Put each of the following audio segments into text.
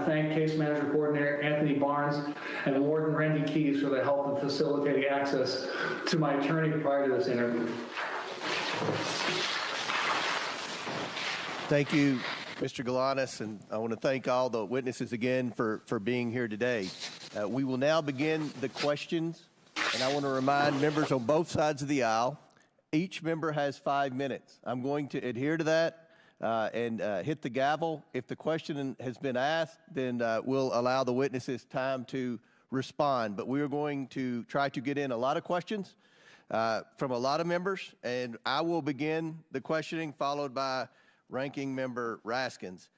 to thank Case Manager Coordinator Anthony Barnes and Warden Randy Keyes for their help in facilitating access to my attorney prior to this interview. Thank you, Mr. Giuliani, and I want to thank all the witnesses again for being here today. We will now begin the questions, and I want to remind members on both sides of the aisle, each member has 5 minutes. I'm going to adhere to that and hit the gavel. If the question has been asked, then we'll allow the witnesses time to respond. But we are going to try to get in a lot of questions from a lot of members, and I will begin the questioning, followed by Ranking Member Raskins.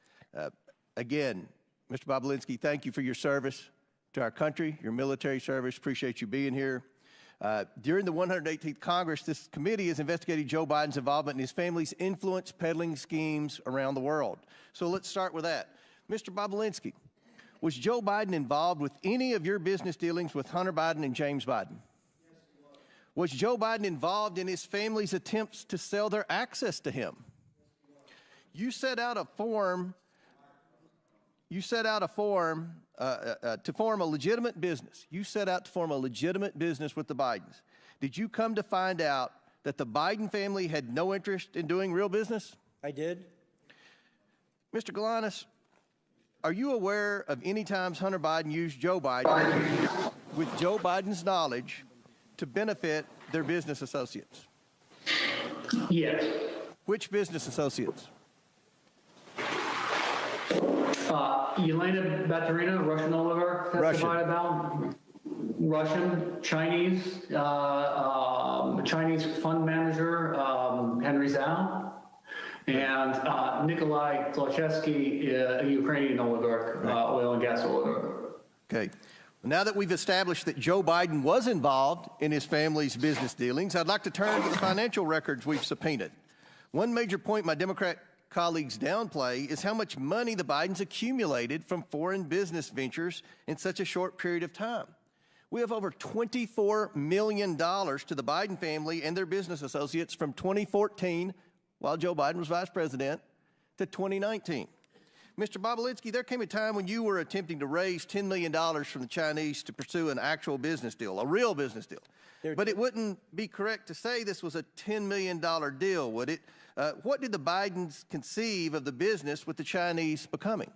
Again, Mr. Balinski, thank you for your service to our country, your military service. Appreciate you being here. During the 118th Congress, this committee has investigated Joe Biden's involvement in his family's influence peddling schemes around the world. So let's start with that. Mr. Balinski, was Joe Biden involved with any of your business dealings with Hunter Biden and James Biden? Was Joe Biden involved in his family's attempts to sell their access to him? You set out a form. To form a legitimate business. You set out to form a legitimate business with the Bidens. Did you come to find out that the Biden family had no interest in doing real business? I did. Mr. Giuliani, are you aware of any times Hunter Biden used Joe Biden with Joe Biden's knowledge to benefit their business associates? Yes. Which business associates? Yelena Baturina, Russian oligarch, testified about. Russian, Chinese, Chinese fund manager, Henry Zhao, and Nikolai Plausible, a Ukrainian oligarch, oil and gas oligarch. Okay. Now that we've established that Joe Biden was involved in his family's business dealings, I'd like to turn to the financial records we've subpoenaed. One major point my Democrat colleagues downplay is how much money the Bidens accumulated from foreign business ventures in such a short period of time. We have over $24 million to the Biden family and their business associates from 2014, while Joe Biden was vice president, to 2019. Mr. Balinski, there came a time when you were attempting to raise $10 million from the Chinese to pursue an actual business deal, a real business deal. But it wouldn't be correct to say this was a $10 million deal, would it? What did the Bidens conceive of the business with the Chinese becoming?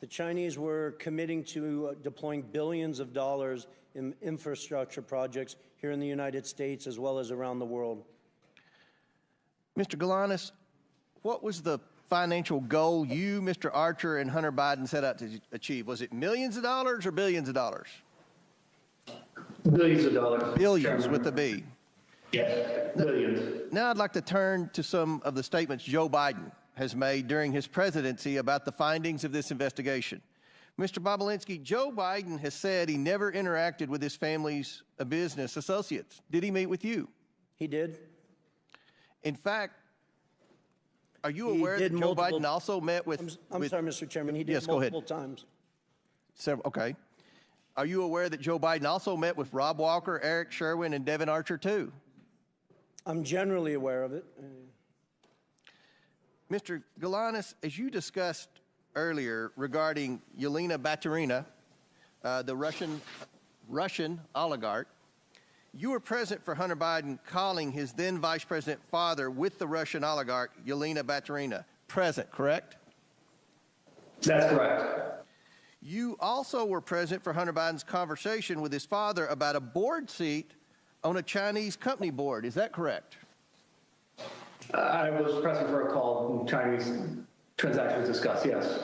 The Chinese were committing to deploying billions of dollars in infrastructure projects here in the United States as well as around the world. Mr. Giuliani, what was the financial goal you, Mr. Archer, and Hunter Biden set out to achieve? Was it millions of dollars or billions of dollars? Billions of dollars. Billions with a B. Yes, billions. Now I'd like to turn to some of the statements Joe Biden has made during his presidency about the findings of this investigation. Mr. Balinski, Joe Biden has said he never interacted with his family's business associates. Did he meet with you? He did. In fact, are you aware that Joe Biden also met with... I'm sorry, Mr. Chairman. He did multiple times. Okay. Are you aware that Joe Biden also met with Rob Walker, Eric Sherwin, and Devin Archer, too? I'm generally aware of it. Mr. Giuliani, as you discussed earlier regarding Yelena Baturina, the Russian oligarch, you were present for Hunter Biden calling his then Vice President father with the Russian oligarch, Yelena Baturina. Present, correct? That's correct. You also were present for Hunter Biden's conversation with his father about a board seat on a Chinese company board. Is that correct? I was present for a call when Chinese transactions discussed, yes.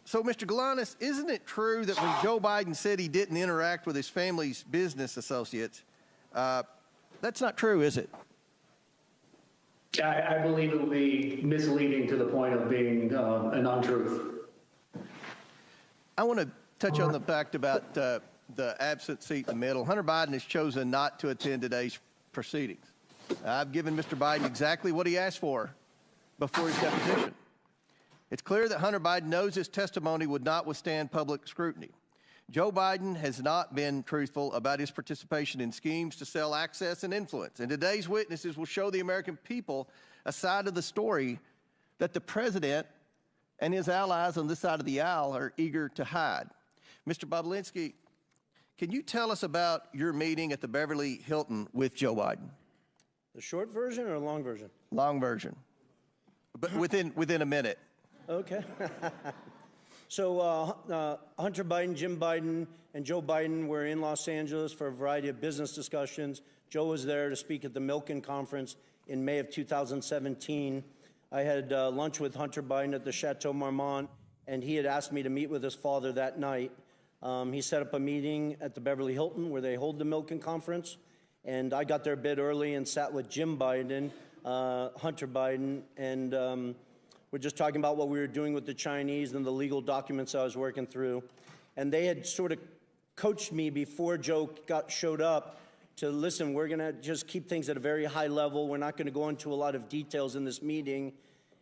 So, Mr. Giuliani, isn't it true that when Joe Biden said he didn't interact with his family's business associates, that's not true, is it? I believe it would be misleading to the point of being an untruth. I want to touch on the fact about the absent seat in the middle. Hunter Biden has chosen not to attend today's proceedings. I've given Mr. Biden exactly what he asked for before his deposition. It's clear that Hunter Biden knows his testimony would not withstand public scrutiny. Joe Biden has not been truthful about his participation in schemes to sell access and influence. And today's witnesses will show the American people a side of the story that the president and his allies on this side of the aisle are eager to hide. Mr. Balinski, can you tell us about your meeting at the Beverly Hilton with Joe Biden? The short version or a long version? Long version, but within a minute. Okay. So Hunter Biden, Jim Biden, and Joe Biden were in Los Angeles for a variety of business discussions. Joe was there to speak at the Milken Conference in May of 2017. I had lunch with Hunter Biden at the Chateau Marmont, and he had asked me to meet with his father that night. He set up a meeting at the Beverly Hilton where they hold the Milken Conference, and I got there a bit early and sat with Jim Biden, Hunter Biden, and we're just talking about what we were doing with the Chinese and the legal documents I was working through. And they had sort of coached me before Joe showed up to, listen, we're going to just keep things at a very high level. We're not going to go into a lot of details in this meeting.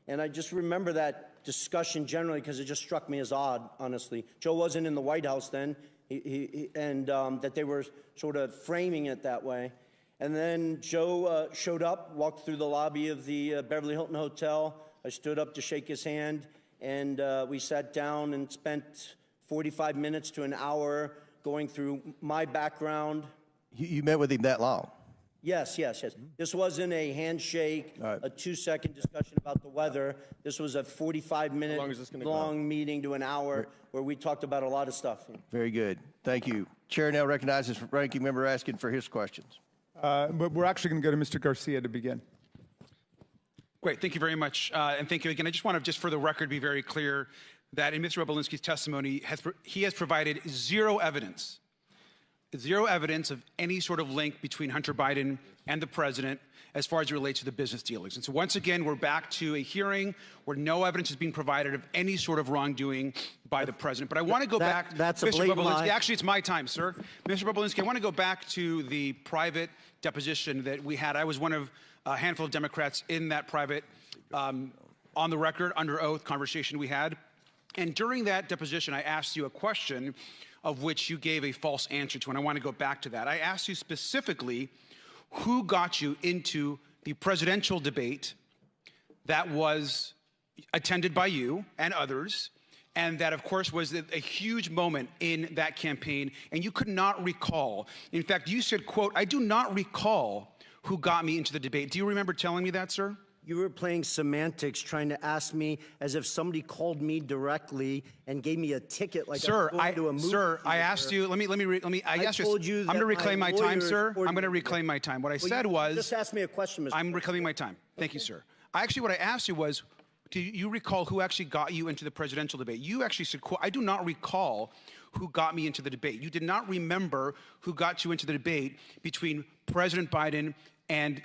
And I just remember that discussion generally because it just struck me as odd, honestly. Joe wasn't in the White House then, and that they were sort of framing it that way. And then Joe showed up, walked through the lobby of the Beverly Hilton Hotel. I stood up to shake his hand, and we sat down and spent 45 minutes to an hour going through my background. You met with him that long? Yes. This wasn't a handshake, a 2-second discussion about the weather. This was a 45-minute long meeting to an hour where we talked about a lot of stuff. Very good. Thank you. Chair now recognizes ranking member asking for his questions. But we're actually going to go to Mr. Garcia to begin. Great. Thank you very much. And thank you again. I just want to, just for the record, be very clear that in Mr. Balinski's testimony, he has provided zero evidence of any sort of link between Hunter Biden and the president as far as it relates to the business dealings. And so once again, we're back to a hearing where no evidence is being provided of any sort of wrongdoing by the president. But I want to go back. That's a Mr. blatant lie. Actually, it's my time, sir. Mr. Balinski, I want to go back to the private deposition that we had. I was one of a handful of Democrats in that private, on the record, under oath conversation we had. And during that deposition, I asked you a question of which you gave a false answer to, and I want to go back to that. I asked you specifically who got you into the presidential debate that was attended by you and others, and that, of course, was a huge moment in that campaign, and you could not recall. In fact, you said, quote, "I do not recall who got me into the debate." Do you remember telling me that, sir? You were playing semantics, trying to ask me as if somebody called me directly and gave me a ticket like Sir, I was going to a movie sir, theater. I asked you. I told you I'm going to reclaim my time, sir. I'm going to you. reclaim my time. What I Well, said you was, just asked me a question, Mr. I'm reclaiming my time. Thank you, sir. Actually, what I asked you was, do you recall who actually got you into the presidential debate? You actually said, quote, "I do not recall who got me into the debate." You did not remember who got you into the debate between President Biden and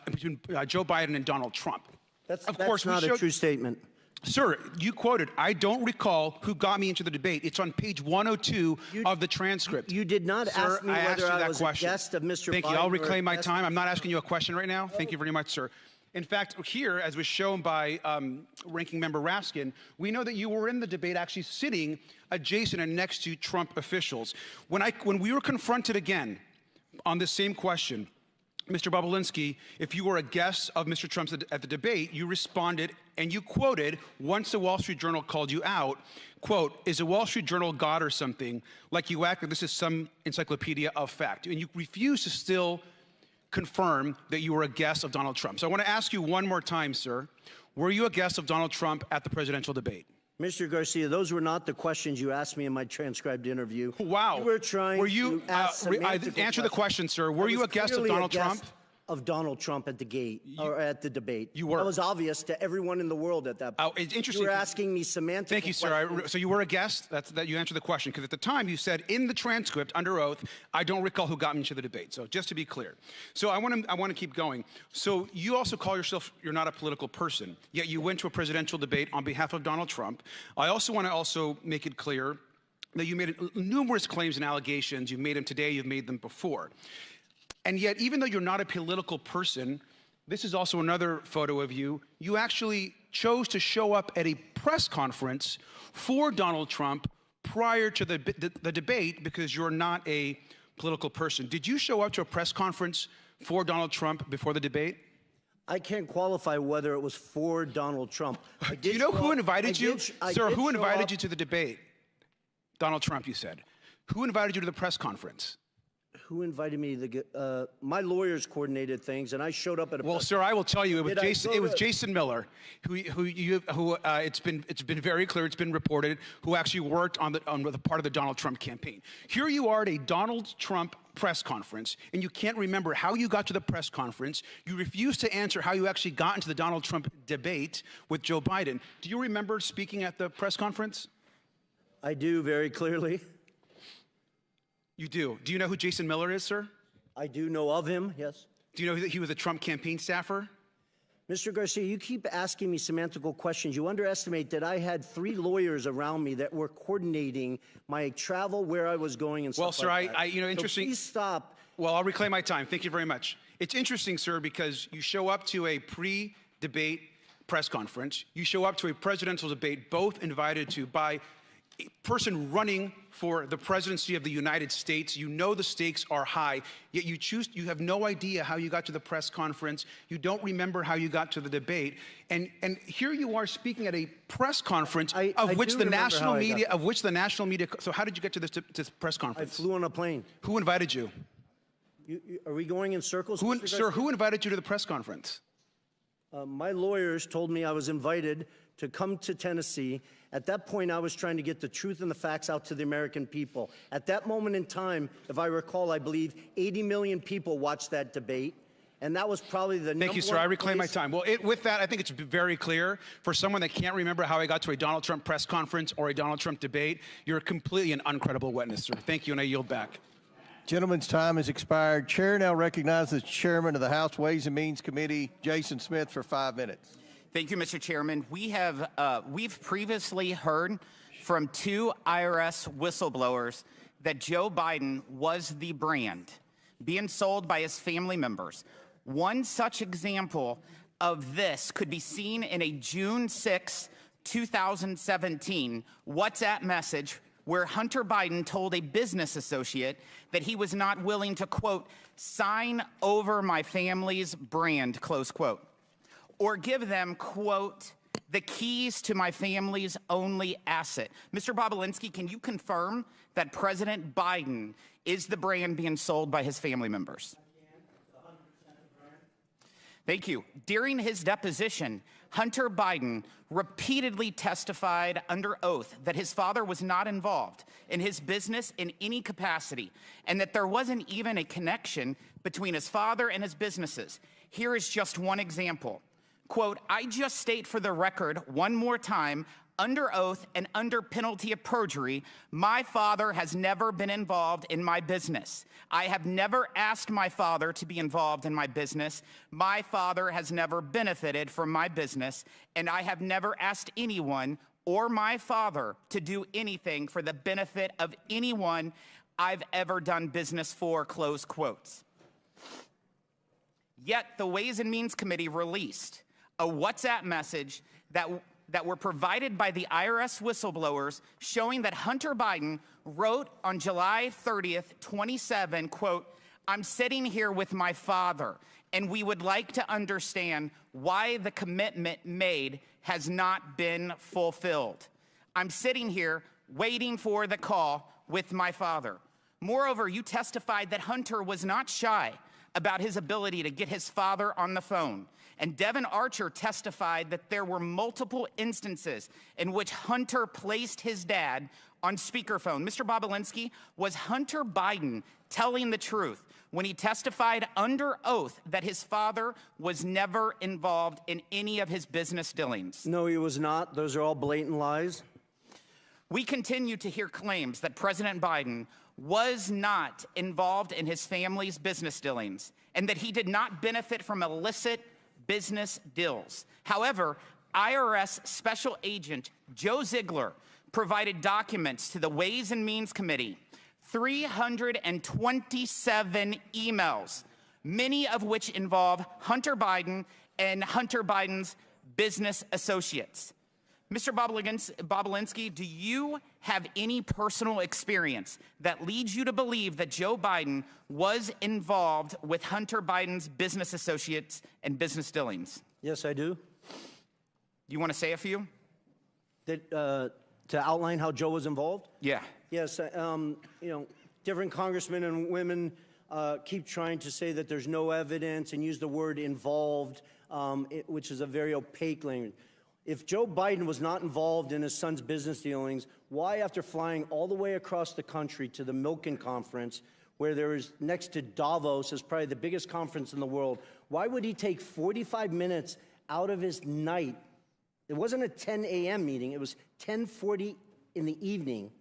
between Joe Biden and Donald Trump. That's not a true statement. Sir, you quoted, "I don't recall who got me into the debate." It's on page 102 of the transcript. You did not ask me whether I was a guest of Mr. Biden. Thank you. I'll reclaim my time. I'm not asking you a question right now. Thank you very much, sir. In fact, here, as was shown by Ranking Member Raskin, we know that you were in the debate actually sitting adjacent and next to Trump officials. When we were confronted again on this same question, Mr. Balinski, if you were a guest of Mr. Trump's at the debate, you responded and you quoted, once the Wall Street Journal called you out, quote, "Is the Wall Street Journal God or something? Like you act like this is some encyclopedia of fact." And you refuse to still confirm that you were a guest of Donald Trump. So I want to ask you one more time, sir. Were you a guest of Donald Trump at the presidential debate? Mr. Garcia, those were not the questions you asked me in my transcribed interview. Wow. You were trying to ask answer the question, sir. Were you a guest of Donald Trump? Of Donald Trump at the gate, or at the debate. You were. That was obvious to everyone in the world at that point. Oh, it's interesting. You were asking me semantic Thank you, sir. So you were a guest? That you answered the question. Because at the time you said in the transcript, under oath, "I don't recall who got me into the debate." So just to be clear. So I want to keep going. So you also call yourself, you're not a political person, yet you went to a presidential debate on behalf of Donald Trump. I also want to make it clear that you made numerous claims and allegations. You've made them today, you've made them before. And yet, even though you're not a political person, this is also another photo of you. You actually chose to show up at a press conference for Donald Trump prior to the debate because you're not a political person. Did you show up to a press conference for Donald Trump before the debate? I can't qualify whether it was for Donald Trump. Do you know who invited you? Sir, who invited you to the debate? Donald Trump, you said. Who invited you to the press conference? Who invited me to my lawyers coordinated things, and I showed up at a. Well, sir, I will tell you, it was Jason. It was Jason Miller, who it's been very clear, it's been reported, who actually worked on the part of the Donald Trump campaign. Here you are at a Donald Trump press conference, and you can't remember how you got to the press conference. You refuse to answer how you actually got into the Donald Trump debate with Joe Biden. Do you remember speaking at the press conference? I do very clearly. You do. Do you know who Jason Miller is, sir? I do know of him, yes. Do you know that he was a Trump campaign staffer? Mr. Garcia, you keep asking me semantical questions. You underestimate that I had 3 lawyers around me that were coordinating my travel, where I was going, and stuff well, sir, like that. interesting. So please stop. Well, I'll reclaim my time. Thank you very much. It's interesting, sir, because you show up to a pre-debate press conference. You show up to a presidential debate, both invited to by a person running for the presidency of the United States. You know the stakes are high, yet you have no idea how you got to the press conference. You don't remember how you got to the debate. And here you are speaking at a press conference of which the national media, so how did you get to this press conference? I flew on a plane. Who invited you? Are we going in circles? Sir, who invited you to the press conference? My lawyers told me I was invited to come to Tennessee. At that point, I was trying to get the truth and the facts out to the American people. At that moment in time, if I recall, I believe 80 million people watched that debate. And that was probably the Thank you, sir. I reclaim my time. Well, with that, I think it's very clear for someone that can't remember how I got to a Donald Trump press conference or a Donald Trump debate, you're completely an uncredible witness, sir. Thank you, and I yield back. Gentleman's time has expired. Chair now recognizes the Chairman of the House Ways and Means Committee, Jason Smith, for 5 minutes. Thank you, Mr. Chairman. We've previously heard from 2 IRS whistleblowers that Joe Biden was the brand being sold by his family members. One such example of this could be seen in a June 6, 2017 WhatsApp message where Hunter Biden told a business associate that he was not willing to, quote, sign over my family's brand, close quote, or give them, quote, the keys to my family's only asset. Mr. Balinski, can you confirm that President Biden is the brand being sold by his family members? Thank you. During his deposition, Hunter Biden repeatedly testified under oath that his father was not involved in his business in any capacity, and that there wasn't even a connection between his father and his businesses. Here is just one example. Quote, I just state for the record one more time, under oath and under penalty of perjury, my father has never been involved in my business. I have never asked my father to be involved in my business. My father has never benefited from my business, and I have never asked anyone or my father to do anything for the benefit of anyone I've ever done business for, close quotes. Yet the Ways and Means Committee released a WhatsApp message that were provided by the IRS whistleblowers showing that Hunter Biden wrote on July 30th, 27, quote, I'm sitting here with my father, and we would like to understand why the commitment made has not been fulfilled. I'm sitting here waiting for the call with my father. Moreover, you testified that Hunter was not shy about his ability to get his father on the phone. And Devin Archer testified that there were multiple instances in which Hunter placed his dad on speakerphone. Mr. Balinski, was Hunter Biden telling the truth when he testified under oath that his father was never involved in any of his business dealings? No, he was not. Those are all blatant lies. We continue to hear claims that President Biden was not involved in his family's business dealings and that he did not benefit from illicit business deals. However, IRS Special Agent Joe Ziegler provided documents to the Ways and Means Committee, 327 emails, many of which involve Hunter Biden and Hunter Biden's business associates. Mr. Balinski, do you have any personal experience that leads you to believe that Joe Biden was involved with Hunter Biden's business associates and business dealings? Yes, I do. You want to say a few? To outline how Joe was involved? Yeah. Yes, different congressmen and women keep trying to say that there's no evidence and use the word involved, which is a very opaque language. If Joe Biden was not involved in his son's business dealings, why, after flying all the way across the country to the Milken conference, where there is next to Davos, is probably the biggest conference in the world, why would he take 45 minutes out of his night? It wasn't a 10 a.m. meeting. It was 10:40 in the evening.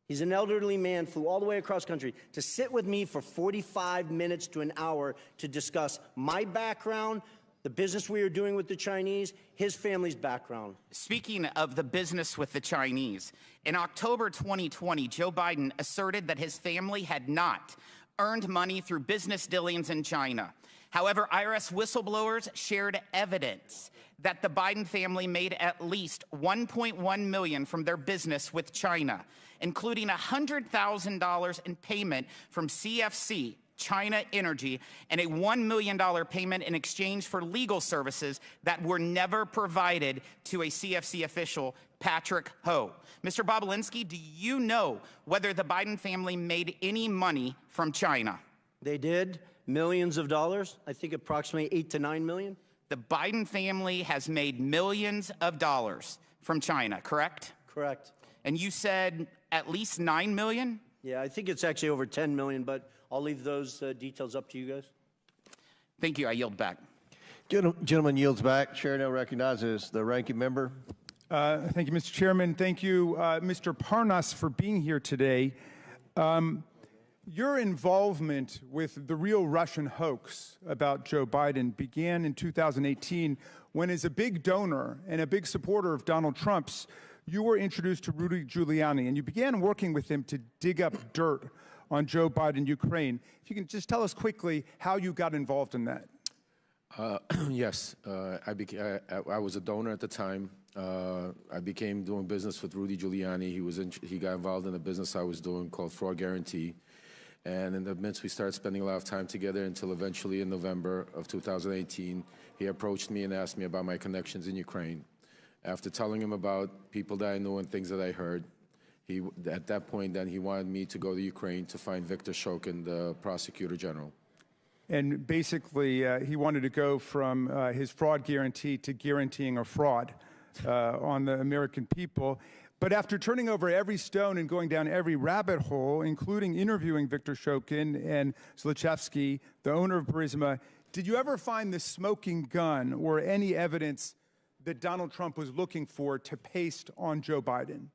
He's an elderly man, flew all the way across country to sit with me for 45 minutes to an hour to discuss my background, the business we are doing with the Chinese, his family's background. Speaking of the business with the Chinese, in October 2020, Joe Biden asserted that his family had not earned money through business dealings in China. However, IRS whistleblowers shared evidence that the Biden family made at least $1.1 million from their business with China, including $100,000 in payment from CFC, China Energy, and a $1 million payment in exchange for legal services that were never provided to a CFC official, Patrick Ho. Mr. Balinski, do you know whether the Biden family made any money from China? They did, millions of dollars, I think approximately 8 to 9 million. The Biden family has made millions of dollars from China, correct? Correct. And you said at least 9 million? Yeah, I think it's actually over 10 million, but I'll leave those details up to you guys. Thank you. I yield back. Gentleman yields back. Chair now recognizes the ranking member. Thank you, Mr. Chairman. Thank you, Mr. Parnas, for being here today. Your involvement with the real Russian hoax about Joe Biden began in 2018 when, as a big donor and a big supporter of Donald Trump's, you were introduced to Rudy Giuliani, and you began working with him to dig up dirt on Joe Biden, Ukraine. If you can just tell us quickly how you got involved in that. Yes, I was a donor at the time. I became doing business with Rudy Giuliani. He got involved in a business I was doing called Fraud Guarantee. And in the midst, we started spending a lot of time together until eventually in November of 2018, he approached me and asked me about my connections in Ukraine. After telling him about people that I knew and things that I heard, at that point, then he wanted me to go to Ukraine to find Viktor Shokin, the Prosecutor General. And basically, he wanted to go from his fraud guarantee to guaranteeing a fraud on the American people. But after turning over every stone and going down every rabbit hole, including interviewing Viktor Shokin and Zlochevsky, the owner of Burisma, did you ever find the smoking gun or any evidence that Donald Trump was looking for to paste on Joe Biden?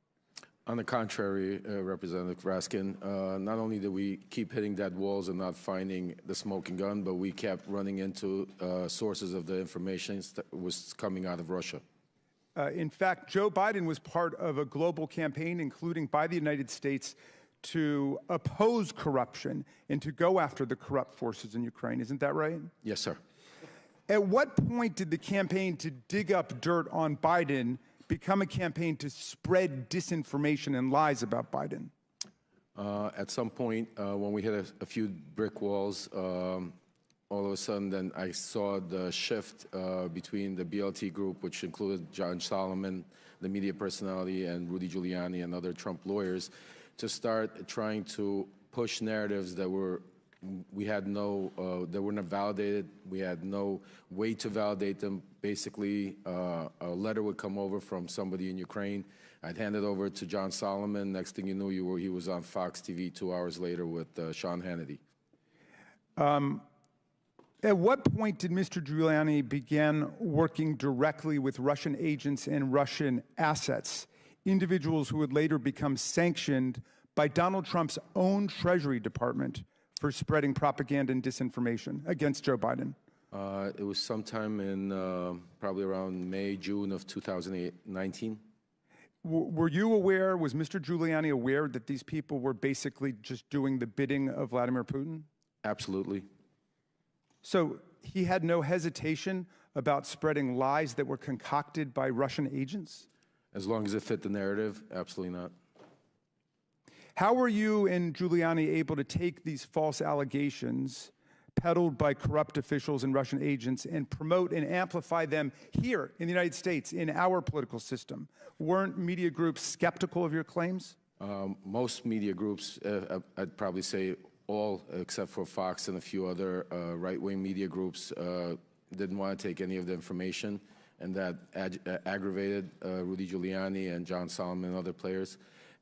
On the contrary, Representative Raskin, not only did we keep hitting dead walls and not finding the smoking gun, but we kept running into sources of the information that was coming out of Russia. In fact, Joe Biden was part of a global campaign, including by the United States, to oppose corruption and to go after the corrupt forces in Ukraine. Isn't that right? Yes, sir. At what point did the campaign to dig up dirt on Biden become a campaign to spread disinformation and lies about Biden? At some point, when we hit a few brick walls, all of a sudden, then I saw the shift between the BLT group, which included John Solomon, the media personality, and Rudy Giuliani and other Trump lawyers, to start trying to push narratives that were that were not validated. We had no way to validate them. Basically, a letter would come over from somebody in Ukraine. I'd hand it over to John Solomon. Next thing you knew, he was on Fox TV 2 hours later with Sean Hannity. At what point did Mr. Giuliani begin working directly with Russian agents and Russian assets, individuals who would later become sanctioned by Donald Trump's own Treasury Department for spreading propaganda and disinformation against Joe Biden? It was sometime in probably around May, June of 2019. Were you aware, was Mr. Giuliani aware that these people were basically just doing the bidding of Vladimir Putin? Absolutely. So he had no hesitation about spreading lies that were concocted by Russian agents? As long as it fit the narrative, absolutely not. How were you and Giuliani able to take these false allegations peddled by corrupt officials and Russian agents and promote and amplify them here in the United States, in our political system? Weren't media groups skeptical of your claims? Most media groups, I'd probably say all except for Fox and a few other right-wing media groups, didn't want to take any of the information, and that aggravated Rudy Giuliani and John Solomon and other players.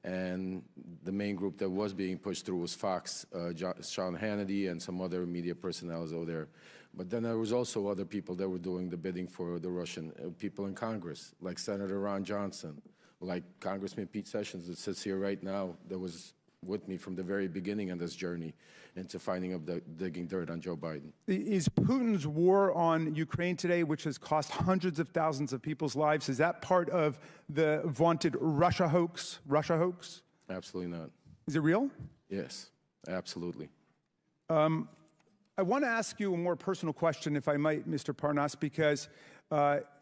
And the main group that was being pushed through was Fox, Sean Hannity, and some other media personnel over there. But then there was also other people that were doing the bidding for the Russian people in Congress, like Senator Ron Johnson, like Congressman Pete Sessions that sits here right now, that was with me from the very beginning on this journey into finding up digging dirt on Joe Biden. Is Putin's war on Ukraine today, which has cost hundreds of thousands of people's lives, is that part of the vaunted Russia hoax? Russia hoax? Absolutely not. Is it real? Yes, absolutely. I want to ask you a more personal question, if I might, Mr. Parnas, because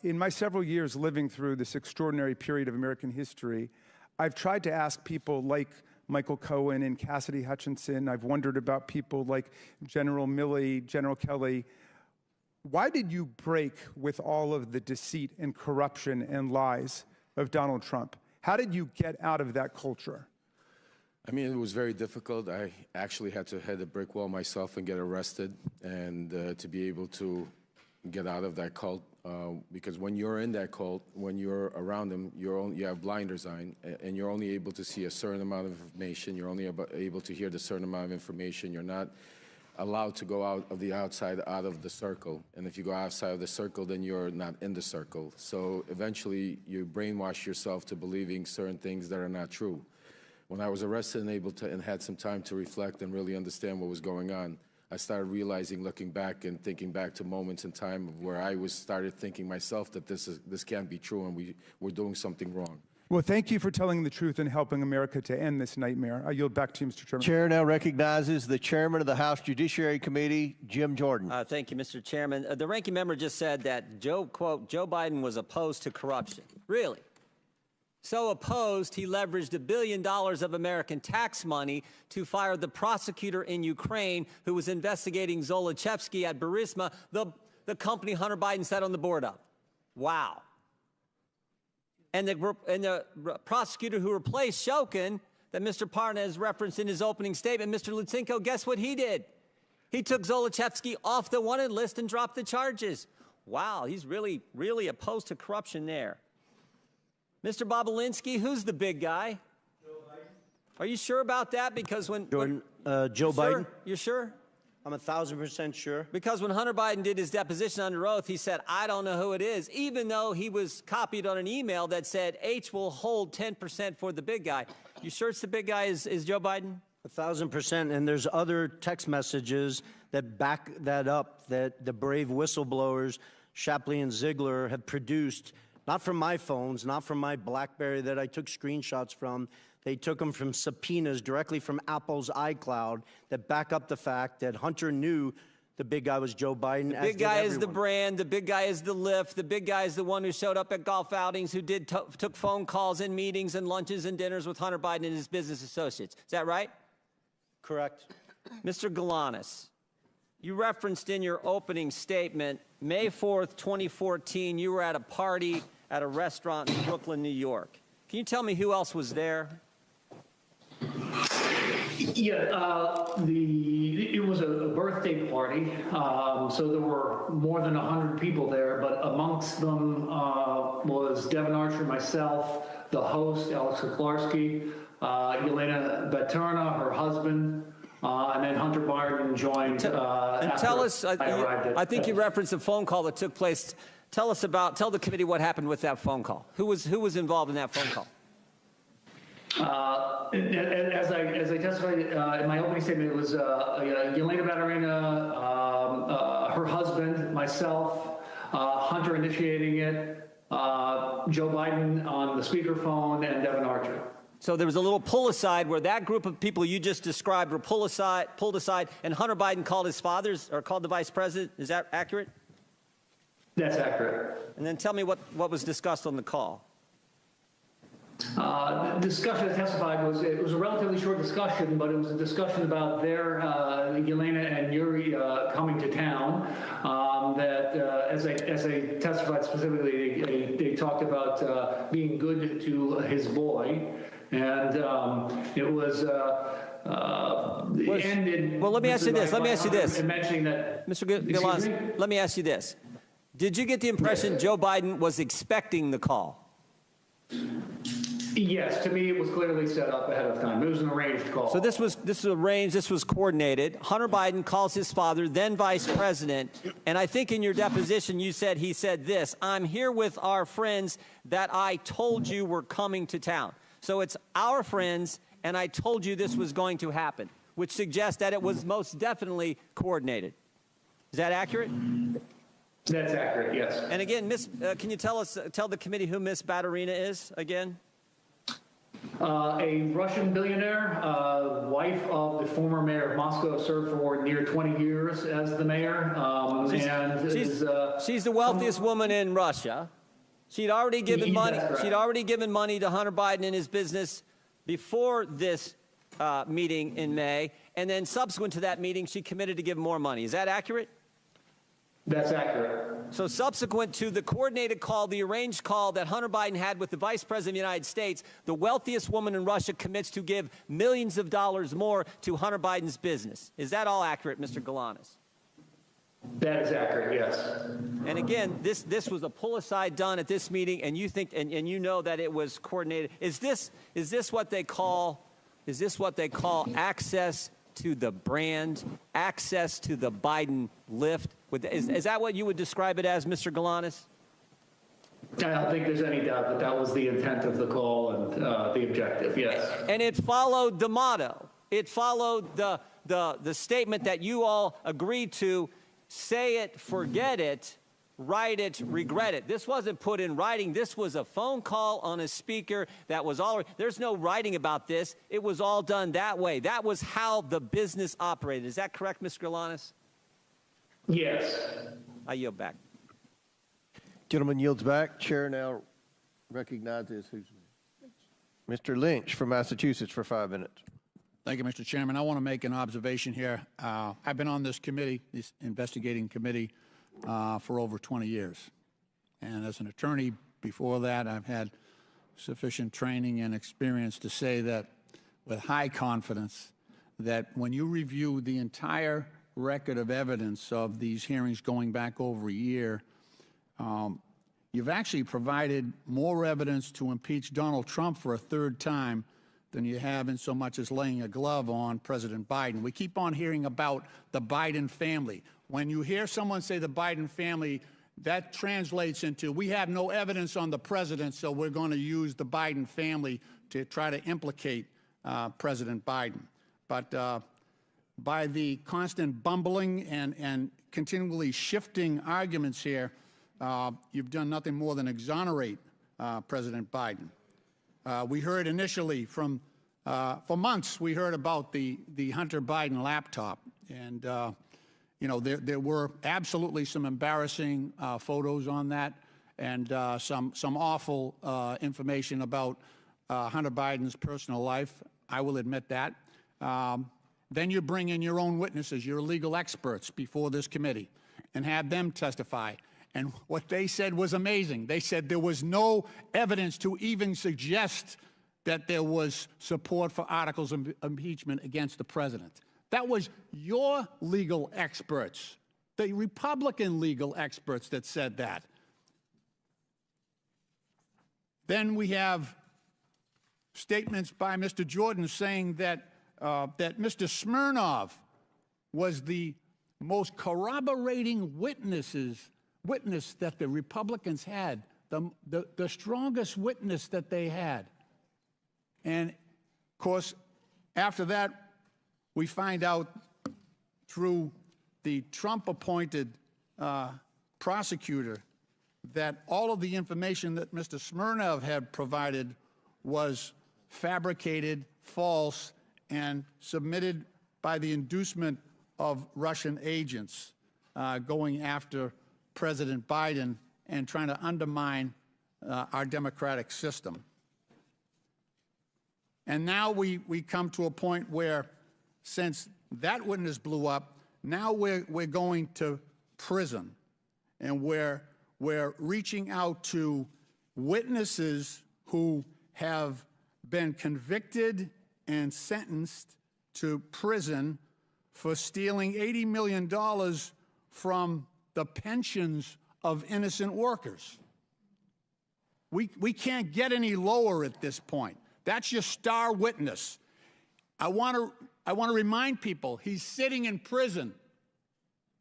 in my several years living through this extraordinary period of American history, I've tried to ask people like Michael Cohen and Cassidy Hutchinson. I've wondered about people like General Milley, General Kelly. Why did you break with all of the deceit and corruption and lies of Donald Trump? How did you get out of that culture? I mean, it was very difficult. I actually had to hit a brick wall myself and get arrested, and to be able to get out of that cult, because when you're in that cult, when you're around them, you have blinders on, and you're only able to see a certain amount of information. You're only able to hear the certain amount of information. You're not allowed to go out of the outside, out of the circle. And if you go outside of the circle, then you're not in the circle. So eventually, you brainwash yourself to believing certain things that are not true. When I was arrested and had some time to reflect and really understand what was going on, I started realizing, looking back and thinking back to moments in time of where I started thinking myself that this can't be true and we're doing something wrong. Well, thank you for telling the truth and helping America to end this nightmare. I yield back to you, Mr. Chairman. Chair now recognizes the chairman of the House Judiciary Committee, Jim Jordan. Thank you, Mr. Chairman. The ranking member just said that, quote, Joe Biden was opposed to corruption. Really? So opposed, he leveraged $1 billion of American tax money to fire the prosecutor in Ukraine who was investigating Zolochevsky at Burisma, the company Hunter Biden sat on the board of. Wow. And the prosecutor who replaced Shokin, that Mr. Parnas referenced in his opening statement, Mr. Lutsenko, guess what he did? He took Zolochevsky off the wanted list and dropped the charges. Wow, he's really, really opposed to corruption there. Mr. Balinski, who's the big guy? Joe Biden. Are you sure about that? Because when Jordan, Joe Biden. You're sure? I'm 1,000% sure. Because when Hunter Biden did his deposition under oath, he said, I don't know who it is, even though he was copied on an email that said H will hold 10% for the big guy. You sure it's the big guy is Joe Biden? 1,000%. And there's other text messages that back that up, that the brave whistleblowers, Shapley and Ziegler, have produced. Not from my phones, not from my BlackBerry that I took screenshots from. They took them from subpoenas directly from Apple's iCloud that back up the fact that Hunter knew the big guy was Joe Biden. The big guy is the brand. The big guy is the lift. The big guy is the one who showed up at golf outings, who took phone calls and meetings and lunches and dinners with Hunter Biden and his business associates. Is that right? Correct. Mr. Galanis, you referenced in your opening statement, May 4th, 2014, you were at a party at a restaurant in Brooklyn, New York. Can you tell me who else was there? Yeah, it was a birthday party, so there were more than 100 people there, but amongst them was Devin Archer, myself, the host, Alex Kuklarski, Yelena Baturna, her husband, and then Hunter Biden joined. And tell us, I think you referenced a phone call that took place. Tell the committee what happened with that phone call. Who was involved in that phone call? As I testified in my opening statement, it was Yelena Baturna, her husband, myself, Hunter initiating it, Joe Biden on the speakerphone, and Devin Archer. So there was a little pull aside where that group of people you just described were pulled aside, and Hunter Biden called his father's or called the vice president. Is that accurate? That's accurate. And then tell me what was discussed on the call. The discussion I testified it was a relatively short discussion, but it was a discussion about Yelena and Yuri coming to town. As I testified specifically, they talked about being good to his boy, and it was. Well, let me ask you this. Mentioning that, Mr. Galanis, let me ask you this. Did you get the impression Joe Biden was expecting the call? Yes, to me it was clearly set up ahead of time. It was an arranged call. So this was arranged, this was coordinated. Hunter Biden calls his father, then vice president, and I think in your deposition he said this, "I'm here with our friends that I told you were coming to town." So it's our friends, and I told you this was going to happen, which suggests that it was most definitely coordinated. Is that accurate? That's accurate, yes. And again, can you tell the committee who Miss Baturina is again? A Russian billionaire, wife of the former mayor of Moscow, served for near 20 years as the mayor. She's the wealthiest woman in Russia. She'd already given money. She'd already given money to Hunter Biden and his business before this meeting in May, and then subsequent to that meeting, she committed to give more money. Is that accurate? That's accurate. So subsequent to the coordinated call, the arranged call that Hunter Biden had with the Vice President of the United States, the wealthiest woman in Russia commits to give millions of dollars more to Hunter Biden's business. Is that all accurate, Mr. Galanis? That is accurate, yes. And again, this was a pull-aside done at this meeting, and you think and you know that it was coordinated. Is this what they call access to the brand, access to the Biden lift? Is that what you would describe it as, Mr. Galanis? I don't think there's any doubt that was the intent of the call and the objective, yes. And it followed the motto. It followed the statement that you all agreed to: say it, forget it, write it, regret it. This wasn't put in writing. This was a phone call on a speaker that was all. There's no writing about this. It was all done that way. That was how the business operated. Is that correct, Mr. Galanis? Yes. I yield back. Gentleman yields back. Chair now recognizes Mr. Lynch from Massachusetts for 5 minutes. Thank you, Mr. Chairman. I want to make an observation here. I've been on this committee, this investigating committee, for over 20 years. And as an attorney before that, I've had sufficient training and experience to say that with high confidence that when you review the entire record of evidence of these hearings going back over a year, you've actually provided more evidence to impeach Donald Trump for a third time than you have in so much as laying a glove on President Biden. We keep on hearing about the Biden family. When you hear someone say the Biden family, that translates into we have no evidence on the president, so we're going to use the Biden family to try to implicate President Biden. But by the constant bumbling and continually shifting arguments here, you've done nothing more than exonerate President Biden. We heard initially for months, we heard about the Hunter Biden laptop. And, you know, there were absolutely some embarrassing photos on that and some awful information about Hunter Biden's personal life. I will admit that. Then you bring in your own witnesses, your legal experts before this committee and have them testify. And what they said was amazing. They said there was no evidence to even suggest that there was support for articles of impeachment against the president. That was your legal experts, the Republican legal experts that said that. Then we have statements by Mr. Jordan saying that Mr. Smirnov was the most corroborating witness that the Republicans had, the strongest witness that they had. And, of course, after that, we find out through the Trump-appointed prosecutor that all of the information that Mr. Smirnov had provided was fabricated, false, and submitted by the inducement of Russian agents going after President Biden and trying to undermine our democratic system. And now we come to a point where, since that witness blew up, now we're going to prison. And we're reaching out to witnesses who have been convicted and sentenced to prison for stealing $80 million from the pensions of innocent workers. We can't get any lower at this point. That's your star witness. I want to remind people, he's sitting in prison.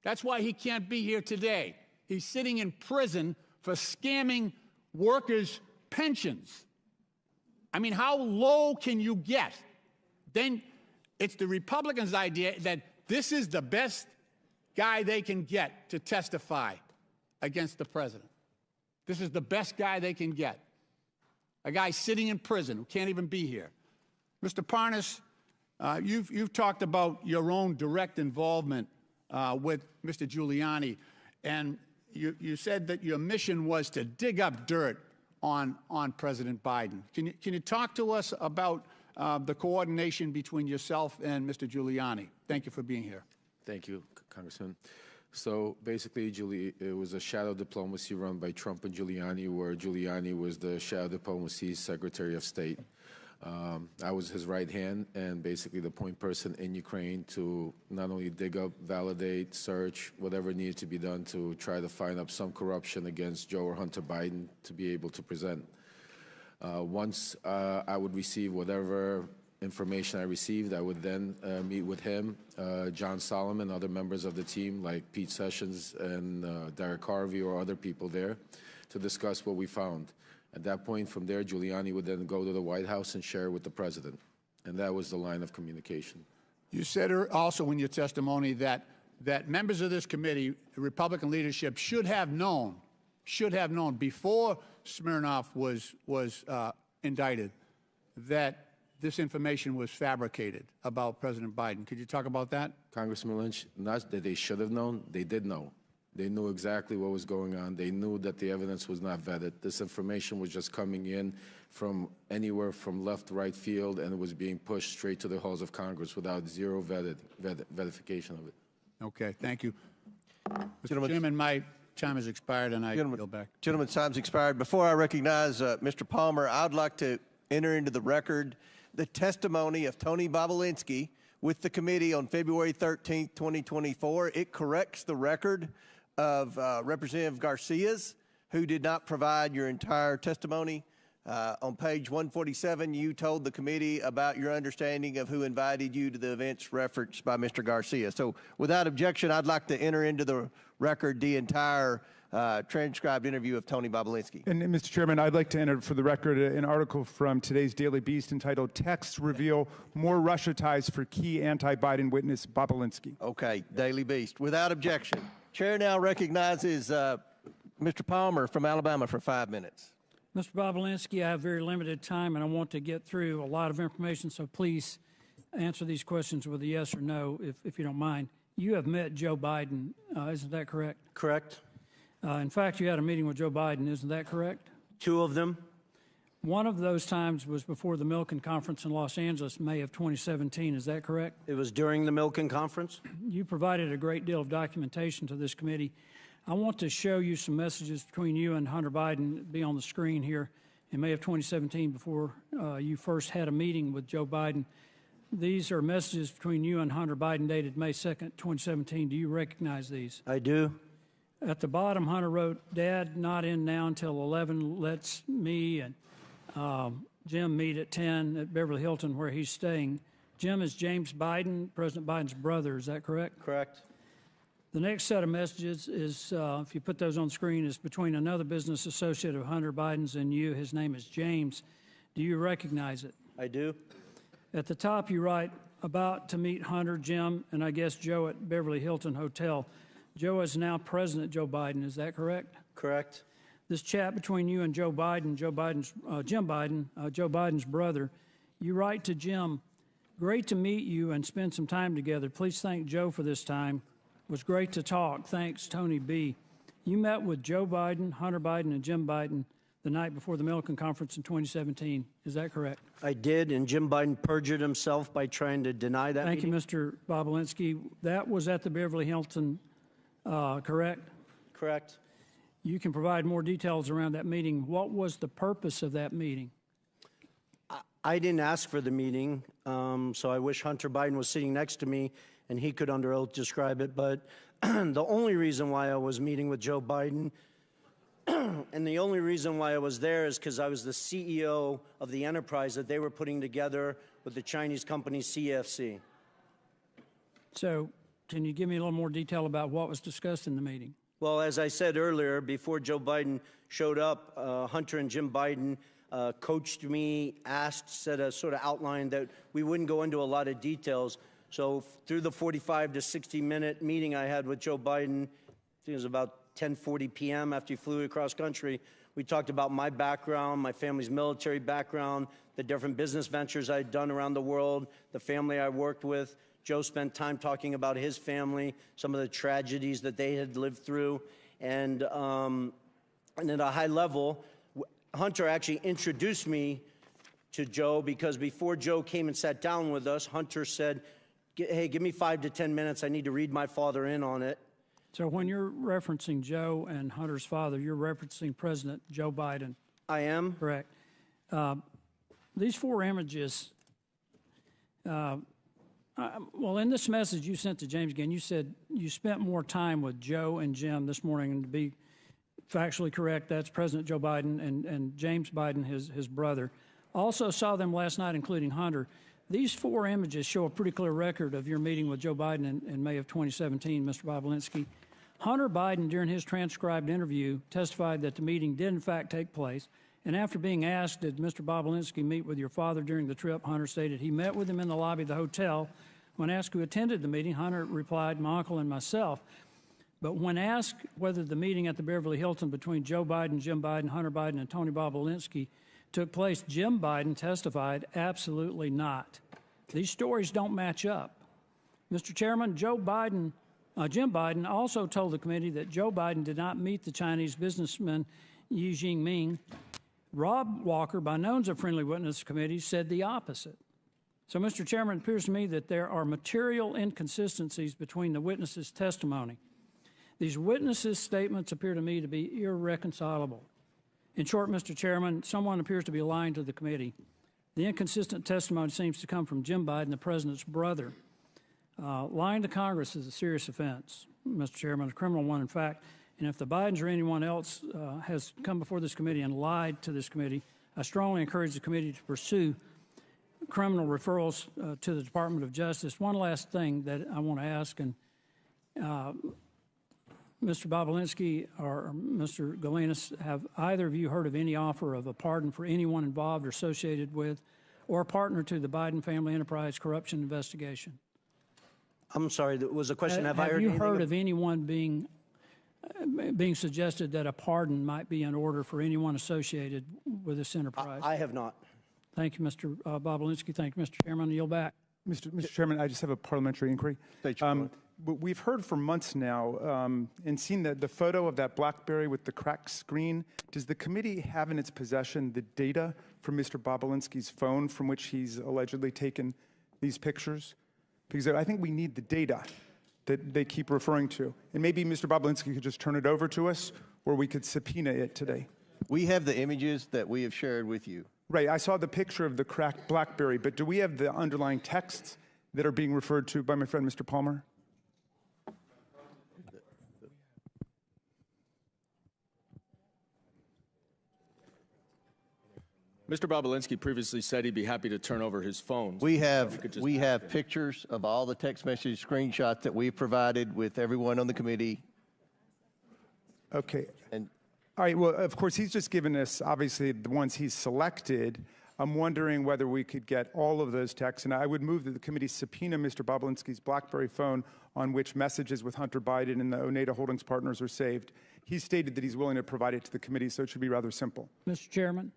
That's why he can't be here today. He's sitting in prison for scamming workers' pensions. I mean, how low can you get? Then it's the Republicans' idea that this is the best guy they can get to testify against the president. This is the best guy they can get. A guy sitting in prison who can't even be here. Mr. Parnas, you've talked about your own direct involvement with Mr. Giuliani, and you said that your mission was to dig up dirt on President Biden. Can you talk to us about the coordination between yourself and Mr. Giuliani? Thank you for being here. Thank you, Congressman. So basically, it was a shadow diplomacy run by Trump and Giuliani, where Giuliani was the shadow diplomacy Secretary of State. I was his right hand and basically the point person in Ukraine to not only dig up, validate, search, whatever needed to be done to try to find up some corruption against Joe or Hunter Biden to be able to present. Once I would receive whatever information I received, I would then meet with him, John Solomon, other members of the team like Pete Sessions and Derek Harvey or other people there to discuss what we found. At that point, from there, Giuliani would then go to the White House and share with the president. And that was the line of communication. You said also in your testimony that members of this committee, the Republican leadership, should have known before Smirnov was indicted that this information was fabricated about President Biden. Could you talk about that? Congressman Lynch, not that they should have known, they did know. They knew exactly what was going on. They knew that the evidence was not vetted. This information was just coming in from anywhere from left, right field, and it was being pushed straight to the halls of Congress without zero verification of it. Okay, thank you. Mr. Chairman, my time has expired, and I go back. Gentleman's time's expired. Before I recognize Mr. Palmer, I'd like to enter into the record the testimony of Tony Balinski with the committee on February 13th, 2024. It corrects the record of Representative Garcia's, who did not provide your entire testimony. On page 147, you told the committee about your understanding of who invited you to the events referenced by Mr. Garcia. So without objection, I'd like to enter into the record the entire transcribed interview of Tony Balinski. And Mr. Chairman, I'd like to enter for the record an article from today's Daily Beast entitled "Texts Reveal More Russia Ties for Key Anti-Biden Witness Balinski." Okay, Daily Beast. Without objection. Chair now recognizes Mr. Palmer from Alabama for 5 minutes. Mr. Balinski, I have very limited time, and I want to get through a lot of information, so please answer these questions with a yes or no, if you don't mind. You have met Joe Biden, isn't that correct? Correct. In fact, you had a meeting with Joe Biden, isn't that correct? 2 of them. One of those times was before the Milken Conference in Los Angeles, May of 2017, is that correct? It was during the Milken Conference. You provided a great deal of documentation to this committee. I want to show you some messages between you and Hunter Biden, be on the screen here, in May of 2017 before you first had a meeting with Joe Biden. These are messages between you and Hunter Biden dated May 2nd, 2017. Do you recognize these? I do. At the bottom, Hunter wrote, "Dad, not in now until 11. Let's me and Jim meet at 10 at Beverly Hilton where he's staying." Jim is James Biden, President Biden's brother. Is that correct? Correct. The next set of messages is, if you put those on the screen, is between another business associate of Hunter Biden's and you. His name is James. Do you recognize it? I do. At the top, you write, "About to meet Hunter, Jim, and I guess Joe at Beverly Hilton Hotel." Joe is now President Joe Biden. Is that correct? Correct. This chat between you and Joe Biden, Jim Biden, Joe Biden's brother, you write to Jim, "Great to meet you and spend some time together. Please thank Joe for this time. It was great to talk. Thanks, Tony B." You met with Joe Biden, Hunter Biden, and Jim Biden the night before the Milken Conference in 2017. Is that correct? I did, and Jim Biden perjured himself by trying to deny that Thank meeting. you, Mr. Balinski. That was at the Beverly Hilton, correct? Correct. You can provide more details around that meeting. What was the purpose of that meeting? I didn't ask for the meeting, so I wish Hunter Biden was sitting next to me and he could under oath describe it. But the only reason why I was meeting with Joe Biden and the only reason why I was there is because I was the CEO of the enterprise that they were putting together with the Chinese company CFC. So can you give me a little more detail about what was discussed in the meeting? Well, as I said earlier, before Joe Biden showed up, Hunter and Jim Biden coached me, said a sort of outline that we wouldn't go into a lot of details. So through the 45 to 60-minute meeting I had with Joe Biden, I think it was about 10:40 p.m. after he flew across country, we talked about my background, my family's military background, the different business ventures I'd done around the world, the family I worked with. Joe spent time talking about his family, some of the tragedies that they had lived through. And at a high level, Hunter actually introduced me to Joe because before Joe came and sat down with us, Hunter said, hey, give me 5 to 10 minutes. I need to read my father in on it. So when you're referencing Joe and Hunter's father, you're referencing President Joe Biden. I am. Correct. These 4 images, well, in this message you sent to James again, you said you spent more time with Joe and Jim this morning, and to be factually correct, that's President Joe Biden and James Biden, his brother. Also saw them last night, including Hunter. These 4 images show a pretty clear record of your meeting with Joe Biden in May of 2017, Mr. Balinski. Hunter Biden, during his transcribed interview, testified that the meeting did in fact take place. And after being asked, did Mr. Balinski meet with your father during the trip, Hunter stated he met with him in the lobby of the hotel. When asked who attended the meeting, Hunter replied, my uncle and myself. But when asked whether the meeting at the Beverly Hilton between Joe Biden, Jim Biden, Hunter Biden, and Tony Balinski took place, Jim Biden testified, absolutely not. These stories don't match up. Mr. Chairman, Jim Biden also told the committee that Joe Biden did not meet the Chinese businessman Xi Jinping. Rob Walker, by known as a friendly witness committee, said the opposite. So, Mr. Chairman, it appears to me that there are material inconsistencies between the witnesses' testimony. These witnesses' statements appear to me to be irreconcilable. In short, Mr. Chairman, someone appears to be lying to the committee. The inconsistent testimony seems to come from Jim Biden, the president's brother. Lying to Congress is a serious offense, Mr. Chairman, a criminal one, in fact. And if the Bidens or anyone else has come before this committee and lied to this committee, I strongly encourage the committee to pursue criminal referrals to the Department of Justice. One last thing that I want to ask, and Mr. Balinski or Mr. Galinas, have either of you heard of any offer of a pardon for anyone involved or associated with or partner to the Biden family enterprise corruption investigation? I'm sorry, that was a question. Have I heard you anything heard of anyone being suggested that a pardon might be in order for anyone associated with this enterprise? I have not. Thank you, Mr. Balinski. Thank you, Mr. Chairman. I yield back. Mr. Chairman, I just have a parliamentary inquiry. We've heard for months now and seen the photo of that BlackBerry with the cracked screen. Does the committee have in its possession the data from Mr. Balinski's phone from which he's allegedly taken these pictures? Because I think we need the data that they keep referring to. And maybe Mr. Balinski could just turn it over to us, or we could subpoena it today. We have the images that we have shared with you. Right, I saw the picture of the cracked BlackBerry, but do we have the underlying texts that are being referred to by my friend Mr. Palmer? Mr. Balinski previously said he'd be happy to turn over his phone. We have pictures of all the text message screenshots that we've provided with everyone on the committee. Okay. And all right, well, of course, he's just given us, obviously, the ones he's selected. I'm wondering whether we could get all of those texts, and I would move that the committee subpoena Mr. Balinski's BlackBerry phone on which messages with Hunter Biden and the Oneida Holdings partners are saved. He's stated that he's willing to provide it to the committee, so it should be rather simple. Mr. Chairman.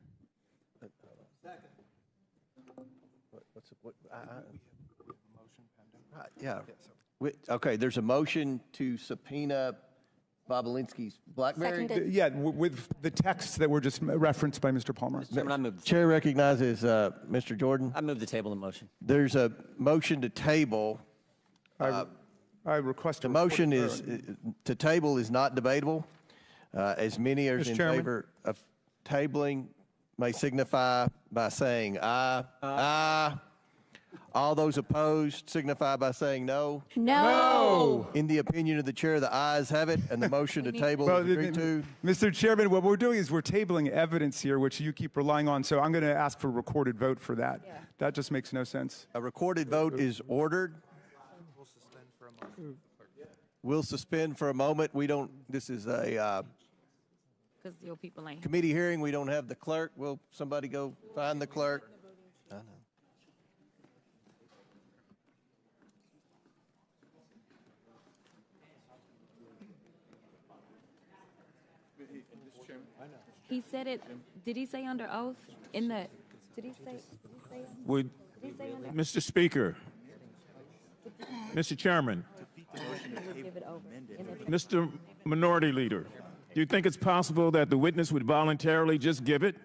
Yeah. Okay, there's a motion to subpoena Balinski's BlackBerry. Seconded. Yeah, with the texts that were just referenced by Mr. Palmer. Chairman, I move. Chair recognizes Mr. Jordan. I move the table the motion. There's a motion to table. I request The a motion report is there. to table is not debatable. As many as Mr. in Chairman. favor of tabling may signify by saying aye. Aye. All those opposed signify by saying no. No. In the opinion of the chair, the ayes have it, and the motion to table is agreed to. Mr. Chairman, what we're doing is we're tabling evidence here, which you keep relying on, so I'm going to ask for a recorded vote for that. That just makes no sense. A recorded vote is ordered. We'll suspend for a moment. We don't, this is a Because your people ain't. committee hearing. We don't have the clerk. Will somebody go find the clerk? I know. He said it. Did he say under oath in the? Did he say? Would, Mr. Speaker, Mr. Chairman, Give it over. Mr. Minority Leader, do you think it's possible that the witness would voluntarily just give it?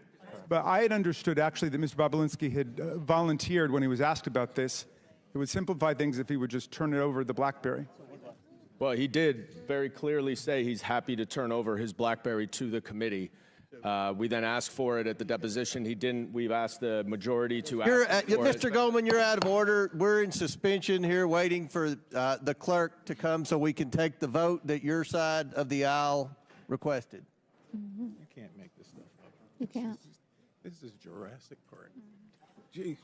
But I had understood actually that Mr. Balinski had volunteered when he was asked about this. It would simplify things if he would just turn it over the BlackBerry. Well, he did very clearly say he's happy to turn over his BlackBerry to the committee. We then asked for it at the deposition. He didn't. We've asked the majority to ask for it. Mr. Goldman, you're out of order. We're in suspension here waiting for the clerk to come so we can take the vote that your side of the aisle requested. You can't make this stuff up. You can't. This is Jurassic Park. Gee.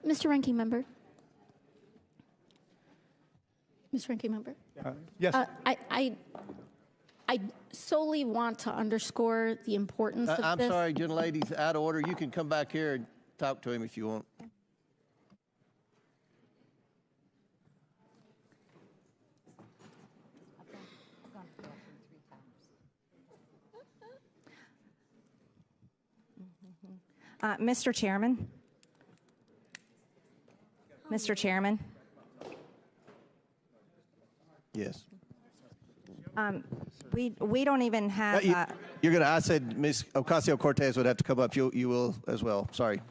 Mr. Ranking Member. Mr. Ranking Member. Yes. I solely want to underscore the importance of I'm this. sorry, gentlelady's out of order. You can come back here and talk to him if you want. Mr. Chairman. Mr. Chairman. Yes. We don't even have. You're going to, I said Ms. Ocasio-Cortez would have to come up. You will as well. Sorry.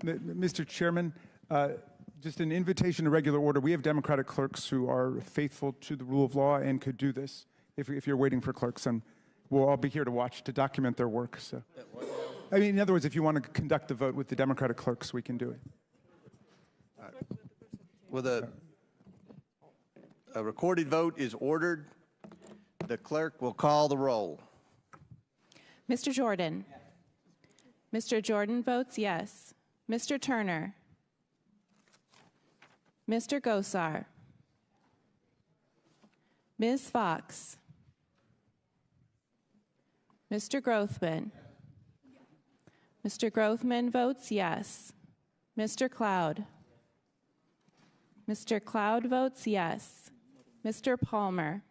Mr. Chairman, Just an invitation to regular order. We have Democratic clerks who are faithful to the rule of law and could do this if you're waiting for clerks. And we'll all be here to watch, to document their work. So, I mean, in other words, if you want to conduct the vote with the Democratic clerks, we can do it. All right. Well, a recorded vote is ordered. The clerk will call the roll. Mr. Jordan. Mr. Jordan votes yes. Mr. Turner. Mr. Gosar. Ms. Fox. Mr. Grothman. Mr. Grothman votes yes. Mr. Cloud. Mr. Cloud votes yes. Mr. Palmer.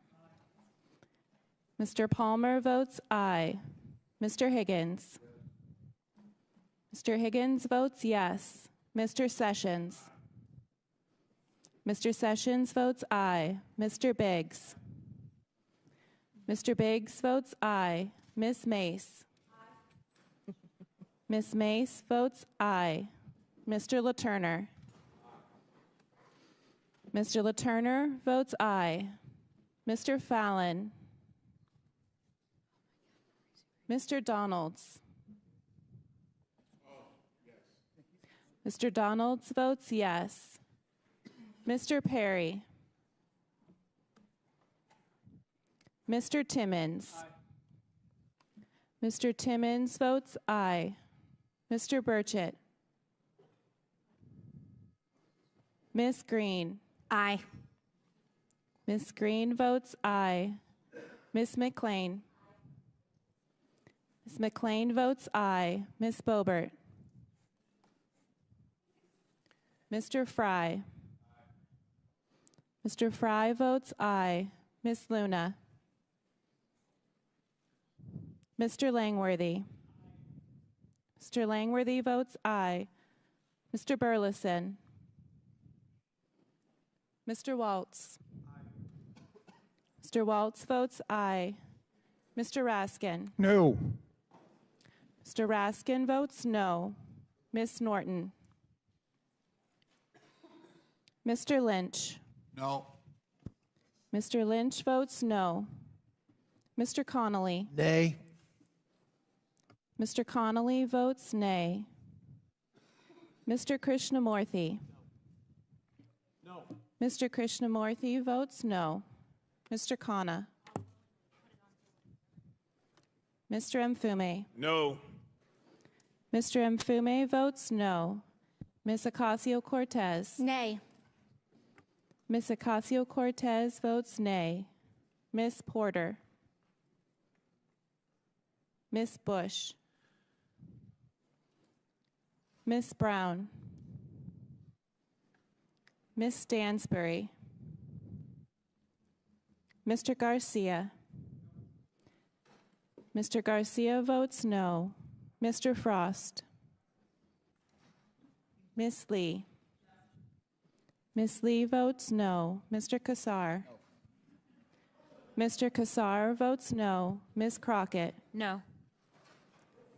Mr. Palmer votes aye. Mr. Higgins. Mr. Higgins votes yes. Mr. Sessions. Mr. Sessions votes aye. Mr. Biggs. Mr. Biggs votes aye. Ms. Mace. Ms. Mace votes aye. Mr. LaTurner. Mr. LaTurner votes aye. Mr. Fallon. Mr. Donalds. Mr. Donalds votes yes. Mr. Perry. Mr. Timmons. Mr. Timmons votes aye. Mr. Burchett. Ms. Green. Aye. Ms. Green votes aye. Ms. McLean. Ms. McLean votes aye. Ms. Boebert. Mr. Fry. Mr. Fry votes aye. Ms. Luna. Mr. Langworthy. Mr. Langworthy votes aye. Mr. Burleson. Mr. Waltz. Mr. Waltz votes aye. Mr. Raskin. No. Mr. Raskin votes no. Ms. Norton. Mr. Lynch. No. Mr. Lynch votes no. Mr. Connolly. Nay. Mr. Connolly votes nay. Mr. Krishnamurthy. No. Mr. Krishnamurthy votes no. Mr. Khanna. Mr. Mfume. No. Mr. Mfume votes no. Ms. Ocasio-Cortez. Nay. Ms. Ocasio-Cortez votes nay. Ms. Porter. Ms. Bush. Ms. Brown. Ms. Stansbury. Mr. Garcia. Mr. Garcia votes no. Mr. Frost. Ms. Lee. Ms. Lee votes no. Mr. Kassar. Mr. Kassar votes no. Ms. Crockett. No.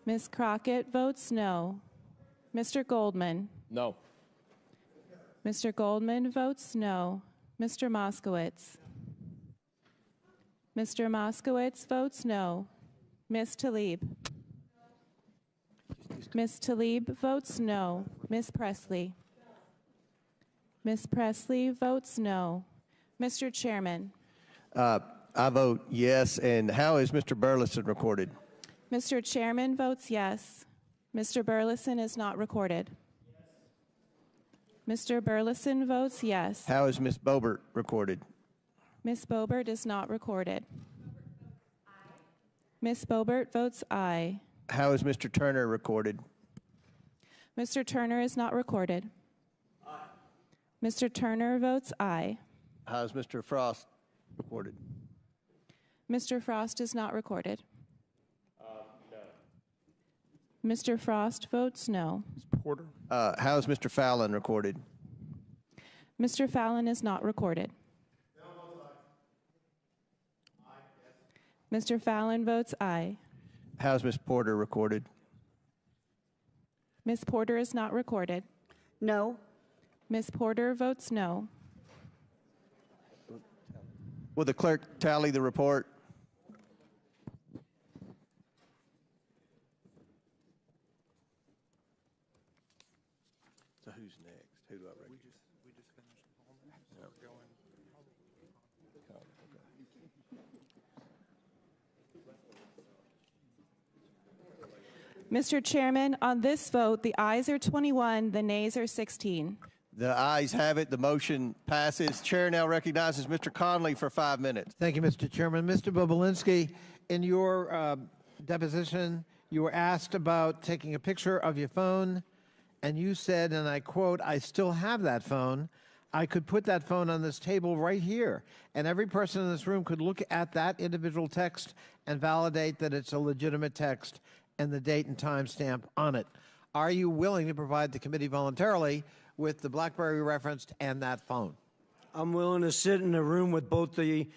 Ms. Crockett votes no. Mr. Goldman. No. Mr. Goldman votes no. Mr. Moskowitz. Mr. Moskowitz votes no. Ms. Tlaib. Ms. Tlaib votes no. Ms. Presley. Ms. Presley votes no. Mr. Chairman. I vote yes. And how is Mr. Burleson recorded? Mr. Chairman votes yes. Mr. Burleson is not recorded. Mr. Burleson votes yes. How is Ms. Boebert recorded? Ms. Boebert is not recorded. Ms. Boebert votes aye. How is Mr. Turner recorded? Mr. Turner is not recorded. Mr. Turner votes aye. How is Mr. Frost recorded? Mr. Frost is not recorded. Mr. Frost votes no. Ms. Porter. How is Mr. Fallon recorded? Mr. Fallon is not recorded. Mr. Fallon votes aye. How is Ms. Porter recorded? Ms. Porter is not recorded. No. Ms. Porter votes no. Will the clerk tally the report? So who's next? Who do I recognize? We just finished Mr. Chairman, on this vote, the ayes are 21, the nays are 16. The ayes have it. The motion passes. Chair now recognizes Mr. Conley for 5 minutes. Thank you, Mr. Chairman. Mr. Balinski, in your deposition, you were asked about taking a picture of your phone, and you said, and I quote, "I still have that phone. I could put that phone on this table right here, and every person in this room could look at that individual text and validate that it's a legitimate text and the date and time stamp on it." Are you willing to provide the committee voluntarily with the BlackBerry referenced and that phone? I'm willing to sit in a room with both the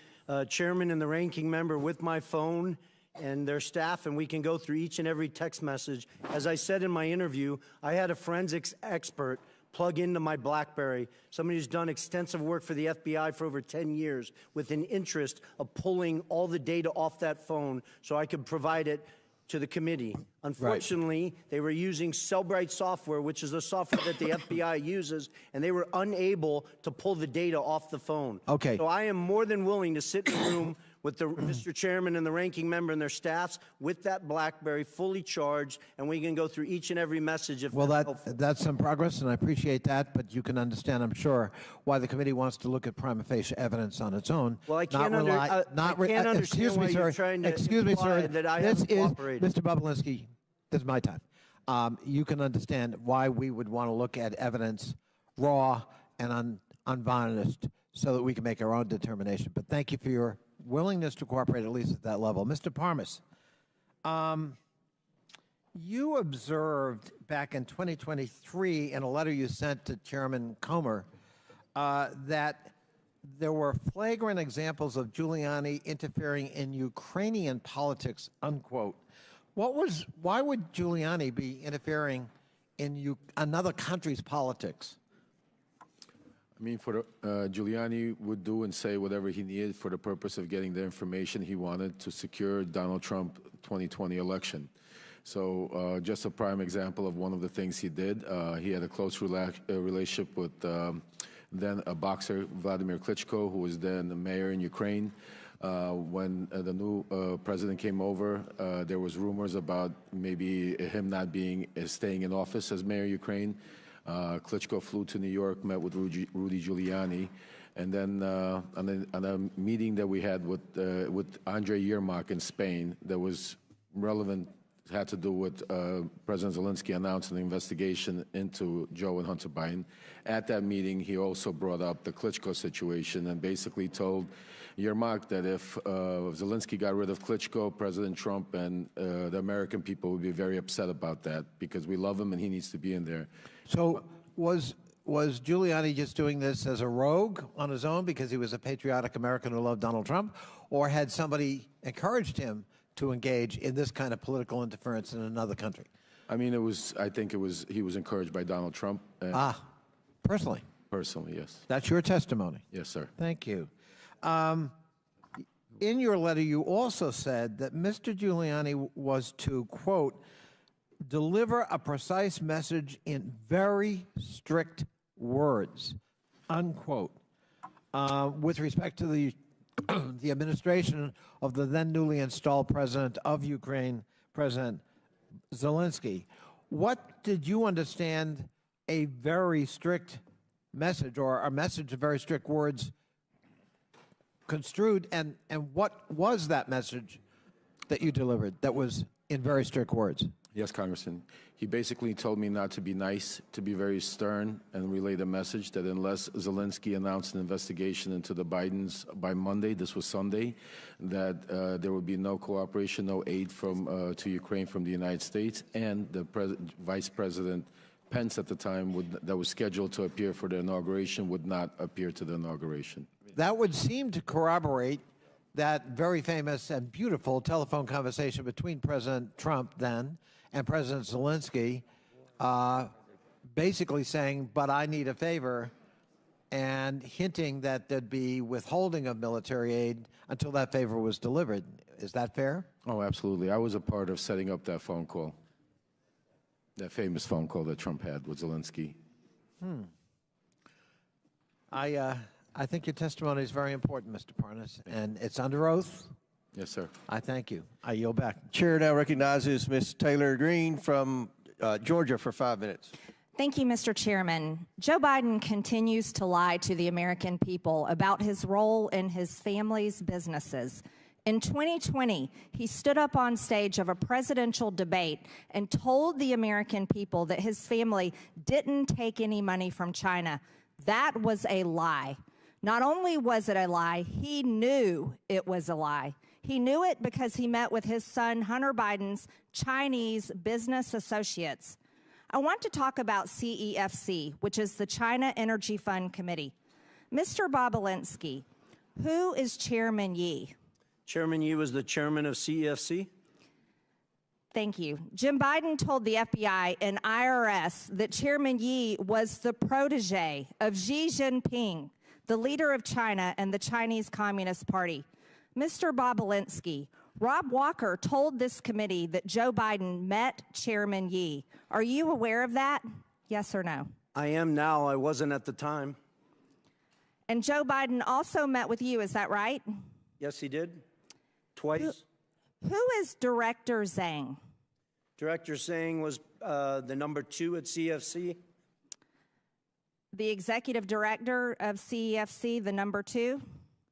chairman and the ranking member with my phone and their staff, and we can go through each and every text message. As I said in my interview, I had a forensics expert plug into my BlackBerry, somebody who's done extensive work for the FBI for over 10 years with an interest of pulling all the data off that phone so I could provide it to the committee. Unfortunately, they were using Cellbrite software, which is the software that the FBI uses, and they were unable to pull the data off the phone. Okay. So I am more than willing to sit in a room with the Mr. Chairman and the ranking member and their staffs with that BlackBerry fully charged, and we can go through each and every message if Well, that's helpful. that's some progress, and I appreciate that, but you can understand, I'm sure, why the committee wants to look at prima facie evidence on its own. Well, I can't understand excuse me, why sir. you're trying to Excuse me, imply sir. that I This haven't is, cooperated. Mr. Balinski, this is my time. You can understand why we would want to look at evidence raw and unvarnished so that we can make our own determination. But thank you for your willingness to cooperate, at least at that level. Mr. Parnas, you observed back in 2023 in a letter you sent to Chairman Comer that there were flagrant examples of Giuliani interfering in Ukrainian politics, unquote. Why would Giuliani be interfering in another country's politics? I mean, Giuliani would do and say whatever he needed for the purpose of getting the information he wanted to secure Donald Trump 2020 election. So just a prime example of one of the things he did, he had a close relationship with then a boxer, Vladimir Klitschko, who was then the mayor in Ukraine. When the new president came over, there was rumors about maybe him not staying in office as mayor of Ukraine. Klitschko flew to New York, met with Rudy Giuliani, and then on a meeting that we had with Andrei Yermak in Spain that was relevant, had to do with President Zelensky announced an investigation into Joe and Hunter Biden. At that meeting, he also brought up the Klitschko situation and basically told Yermak that if Zelensky got rid of Klitschko, President Trump and the American people would be very upset about that because we love him and he needs to be in there. So was Giuliani just doing this as a rogue on his own because he was a patriotic American who loved Donald Trump, or had somebody encouraged him to engage in this kind of political interference in another country? I mean, I think he was encouraged by Donald Trump. Personally? Personally, yes. That's your testimony? Yes, sir. Thank you. In your letter, you also said that Mr. Giuliani was to, quote, deliver a precise message in very strict words, unquote, with respect to the administration of the then newly installed president of Ukraine, President Zelensky. What did you understand a very strict message, or a message of very strict words, construed, and what was that message that you delivered that was in very strict words? Yes, Congressman. He basically told me not to be nice, to be very stern, and relay the message that unless Zelensky announced an investigation into the Bidens by Monday, this was Sunday, that there would be no cooperation, no aid to Ukraine from the United States, and the Vice President Pence at the time that was scheduled to appear for the inauguration would not appear to the inauguration. That would seem to corroborate that very famous and beautiful telephone conversation between President Trump then and President Zelensky basically saying, but I need a favor, and hinting that there'd be withholding of military aid until that favor was delivered. Is that fair? Oh, absolutely. I was a part of setting up that phone call, that famous phone call that Trump had with Zelensky. I think your testimony is very important, Mr. Parnas, and it's under oath. Yes, sir. I thank you. I yield back. Chair now recognizes Ms. Taylor Greene from Georgia for 5 minutes. Thank you, Mr. Chairman. Joe Biden continues to lie to the American people about his role in his family's businesses. In 2020, he stood up on stage of a presidential debate and told the American people that his family didn't take any money from China. That was a lie. Not only was it a lie, he knew it was a lie. He knew it because he met with his son Hunter Biden's Chinese business associates. I want to talk about CEFC, which is the China Energy Fund Committee. Mr. Balinski, who is Chairman Yi? Chairman Yi was the chairman of CEFC. Thank you. Jim Biden told the FBI and IRS that Chairman Yi was the protege of Xi Jinping, the leader of China and the Chinese Communist Party. Mr. Balinski, Rob Walker told this committee that Joe Biden met Chairman Yi. Are you aware of that? Yes or no? I am now. I wasn't at the time. And Joe Biden also met with you, is that right? Yes, he did. Twice. Who is Director Zhang? Director Zhang was the number 2 at CFC. The executive director of CEFC, the number 2?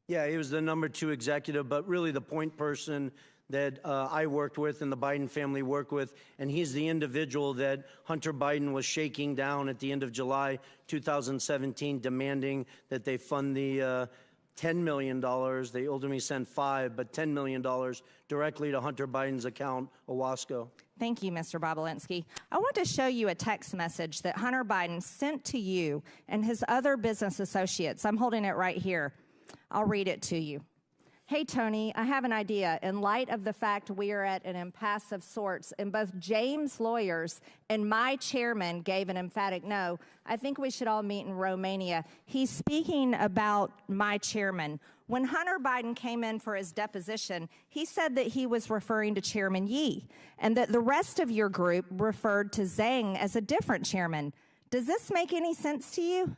Yeah, he was the number 2 executive, but really the point person that I worked with and the Biden family worked with, and he's the individual that Hunter Biden was shaking down at the end of July 2017, demanding that they fund the $10 million. They ultimately sent 5, but $10 million directly to Hunter Biden's account, Owasco. Thank you, Mr. Balinski. I want to show you a text message that Hunter Biden sent to you and his other business associates. I'm holding it right here. I'll read it to you. Hey, Tony, I have an idea. In light of the fact we are at an impasse of sorts, and both James' lawyers and my chairman gave an emphatic no, I think we should all meet in Romania. He's speaking about my chairman. When Hunter Biden came in for his deposition, he said that he was referring to Chairman Yi, and that the rest of your group referred to Zhang as a different chairman. Does this make any sense to you?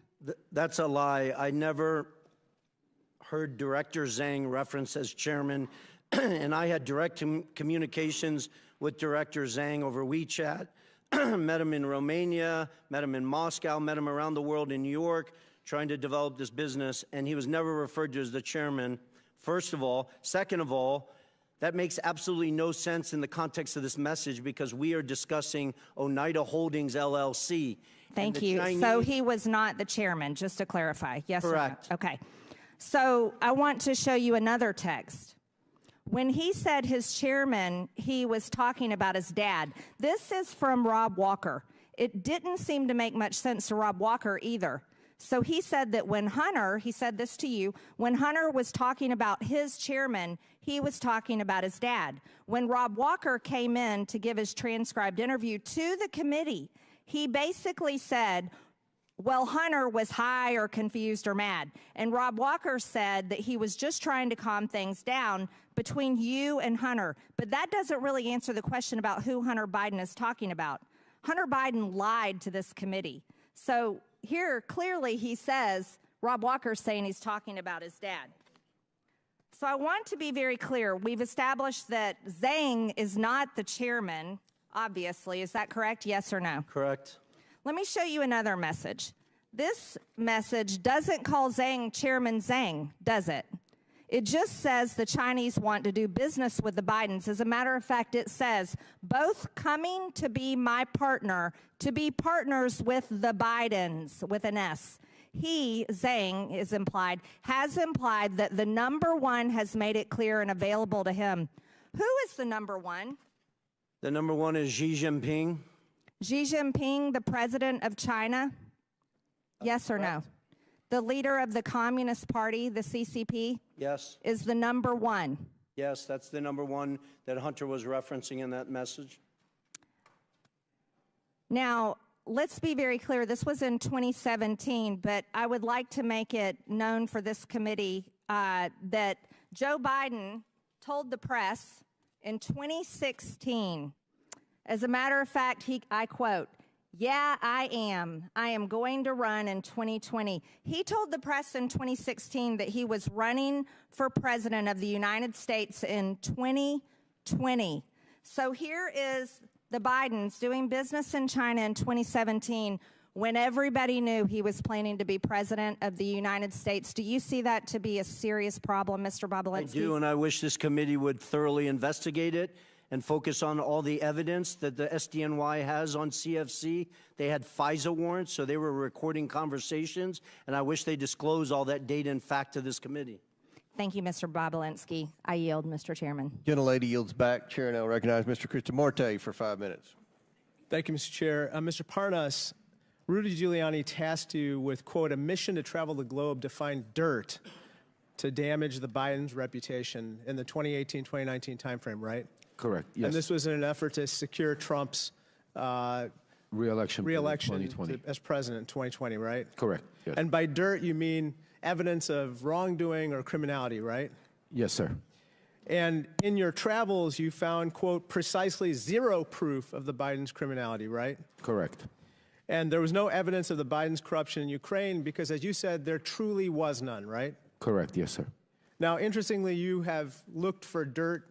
That's a lie. I never heard Director Zhang referenced as chairman, and I had direct communications with Director Zhang over WeChat, met him in Romania, met him in Moscow, met him around the world in New York, trying to develop this business, and he was never referred to as the chairman, first of all. Second of all, that makes absolutely no sense in the context of this message because we are discussing Oneida Holdings, LLC. Thank you. So he was not the chairman, just to clarify. Yes, correct. Or no? Okay. So I want to show you another text. When he said his chairman, he was talking about his dad. This is from Rob Walker. It didn't seem to make much sense to Rob Walker either. So he said that when Hunter, he said this to you, when Hunter was talking about his chairman, he was talking about his dad. When Rob Walker came in to give his transcribed interview to the committee, he basically said, well, Hunter was high or confused or mad. And Rob Walker said that he was just trying to calm things down between you and Hunter. But that doesn't really answer the question about who Hunter Biden is talking about. Hunter Biden lied to this committee. So here, clearly, he says, Rob Walker's saying he's talking about his dad. So I want to be very clear. We've established that Zhang is not the chairman, obviously. Is that correct? Yes or no? Correct. Let me show you another message. This message doesn't call Zhang Chairman Zhang, does it? It just says the Chinese want to do business with the Bidens. As a matter of fact, it says, both coming to be my partner, to be partners with the Bidens, with an S. He, Zhang, is implied, has implied that the number 1 has made it clear and available to him. Who is the number 1? The number 1 is Xi Jinping. Xi Jinping, the president of China? Yes or no? The leader of the Communist Party, the CCP? Yes. Is the number 1? Yes, that's the number 1 that Hunter was referencing in that message. Now, let's be very clear. This was in 2017, but I would like to make it known for this committee that Joe Biden told the press in 2016, as a matter of fact, I quote, "Yeah, I am going to run in 2020. He told the press in 2016 that he was running for president of the United States in 2020. So here is the Bidens doing business in China in 2017 when everybody knew he was planning to be president of the United States. Do you see that to be a serious problem, Mr. Balinski? I do, and I wish this committee would thoroughly investigate it and focus on all the evidence that the SDNY has on CFC. They had FISA warrants, so they were recording conversations, and I wish they disclose all that data and fact to this committee. Thank you, Mr. Balinski. I yield, Mr. Chairman. Gentlelady yields back. Chair now recognize Mr. Kristamorte for 5 minutes. Thank you, Mr. Chair. Mr. Parnas, Rudy Giuliani tasked you with, quote, a mission to travel the globe to find dirt to damage the Biden's reputation in the 2018-2019 timeframe, right? Correct, yes. And this was in an effort to secure Trump's re-election in 2020. As president in 2020, right? Correct, yes. And by dirt, you mean evidence of wrongdoing or criminality, right? Yes, sir. And in your travels, you found, quote, precisely zero proof of the Biden's criminality, right? Correct. And there was no evidence of the Biden's corruption in Ukraine because, as you said, there truly was none, right? Correct, yes, sir. Now, interestingly, you have looked for dirt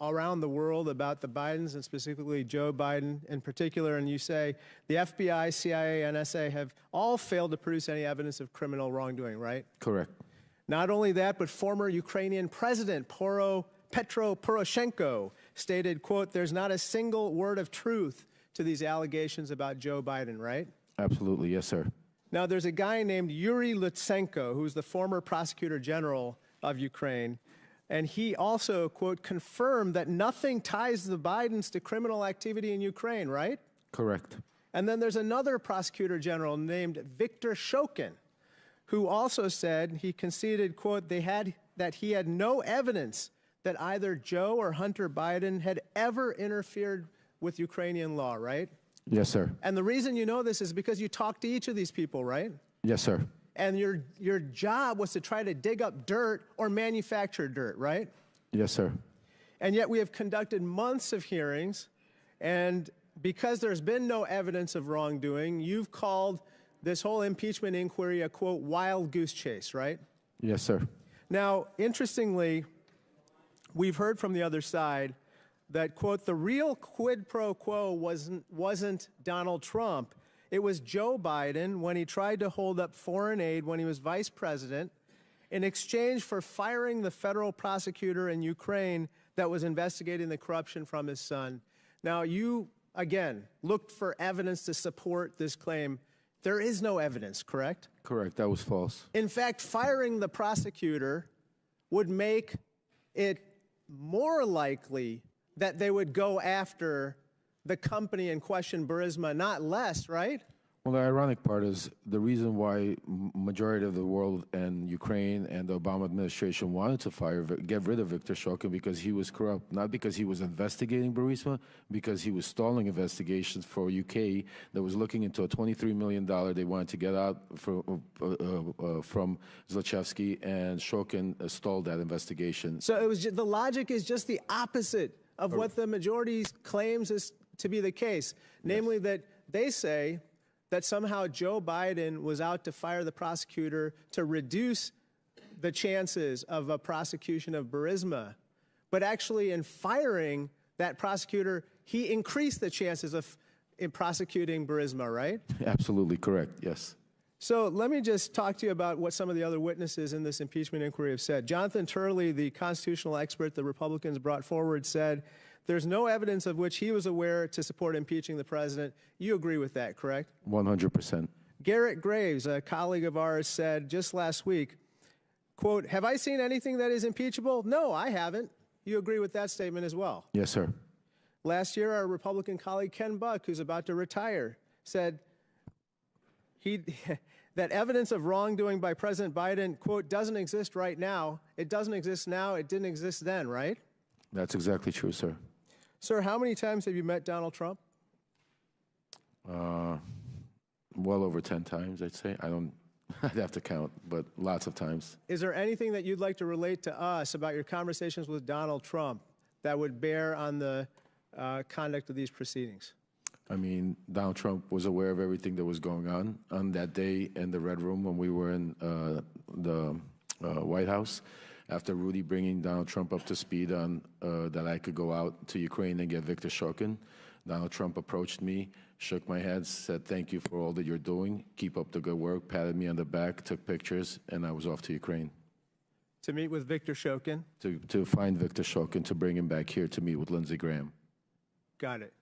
around the world about the Bidens and specifically Joe Biden in particular, and you say the FBI, CIA, NSA have all failed to produce any evidence of criminal wrongdoing, right? Correct. Not only that, but former Ukrainian President Petro Poroshenko stated, quote, there's not a single word of truth to these allegations about Joe Biden, right? Absolutely, yes, sir. Now, there's a guy named Yuri Lutsenko, who's the former prosecutor general of Ukraine, and he also, quote, confirmed that nothing ties the Bidens to criminal activity in Ukraine, right? Correct. And then there's another prosecutor general named Viktor Shokin, who also said, he conceded, quote, that he had no evidence that either Joe or Hunter Biden had ever interfered with Ukrainian law, right? Yes, sir. And the reason you know this is because you talked to each of these people, right? Yes, sir. And your job was to try to dig up dirt or manufacture dirt, right? Yes, sir. And yet we have conducted months of hearings, and because there's been no evidence of wrongdoing, you've called this whole impeachment inquiry a, quote, wild goose chase, right? Yes, sir. Now, interestingly, we've heard from the other side that, quote, the real quid pro quo wasn't Donald Trump. It was Joe Biden when he tried to hold up foreign aid when he was vice president in exchange for firing the federal prosecutor in Ukraine that was investigating the corruption from his son. Now, you, again, looked for evidence to support this claim. There is no evidence, correct? Correct. That was false. In fact, firing the prosecutor would make it more likely that they would go after the company in question, Burisma, not less, right? Well, the ironic part is the reason why majority of the world and Ukraine and the Obama administration wanted to get rid of Viktor Shokin because he was corrupt, not because he was investigating Burisma, because he was stalling investigations for UK that was looking into a $23 million they wanted to get out from Zlochevsky, and Shokin stalled that investigation. So it was the logic is just the opposite of what the majority claims is to be the case, namely that they say that somehow Joe Biden was out to fire the prosecutor to reduce the chances of a prosecution of Burisma. But actually in firing that prosecutor, he increased the chances of prosecuting Burisma, right? Absolutely correct, yes. So let me just talk to you about what some of the other witnesses in this impeachment inquiry have said. Jonathan Turley, the constitutional expert the Republicans brought forward, said there's no evidence of which he was aware to support impeaching the president. You agree with that, correct? 100%. Garrett Graves, a colleague of ours, said just last week, quote, have I seen anything that is impeachable? No, I haven't. You agree with that statement as well? Yes, sir. Last year, our Republican colleague Ken Buck, who's about to retire, said that evidence of wrongdoing by President Biden, quote, doesn't exist right now. It doesn't exist now. It didn't exist then, right? That's exactly true, sir. Sir, how many times have you met Donald Trump? well over 10 times, I'd say. I'd have to count, but lots of times. Is there anything that you'd like to relate to us about your conversations with Donald Trump that would bear on the conduct of these proceedings? I mean, Donald Trump was aware of everything that was going on that day in the Red Room when we were in the White House. After Rudy bringing Donald Trump up to speed on that I could go out to Ukraine and get Viktor Shokin, Donald Trump approached me, shook my head, said, "Thank you for all that you're doing. Keep up the good work," patted me on the back, took pictures, and I was off to Ukraine. To meet with Viktor Shokin? To find Viktor Shokin, to bring him back here to meet with Lindsey Graham. Got it.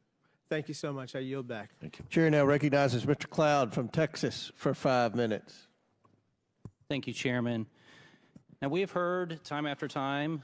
Thank you so much. I yield back. Thank you. Chair now recognizes Mr. Cloud from Texas for 5 minutes. Thank you, Chairman. Now, we have heard time after time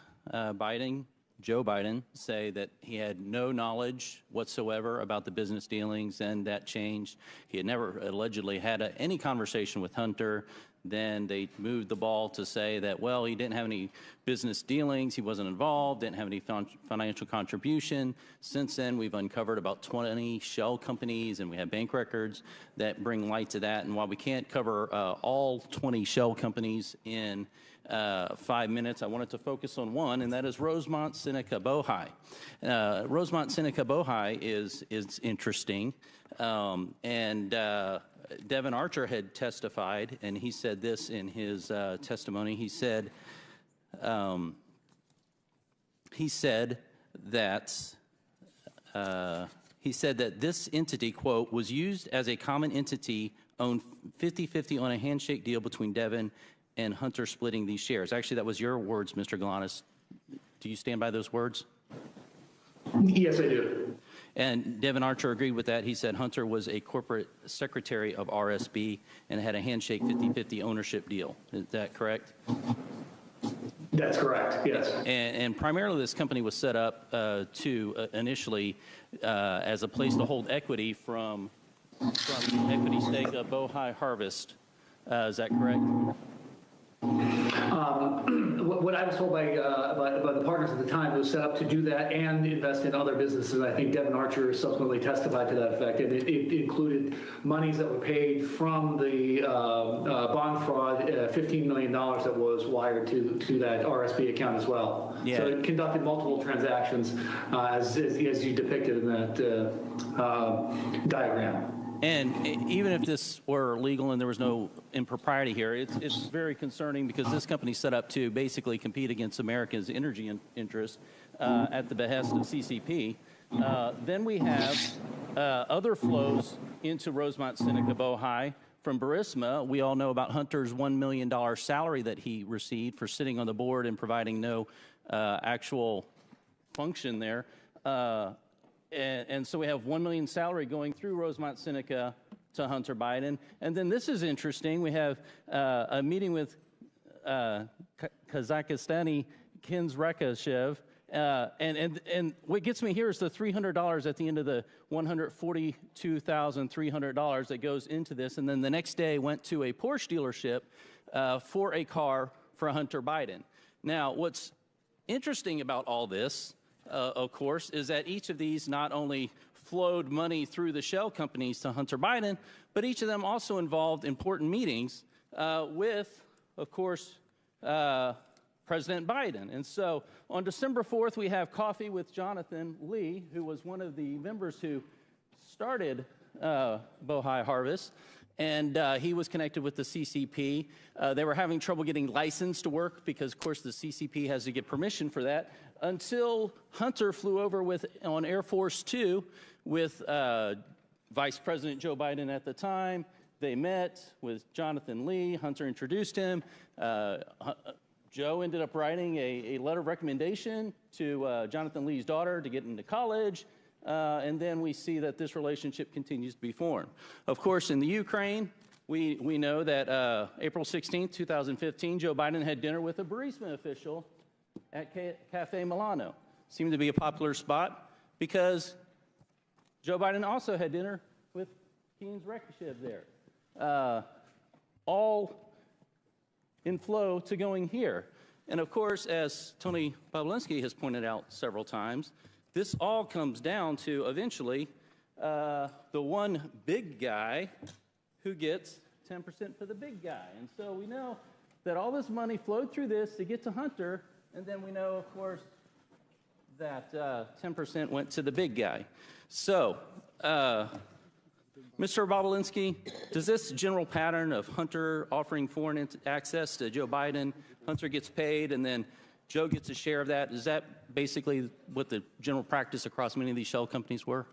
Joe Biden, say that he had no knowledge whatsoever about the business dealings, and that changed. He had never allegedly had any conversation with Hunter. Then they moved the ball to say that, well, he didn't have any business dealings, he wasn't involved, didn't have any financial contribution. Since then, we've uncovered about 20 shell companies, and we have bank records that bring light to that. And while we can't cover all 20 shell companies in 5 minutes, I wanted to focus on one, and that is Rosemont Seneca Bohai. Rosemont Seneca Bohai is interesting, and Devin Archer had testified, and he said this in his testimony. He said that this entity, quote, was used as a common entity, owned 50-50 on a handshake deal between Devin and Hunter splitting these shares. Actually, that was your words, Mr. Galanis. Do you stand by those words? Yes, I do. And Devin Archer agreed with that. He said Hunter was a corporate secretary of RSB and had a handshake 50-50 ownership deal. Is that correct? That's correct, yes. And primarily this company was set up initially as a place to hold equity from the equity stake of Bohai Harvest. Is that correct? What I was told by the partners at the time, it was set up to do that and invest in other businesses. I think Devin Archer subsequently testified to that effect. And it included monies that were paid from the bond fraud, $15 million that was wired to that RSB account as well. Yeah. So it conducted multiple transactions as you depicted in that diagram. And even if this were legal and there was no impropriety here, it's very concerning because this company set up to basically compete against America's energy interests at the behest of CCP. Then we have other flows into Rosemont Seneca Bohai from Burisma. We all know about Hunter's $1 million salary that he received for sitting on the board and providing no actual function there. And so we have $1 million salary going through Rosemont Seneca to Hunter Biden. And then this is interesting. We have a meeting with Kazakhstani Kins Rekashev. And what gets me here is the $300 at the end of the $142,300 that goes into this. And then the next day went to a Porsche dealership for a car for Hunter Biden. Now, what's interesting about all this, of course, is that each of these not only flowed money through the shell companies to Hunter Biden, but each of them also involved important meetings with, of course, President Biden. And so on December 4th, we have coffee with Jonathan Lee, who was one of the members who started Bohai Harvest. And he was connected with the CCP. They were having trouble getting licensed to work because, of course, the CCP has to get permission for that, until Hunter flew over on Air Force Two with Vice President Joe Biden at the time. They met with Jonathan Lee. Hunter introduced him. Joe ended up writing a letter of recommendation to Jonathan Lee's daughter to get into college. And then we see that this relationship continues to be formed. Of course, in the Ukraine, we know that April 16th, 2015, Joe Biden had dinner with a Burisma official at Cafe Milano. Seemed to be a popular spot because Joe Biden also had dinner with Kins Rekashev there. All in flow to going here. And of course, as Tony Balinski has pointed out several times, this all comes down to eventually the one big guy who gets 10% for the big guy. And so we know that all this money flowed through this to get to Hunter, and then we know, of course, that 10% went to the big guy. So, Mr. Balinski, does this general pattern of Hunter offering foreign access to Joe Biden, Hunter gets paid, and then Joe gets a share of that, is that basically what the general practice across many of these shell companies were?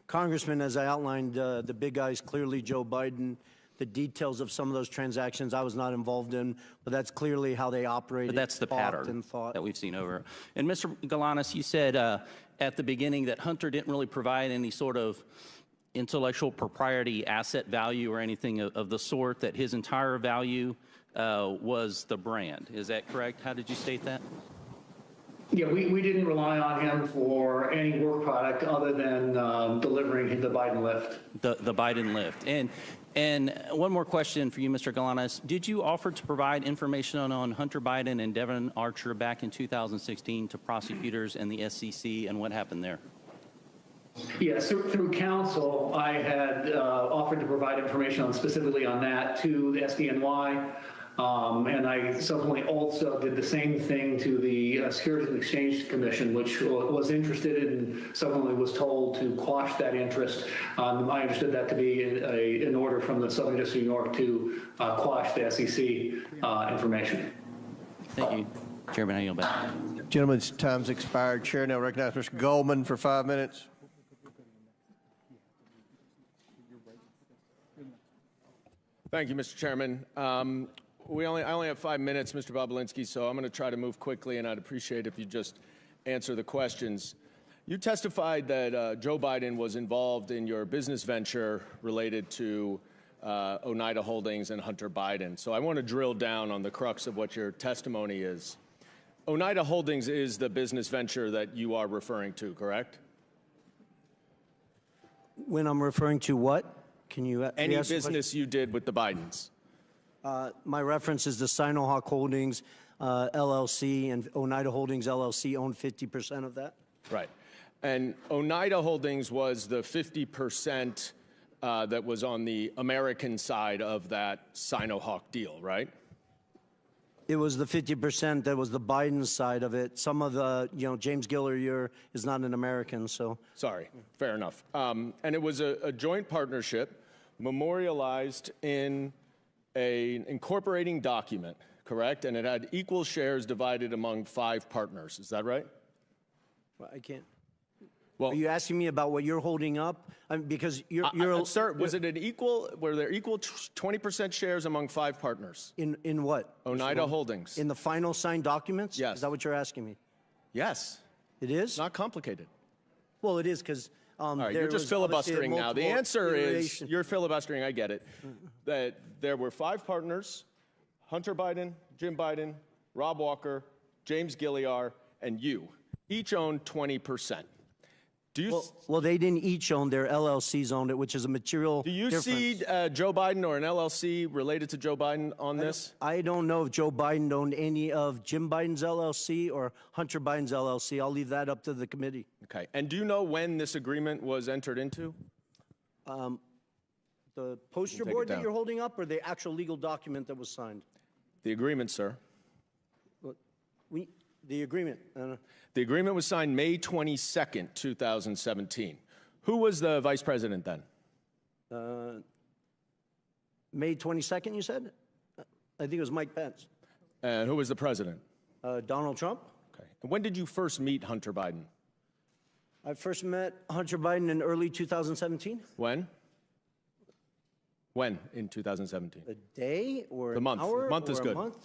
Congressman, as I outlined, the big guy is clearly Joe Biden. The details of some of those transactions I was not involved in, but that's clearly how they operated. But that's the pattern that we've seen over. And Mr. Galanis, you said at the beginning that Hunter didn't really provide any sort of intellectual propriety asset value or anything of the sort, that his entire value was the brand. Is that correct? How did you state that? Yeah, we didn't rely on him for any work product other than delivering the Biden lift. The Biden lift. And one more question for you, Mr. Galanis. Did you offer to provide information on Hunter Biden and Devon Archer back in 2016 to prosecutors and the SEC, and what happened there? Yes, through counsel, I had offered to provide information specifically on that to the SDNY. And I subsequently also did the same thing to the Securities and Exchange Commission, which was interested in, subsequently was told to quash that interest. I understood that to be an order from the Southern District of New York to quash the SEC information. Thank you. Chairman, I yield back. Gentlemen's time's expired. Chair now recognizes Mr. Goldman for 5 minutes. Thank you, Mr. Chairman. I only have 5 minutes, Mr. Balinski, so I'm going to try to move quickly, and I'd appreciate if you just answer the questions. You testified that Joe Biden was involved in your business venture related to Oneida Holdings and Hunter Biden. So I want to drill down on the crux of what your testimony is. Oneida Holdings is the business venture that you are referring to, correct? When I'm referring to what? Can you Any business you did with the Bidens? My reference is the Sinohawk Holdings LLC, and Oneida Holdings LLC owned 50% of that. Right. And Oneida Holdings was the 50% that was on the American side of that Sinohawk deal, right? It was the 50% that was the Biden side of it. Some of the, James Gillier is not an American, so. Sorry, fair enough. And it was a joint partnership memorialized in an incorporating document, correct? And it had equal shares divided among 5 partners. Is that right? Well, I can't. Well, are you asking me about what you're holding up? Because you're sir, was it an equal? Were there equal 20% shares among 5 partners? In what? Oneida Holdings. In the final signed documents? Yes. Is that what you're asking me? Yes. It is? It's not complicated. Well, it is because. All right, you're just filibustering now. The answer is you're filibustering. I get it. That there were 5 partners: Hunter Biden, Jim Biden, Rob Walker, James Gilliar, and you. Each owned 20%. Do you? Well, they didn't each own. Their LLCs owned it, which is a material difference. Do you see Joe Biden or an LLC related to Joe Biden on this? I don't know if Joe Biden owned any of Jim Biden's LLC or Hunter Biden's LLC. I'll leave that up to the committee. Okay. And do you know when this agreement was entered into? The poster board that you're holding up, or the actual legal document that was signed? The agreement, sir. The agreement. The agreement was signed May 22nd, 2017. Who was the vice president then? May 22nd, you said? I think it was Mike Pence. And who was the president? Donald Trump. Okay. And when did you first meet Hunter Biden? I first met Hunter Biden in early 2017. When? When in 2017? A day or the month? An hour Month is or good. A month?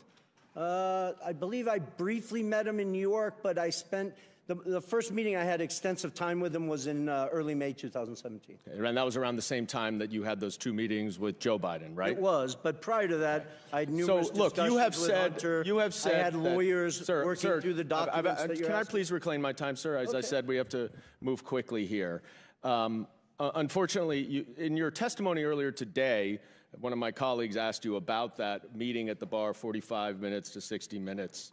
I believe I briefly met him in New York, but I spent the first meeting I had extensive time with him was in early May 2017. Okay, and that was around the same time that you had those 2 meetings with Joe Biden, right? It was, but prior to that, I had numerous discussions with Hunter. You have said I had lawyers working through the documents that you're Can I asking? please reclaim my time, sir? As I said, we have to move quickly here. Unfortunately, in your testimony earlier today, one of my colleagues asked you about that meeting at the bar, 45 minutes to 60 minutes.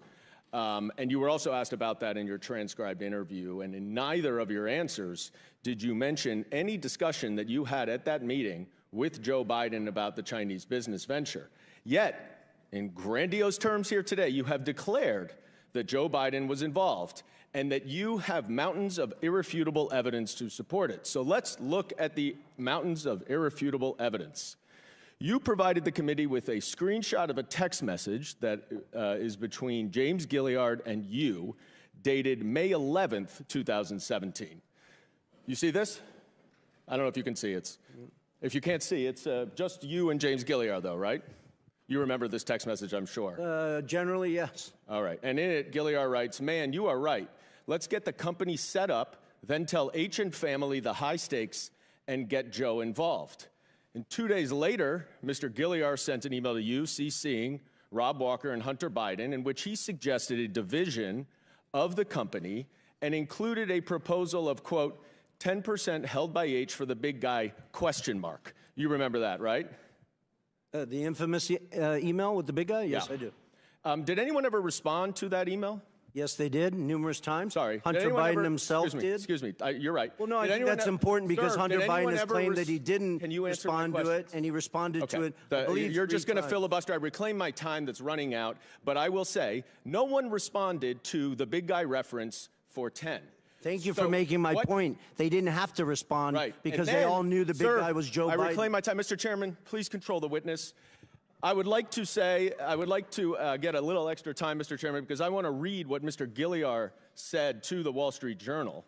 And you were also asked about that in your transcribed interview, and in neither of your answers did you mention any discussion that you had at that meeting with Joe Biden about the Chinese business venture. Yet, in grandiose terms here today, you have declared that Joe Biden was involved and that you have mountains of irrefutable evidence to support it. So let's look at the mountains of irrefutable evidence. You provided the committee with a screenshot of a text message that is between James Gilliard and you, dated May 11th, 2017. You see this? I don't know if you can see it. If you can't see, it's just you and James Gilliard, though, right? You remember this text message, I'm sure. Generally, yes. All right. And in it, Gilliard writes, "Man, you are right. Let's get the company set up, then tell H and family the high stakes and get Joe involved." And 2 days later, Mr. Gilliard sent an email to you, CCing Rob Walker and Hunter Biden, in which he suggested a division of the company and included a proposal of, quote, 10% held by H for the big guy, question mark. You remember that, right? The infamous email with the big guy? Yes, Yeah. I do. Did anyone ever respond to that email? Yes, they did, numerous times. Sorry. Hunter Biden himself did. Excuse me. You're right. Well, no, I think that's important because Hunter Biden has claimed that he didn't respond to it, and he responded to it, I believe, You're just going to times. filibuster. I reclaim my time that's running out, but I will say no one responded to the big guy reference for 10. Thank you for making my point. They didn't have to respond because they all knew the big guy was Joe Biden. I reclaim my time. Mr. Chairman, please control the witness. I would like to get a little extra time, Mr. Chairman, because I want to read what Mr. Gilliard said to the Wall Street Journal.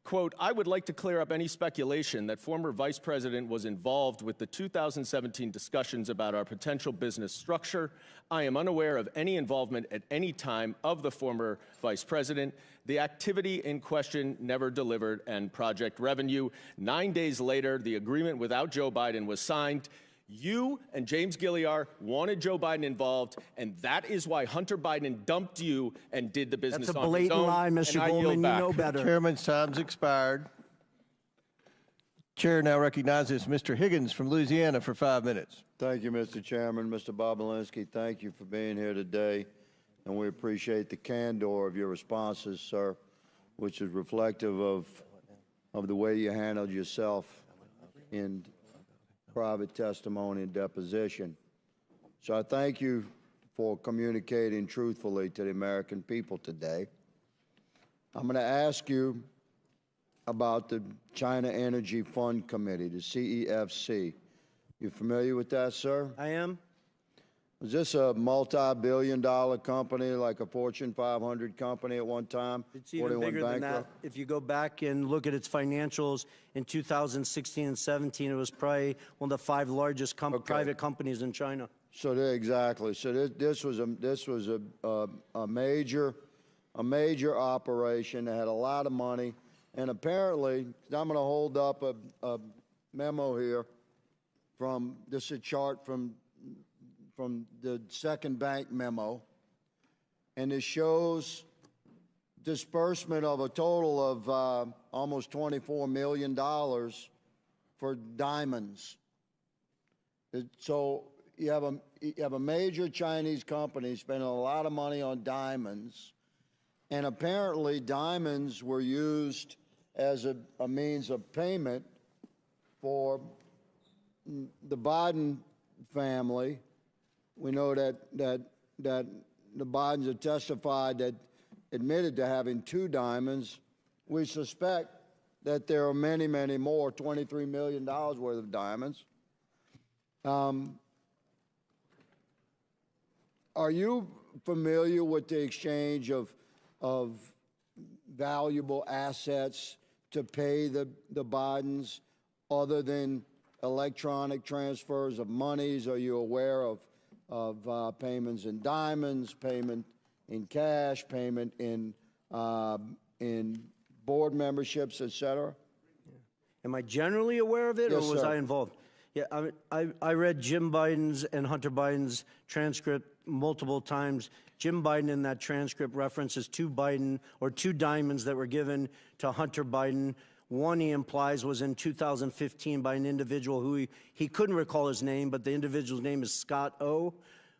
Quote, "I would like to clear up any speculation that former Vice President was involved with the 2017 discussions about our potential business structure. I am unaware of any involvement at any time of the former Vice President. The activity in question never delivered and project revenue. 9 days later, the agreement without Joe Biden was signed. You and James Gilliard wanted Joe Biden involved, and that is why Hunter Biden dumped you and did the business on his own." That's a blatant lie, Mr. Goldman. You know better. Chairman's time's expired. Chair now recognizes Mr. Higgins from Louisiana for 5 minutes. Thank you, Mr. Chairman. Mr. Balinski, thank you for being here today, and we appreciate the candor of your responses, sir, which is reflective of the way you handled yourself in private testimony and deposition. So I thank you for communicating truthfully to the American people today. I'm going to ask you about the China Energy Fund Committee, the CEFC. You familiar with that, sir? I am. Was this a multi-billion-dollar company, like a Fortune 500 company at one time? It's even bigger than that. If you go back and look at its financials in 2016 and 17, it was probably one of the 5 largest private companies in China. So exactly. So this was a major operation that had a lot of money, and apparently, I'm going to hold up a memo here from this is a chart from the second bank memo, and it shows disbursement of a total of almost $24 million for diamonds. So you have a major Chinese company spending a lot of money on diamonds, and apparently diamonds were used as a means of payment for the Biden family. We know that the Bidens have testified that admitted to having 2 diamonds. We suspect that there are many, many more, $23 million worth of diamonds. Are you familiar with the exchange of valuable assets to pay the Bidens other than electronic transfers of monies? Are you aware of payments in diamonds, payment in cash, payment in board memberships, et cetera? Am I generally aware of it, Yes, or was sir. I involved? Yeah, I read Jim Biden's and Hunter Biden's transcript multiple times. Jim Biden in that transcript references 2 diamonds that were given to Hunter Biden. One, he implies, was in 2015 by an individual who he couldn't recall his name, but the individual's name is Scott O.,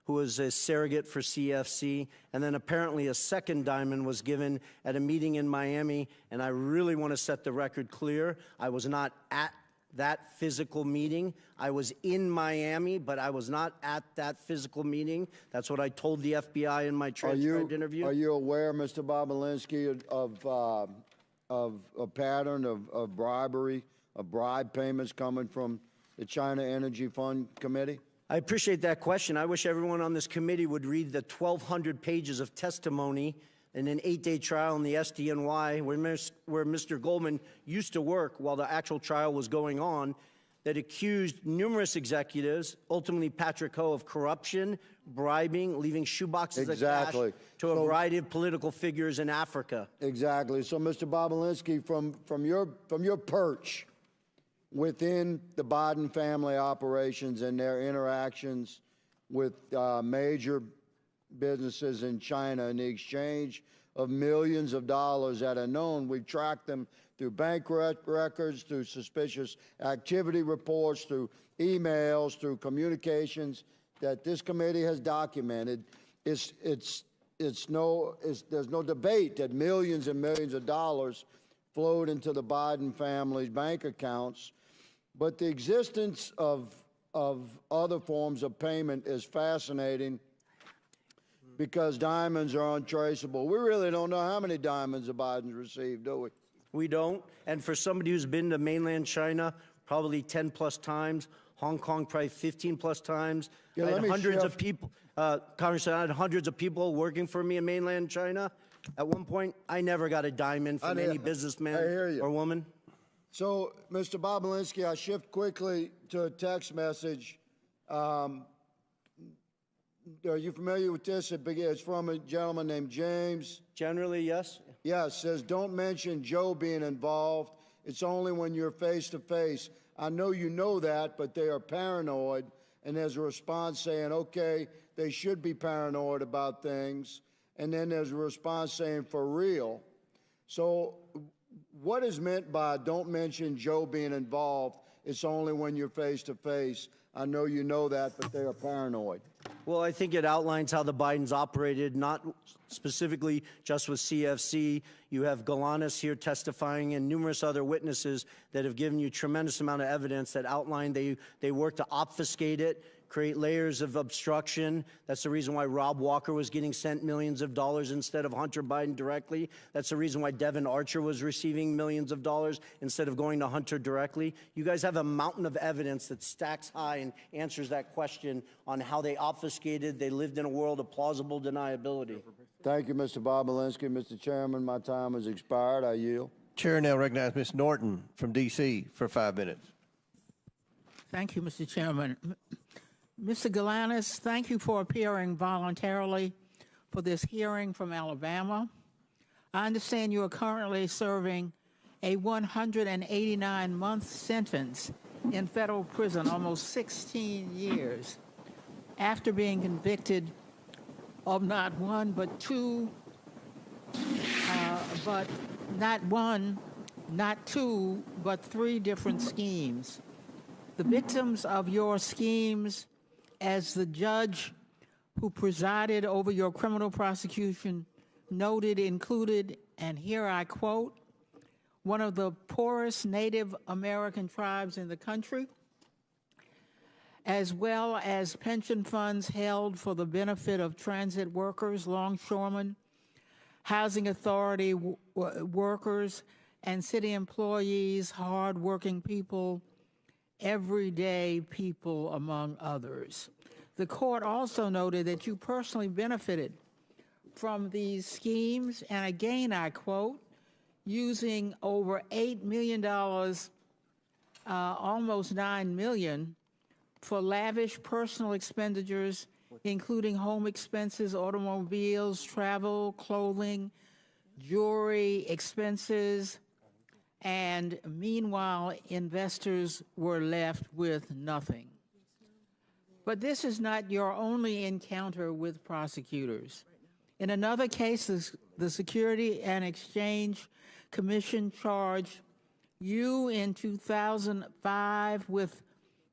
who was a surrogate for CFC, and then apparently a second diamond was given at a meeting in Miami, and I really want to set the record clear. I was not at that physical meeting. I was in Miami, but I was not at that physical meeting. That's what I told the FBI in my transcribed interview. Are you aware, Mr. Balinski, of a pattern of bribery, of bribe payments coming from the China Energy Fund Committee? I appreciate that question. I wish everyone on this committee would read the 1,200 pages of testimony in an 8-day trial in the SDNY where Mr. Goldman used to work while the actual trial was going on, that accused numerous executives, ultimately Patrick Ho, of corruption, bribing, leaving shoeboxes of cash to a variety of political figures in Africa. Exactly. So, Mr. Balinski, from your perch within the Biden family operations and their interactions with major businesses in China and the exchange of millions of dollars that are known, we've tracked them through bank records, through suspicious activity reports, through emails, through communications that this committee has documented. There's no debate that millions and millions of dollars flowed into the Biden family's bank accounts. But the existence of other forms of payment is fascinating because diamonds are untraceable. We really don't know how many diamonds the Bidens received, do we? We don't. And for somebody who's been to mainland China probably 10 plus times, Hong Kong probably 15 plus times, I had hundreds of people, Congressman, I had hundreds of people working for me in mainland China. At one point, I never got a diamond from any businessman or woman. So, Mr. Balinski, I shift quickly to a text message. Are you familiar with this? It's from a gentleman named James. Generally, yes. Yes, says, don't mention Joe being involved. It's only when you're face to face. I know you know that, but they are paranoid. And there's a response saying, okay, they should be paranoid about things. And then there's a response saying, for real. So what is meant by don't mention Joe being involved? It's only when you're face to face. I know you know that, but they are paranoid. Well, I think it outlines how the Bidens operated, not specifically just with CFC. You have Galanis here testifying and numerous other witnesses that have given you tremendous amount of evidence that outline they worked to obfuscate it, create layers of obstruction. That's the reason why Rob Walker was getting sent millions of dollars instead of Hunter Biden directly. That's the reason why Devin Archer was receiving millions of dollars instead of going to Hunter directly. You guys have a mountain of evidence that stacks high and answers that question on how they obfuscated. They lived in a world of plausible deniability. Thank you, Mr. Balinski. Mr. Chairman, my time has expired. I yield. Chair now recognizes Ms. Norton from D.C. for 5 minutes. Thank you, Mr. Chairman. Mr. Galanis, thank you for appearing voluntarily for this hearing from Alabama. I understand you are currently serving a 189-month sentence in federal prison, almost 16 years, after being convicted of not one, but two, but not one, not two, but three different schemes. The victims of your schemes, as the judge who presided over your criminal prosecution noted, included, and here I quote, one of the poorest Native American tribes in the country, as well as pension funds held for the benefit of transit workers, longshoremen, housing authority workers, and city employees, hardworking people, everyday people, among others. The court also noted that you personally benefited from these schemes, and again I quote, using over $8 million, almost $9 million, for lavish personal expenditures, including home expenses, automobiles, travel, clothing, jewelry expenses, and meanwhile, investors were left with nothing. But this is not your only encounter with prosecutors. In another case, the Security and Exchange Commission charged you in 2005 with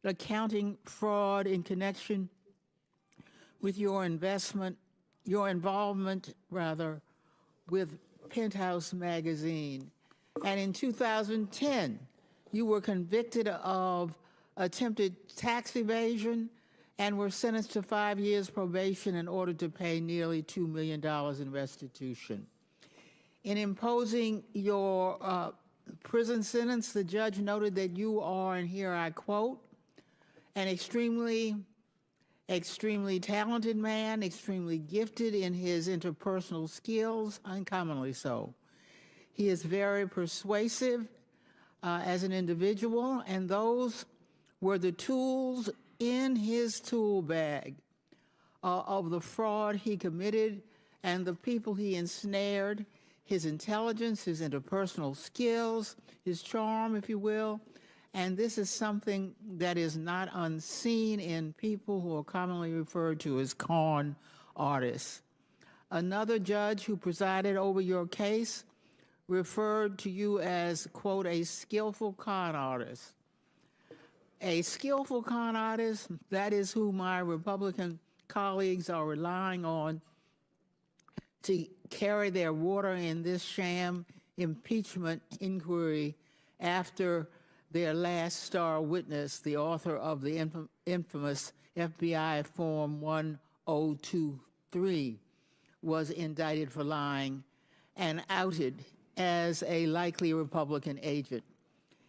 accounting fraud in connection with your involvement with Penthouse magazine. And in 2010, you were convicted of attempted tax evasion and were sentenced to 5 years probation in order to pay nearly $2 million in restitution. In imposing your prison sentence, the judge noted that you are, and here I quote, an extremely talented man, extremely gifted in his interpersonal skills, uncommonly so. He is very persuasive as an individual, and those were the tools in his tool bag of the fraud he committed and the people he ensnared, his intelligence, his interpersonal skills, his charm, if you will. And this is something that is not unseen in people who are commonly referred to as con artists. Another judge who presided over your case referred to you as, quote, a skillful con artist. A skillful con artist, that is who my Republican colleagues are relying on to carry their water in this sham impeachment inquiry after their last star witness, the author of the infamous FBI Form 1023, was indicted for lying and outed as a likely Republican agent.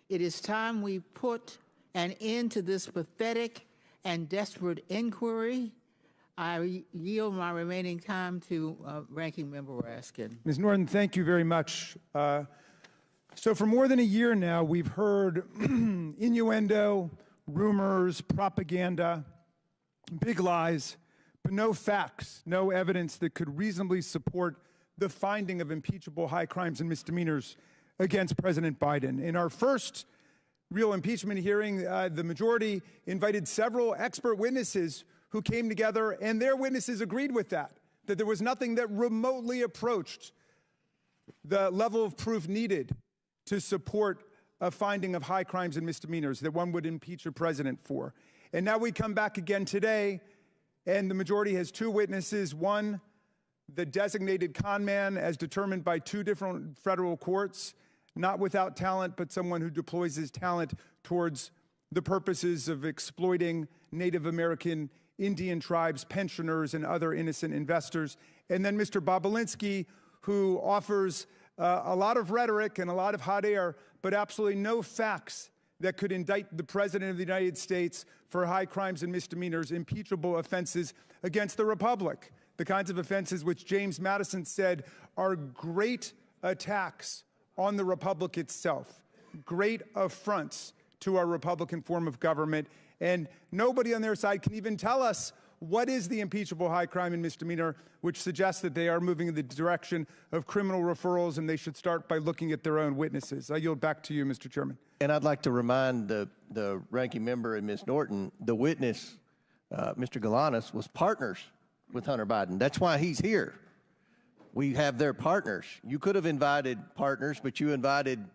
It is time we put an end to this pathetic and desperate inquiry. I yield my remaining time to Ranking Member Raskin. Ms. Norton, thank you very much. So for more than a year now, we've heard innuendo, rumors, propaganda, big lies, but no facts, no evidence that could reasonably support the finding of impeachable high crimes and misdemeanors against President Biden. In our first real impeachment hearing, the majority invited several expert witnesses who came together, and their witnesses agreed with that there was nothing that remotely approached the level of proof needed to support a finding of high crimes and misdemeanors that one would impeach a president for. And now we come back again today, and the majority has two witnesses. One, the designated con man as determined by two different federal courts, not without talent, but someone who deploys his talent towards the purposes of exploiting Native American Indian tribes, pensioners, and other innocent investors. And then Mr. Balinski, who offers a lot of rhetoric and a lot of hot air, but absolutely no facts that could indict the President of the United States for high crimes and misdemeanors, impeachable offenses against the Republic, the kinds of offenses which James Madison said are great attacks on the Republic itself, great affronts to our Republican form of government. And nobody on their side can even tell us what is the impeachable high crime and misdemeanor, which suggests that they are moving in the direction of criminal referrals, and they should start by looking at their own witnesses. I yield back to you, Mr. Chairman. And I'd like to remind the ranking member and Ms. Norton, the witness, Mr. Giuliani, was partners with Hunter Biden. That's why he's here. We have their partners. You could have invited partners, but you invited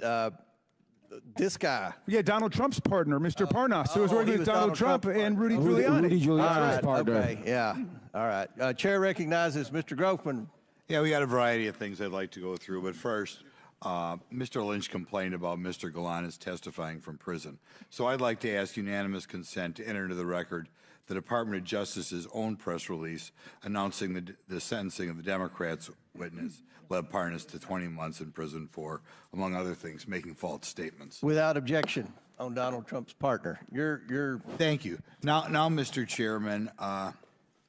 this guy. Yeah, Donald Trump's partner, Mr. Parnas, who was working with Donald Trump and Rudy Giuliani. Rudy Giuliani's partner. Okay, yeah. All right. Chair recognizes Mr. Groffman. Yeah, we got a variety of things I'd like to go through, but first, Mr. Lynch complained about Mr. Giuliani testifying from prison. So I'd like to ask unanimous consent to enter into the record the Department of Justice's own press release announcing the sentencing of the Democrats' witness, led Parnas to 20 months in prison for, among other things, making false statements. Without objection on Donald Trump's partner. You're Thank you. Now, Mr. Chairman,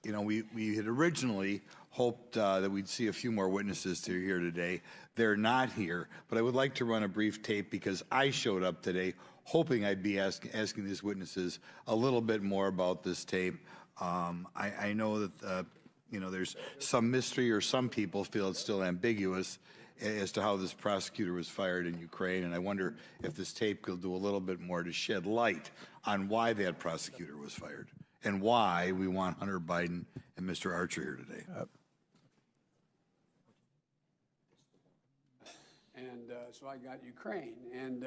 you know, we had originally hoped that we'd see a few more witnesses to here today. They're not here, but I would like to run a brief tape because I showed up today hoping I'd be asking these witnesses a little bit more about this tape. I know that you know, there's some mystery, or some people feel it's still ambiguous as to how this prosecutor was fired in Ukraine, and I wonder if this tape could do a little bit more to shed light on why that prosecutor was fired and why we want Hunter Biden and Mr. Archer here today. And so I got Ukraine, and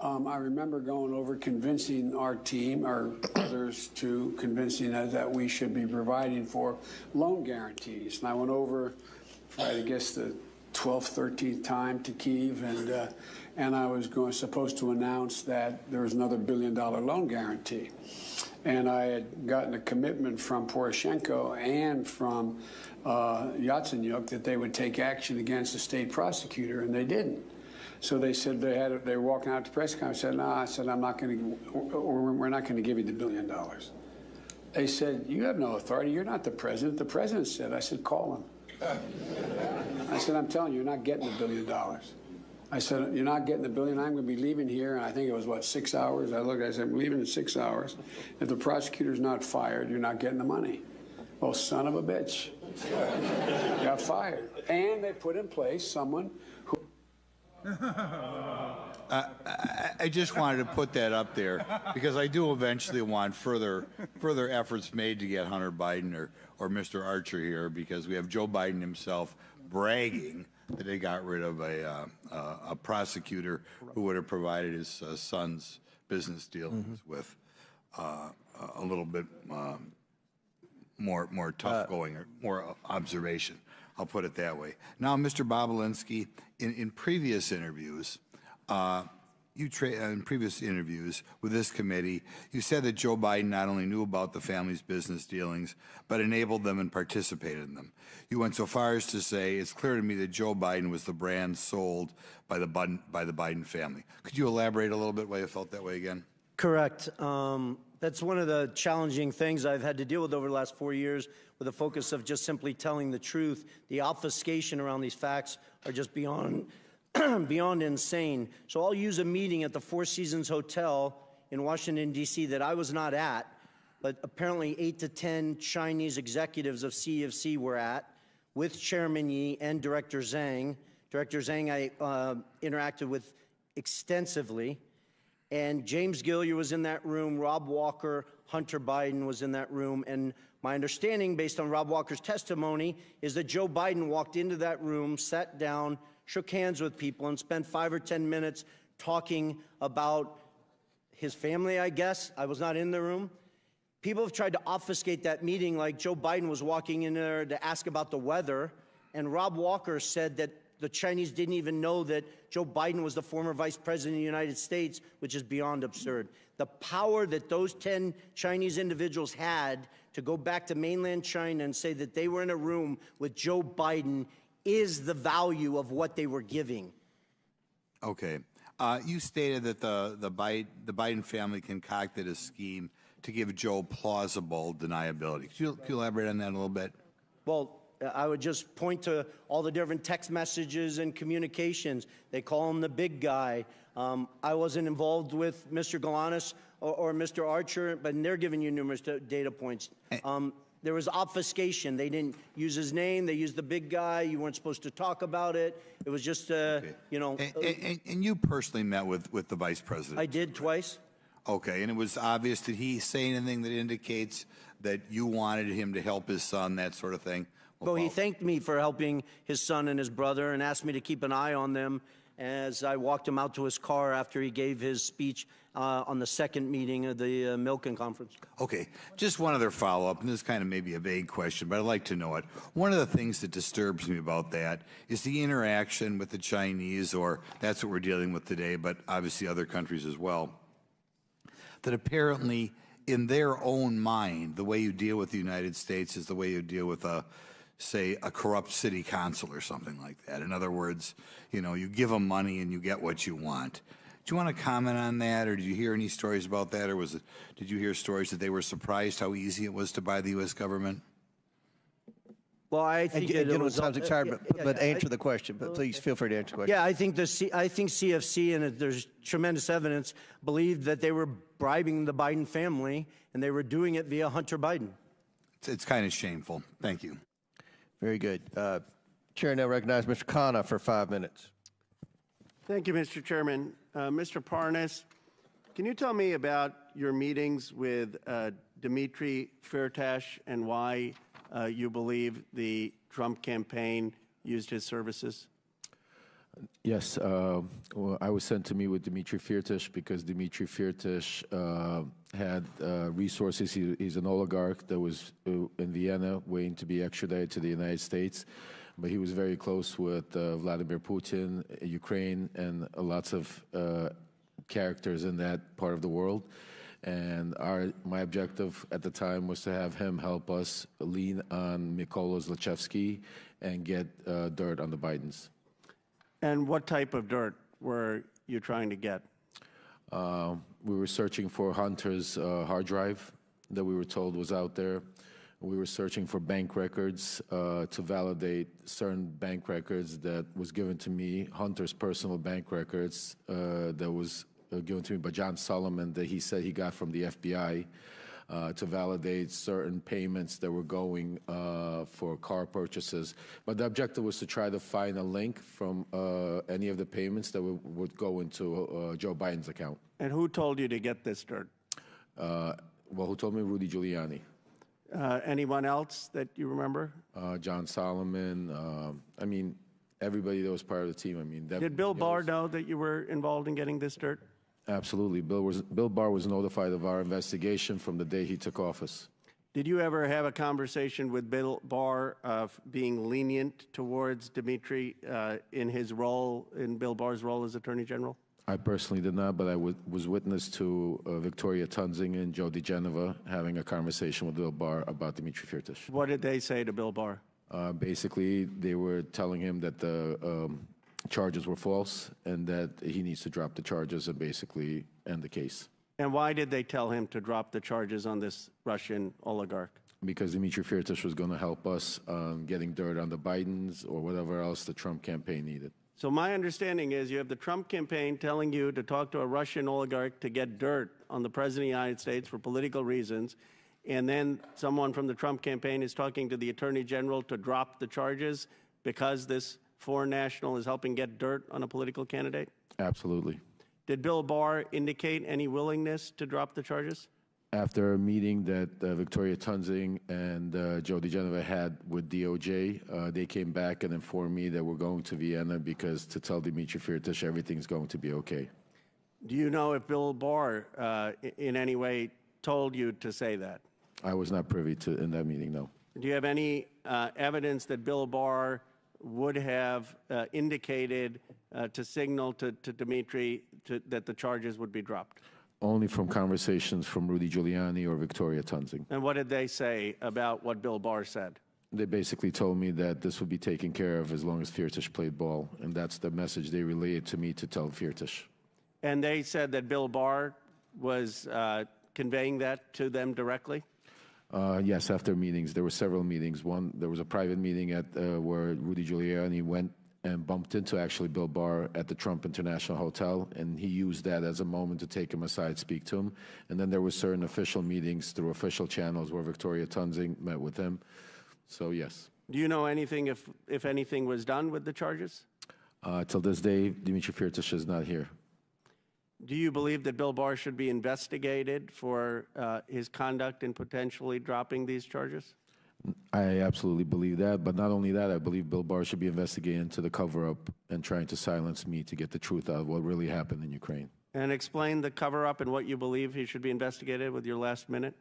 I remember going over convincing our team or others to convincing us that we should be providing for loan guarantees. And I went over for, I guess, the 12th, 13th time to Kyiv, and I was supposed to announce that there was another $1 billion loan guarantee. And I had gotten a commitment from Poroshenko and from Yatsenyuk that they would take action against the state prosecutor, and they didn't. So they said they were walking out to the press conference. I said, no, I said, I'm not going to, we're not going to give you the $1 billion. They said, you have no authority. You're not the president. The president said. I said, call him. I said, I'm telling you, you're not getting the $1 billion. I said, you're not getting the $1 billion. I'm going to be leaving here. And I think it was, what, 6 hours? I said, I'm leaving in 6 hours. If the prosecutor's not fired, you're not getting the money. Well, son of a bitch. Got fired. And they put in place someone who... I just wanted to put that up there because I do eventually want further efforts made to get Hunter Biden or Mr. Archer here, because we have Joe Biden himself bragging that they got rid of a prosecutor who would have provided his son's business dealings with a little bit more tough going or more observation. I'll put it that way. Now, Mr. Balinski, in previous interviews, in previous interviews with this committee, you said that Joe Biden not only knew about the family's business dealings, but enabled them and participated in them. You went so far as to say, it's clear to me that Joe Biden was the brand sold by the Biden family. Could you elaborate a little bit why you felt that way again? Correct. That's one of the challenging things I've had to deal with over the last 4 years, with the focus of just simply telling the truth. The obfuscation around these facts are just beyond insane. So I'll use a meeting at the Four Seasons Hotel in Washington, D.C. that I was not at, but apparently 8 to 10 Chinese executives of CEFC were at, with Chairman Yi and Director Zhang. Director Zhang I interacted with extensively. And James Gilliar was in that room, Rob Walker, Hunter Biden was in that room, and my understanding, based on Rob Walker's testimony, is that Joe Biden walked into that room, sat down, shook hands with people, and spent 5 or 10 minutes talking about his family, I guess. I was not in the room. People have tried to obfuscate that meeting like Joe Biden was walking in there to ask about the weather, and Rob Walker said that the Chinese didn't even know that Joe Biden was the former vice president of the United States, which is beyond absurd. The power that those 10 Chinese individuals had to go back to mainland China and say that they were in a room with Joe Biden is the value of what they were giving. Okay. You stated that the Biden family concocted a scheme to give Joe plausible deniability. Could you elaborate on that a little bit? Well, I would just point to all the different text messages and communications. They call him the big guy. I wasn't involved with Mr. Giuliani or Mr. Archer, but they're giving you numerous data points. There was obfuscation. They didn't use his name. They used the big guy. You weren't supposed to talk about it. It was just, you know. And you personally met with the vice president? I did twice. Okay, and it was obvious. Did he say anything that indicates that you wanted him to help his son, that sort of thing? Well, he thanked me for helping his son and his brother and asked me to keep an eye on them as I walked him out to his car after he gave his speech on the second meeting of the Milken Conference. Okay, just one other follow-up, and this is kind of maybe a vague question, but I'd like to know it. One of the things that disturbs me about that is the interaction with the Chinese, or that's what we're dealing with today, but obviously other countries as well, that apparently in their own mind, the way you deal with the United States is the way you deal with say, a corrupt city council or something like that. In other words, you know, you give them money and you get what you want. Do you want to comment on that, or did you hear any stories about that, or did you hear stories that they were surprised how easy it was to buy the U.S. government? Well, I think it was time's expired, but answer the question. But please feel free to answer the question. Yeah, I think CFC, and there's tremendous evidence, believed that they were bribing the Biden family, and they were doing it via Hunter Biden. It's kind of shameful. Thank you. Very good. Chair now recognizes Mr. Khanna for 5 minutes. Thank you, Mr. Chairman. Mr. Parnas, can you tell me about your meetings with Dmitry Firtash and why you believe the Trump campaign used his services? Yes, well, I was sent to meet with Dmitry Firtash because Dmitry Firtash had resources. He's an oligarch that was in Vienna waiting to be extradited to the United States, but he was very close with Vladimir Putin, Ukraine, and lots of characters in that part of the world. And my objective at the time was to have him help us lean on Mykola Zlochevsky and get dirt on the Bidens. And what type of dirt were you trying to get? We were searching for Hunter's hard drive that we were told was out there. We were searching for bank records to validate certain bank records that was given to me, Hunter's personal bank records that was given to me by John Solomon that he said he got from the FBI to validate certain payments that were going for car purchases. But the objective was to try to find a link from any of the payments that would go into Joe Biden's account. And who told you to get this dirt? Well, who told me? Rudy Giuliani. Anyone else that you remember? John Solomon. I mean, everybody that was part of the team. I mean, did Bill Barr know that you were involved in getting this dirt? Absolutely. Bill Barr was notified of our investigation from the day he took office. Did you ever have a conversation with Bill Barr of being lenient towards Dmitry in his role, in Bill Barr's role as Attorney General? I personally did not, but I was witness to Victoria Tunzing and Joe DeGeneva having a conversation with Bill Barr about Dmitry Firtash. What did they say to Bill Barr? Basically, they were telling him that the charges were false and that he needs to drop the charges and basically end the case. And why did they tell him to drop the charges on this Russian oligarch? Because Dmitry Firtash was going to help us getting dirt on the Bidens or whatever else the Trump campaign needed. So my understanding is you have the Trump campaign telling you to talk to a Russian oligarch to get dirt on the President of the United States for political reasons, and then someone from the Trump campaign is talking to the Attorney General to drop the charges because this foreign national is helping get dirt on a political candidate? Absolutely. Did Bill Barr indicate any willingness to drop the charges? After a meeting that Victoria Tunzing and Joe DeGeneva had with DOJ, they came back and informed me that we're going to Vienna because to tell Dmitry Firtash everything's going to be okay. Do you know if Bill Barr in any way told you to say that? I was not privy to in that meeting, no. Do you have any evidence that Bill Barr would have indicated to signal to Dmitry that the charges would be dropped? Only from conversations from Rudy Giuliani or Victoria Tunzing. And what did they say about what Bill Barr said? They basically told me that this would be taken care of as long as Firtash played ball, and that's the message they relayed to me to tell Firtash. And they said that Bill Barr was conveying that to them directly? Yes, after meetings. There were several meetings. There was a private meeting at where Rudy Giuliani went and bumped into actually Bill Barr at the Trump International Hotel, and he used that as a moment to take him aside, speak to him. And then there were certain official meetings through official channels where Victoria Tunzing met with him. So, yes. Do you know anything, if anything was done with the charges? Till this day, Dmitry Firtash is not here. Do you believe that Bill Barr should be investigated for his conduct in potentially dropping these charges? I absolutely believe that, but not only that, I believe Bill Barr should be investigated into the cover-up and trying to silence me to get the truth out of what really happened in Ukraine. And explain the cover-up and what you believe he should be investigated with your last minute.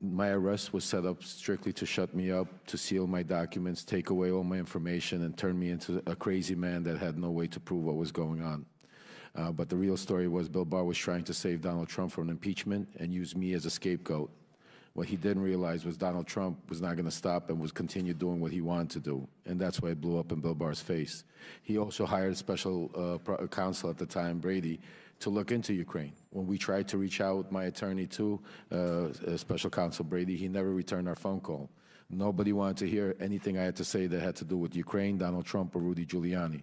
My arrest was set up strictly to shut me up, to seal my documents, take away all my information, and turn me into a crazy man that had no way to prove what was going on. But the real story was Bill Barr was trying to save Donald Trump from impeachment and use me as a scapegoat. What he didn't realize was Donald Trump was not going to stop and was continue doing what he wanted to do. And that's why it blew up in Bill Barr's face. He also hired special counsel at the time, Brady, to look into Ukraine. When we tried to reach out, my attorney to special counsel Brady, he never returned our phone call. Nobody wanted to hear anything I had to say that had to do with Ukraine, Donald Trump, or Rudy Giuliani.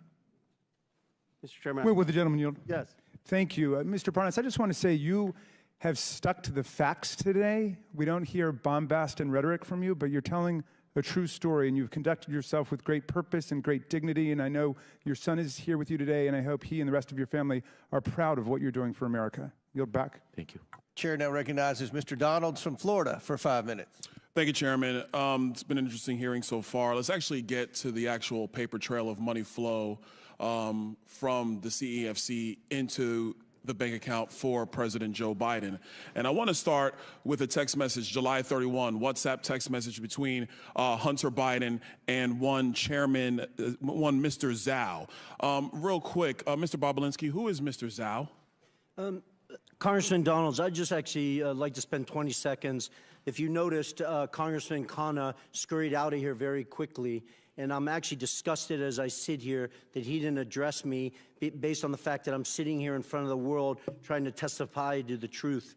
Mr. Chairman. Wait, will the gentleman yield? Yes. Thank you. Mr. Parnas, I just want to say you have stuck to the facts today. We don't hear bombast and rhetoric from you, but you're telling a true story, and you've conducted yourself with great purpose and great dignity, and I know your son is here with you today, and I hope he and the rest of your family are proud of what you're doing for America. Yield back. Thank you. Chair now recognizes Mr. Donalds from Florida for 5 minutes. Thank you, Chairman. It's been an interesting hearing so far. Let's actually get to the actual paper trail of money flow from the CEFC into the bank account for President Joe Biden. And I want to start with a text message, July 31, WhatsApp text message between Hunter Biden and one Mr. Zhao. Real quick, Mr. Balinski, who is Mr. Zhao? Congressman Donalds, I'd just actually like to spend 20 seconds. If you noticed, Congressman Khanna scurried out of here very quickly, and I'm actually disgusted as I sit here that he didn't address me based on the fact that I'm sitting here in front of the world trying to testify to the truth.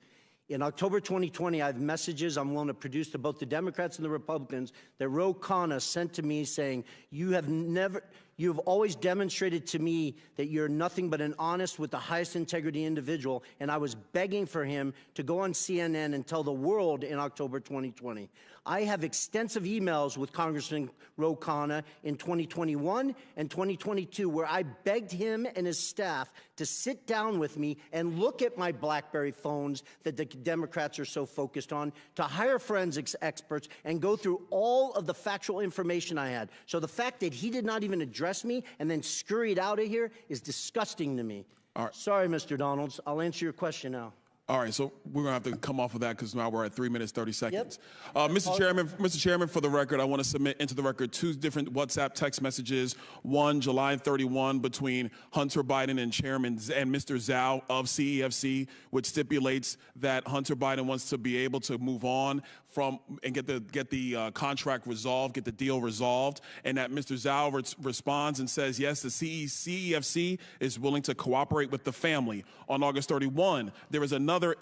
In October 2020, I have messages I'm willing to produce to both the Democrats and the Republicans that Ro Khanna sent to me saying, you have always demonstrated to me that you're nothing but an honest with the highest integrity individual, and I was begging for him to go on CNN and tell the world in October 2020. I have extensive emails with Congressman Ro Khanna in 2021 and 2022 where I begged him and his staff to sit down with me and look at my BlackBerry phones that the Democrats are so focused on, to hire forensics experts and go through all of the factual information I had. So the fact that he did not even address me and then scurried out of here is disgusting to me. All right. Sorry, Mr. Donalds. I'll answer your question now. All right, so we're gonna have to come off of that because now we're at 3 minutes, 30 seconds. Yep. Mr. Chairman, for the record, I want to submit into the record 2 different WhatsApp text messages. One, July 31, between Hunter Biden and Mr. Zhao of CEFC, which stipulates that Hunter Biden wants to be able to move on from and get the contract resolved, get the deal resolved, and that Mr. Zhao responds and says, yes, the CEFC is willing to cooperate with the family. On August 31, there's another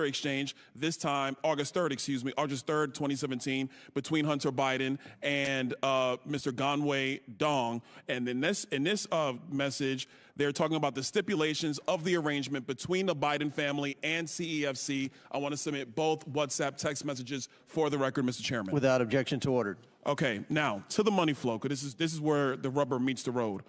exchange, this time August 3rd, 2017, between Hunter Biden and Mr. Ganwei Dong. And in this message, they're talking about the stipulations of the arrangement between the Biden family and CEFC. I want to submit both WhatsApp text messages for the record, Mr. Chairman. Without objection to order. Okay, now to the money flow, because this is where the rubber meets the road.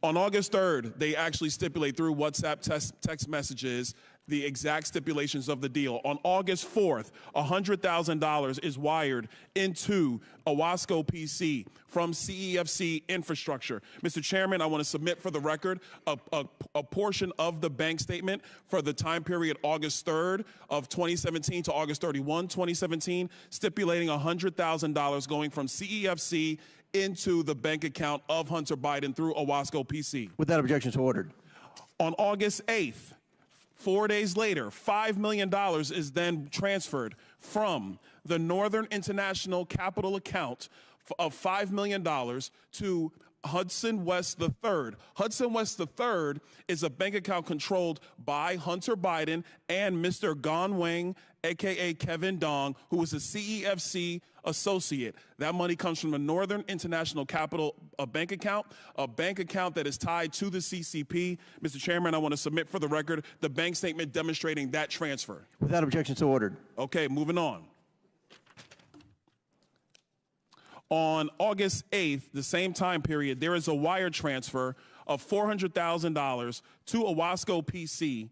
On August 3rd, they actually stipulate through WhatsApp text messages the exact stipulations of the deal. On August 4th, $100,000 is wired into Owasco PC from CEFC infrastructure. Mr. Chairman, I want to submit for the record a portion of the bank statement for the time period August 3rd of 2017 to August 31, 2017, stipulating $100,000 going from CEFC into the bank account of Hunter Biden through Owasco PC. Without objection to ordered. On August 8th, 4 days later, $5 million is then transferred from the Northern International Capital account of $5 million to Hudson West III. Hudson West III is a bank account controlled by Hunter Biden and Mr. Ganwei, a.k.a. Kevin Dong, who was a CEFC associate. That money comes from the Northern International Capital bank account, a bank account that is tied to the CCP. Mr. Chairman, I want to submit for the record the bank statement demonstrating that transfer. Without objection to ordered. Okay, moving on. On August 8th, the same time period, there is a wire transfer of $400,000 to Owasco PC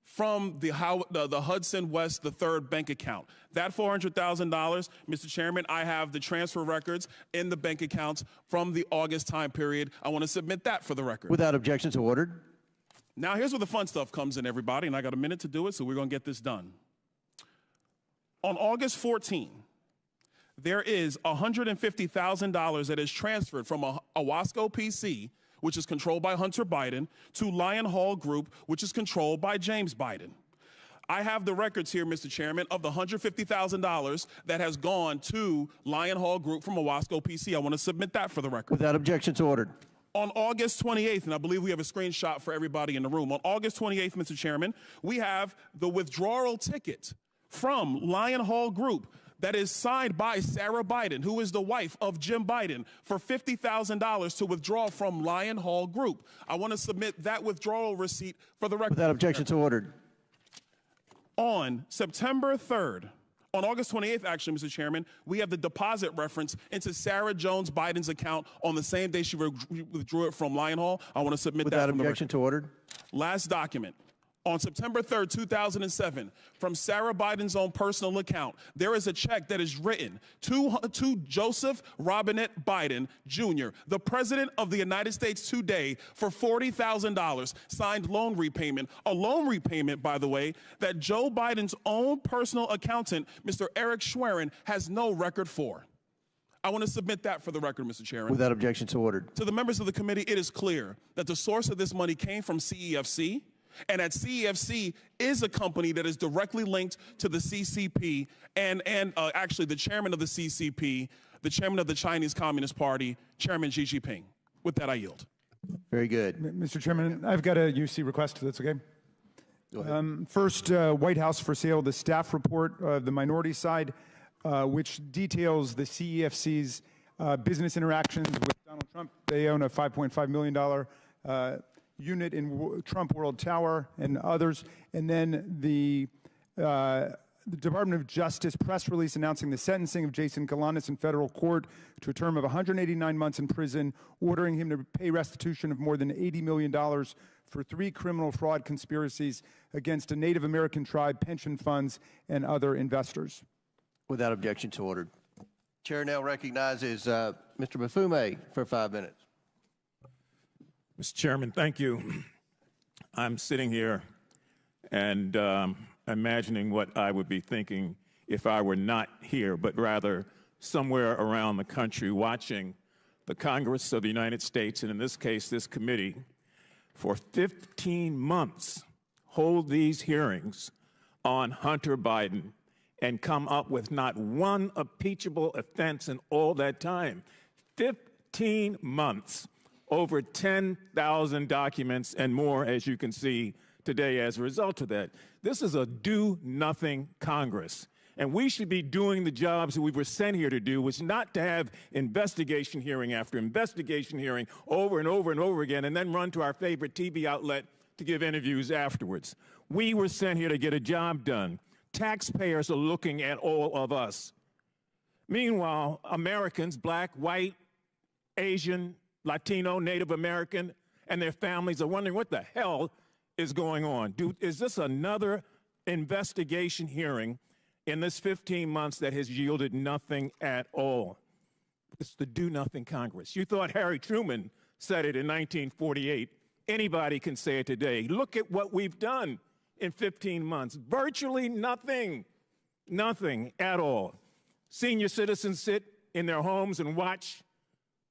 from the Hudson West III bank account. That $400,000, Mr. Chairman, I have the transfer records in the bank accounts from the August time period. I want to submit that for the record. Without objection to ordered. Now, here's where the fun stuff comes in, everybody, and I got a minute to do it, so we're going to get this done. On August 14th, there is $150,000 that is transferred from Owasco PC, which is controlled by Hunter Biden, to Lion Hall Group, which is controlled by James Biden. I have the records here, Mr. Chairman, of the $150,000 that has gone to Lion Hall Group from Owasco PC. I want to submit that for the record. Without objection to ordered. On August 28th, and I believe we have a screenshot for everybody in the room. On August 28th, Mr. Chairman, we have the withdrawal ticket from Lion Hall Group that is signed by Sarah Biden, who is the wife of Jim Biden, for $50,000 to withdraw from Lion Hall Group. I want to submit that withdrawal receipt for the record. Without objection to ordered. On September 3rd, on August 28th, actually, Mr. Chairman, we have the deposit reference into Sarah Jones Biden's account on the same day she withdrew it from Lion Hall. I want to submit that. Without objection to ordered. Last document. On September 3rd, 2007, from Sarah Biden's own personal account, there is a check that is written to Joseph Robinette Biden, Jr., the President of the United States today, for $40,000, signed loan repayment. A loan repayment, by the way, that Joe Biden's own personal accountant, Mr. Eric Schwerin, has no record for. I want to submit that for the record, Mr. Chairman. Without objection, so ordered. To the members of the committee, it is clear that the source of this money came from CEFC, and that CEFC is a company that is directly linked to the CCP and actually the chairman of the CCP, the chairman of the Chinese Communist Party, Chairman Xi Jinping. With that, I yield. Very good. Mr. Chairman, I've got a UC request, if that's okay. Go ahead. First, White House for sale, the staff report of the minority side, which details the CEFC's business interactions with Donald Trump. They own a $5.5 million unit in Trump World Tower and others. And then the Department of Justice press release announcing the sentencing of Jason Galanis in federal court to a term of 189 months in prison, ordering him to pay restitution of more than $80 million for 3 criminal fraud conspiracies against a Native American tribe, pension funds, and other investors. Without objection, so ordered. Chair now recognizes Mr. Mafume for 5 minutes. Mr. Chairman, thank you. I'm sitting here and imagining what I would be thinking if I were not here, but rather somewhere around the country watching the Congress of the United States, and in this case, this committee, for 15 months hold these hearings on Hunter Biden and come up with not one impeachable offense in all that time. 15 months, over 10,000 documents and more, as you can see today as a result of that. This is a do-nothing Congress. And we should be doing the jobs that we were sent here to do, which is not to have investigation hearing after investigation hearing over and over and over again, and then run to our favorite TV outlet to give interviews afterwards. We were sent here to get a job done. Taxpayers are looking at all of us. Meanwhile, Americans, black, white, Asian, Latino, Native American, and their families are wondering what the hell is going on. Is this another investigation hearing in this 15 months that has yielded nothing at all? It's the do-nothing Congress. You thought Harry Truman said it in 1948. Anybody can say it today. Look at what we've done in 15 months. Virtually nothing. Nothing at all. Senior citizens sit in their homes and watch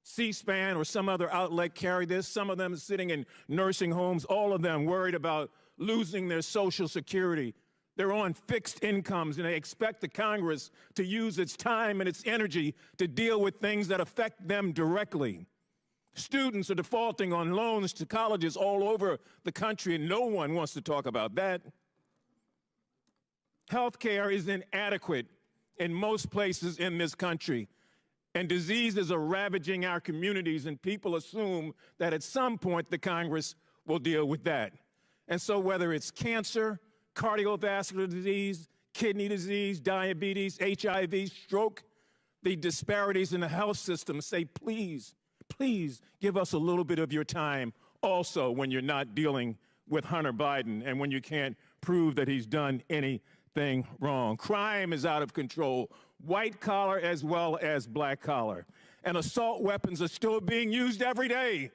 C-SPAN or some other outlet carry this. Some of them sitting in nursing homes, all of them worried about losing their Social Security. They're on fixed incomes, and they expect the Congress to use its time and its energy to deal with things that affect them directly. Students are defaulting on loans to colleges all over the country, and no one wants to talk about that. Health care is inadequate in most places in this country, and diseases are ravaging our communities, and people assume that at some point the Congress will deal with that. And so whether it's cancer, cardiovascular disease, kidney disease, diabetes, HIV, stroke, the disparities in the health system say, please, please give us a little bit of your time also when you're not dealing with Hunter Biden and when you can't prove that he's done anything wrong. Crime is out of control, white collar as well as black collar. And assault weapons are still being used every day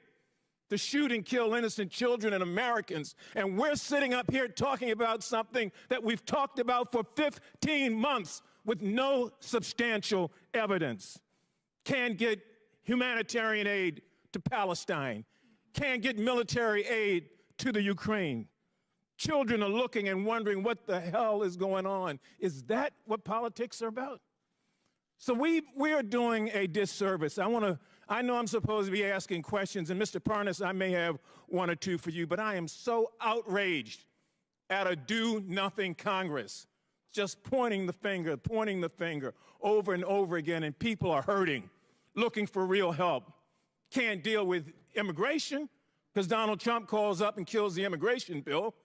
to shoot and kill innocent children and Americans. And we're sitting up here talking about something that we've talked about for 15 months with no substantial evidence. Can't get humanitarian aid to Palestine. Can't get military aid to the Ukraine. Children are looking and wondering what the hell is going on. Is that what politics are about? So we are doing a disservice. I know I'm supposed to be asking questions, and Mr. Parnas, I may have one or two for you, but I am so outraged at a do-nothing Congress, just pointing the finger over and over again, and people are hurting, looking for real help. Can't deal with immigration because Donald Trump calls up and kills the immigration bill,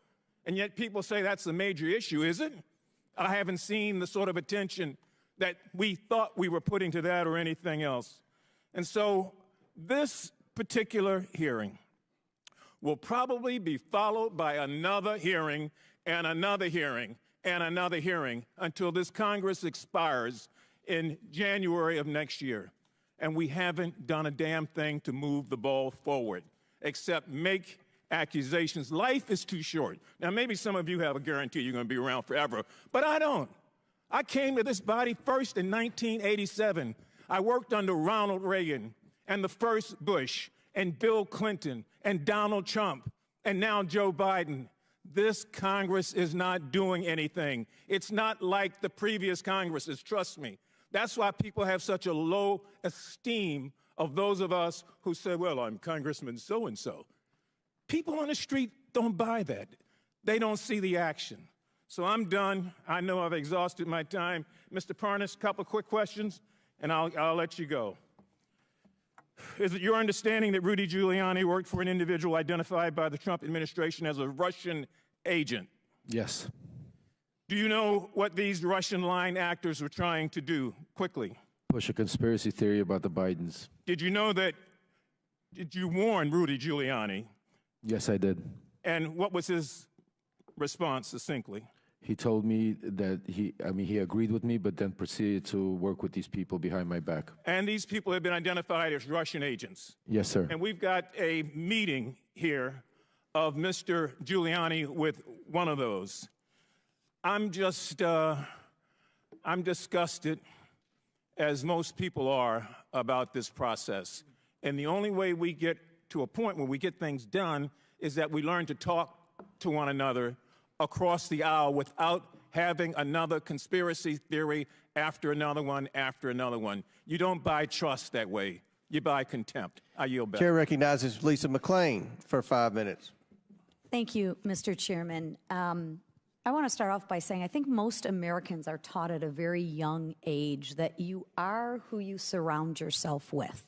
and yet people say that's the major issue, is it? I haven't seen the sort of attention that we thought we were putting to that or anything else. And so this particular hearing will probably be followed by another hearing and another hearing and another hearing until this Congress expires in January of next year. And we haven't done a damn thing to move the ball forward, except make accusations. Life is too short. Now, maybe some of you have a guarantee you're going to be around forever, but I don't. I came to this body first in 1987. I worked under Ronald Reagan and the first Bush and Bill Clinton and Donald Trump and now Joe Biden. This Congress is not doing anything. It's not like the previous Congresses, trust me. That's why people have such a low esteem of those of us who say, well, I'm Congressman so-and-so. People on the street don't buy that. They don't see the action. So I'm done. I know I've exhausted my time. Mr. Parnas, a couple quick questions, and I'll let you go. Is it your understanding that Rudy Giuliani worked for an individual identified by the Trump administration as a Russian agent? Yes. Do you know what these Russian line actors were trying to do? Quickly. Push a conspiracy theory about the Bidens. Did you know that, did you warn Rudy Giuliani? Yes, I did. And what was his response, succinctly? He told me that he agreed with me, but then proceeded to work with these people behind my back. And these people have been identified as Russian agents. Yes, sir. And we've got a meeting here of Mr. Giuliani with one of those. I'm disgusted, as most people are, about this process. And the only way we get to a point where we get things done is that we learn to talk to one another across the aisle without having another conspiracy theory after another one after another one. You don't buy trust that way. You buy contempt. I yield back. Chair recognizes Lisa McClain for 5 minutes. Thank you, Mr. Chairman. I want to start off by saying I think most Americans are taught at a very young age that you are who you surround yourself with.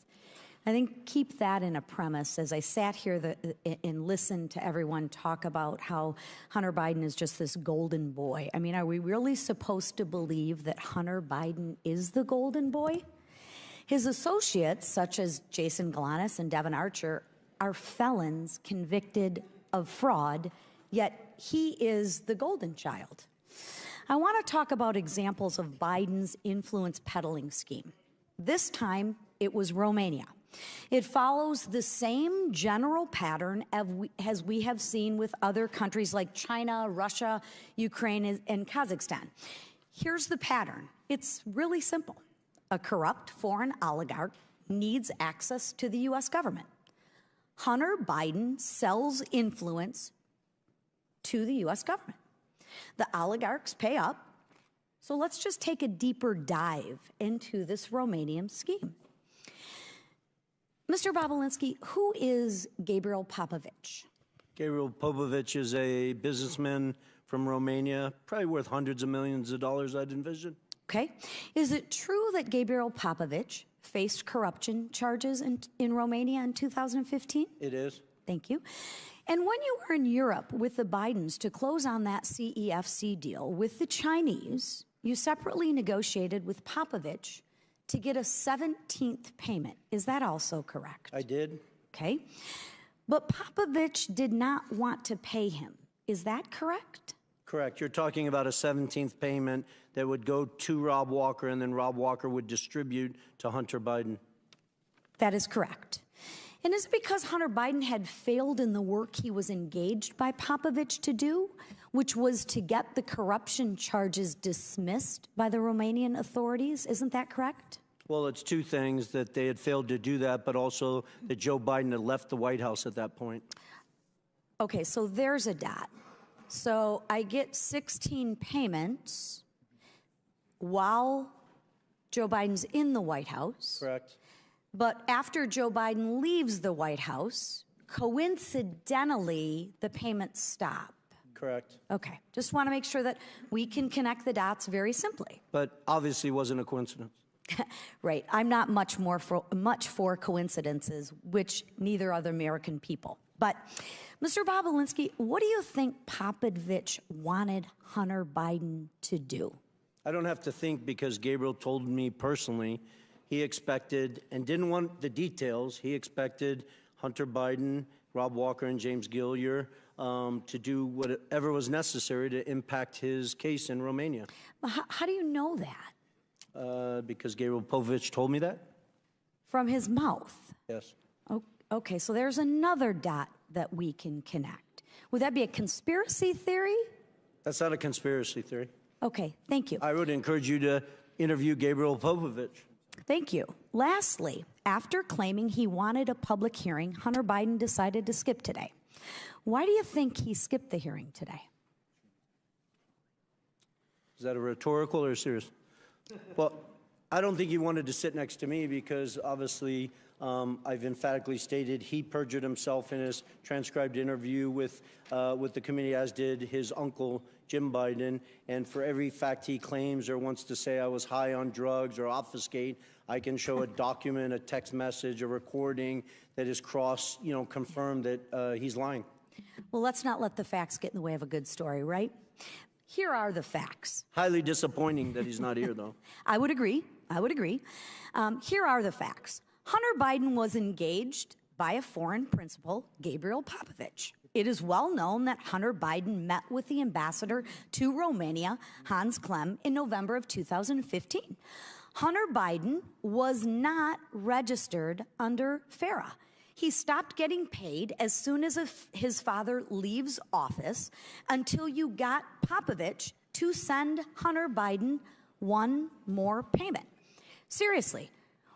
I think keep that in a premise as I sat here and listened to everyone talk about how Hunter Biden is just this golden boy. I mean, are we really supposed to believe that Hunter Biden is the golden boy? His associates, such as Jason Galanis and Devin Archer, are felons convicted of fraud, yet he is the golden child. I want to talk about examples of Biden's influence peddling scheme. This time, it was Romania. It follows the same general pattern as we have seen with other countries like China, Russia, Ukraine, and Kazakhstan. Here's the pattern. It's really simple. A corrupt foreign oligarch needs access to the U.S. government. Hunter Biden sells influence to the U.S. government. The oligarchs pay up. So let's just take a deeper dive into this Romanian scheme. Mr. Balinski, who is Gabriel Popovich? Gabriel Popovich is a businessman from Romania, probably worth hundreds of millions of dollars, I'd envision. Okay. Is it true that Gabriel Popovich faced corruption charges in Romania in 2015? It is. Thank you. And when you were in Europe with the Bidens to close on that CEFC deal with the Chinese, you separately negotiated with Popovich to get a 17th payment. Is that also correct? I did. Okay. But Popovich did not want to pay him. Is that correct? Correct. You're talking about a 17th payment that would go to Rob Walker, and then Rob Walker would distribute to Hunter Biden. That is correct. And is it because Hunter Biden had failed in the work he was engaged by Popovich to do, which was to get the corruption charges dismissed by the Romanian authorities? Isn't that correct? Well, it's two things, that they had failed to do that, but also that Joe Biden had left the White House at that point. Okay, so there's a dot. So I get 16 payments while Joe Biden's in the White House. Correct. But after Joe Biden leaves the White House, coincidentally, the payments stop. Correct. Okay, just want to make sure that we can connect the dots very simply. But obviously wasn't a coincidence. Right, I'm not much for coincidences, which neither are the American people. But Mr. Balinski, what do you think Popovich wanted Hunter Biden to do? I don't have to think, because Gabriel told me personally he expected, and didn't want the details, he expected Hunter Biden Rob Walker and James Gillier to do whatever was necessary to impact his case in Romania. How do you know that? Because Gabriel Povich told me that. From his mouth? Yes. Okay, so there's another dot that we can connect. Would that be a conspiracy theory? That's not a conspiracy theory. Okay, thank you. I would encourage you to interview Gabriel Povich. Thank you. Lastly, after claiming he wanted a public hearing, Hunter Biden decided to skip today. Why do you think he skipped the hearing today? Is that a rhetorical or serious? Well, I don't think he wanted to sit next to me because obviously I've emphatically stated he perjured himself in his transcribed interview with the committee, as did his uncle, Jim Biden. And for every fact he claims or wants to say I was high on drugs or obfuscate, I can show a document, a text message, a recording that is confirmed that he's lying. Well, let's not let the facts get in the way of a good story, right? Here are the facts. Highly disappointing that he's not here, though. I would agree. Here are the facts. Hunter Biden was engaged by a foreign principal, Gabriel Popovich. It is well known that Hunter Biden met with the ambassador to Romania, Hans Klem, in November of 2015. Hunter Biden was not registered under Farah. He stopped getting paid as soon as his father leaves office until you got Popovich to send Hunter Biden one more payment. Seriously,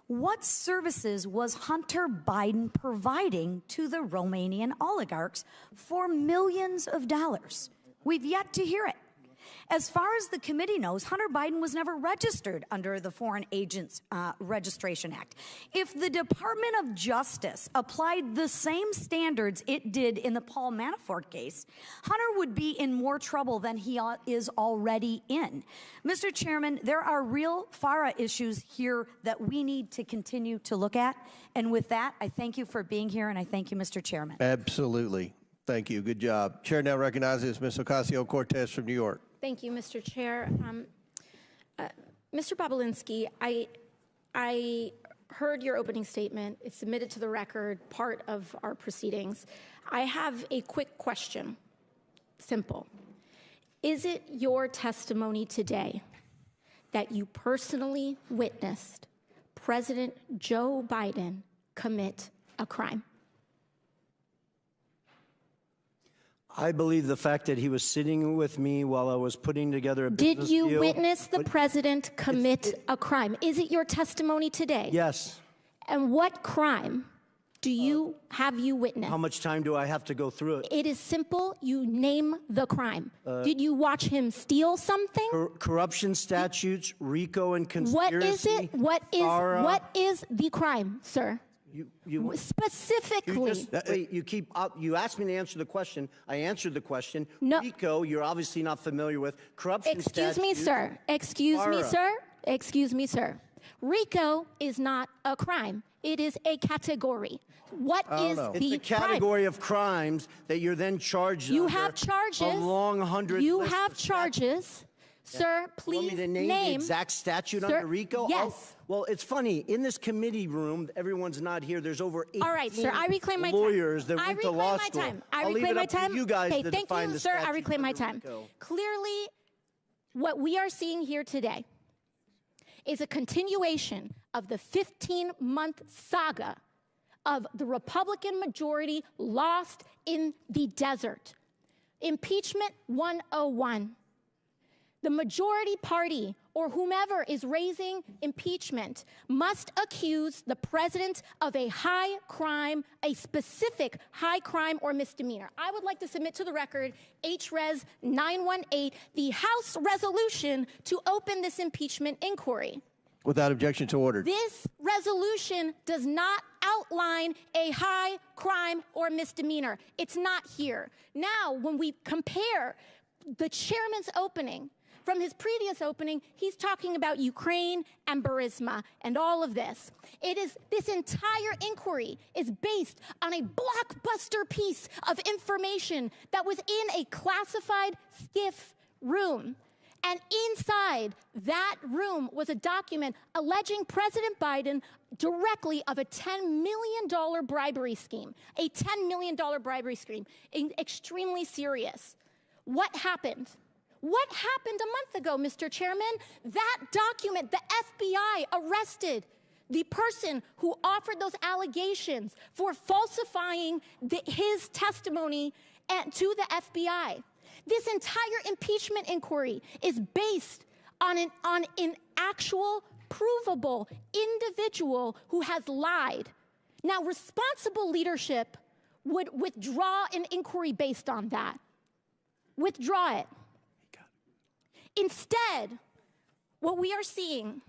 what services was Hunter Biden providing to the Romanian oligarchs for millions of dollars? We've yet to hear it. As far as the committee knows, Hunter Biden was never registered under the Foreign Agents Registration Act. If the Department of Justice applied the same standards it did in the Paul Manafort case, Hunter would be in more trouble than he is already in. Mr. Chairman, there are real Farah issues here that we need to continue to look at. And with that, I thank you for being here, and I thank you, Mr. Chairman. Absolutely. Thank you. Good job. Chair now recognizes Ms. Ocasio-Cortez from New York. Thank you, Mr. Chair. Mr. Balinski, I heard your opening statement. It's submitted to the record, part of our proceedings. I have a quick question. Simple. Is it your testimony today that you personally witnessed President Joe Biden commit a crime? I believe the fact that he was sitting with me while I was putting together a business deal. Did you witness the president commit a crime? Is it your testimony today? Yes. And what crime have you witnessed? How much time do I have to go through it? It is simple. You name the crime. Did you watch him steal something? Corruption statutes, RICO and conspiracy. What is it? What is the crime, sir? Specifically. You asked me to answer the question. I answered the question. No. RICO, you're obviously not familiar with. Corruption statutes. Excuse me, sir. RICO is not a crime. It is a category. What is the crime? It's a category of crimes that you're then charged You have charges. A long 100 You have charges. Sir, please want me to name the exact statute under RICO? Yes. Well, it's funny. In this committee room, everyone's not here. There's over 18 All right, sir. I reclaim my lawyers time. that went to law school. I reclaim my time. You guys okay, to thank define you, the sir. I statute reclaim my under time. RICO. Clearly, what we are seeing here today is a continuation of the 15-month saga of the Republican majority lost in the desert. Impeachment 101. The majority party, or whomever is raising impeachment, must accuse the president of a high crime, a specific high crime or misdemeanor. I would like to submit to the record HRES 918, the House resolution to open this impeachment inquiry. Without objection to order. This resolution does not outline a high crime or misdemeanor. It's not here. Now, when we compare the chairman's opening from his previous opening, he's talking about Ukraine and Burisma and all of this. This entire inquiry is based on a blockbuster piece of information that was in a classified SCIF room. And inside that room was a document alleging President Biden directly of a $10 million bribery scheme, a $10 million bribery scheme, extremely serious. What happened? What happened a month ago, Mr. Chairman? That document, the FBI arrested the person who offered those allegations for falsifying his testimony to the FBI. This entire impeachment inquiry is based on an actual, provable individual who has lied. Now, responsible leadership would withdraw an inquiry based on that. Withdraw it. Instead, what we are seeing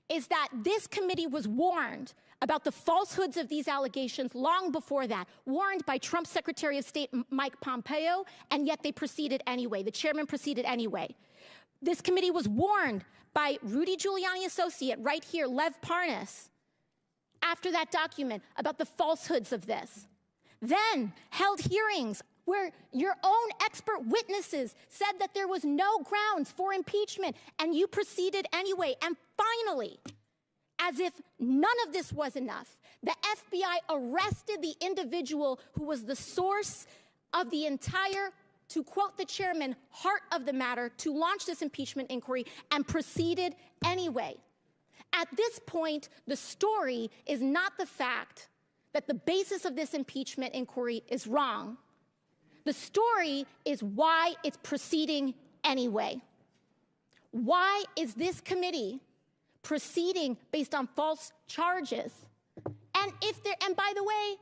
is that this committee was warned about the falsehoods of these allegations long before that, warned by Trump's Secretary of State Mike Pompeo, and yet they proceeded anyway. The chairman proceeded anyway. This committee was warned by Rudy Giuliani associate right here, Lev Parnas, after that document about the falsehoods of this. Then held hearings where your own expert witnesses said that there was no grounds for impeachment, and you proceeded anyway. And finally, as if none of this was enough, the FBI arrested the individual who was the source of the entire, to quote the chairman, heart of the matter, to launch this impeachment inquiry, and proceeded anyway. At this point, the story is not the fact that the basis of this impeachment inquiry is wrong. The story is why it's proceeding anyway. Why is this committee proceeding based on false charges? And by the way,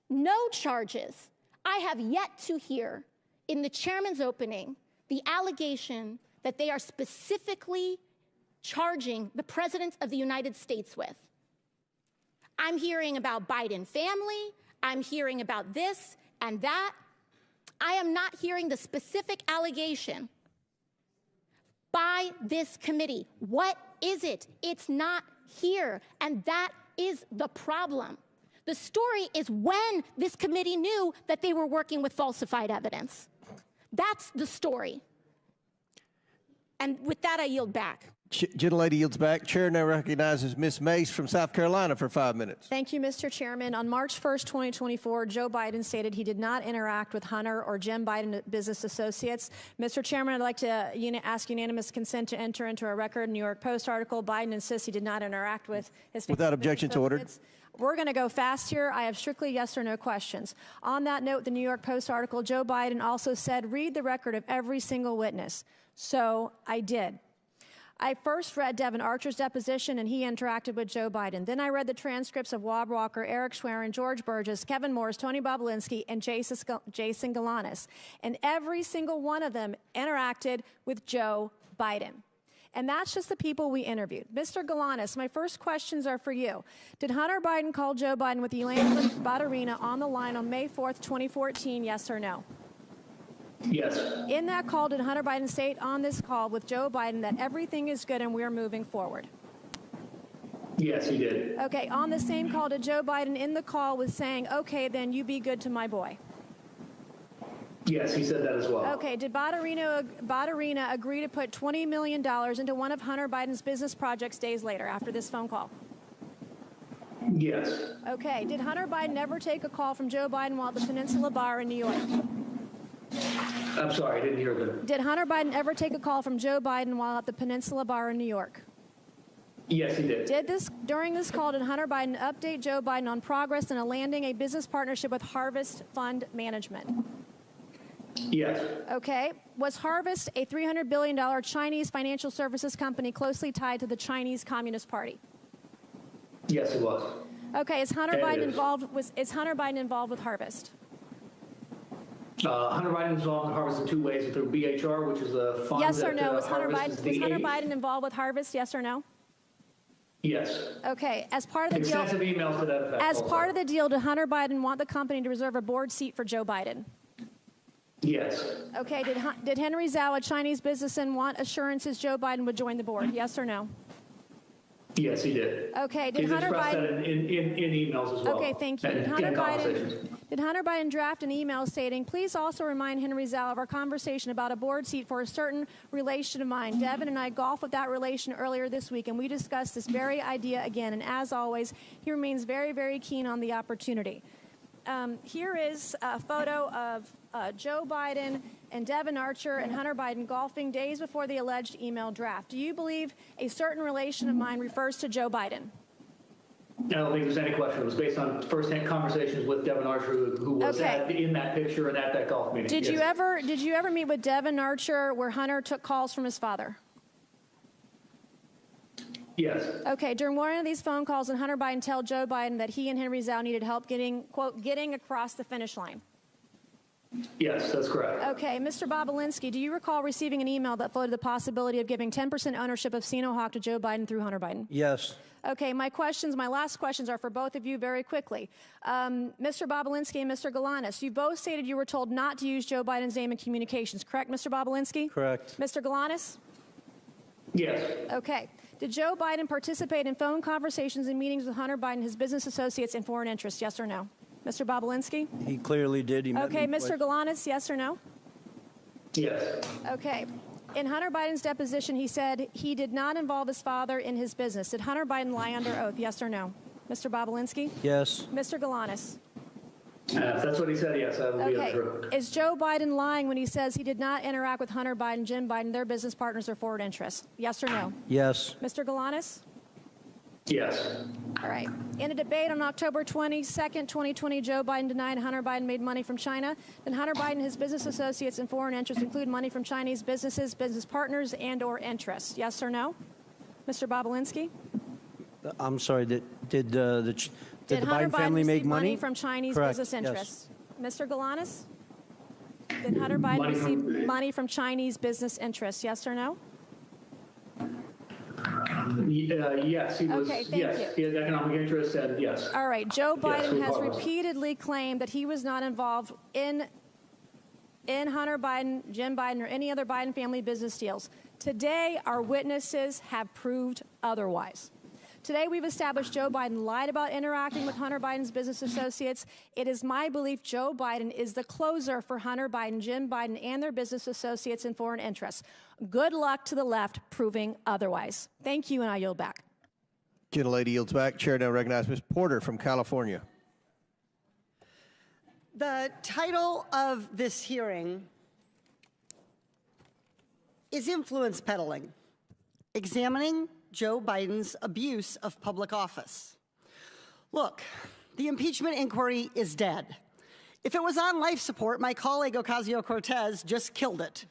no charges. I have yet to hear in the chairman's opening the allegation that they are specifically charging the president of the United States with. I'm hearing about Biden family. I'm hearing about this and that. I am not hearing the specific allegation by this committee. What is it? It's not here, and that is the problem. The story is when this committee knew that they were working with falsified evidence. That's the story. And with that, I yield back. Gentlelady yields back. Chair now recognizes Ms. Mace from South Carolina for 5 minutes. Thank you, Mr. Chairman. On March 1st, 2024, Joe Biden stated he did not interact with Hunter or Jim Biden business associates. Mr. Chairman, I'd like to ask unanimous consent to enter into a record New York Post article. Biden insists he did not interact with his Without objections ordered. We're going to go fast here. I have strictly yes or no questions. On that note, the New York Post article, Joe Biden also said, read the record of every single witness. So I did. I first read Devin Archer's deposition, and he interacted with Joe Biden. Then I read the transcripts of Wab Walker, Eric Schwerin, George Burgess, Kevin Morris, Tony Balinski, and Jason Galanis. And every single one of them interacted with Joe Biden. And that's just the people we interviewed. Mr. Galanis, my first questions are for you. Did Hunter Biden call Joe Biden with Yolanda Badarina on the line on May 4th, 2014, yes or no? Yes. In that call, did Hunter Biden state on this call with Joe Biden that everything is good and we're moving forward? Yes, he did. Okay, on the same call, did Joe Biden in the call was saying, okay, then you be good to my boy? Yes, he said that as well. Okay, did Badarina agree to put $20 million into one of Hunter Biden's business projects days later after this phone call? Yes. Okay, did Hunter Biden ever take a call from Joe Biden while at the Peninsula Bar in New York? I'm sorry, I didn't hear them. Did Hunter Biden ever take a call from Joe Biden while at the Peninsula Bar in New York? Yes, he did. During this call, did Hunter Biden update Joe Biden on progress in landing a business partnership with Harvest Fund Management? Yes. Okay. Was Harvest a $300 billion Chinese financial services company closely tied to the Chinese Communist Party? Yes, it was. Okay. Is Hunter Biden involved with Harvest? Hunter Biden is involved in Harvest in two ways, through BHR, which is a fund. Yes or no? Was Hunter Biden Biden involved with Harvest? Yes or no? Yes. Okay. As part of the deal, extensive emails to that effect. As part of the deal, did Hunter Biden want the company to reserve a board seat for Joe Biden? Yes. Okay. Did Henry Zhao, a Chinese businessman, want assurances Joe Biden would join the board? Yes or no? Yes, he did. Okay. Did He Hunter expressed Biden that in emails as well. Okay. Thank you. And Did Hunter in Biden? Did Hunter Biden draft an email stating, please also remind Henry Zhao of our conversation about a board seat for a certain relation of mine? Devin and I golfed with that relation earlier this week, and we discussed this very idea again. And as always, he remains very, very keen on the opportunity. Here is a photo of Joe Biden and Devin Archer and Hunter Biden golfing days before the alleged email draft. Do you believe a certain relation of mine refers to Joe Biden? I don't think there's any question. It was based on first-hand conversations with Devin Archer, who was in that picture and at that golf meeting. Did you ever meet with Devin Archer where Hunter took calls from his father? Yes. Okay. During one of these phone calls, did Hunter Biden tell Joe Biden that he and Henry Zhao needed help getting, quote, getting across the finish line? Yes, that's correct. Okay. Mr. Balinski, do you recall receiving an email that floated the possibility of giving 10% ownership of Sinohawk to Joe Biden through Hunter Biden? Yes. Okay, my last questions are for both of you very quickly. Mr. Balinski and Mr. Galanis, you both stated you were told not to use Joe Biden's name in communications, correct, Mr. Balinski? Correct. Mr. Galanis? Yes. Okay. Did Joe Biden participate in phone conversations and meetings with Hunter Biden, his business associates, and foreign interests, yes or no? Mr. Balinski? He clearly did. Okay, Mr. Galanis, yes or no? Yes. Okay. In Hunter Biden's deposition, he said he did not involve his father in his business. Did Hunter Biden lie under oath, yes or no? Mr. Balinski? Yes. Mr. Galanis? If that's what he said, yes, I would be true. Is Joe Biden lying when he says he did not interact with Hunter Biden, Jim Biden, their business partners, or forward interests? Yes or no? Yes. Mr. Galanis? Yes. All right. In a debate on October 22nd, 2020, Joe Biden denied Hunter Biden made money from China. Then Hunter Biden and his business associates and foreign interests include money from Chinese businesses, business partners, and or interests. Yes or no? Mr. Balinski? I'm sorry, did the Hunter Biden family Biden make receive money from Chinese Correct. business interests? Yes. Mr. Galanis? Did Hunter Biden receive money from Chinese business interests? Yes or no? Yes, he was. Okay, thank you. He had economic interests, and yes. All right. Joe Biden has regardless. repeatedly claimed that he was not involved in Hunter Biden, Jim Biden, or any other Biden family business deals. Today, our witnesses have proved otherwise. Today, we've established Joe Biden lied about interacting with Hunter Biden's business associates. It is my belief Joe Biden is the closer for Hunter Biden, Jim Biden, and their business associates and foreign interests. Good luck to the left proving otherwise. Thank you, and I yield back. Gentlelady yields back. Chair now recognizes Ms. Porter from California. The title of this hearing is Influence Peddling, Examining Joe Biden's Abuse of Public Office. Look, the impeachment inquiry is dead. If it was on life support, my colleague Ocasio-Cortez just killed it.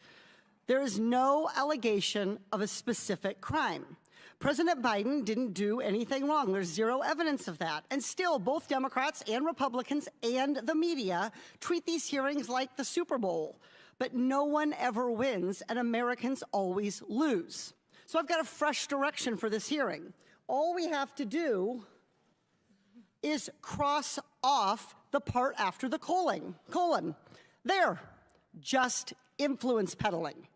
There is no allegation of a specific crime. President Biden didn't do anything wrong. There's zero evidence of that. And still, both Democrats and Republicans and the media treat these hearings like the Super Bowl. But no one ever wins, and Americans always lose. So I've got a fresh direction for this hearing. All we have to do is cross off the part after the colon. There, just influence peddling.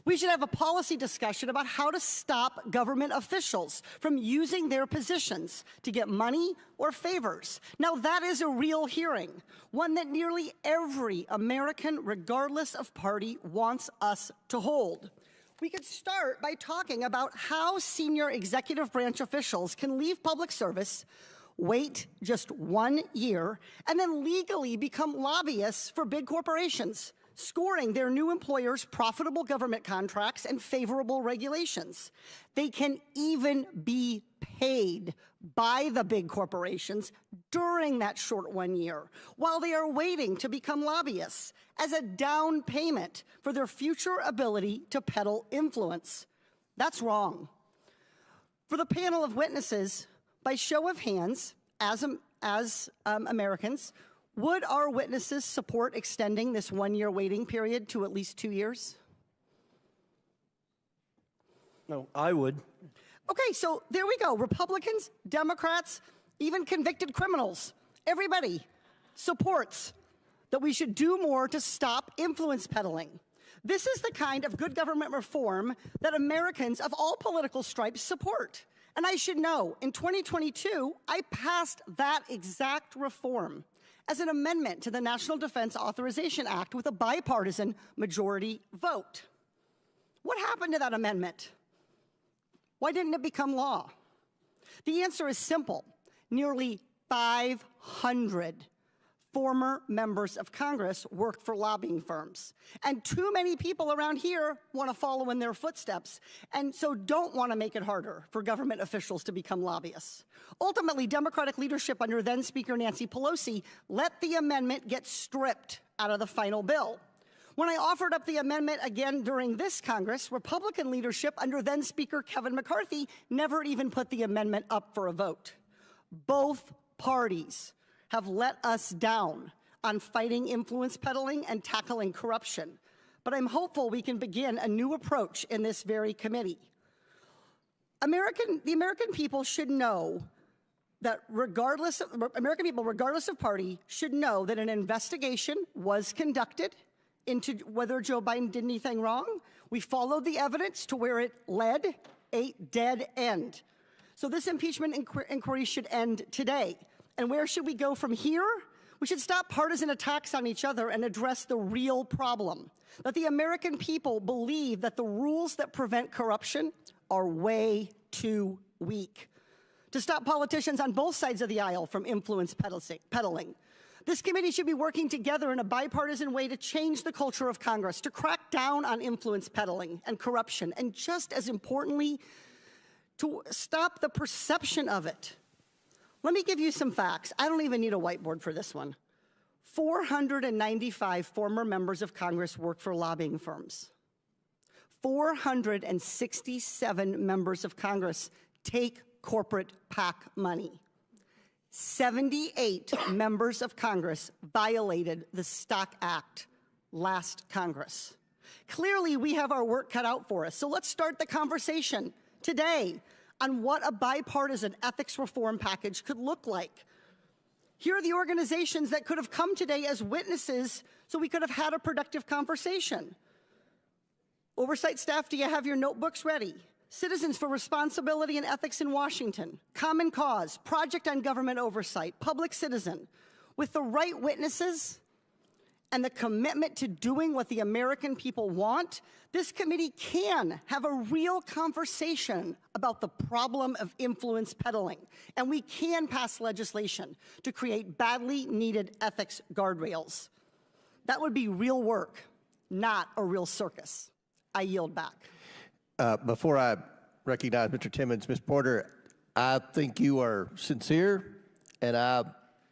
We should have a policy discussion about how to stop government officials from using their positions to get money or favors. Now, that is a real hearing, one that nearly every American, regardless of party, wants us to hold. We could start by talking about how senior executive branch officials can leave public service, wait just 1 year, and then legally become lobbyists for big corporations, scoring their new employers profitable government contracts and favorable regulations. They can even be paid by the big corporations during that short 1 year while they are waiting to become lobbyists as a down payment for their future ability to peddle influence. That's wrong. For the panel of witnesses, by show of hands, as Americans, would our witnesses support extending this 1 year waiting period to at least 2 years? No, I would. Okay, so there we go. Republicans, Democrats, even convicted criminals, everybody supports that we should do more to stop influence peddling. This is the kind of good government reform that Americans of all political stripes support. And I should know, in 2022, I passed that exact reform. as an amendment to the National Defense Authorization Act with a bipartisan majority vote. What happened to that amendment? Why didn't it become law? The answer is simple. Nearly 500 former members of Congress worked for lobbying firms. And too many people around here want to follow in their footsteps, and so don't want to make it harder for government officials to become lobbyists. Ultimately, Democratic leadership under then Speaker Nancy Pelosi let the amendment get stripped out of the final bill. When I offered up the amendment again during this Congress, Republican leadership under then Speaker Kevin McCarthy never even put the amendment up for a vote. Both parties have let us down on fighting influence peddling and tackling corruption. But I'm hopeful we can begin a new approach in this very committee. The American people should know that regardless of party, should know that an investigation was conducted into whether Joe Biden did anything wrong. We followed the evidence to where it led, a dead end. So this impeachment inquiry should end today. And where should we go from here? We should stop partisan attacks on each other and address the real problem, that the American people believe that the rules that prevent corruption are way too weak. To stop politicians on both sides of the aisle from influence peddling. This committee should be working together in a bipartisan way to change the culture of Congress, to crack down on influence peddling and corruption, and just as importantly, to stop the perception of it. Let me give you some facts. I don't even need a whiteboard for this one. 495 former members of Congress work for lobbying firms. 467 members of Congress take corporate PAC money. 78 members of Congress violated the Stock Act last Congress. Clearly, we have our work cut out for us. So let's start the conversation today on what a bipartisan ethics reform package could look like. Here are the organizations that could have come today as witnesses so we could have had a productive conversation. Oversight staff, do you have your notebooks ready? Citizens for Responsibility and Ethics in Washington, Common Cause, Project on Government Oversight, Public Citizen. With the right witnesses and the commitment to doing what the American people want, this committee can have a real conversation about the problem of influence peddling. And we can pass legislation to create badly needed ethics guardrails. That would be real work, not a real circus. I yield back. Before I recognize Mr. Timmons, Ms. Porter, I think you are sincere, and I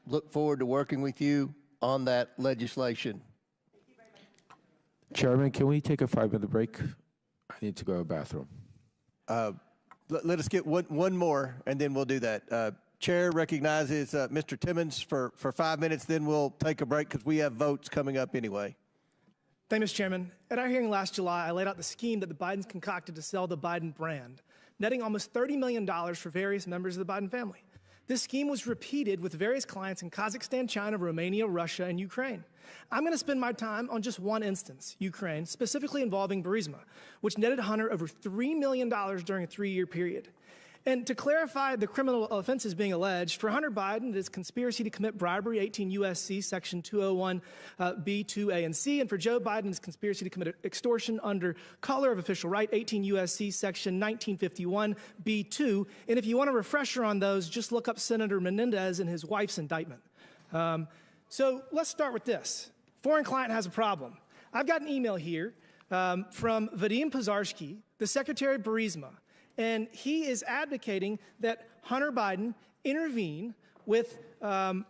look forward to working with you on that legislation. Chairman, can we take a 5-minute break? I need to go to the bathroom. Let us get one more, and then we'll do that. Chair recognizes Mr. Timmons for 5 minutes, then we'll take a break because we have votes coming up anyway. Thank you, Mr. Chairman. At our hearing last July, I laid out the scheme that the Bidens concocted to sell the Biden brand, netting almost $30 million for various members of the Biden family. This scheme was repeated with various clients in Kazakhstan, China, Romania, Russia, and Ukraine. I'm going to spend my time on just one instance, Ukraine, specifically involving Burisma, which netted Hunter over $3 million during a 3-year period. And to clarify the criminal offenses being alleged, for Hunter Biden, it is conspiracy to commit bribery, 18 U.S.C. Section 201 B, 2A, and C. And for Joe Biden, it's conspiracy to commit extortion under color of official right, 18 U.S.C. Section 1951 B2. And if you want a refresher on those, just look up Senator Menendez and his wife's indictment. So let's start with this. Foreign client has a problem. I've got an email here from Vadim Pozharsky, the Secretary of Burisma. And he is advocating that Hunter Biden intervene with high-level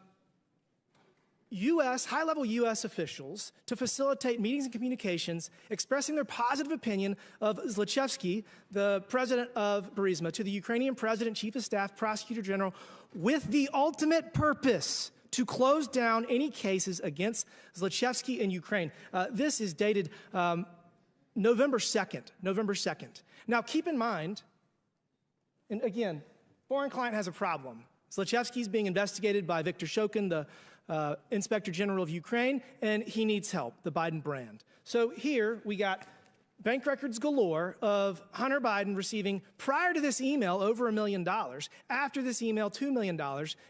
U.S. officials to facilitate meetings and communications expressing their positive opinion of Zlochevsky, the president of Burisma, to the Ukrainian president, chief of staff, prosecutor general, with the ultimate purpose to close down any cases against Zlochevsky in Ukraine. This is dated November 2nd. Now, keep in mind, and again, foreign client has a problem. Zlochevsky is being investigated by Viktor Shokin, the Inspector General of Ukraine, and he needs help, the Biden brand. So here we got bank records galore of Hunter Biden receiving, prior to this email, over $1 million. After this email, $2 million.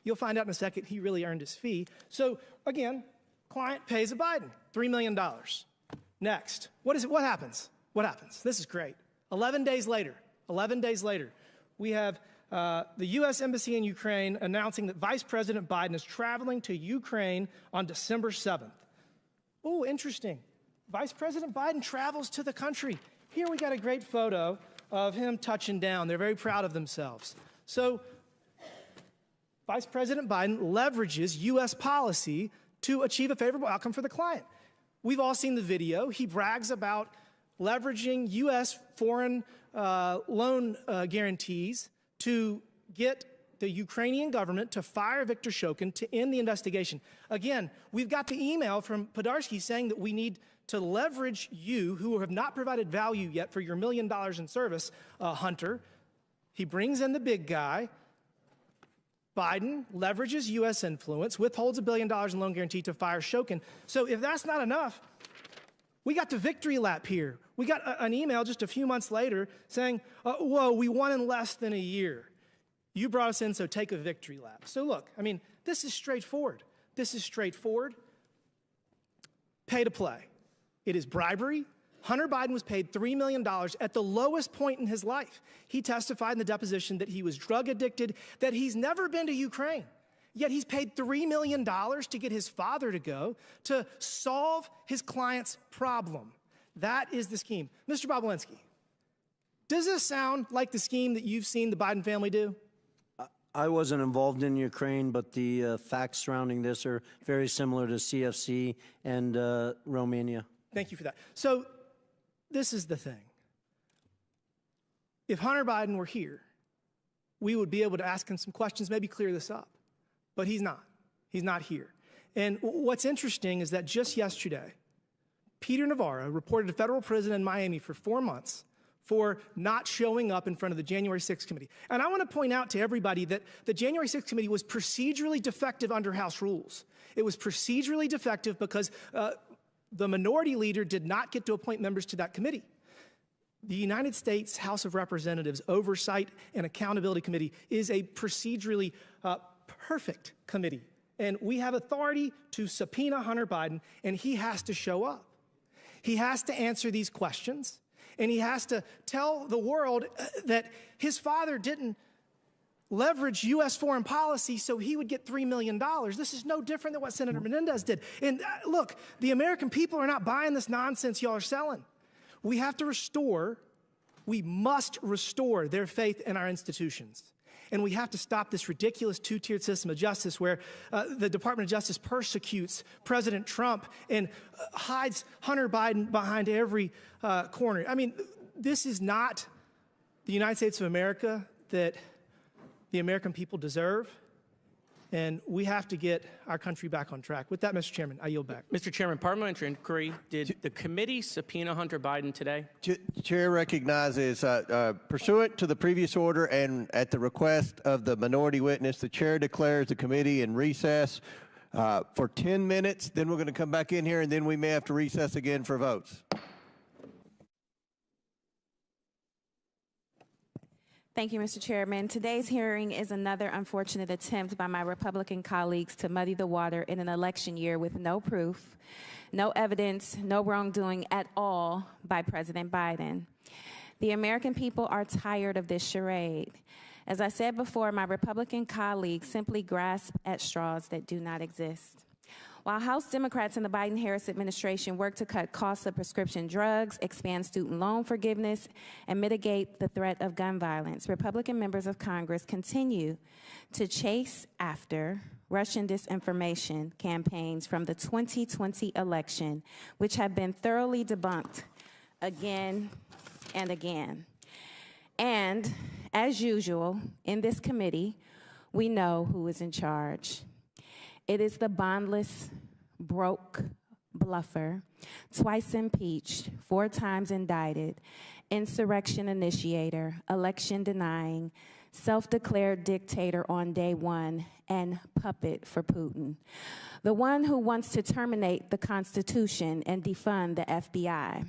You'll find out in a second he really earned his fee. So again, client pays a Biden $3 million. Next, what happens? What happens? This is great. 11 days later, we have the U.S. Embassy in Ukraine announcing that Vice President Biden is traveling to Ukraine on December 7th. Oh, interesting. Vice President Biden travels to the country. Here we got a great photo of him touching down. They're very proud of themselves. So Vice President Biden leverages U.S. policy to achieve a favorable outcome for the client. We've all seen the video. He brags about leveraging U.S. foreign loan guarantees to get the Ukrainian government to fire Viktor Shokin to end the investigation. Again, we've got the email from Podarsky saying that we need to leverage you, who have not provided value yet for your $1 million in service, Hunter. He brings in the big guy. Biden leverages U.S. influence, withholds $1 billion in loan guarantee to fire Shokin. So if that's not enough, we got the victory lap here. We got an email just a few months later saying, whoa, we won in less than a year. You brought us in, so take a victory lap. So look, I mean, this is straightforward. This is straightforward. Pay to play. It is bribery. Hunter Biden was paid $3 million at the lowest point in his life. He testified in the deposition that he was drug addicted, that he's never been to Ukraine. Yet he's paid $3 million to get his father to go to solve his client's problem. That is the scheme. Mr. Balinski, does this sound like the scheme that you've seen the Biden family do? I wasn't involved in Ukraine, but the facts surrounding this are very similar to CFC and Romania. Thank you for that. So this is the thing. If Hunter Biden were here, we would be able to ask him some questions, maybe clear this up. But he's not. He's not here. And what's interesting is that just yesterday, Peter Navarro reported to federal prison in Miami for 4 months for not showing up in front of the January 6th committee. And I want to point out to everybody that the January 6th committee was procedurally defective under House rules. It was procedurally defective because the minority leader did not get to appoint members to that committee. The United States House of Representatives Oversight and Accountability Committee is a procedurally perfect committee. And we have authority to subpoena Hunter Biden, and he has to show up. He has to answer these questions, and he has to tell the world that his father didn't leverage U.S. foreign policy so he would get $3 million. This is no different than what Senator Menendez did. And look, the American people are not buying this nonsense y'all are selling. We must restore their faith in our institutions. And we have to stop this ridiculous two-tiered system of justice where the Department of Justice persecutes President Trump and hides Hunter Biden behind every corner. I mean, this is not the United States of America that the American people deserve, and we have to get our country back on track. With that, Mr. Chairman, I yield back. Mr. Chairman, parliamentary inquiry. Did the committee subpoena Hunter Biden today? Chair recognizes, pursuant to the previous order and at the request of the minority witness, the chair declares the committee in recess for 10 minutes. Then we're going to come back in here, and then we may have to recess again for votes. Thank you, Mr. Chairman. Today's hearing is another unfortunate attempt by my Republican colleagues to muddy the water in an election year with no proof, no evidence, no wrongdoing at all by President Biden. The American people are tired of this charade. As I said before, my Republican colleagues simply grasp at straws that do not exist. While House Democrats in the Biden-Harris administration work to cut costs of prescription drugs, expand student loan forgiveness, and mitigate the threat of gun violence, Republican members of Congress continue to chase after Russian disinformation campaigns from the 2020 election, which have been thoroughly debunked again and again. And as usual, in this committee, we know who is in charge. It is the bondless, broke bluffer, twice impeached, 4 times indicted, insurrection initiator, election denying, self-declared dictator on day one, and puppet for Putin. The one who wants to terminate the Constitution and defund the FBI.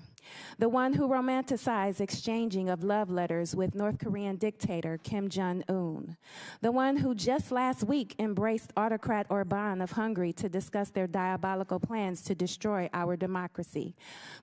The one who romanticized exchanging of love letters with North Korean dictator Kim Jong-un. The one who just last week embraced autocrat Orban of Hungary to discuss their diabolical plans to destroy our democracy.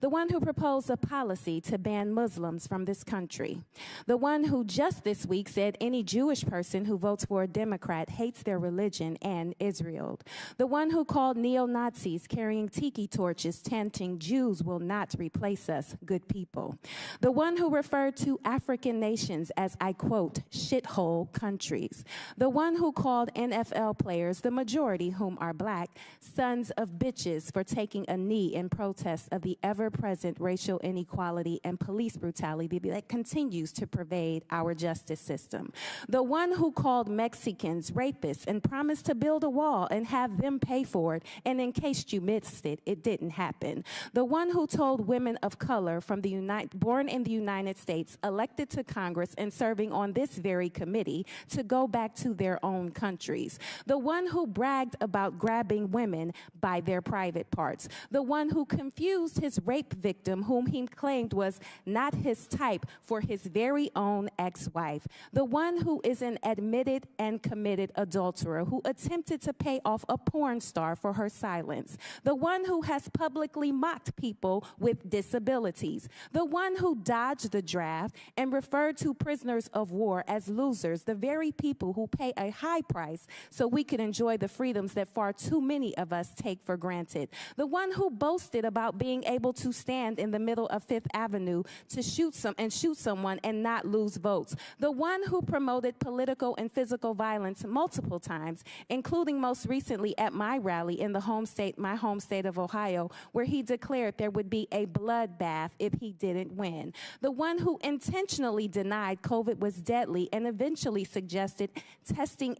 The one who proposed a policy to ban Muslims from this country. The one who just this week said any Jewish person who votes for a Democrat hates their religion and Israel. The one who called neo-Nazis carrying tiki torches chanting Jews will not replace us, good people. The one who referred to African nations as, I quote, shithole countries. The one who called NFL players, the majority whom are black, sons of bitches for taking a knee in protest of the ever-present racial inequality and police brutality that continues to pervade our justice system. The one who called Mexicans rapists and promised to build a wall and have them pay for it, and in case you missed it, it didn't happen. The one who told women of color from the born in the United States, elected to Congress and serving on this very committee, to go back to their own countries. The one who bragged about grabbing women by their private parts. The one who confused his rape victim, whom he claimed was not his type, for his very own ex-wife. The one who is an admitted and committed adulterer who attempted to pay off a porn star for her silence. The one who has publicly mocked people with disabilities. The one who dodged the draft and referred to prisoners of war as losers, the very people who pay a high price so we could enjoy the freedoms that far too many of us take for granted. The one who boasted about being able to stand in the middle of Fifth Avenue to shoot someone and not lose votes. The one who promoted political and physical violence multiple times, including most recently at my rally in my home state of Ohio, where he declared there would be a bloodbath if he didn't win. The one who intentionally denied COVID was deadly and eventually suggested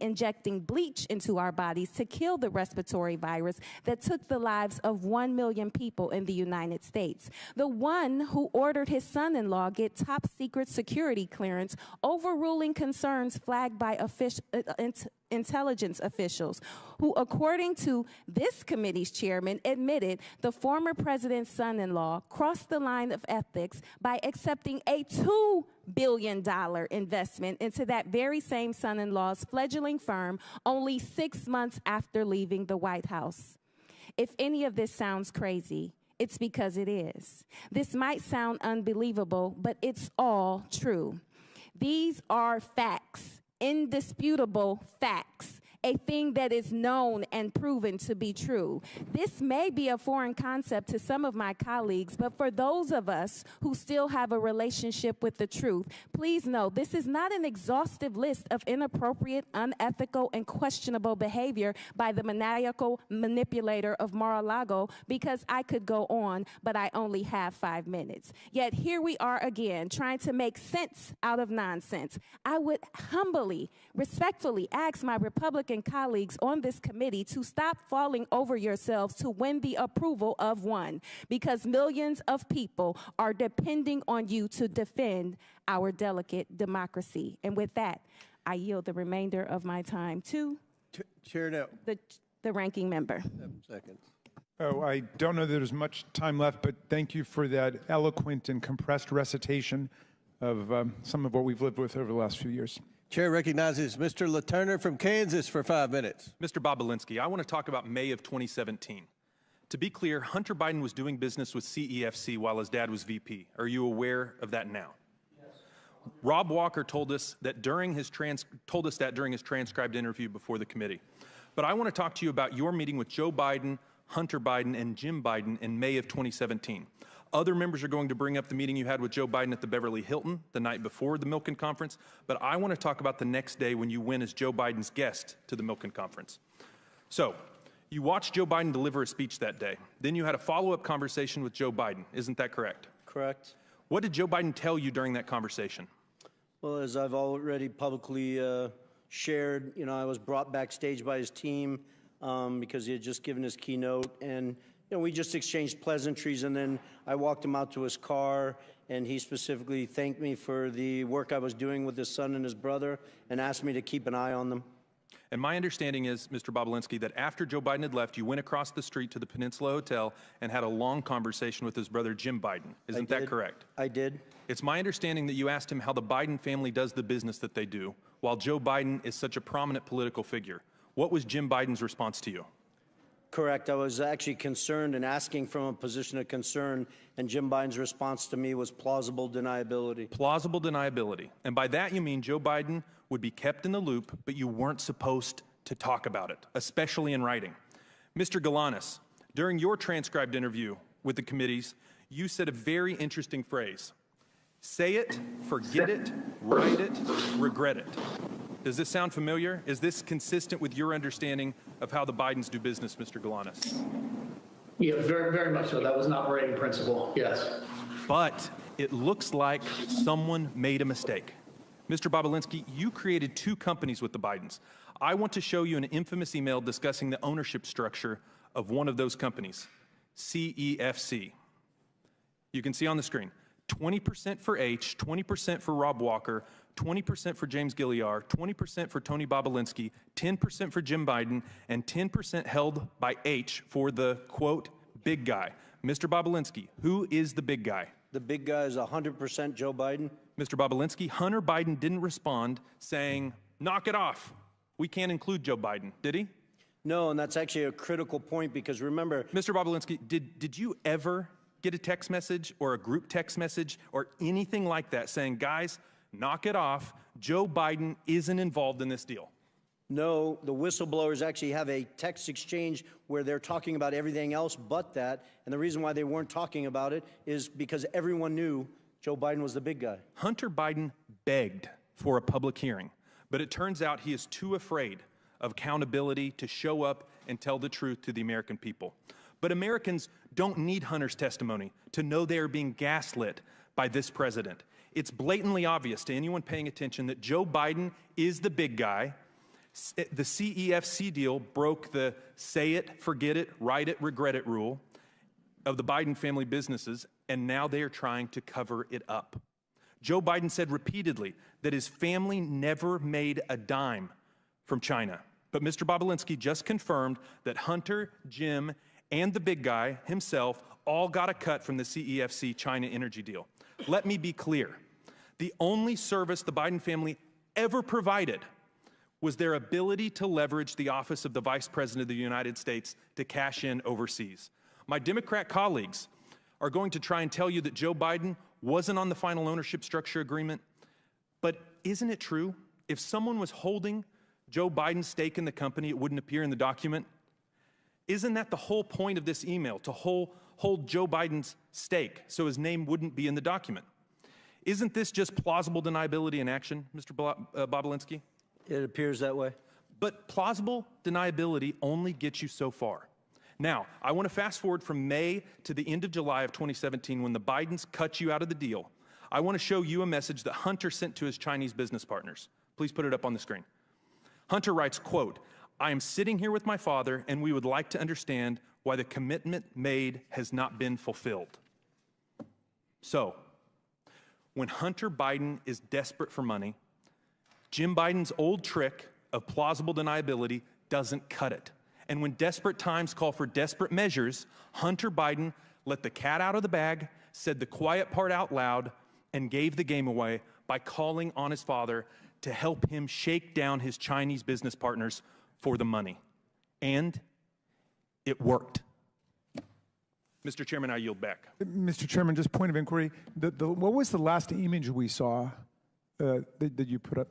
injecting bleach into our bodies to kill the respiratory virus that took the lives of 1 million people in the United States. The one who ordered his son-in-law get top secret security clearance, overruling concerns flagged by intelligence officials, who, according to this committee's chairman, admitted the former president's son-in-law crossed the line of ethics by accepting a $2 billion investment into that very same son-in-law's fledgling firm only 6 months after leaving the White House. If any of this sounds crazy, it's because it is. This might sound unbelievable, but it's all true. These are facts, indisputable facts, a thing that is known and proven to be true. This may be a foreign concept to some of my colleagues, but for those of us who still have a relationship with the truth, please know this is not an exhaustive list of inappropriate, unethical, and questionable behavior by the maniacal manipulator of Mar-a-Lago, because I could go on, but I only have 5 minutes. Yet here we are again, trying to make sense out of nonsense. I would humbly, respectfully ask my Republican colleagues on this committee to stop falling over yourselves to win the approval of one, because millions of people are depending on you to defend our delicate democracy. And with that, I yield the remainder of my time to Chair, the ranking member. 7 seconds. Oh, I don't know that there's much time left, but thank you for that eloquent and compressed recitation of some of what we've lived with over the last few years. Chair recognizes Mr. LaTurner from Kansas for 5 minutes. Mr. Balinski, I want to talk about May of 2017. To be clear, Hunter Biden was doing business with CEFC while his dad was VP. Are you aware of that now? Yes. Rob Walker told us that during his transcribed interview before the committee. But I want to talk to you about your meeting with Joe Biden, Hunter Biden, and Jim Biden in May of 2017. Other members are going to bring up the meeting you had with Joe Biden at the Beverly Hilton the night before the Milken Conference, but I want to talk about the next day when you went as Joe Biden's guest to the Milken Conference. So, you watched Joe Biden deliver a speech that day. Then you had a follow-up conversation with Joe Biden. Isn't that correct? Correct. What did Joe Biden tell you during that conversation? Well, as I've already publicly shared, I was brought backstage by his team because he had just given his keynote, and we just exchanged pleasantries, and then I walked him out to his car, and he specifically thanked me for the work I was doing with his son and his brother and asked me to keep an eye on them. And my understanding is, Mr. Balinski, that after Joe Biden had left, you went across the street to the Peninsula Hotel and had a long conversation with his brother, Jim Biden. Isn't that correct? I did. It's my understanding that you asked him how the Biden family does the business that they do, while Joe Biden is such a prominent political figure. What was Jim Biden's response to you? Correct. I was actually concerned and asking from a position of concern, and Jim Biden's response to me was plausible deniability. Plausible deniability. And by that you mean Joe Biden would be kept in the loop, but you weren't supposed to talk about it, especially in writing. Mr. Giuliani, during your transcribed interview with the committees, you said a very interesting phrase. Say it, forget it, write it, regret it. Does this sound familiar? Is this consistent with your understanding of how the Bidens do business, Mr. Giuliani? Yeah, very, very much so. That was an operating principle, yes. But it looks like someone made a mistake. Mr. Balinski, you created 2 companies with the Bidens. I want to show you an infamous email discussing the ownership structure of one of those companies, CEFC. You can see on the screen, 20% for H, 20% for Rob Walker, 20% for James Gilliar, 20% for Tony Balinski, 10% for Jim Biden, and 10% held by H for the, quote, big guy. Mr. Balinski, who is the big guy? The big guy is 100% Joe Biden. Mr. Balinski, Hunter Biden didn't respond saying, knock it off. We can't include Joe Biden, did he? No, and that's actually a critical point because remember— Mr. Balinski, did you ever get a text message or a group text message or anything like that saying, guys, knock it off, Joe Biden isn't involved in this deal? No, the whistleblowers actually have a text exchange where they're talking about everything else but that, and the reason why they weren't talking about it is because everyone knew Joe Biden was the big guy. Hunter Biden begged for a public hearing, but it turns out he is too afraid of accountability to show up and tell the truth to the American people. But Americans don't need Hunter's testimony to know they are being gaslit by this president. It's blatantly obvious to anyone paying attention that Joe Biden is the big guy. The CEFC deal broke the say it, forget it, write it, regret it rule of the Biden family businesses, and now they are trying to cover it up. Joe Biden said repeatedly that his family never made a dime from China. But Mr. Balinski just confirmed that Hunter, Jim, and the big guy himself all got a cut from the CEFC China energy deal. Let me be clear. The only service the Biden family ever provided was their ability to leverage the office of the Vice President of the United States to cash in overseas. My Democrat colleagues are going to try and tell you that Joe Biden wasn't on the final ownership structure agreement, but isn't it true? If someone was holding Joe Biden's stake in the company, it wouldn't appear in the document. Isn't that the whole point of this email, to hold Joe Biden's stake so his name wouldn't be in the document? Isn't this just plausible deniability in action, Mr. Balinski? It appears that way. But plausible deniability only gets you so far. Now, I want to fast forward from May to the end of July of 2017 when the Bidens cut you out of the deal. I want to show you a message that Hunter sent to his Chinese business partners. Please put it up on the screen. Hunter writes, quote, I am sitting here with my father and we would like to understand why the commitment made has not been fulfilled. So, when Hunter Biden is desperate for money, Jim Biden's old trick of plausible deniability doesn't cut it. And when desperate times call for desperate measures, Hunter Biden let the cat out of the bag, said the quiet part out loud, and gave the game away by calling on his father to help him shake down his Chinese business partners for the money. And it worked. Mr. Chairman, I yield back. Mr. Chairman, just point of inquiry. What was the last image we saw that you put up?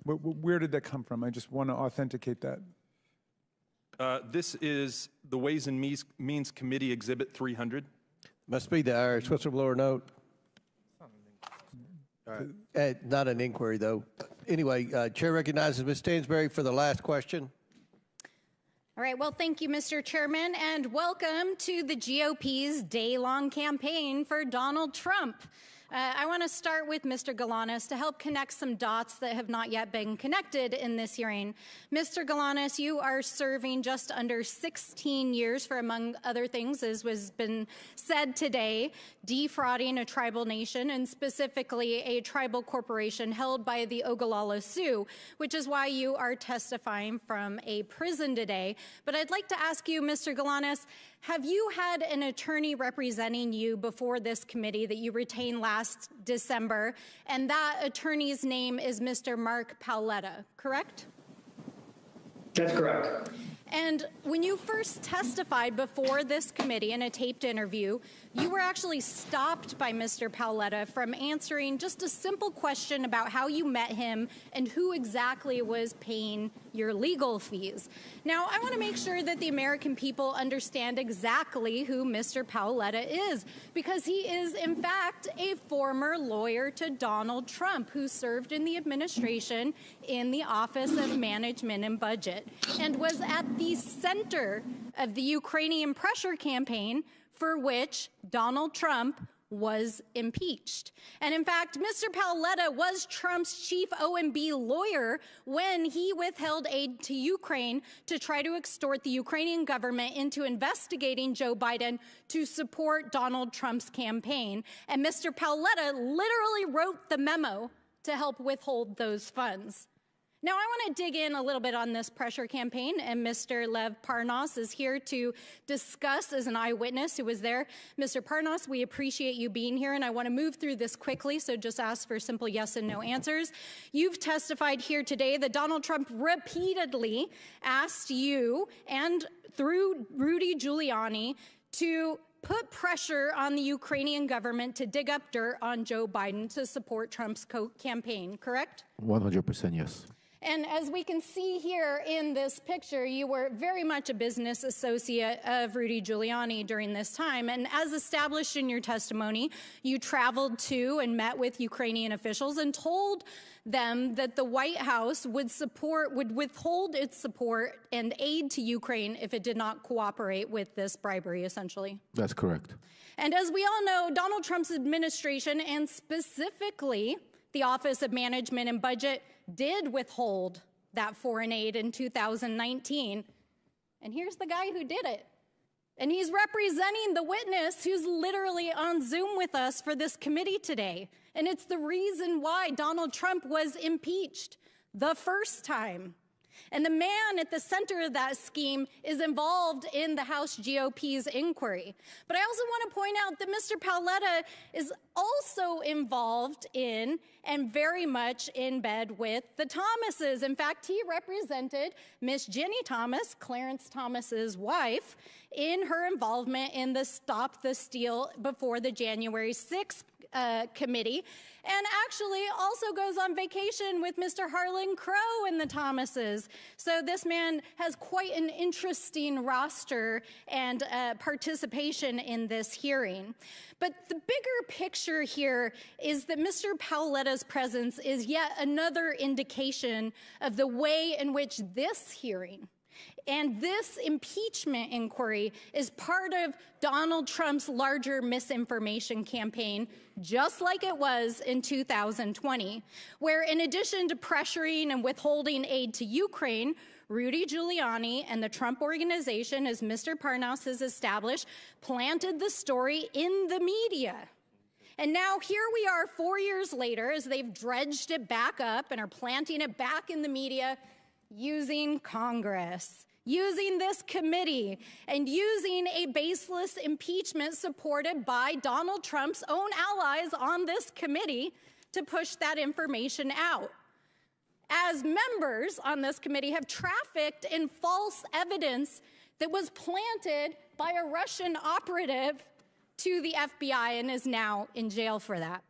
Where did that come from? I just want to authenticate that. This is the Ways and Means Committee Exhibit 300. Must be the Irish whistleblower note. Not an inquiry, though. Anyway, Chair recognizes Ms. Stansberry for the last question. All right, well, thank you, Mr. Chairman, and welcome to the GOP's day-long campaign for Donald Trump. I want to start with Mr. Galanis to help connect some dots that have not yet been connected in this hearing. Mr. Galanis, you are serving just under 16 years for, among other things, as has been said today, defrauding a tribal nation and specifically a tribal corporation held by the Ogallala Sioux, which is why you are testifying from a prison today. But I'd like to ask you, Mr. Galanis, have you had an attorney representing you before this committee that you retained last December? And that attorney's name is Mr. Mark Paoletta, correct? That's correct. And when you first testified before this committee in a taped interview, you were actually stopped by Mr. Paoletta from answering just a simple question about how you met him and who exactly was paying your legal fees. Now, I want to make sure that the American people understand exactly who Mr. Paoletta is, because he is, in fact, a former lawyer to Donald Trump, who served in the administration in the Office of Management and Budget and was at the center of the Ukrainian pressure campaign for which Donald Trump was impeached. And in fact, Mr. Paoletta was Trump's chief OMB lawyer when he withheld aid to Ukraine to try to extort the Ukrainian government into investigating Joe Biden to support Donald Trump's campaign. And Mr. Paoletta literally wrote the memo to help withhold those funds. Now, I want to dig in a little bit on this pressure campaign, and Mr. Lev Parnas is here to discuss as an eyewitness who was there. Mr. Parnas, we appreciate you being here, and I want to move through this quickly, so just ask for simple yes and no answers. You've testified here today that Donald Trump repeatedly asked you, and through Rudy Giuliani, to put pressure on the Ukrainian government to dig up dirt on Joe Biden to support Trump's campaign, correct? 100% yes. And as we can see here in this picture, you were very much a business associate of Rudy Giuliani during this time. And as established in your testimony, you traveled to and met with Ukrainian officials and told them that the White House would withhold its support and aid to Ukraine if it did not cooperate with this bribery, essentially. That's correct. And as we all know, Donald Trump's administration, and specifically the Office of Management and Budget, did withhold that foreign aid in 2019. And here's the guy who did it. And he's representing the witness who's literally on Zoom with us for this committee today. And it's the reason why Donald Trump was impeached the first time. And the man at the center of that scheme is involved in the House GOP's inquiry. But I also want to point out that Mr. Paoletta is also involved in and very much in bed with the Thomases. In fact, he represented Miss Ginny Thomas, Clarence Thomas's wife, in her involvement in the Stop the Steal before the January 6th committee, and actually also goes on vacation with Mr. Harlan Crow and the Thomases. So this man has quite an interesting roster and participation in this hearing. But the bigger picture here is that Mr. Paoletta's presence is yet another indication of the way in which this hearing and this impeachment inquiry is part of Donald Trump's larger misinformation campaign, just like it was in 2020, where in addition to pressuring and withholding aid to Ukraine, Rudy Giuliani and the Trump Organization, as Mr. Parnas has established, planted the story in the media. And now here we are 4 years later, as they've dredged it back up and are planting it back in the media, using Congress, using this committee, and using a baseless impeachment supported by Donald Trump's own allies on this committee to push that information out. As members on this committee have trafficked in false evidence that was planted by a Russian operative to the FBI and is now in jail for that.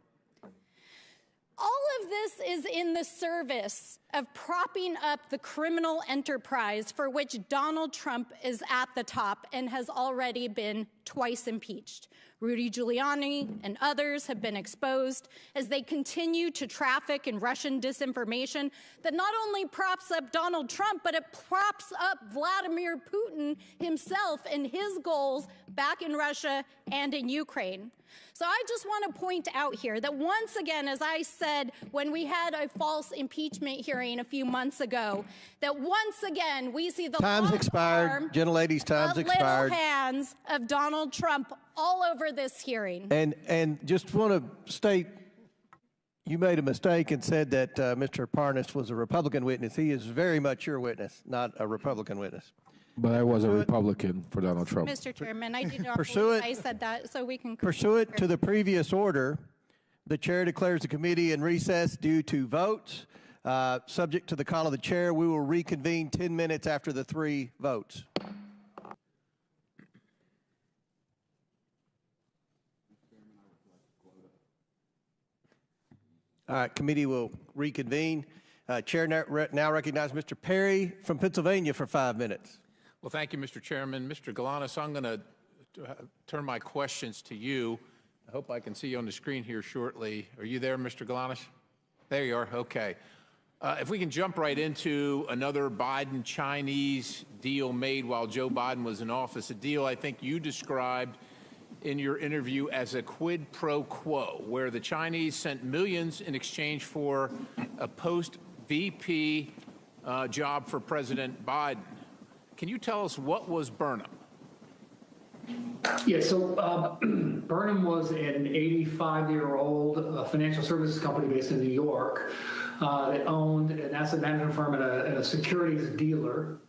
All of this is in the service of propping up the criminal enterprise for which Donald Trump is at the top and has already been twice impeached. Rudy Giuliani and others have been exposed as they continue to traffic in Russian disinformation that not only props up Donald Trump, but it props up Vladimir Putin himself and his goals back in Russia and in Ukraine. So I just want to point out here that once again, as I said when we had a false impeachment hearing a few months ago, that once again we see the time's expired, gentlelady's time's expired. Little hands of Donald Trump all over this hearing. And just want to state, you made a mistake and said that Mr. Parnas was a Republican witness. He is very much your witness, not a Republican witness. But I was a Republican for Donald Trump. Mr. Chairman, I do not Pursuant- believe I said that, so we can... Pursuant to the previous order, the chair declares the committee in recess due to votes. Subject to the call of the chair, we will reconvene 10 minutes after the 3 votes. All right, committee will reconvene. Chair now recognizes Mr. Perry from Pennsylvania for 5 minutes. Well, thank you, Mr. Chairman. Mr. Galanis, I'm going to turn my questions to you. I hope I can see you on the screen here shortly. Are you there, Mr. Galanis? There you are. Okay. If we can jump right into another Biden-Chinese deal made while Joe Biden was in office, a deal I think you described in your interview as a quid pro quo, where the Chinese sent millions in exchange for a post-VP job for President Biden. Can you tell us what was Burnham? Yeah, so Burnham was an 85-year-old financial services company based in New York that owned an asset management firm and a securities dealer.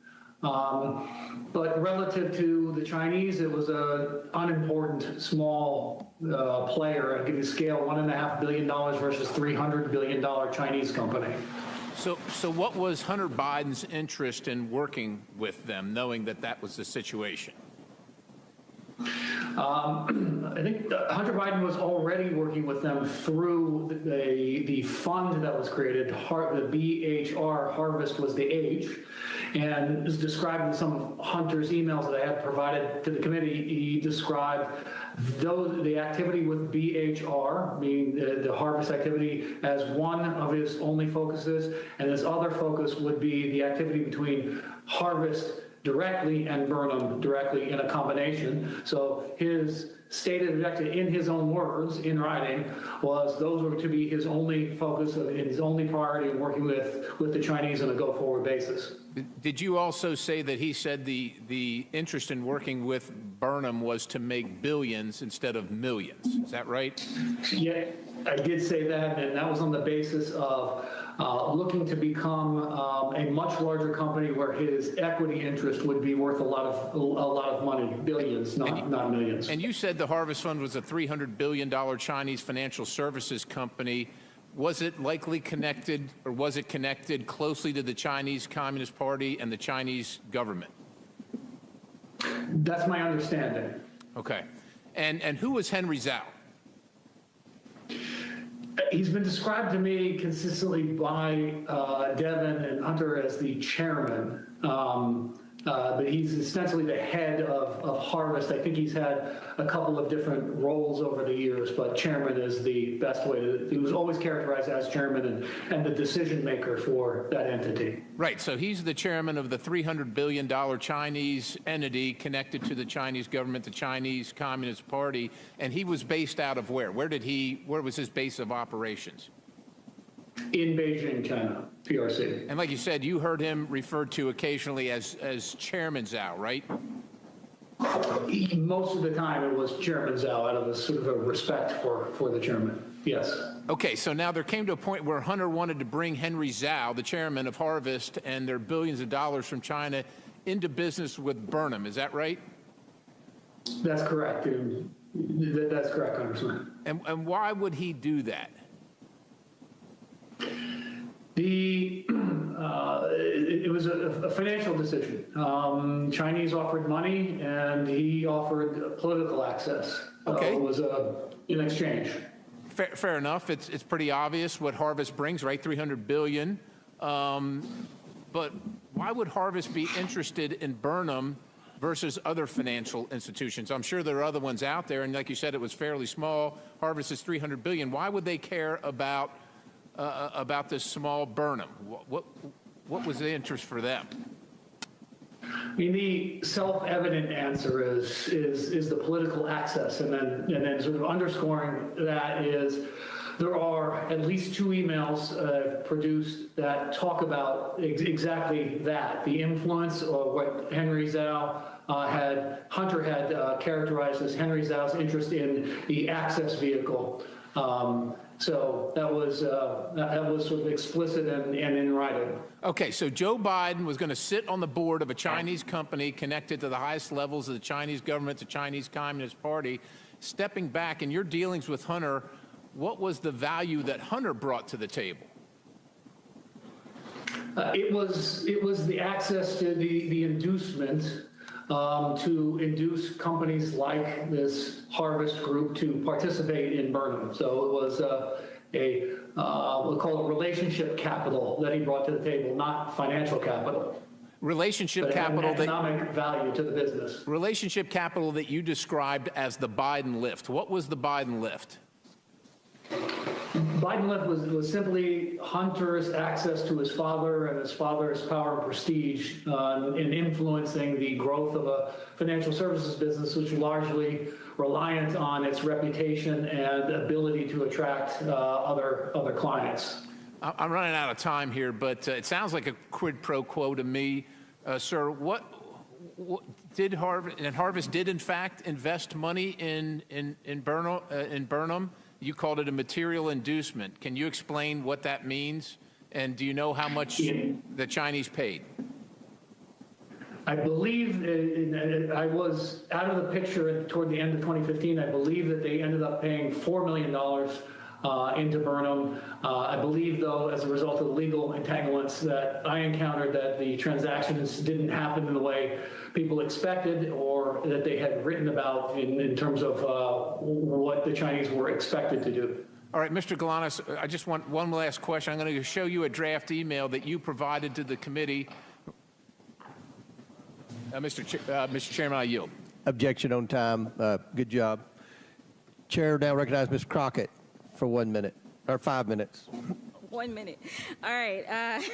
But relative to the Chinese, it was an unimportant, small player. I'll give you a scale, $1.5 billion versus $300 billion Chinese company. So what was Hunter Biden's interest in working with them, knowing that that was the situation? I think Hunter Biden was already working with them through the fund that was created. The BHR, Harvest was the H, and is described in some of Hunter's emails that I had provided to the committee. He described the activity with BHR, meaning the Harvest activity, as one of his only focuses, and his other focus would be the activity between Harvest directly and Burnham directly in a combination. So his stated objective, in his own words, in writing, was those were to be his only focus, his only priority in working with the Chinese on a go-forward basis. Did you also say that he said the interest in working with Burnham was to make billions instead of millions? Is that right? Yeah, I did say that, and that was on the basis of looking to become a much larger company where his equity interest would be worth a lot of money, billions, not millions. And you said the Harvest Fund was a $300 billion Chinese financial services company. Was it likely connected, or was it connected closely to the Chinese Communist Party and the Chinese government? That's my understanding. Okay. And who was Henry Zhao? He's been described to me consistently by Devin and Hunter as the chairman, but he's ostensibly the head of Harvest. I think he's had a couple of different roles over the years, but chairman is the best way to. He was always characterized as chairman and the decision maker for that entity. Right, so he's the chairman of the $300 billion Chinese entity connected to the Chinese government, the Chinese Communist Party, and he was based out of where? Where was his base of operations? In Beijing, China, PRC. And like you said, you heard him referred to occasionally as Chairman Zhao, right? Most of the time it was Chairman Zhao, out of a sort of a respect for the chairman, yes. Okay, so now there came to a point where Hunter wanted to bring Henry Zhao, the chairman of Harvest, and their billions of dollars from China into business with Burnham. Is that right? That's correct. That's correct, Congressman. And why would he do that? It was a financial decision. Chinese offered money, and he offered political access. Okay. It was in exchange. Fair enough. It's pretty obvious what Harvest brings, right? $300 billion. But why would Harvest be interested in Burnham versus other financial institutions? I'm sure there are other ones out there, and like you said, it was fairly small. Harvest is $300 billion. Why would they care about this small Burnham? What was the interest for them? I mean, the self-evident answer is the political access, and then sort of underscoring that is there are at least 2 emails produced that talk about exactly that, the influence of what Henry Zhao Hunter had characterized as Henry Zhao's interest in the access vehicle. So that was sort of explicit and in writing. Okay, so Joe Biden was going to sit on the board of a Chinese company connected to the highest levels of the Chinese government, the Chinese Communist Party. Stepping back in your dealings with Hunter, what was the value that Hunter brought to the table? It was the access to the inducement to induce companies like this Harvest Group to participate in Burnham. So it was we'll call it relationship capital that he brought to the table, not financial capital. Relationship capital, economic value to the business. Relationship capital that you described as the Biden lift. What was the Biden lift? Biden lift was simply Hunter's access to his father and his father's power and prestige in influencing the growth of a financial services business, which was largely reliant on its reputation and ability to attract other clients. I'm running out of time here, but it sounds like a quid pro quo to me. Sir, what did Harvest did in fact invest money in Burnham? You called it a material inducement. Can you explain what that means? And do you know how much the Chinese paid? I believe I was out of the picture toward the end of 2015. I believe that they ended up paying $4 million into Burnham. I believe, though, as a result of the legal entanglements that I encountered, that the transactions didn't happen in the way people expected or that they had written about in terms of what the Chinese were expected to do. All right, Mr. Galanis, I just want one last question. I'm going to show you a draft email that you provided to the committee. Mr. Chairman, I yield. Objection on time. Good job. Chair now recognizes Ms. Crockett for 1 minute, or 5 minutes. 1 minute. All right.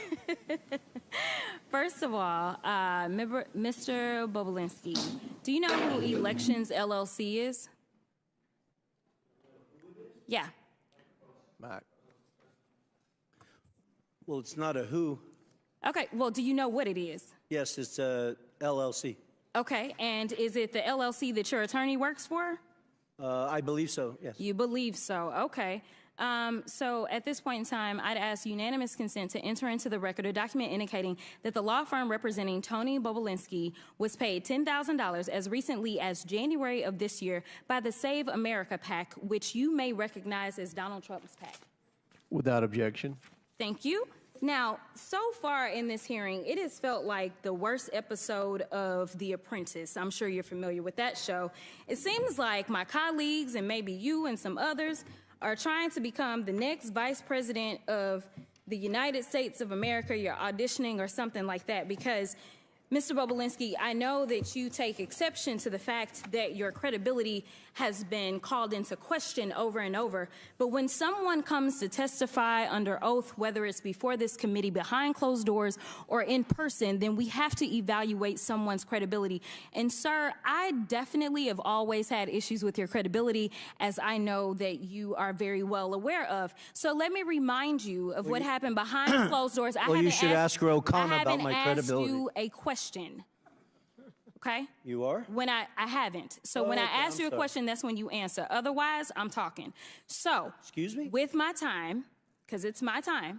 First of all, Mr. Balinski, do you know who Elections LLC is? Yeah. Mike. Well, it's not a who. Okay. Well, do you know what it is? Yes, it's a LLC. Okay. And is it the LLC that your attorney works for? I believe so, yes. You believe so. Okay. So at this point in time, I'd ask unanimous consent to enter into the record a document indicating that the law firm representing Tony Bobulinski was paid $10,000 as recently as January of this year by the Save America PAC, which you may recognize as Donald Trump's PAC. Without objection. Thank you. Now, so far in this hearing, it has felt like the worst episode of The Apprentice. I'm sure you're familiar with that show. It seems like my colleagues and maybe you and some others are trying to become the next vice president of the United States of America. You're auditioning or something like that because, Mr. Bobulinski, I know that you take exception to the fact that your credibility has been called into question over and over. But when someone comes to testify under oath, whether it's before this committee, behind closed doors, or in person, then we have to evaluate someone's credibility. And, sir, I definitely have always had issues with your credibility, as I know that you are very well aware of. So let me remind you of what happened behind closed doors. Well, you should ask Ro-Khanna about my credibility. I haven't asked you a question. Okay? You are? When I haven't. So when I ask you a question, that's when you answer. Otherwise, I'm talking. So, excuse me? With my time, because it's my time,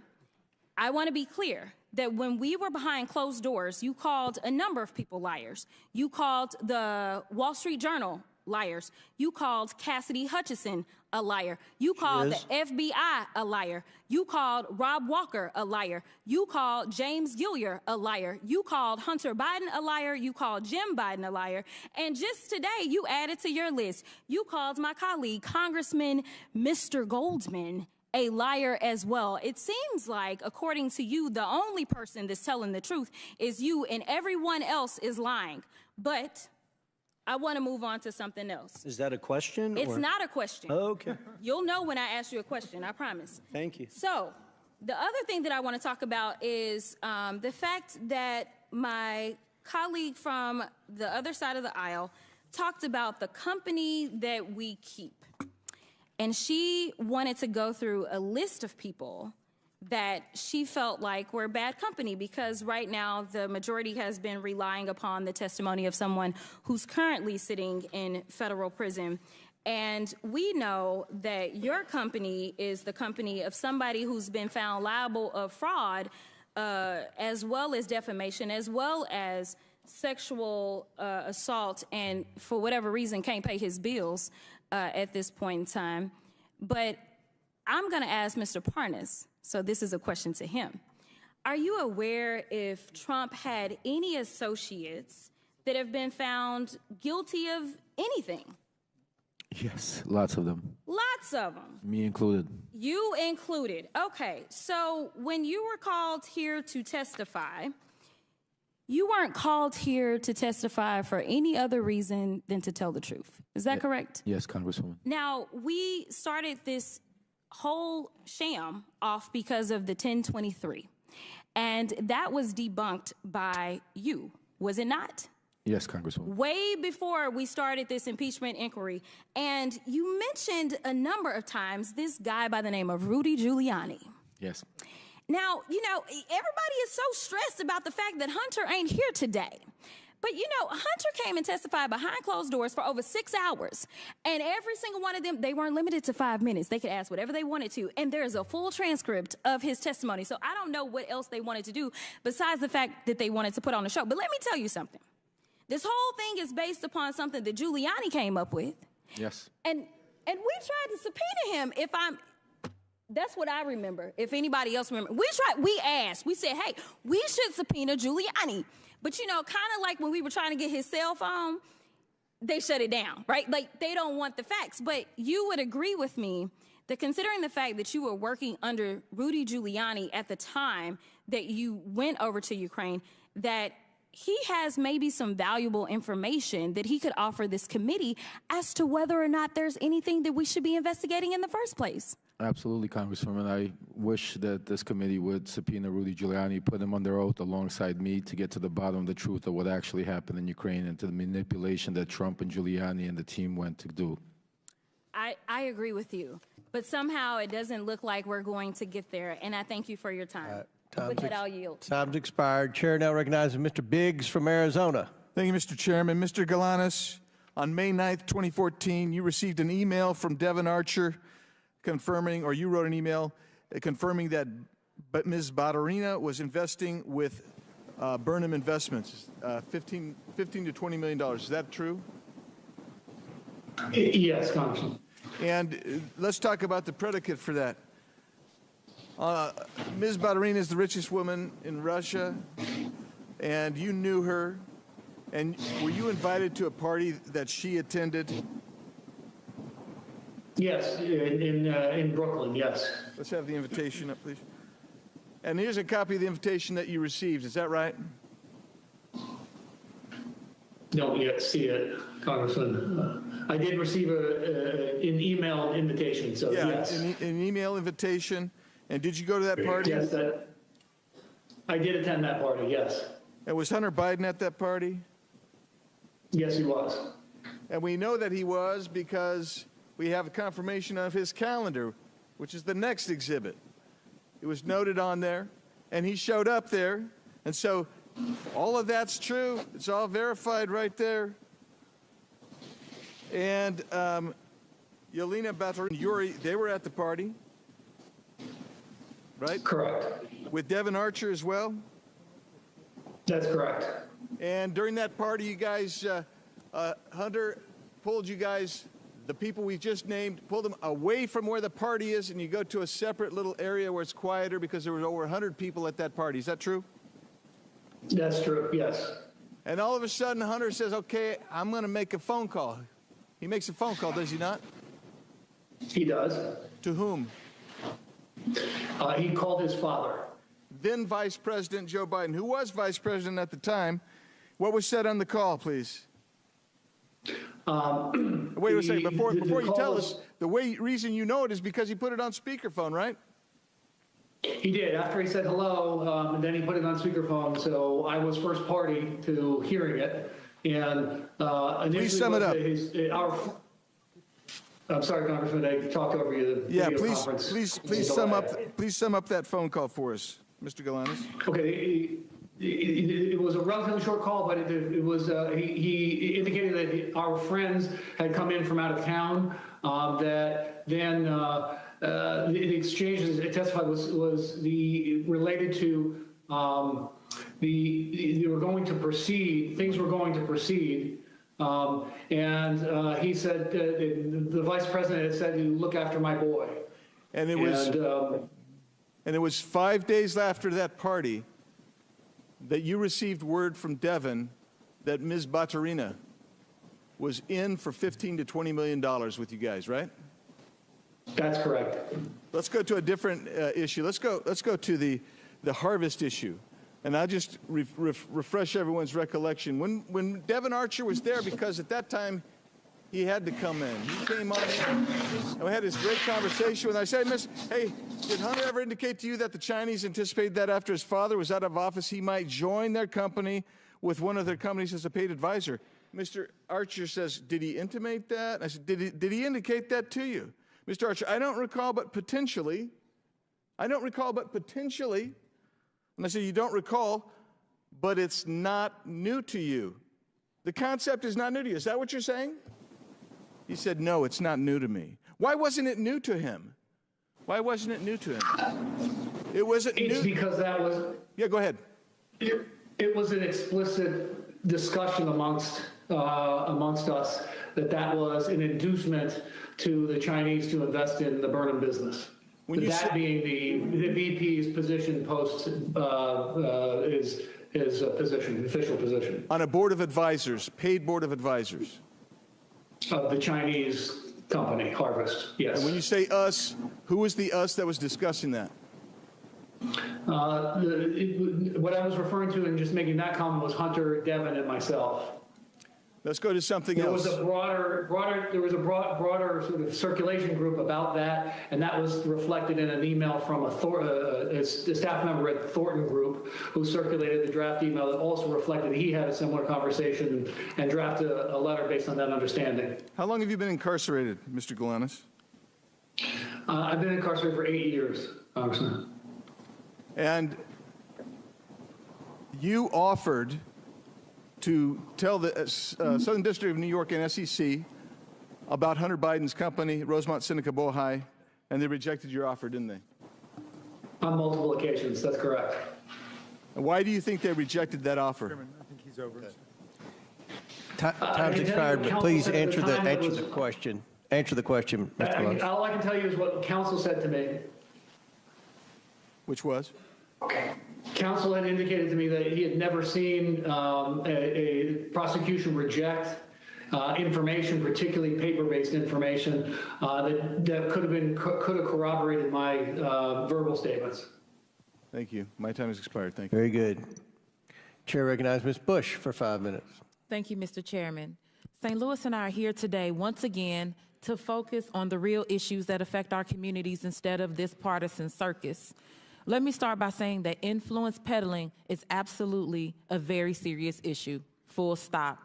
I want to be clear that when we were behind closed doors, you called a number of people liars. You called the Wall Street Journal liars. You called Cassidy Hutchinson a liar. You called the FBI a liar. You called Rob Walker a liar. You called James Gilliar a liar. You called Hunter Biden a liar. You called Jim Biden a liar. And just today, you added to your list, you called my colleague, Congressman Mr. Goldman, a liar as well. It seems like, according to you, the only person that's telling the truth is you and everyone else is lying. But I want to move on to something else. Is that a question? It's or? not a question. Okay. You'll know when I ask you a question, I promise. Thank you. So, the other thing that I want to talk about is the fact that my colleague from the other side of the aisle talked about the company that we keep. And she wanted to go through a list of people that she felt like were bad company because right now the majority has been relying upon the testimony of someone who's currently sitting in federal prison. And we know that your company is the company of somebody who's been found liable of fraud, as well as defamation, as well as sexual assault, and for whatever reason can't pay his bills at this point in time. But I'm going to ask Mr. Parnas, so this is a question to him. Are you aware if Trump had any associates that have been found guilty of anything? Yes, lots of them. Lots of them. Me included. You included. Okay, so when you were called here to testify, you weren't called here to testify for any other reason than to tell the truth. Is that correct? Yes, Congresswoman. Now, we started this whole sham off because of the 1023, and that was debunked by you, was it not? Yes, Congresswoman. Way before we started this impeachment inquiry. And you mentioned a number of times this guy by the name of Rudy Giuliani. Yes. Now, you know, everybody is so stressed about the fact that Hunter ain't here today. But, you know, Hunter came and testified behind closed doors for over 6 hours. And every single one of them, they weren't limited to 5 minutes. They could ask whatever they wanted to. And there's a full transcript of his testimony. So I don't know what else they wanted to do besides the fact that they wanted to put on the show. But let me tell you something. This whole thing is based upon something that Giuliani came up with. Yes. And we tried to subpoena him that's what I remember. If anybody else remember, we asked, we said, hey, we should subpoena Giuliani. But you know, kind of like when we were trying to get his cell phone, they shut it down, right? Like they don't want the facts. But you would agree with me that considering the fact that you were working under Rudy Giuliani at the time that you went over to Ukraine, that he has maybe some valuable information that he could offer this committee as to whether or not there's anything that we should be investigating in the first place. Absolutely, Congresswoman. I wish that this committee would subpoena Rudy Giuliani, put him under oath alongside me to get to the bottom of the truth of what actually happened in Ukraine and to the manipulation that Trump and Giuliani and the team went to do. I agree with you, but somehow it doesn't look like we're going to get there, and I thank you for your time. With that, I'll yield. Time's expired. Chair now recognizes Mr. Biggs from Arizona. Thank you, Mr. Chairman. Mr. Galanis, on May 9th, 2014, you received an email from Devin Archer confirming, or you wrote an email confirming that Ms. Badarina was investing with Burnham Investments, $15 to $20 million. Is that true? Yes, Congressman. And let's talk about the predicate for that. Ms. Badarina is the richest woman in Russia, and you knew her. And were you invited to a party that she attended? Yes, in Brooklyn, yes. Let's have the invitation up, please. And here's a copy of the invitation that you received. Is that right? Don't yet see it, Congressman. I did receive an email invitation, so yes. An email invitation. And did you go to that party? Yes, I did attend that party, yes. And was Hunter Biden at that party? Yes, he was. And we know that he was because we have a confirmation of his calendar, which is the next exhibit. It was noted on there, and he showed up there. And so all of that's true. It's all verified right there. And Yelena Baturina and Yuri, they were at the party, right? Correct. With Devin Archer as well? That's correct. And during that party, you guys, Hunter pulled you guys, the people we just named, pulled them away from where the party is, and you go to a separate little area where it's quieter because there were over 100 people at that party. Is that true? That's true, yes. And all of a sudden, Hunter says, okay, I'm going to make a phone call. He makes a phone call, does he not? He does. To whom? He called his father. Then Vice President Joe Biden, who was Vice President at the time, What was said on the call, please? Wait a second. Before you tell us, the reason you know it is because he put it on speakerphone, right? He did. After he said hello, and then he put it on speakerphone. So I was first party to hearing it. And initially, please sum it up. I'm sorry, Congressman, I talked over you. Yeah, please sum up that phone call for us, Mr. Galanis. Okay, it was a relatively short call, but it was he indicated that our friends had come in from out of town. That then the exchanges it testified was related to they were going to proceed. Things were going to proceed. And he said, the vice president had said, "You look after my boy." And it was 5 days after that party that you received word from Devon that Ms. Baturina was in for $15 to $20 million with you guys, right? That's correct. Let's go to a different issue. Let's go to the harvest issue. And I'll just refresh everyone's recollection. When Devon Archer was there, because at that time he had to come in. He came on in, and we had this great conversation. And I said, hey, did Hunter ever indicate to you that the Chinese anticipated that after his father was out of office, he might join their company with one of their companies as a paid advisor? Mr. Archer says, did he intimate that? I said, did he indicate that to you? Mr. Archer, I don't recall, but potentially. I don't recall, but potentially. And I said, you don't recall, but it's not new to you. The concept is not new to you. Is that what you're saying? He said, no, it's not new to me. Why wasn't it new to him? Why wasn't it new to him? It wasn't new. It's because that was... Yeah, go ahead. It was an explicit discussion amongst us that was an inducement to the Chinese to invest in the Burnham business. Being the VP's position post his position, official position. On a board of advisors, paid board of advisors. Of the Chinese company, Harvest, yes. And when you say us, who was the us that was discussing that? What I was referring to and just making that comment was Hunter, Devon, and myself. Let's go to something else. There was a broader sort of circulation group about that, and that was reflected in an email from a staff member at Thornton Group who circulated the draft email that also reflected he had a similar conversation and drafted a letter based on that understanding. How long have you been incarcerated, Mr. Galanis? I've been incarcerated for 8 years, Congressman. And you offered to tell the Southern District of New York and SEC about Hunter Biden's company, Rosemont Seneca Bohai, and they rejected your offer, didn't they? On multiple occasions, that's correct. And why do you think they rejected that offer? Chairman, I think he's over. Time's expired, but please answer the question. Answer the question, Mr. Galanis. All I can tell you is what counsel said to me. Which was? Counsel had indicated to me that he had never seen a prosecution reject information, particularly paper-based information, that could have corroborated my verbal statements. Thank you. My time has expired. Thank you. Very good. Chair recognizes Ms. Bush for 5 minutes. Thank you, Mr. Chairman. St. Louis and I are here today once again to focus on the real issues that affect our communities instead of this partisan circus. Let me start by saying that influence peddling is absolutely a very serious issue, full stop.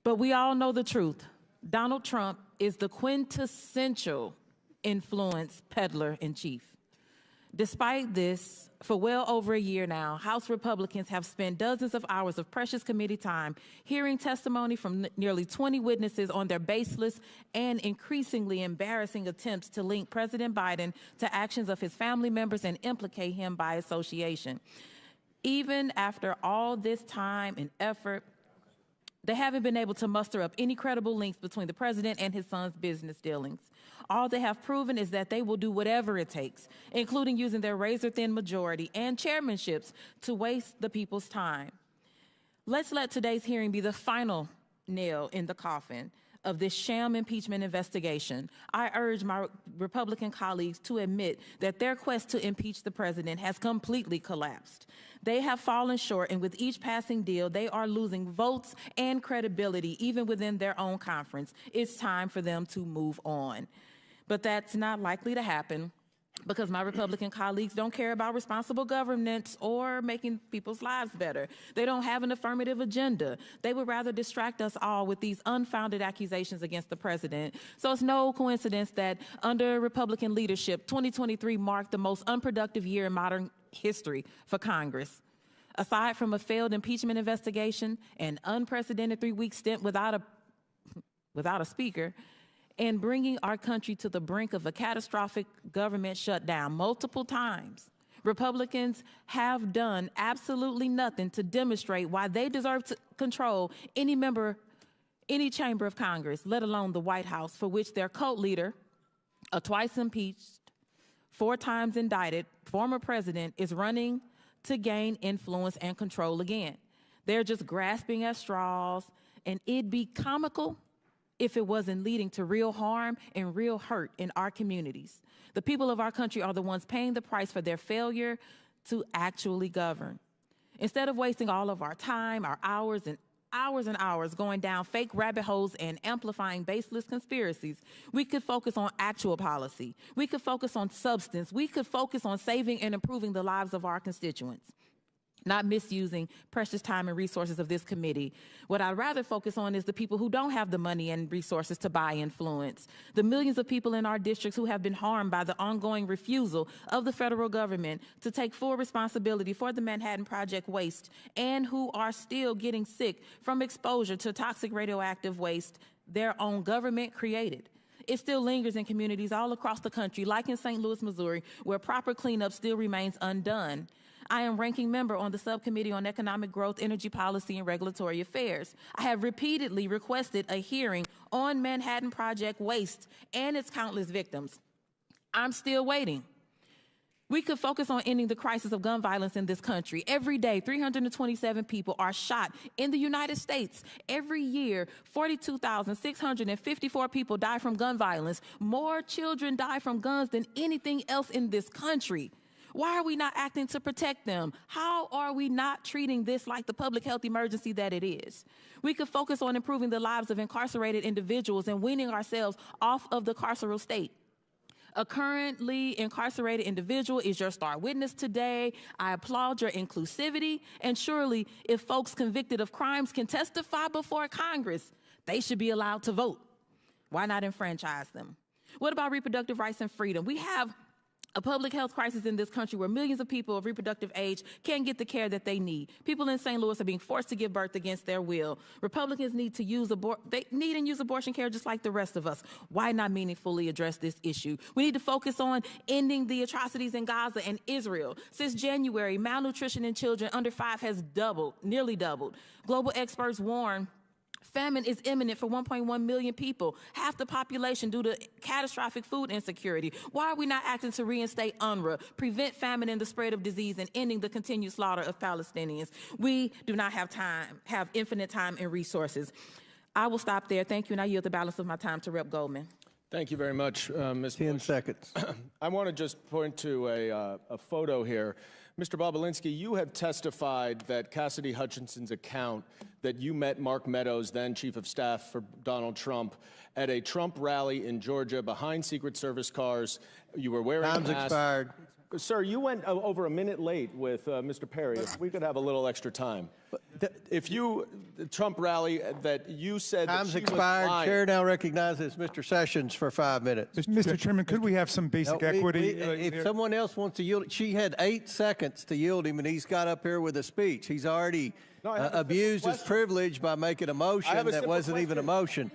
But we all know the truth. Donald Trump is the quintessential influence peddler in chief. Despite this, for well over a year now, House Republicans have spent dozens of hours of precious committee time hearing testimony from nearly 20 witnesses on their baseless and increasingly embarrassing attempts to link President Biden to actions of his family members and implicate him by association. Even after all this time and effort, they haven't been able to muster up any credible links between the president and his son's business dealings. All they have proven is that they will do whatever it takes, including using their razor-thin majority and chairmanships to waste the people's time. Let's let today's hearing be the final nail in the coffin of this sham impeachment investigation, I urge my Republican colleagues to admit that their quest to impeach the president has completely collapsed. They have fallen short, and with each passing deal, they are losing votes and credibility, even within their own conference. It's time for them to move on. But that's not likely to happen because my Republican colleagues don't care about responsible governance or making people's lives better. They don't have an affirmative agenda. They would rather distract us all with these unfounded accusations against the president. So it's no coincidence that under Republican leadership, 2023 marked the most unproductive year in modern history for Congress. Aside from a failed impeachment investigation, an unprecedented 3-week stint without a speaker, and bringing our country to the brink of a catastrophic government shutdown multiple times, Republicans have done absolutely nothing to demonstrate why they deserve to control any chamber of Congress, let alone the White House, for which their cult leader, a twice impeached, 4 times indicted former president, is running to gain influence and control again. They're just grasping at straws, and it'd be comical if it wasn't leading to real harm and real hurt in our communities. The people of our country are the ones paying the price for their failure to actually govern. Instead of wasting all of our time, our hours and hours going down fake rabbit holes and amplifying baseless conspiracies, we could focus on actual policy. We could focus on substance. We could focus on saving and improving the lives of our constituents, not misusing precious time and resources of this committee. What I'd rather focus on is the people who don't have the money and resources to buy influence, the millions of people in our districts who have been harmed by the ongoing refusal of the federal government to take full responsibility for the Manhattan Project waste, and who are still getting sick from exposure to toxic radioactive waste their own government created. It still lingers in communities all across the country, like in St. Louis, Missouri, where proper cleanup still remains undone. I am ranking member on the Subcommittee on Economic Growth, Energy Policy, and Regulatory Affairs. I have repeatedly requested a hearing on Manhattan Project waste and its countless victims. I'm still waiting. We could focus on ending the crisis of gun violence in this country. Every day, 327 people are shot in the United States. Every year, 42,654 people die from gun violence. More children die from guns than anything else in this country. Why are we not acting to protect them? How are we not treating this like the public health emergency that it is? We could focus on improving the lives of incarcerated individuals and weaning ourselves off of the carceral state. A currently incarcerated individual is your star witness today. I applaud your inclusivity. And surely, if folks convicted of crimes can testify before Congress, they should be allowed to vote. Why not enfranchise them? What about reproductive rights and freedom? We have a public health crisis in this country where millions of people of reproductive age can't get the care that they need. People in St. Louis are being forced to give birth against their will. Republicans need to use abortion care just like the rest of us. Why not meaningfully address this issue? We need to focus on ending the atrocities in Gaza and Israel. Since January, malnutrition in children under 5 has nearly doubled. Global experts warn famine is imminent for 1.1 million people, half the population, due to catastrophic food insecurity. Why are we not acting to reinstate UNRWA, prevent famine and the spread of disease, and ending the continued slaughter of Palestinians? We do not have infinite time and resources. I will stop there. Thank you, and I yield the balance of my time to Rep. Goldman. Thank you very much, Ms. 10 seconds. I want to just point to a photo here. Mr. Balinski, you have testified that Cassidy Hutchinson's account that you met Mark Meadows, then Chief of Staff for Donald Trump, at a Trump rally in Georgia behind Secret Service cars. You were wearing a mask. Time's expired. Sir, you went over a minute late with Mr. Perry. If we could have a little extra time. The Trump rally that you said Time's that expired. Chair now recognizes Mr. Sessions for 5 minutes. Mr. Chairman, could we have some basic equity? If someone else wants to yield, she had 8 seconds to yield him, and he's got up here with a speech. He's already abused his privilege by making a motion that wasn't even a motion.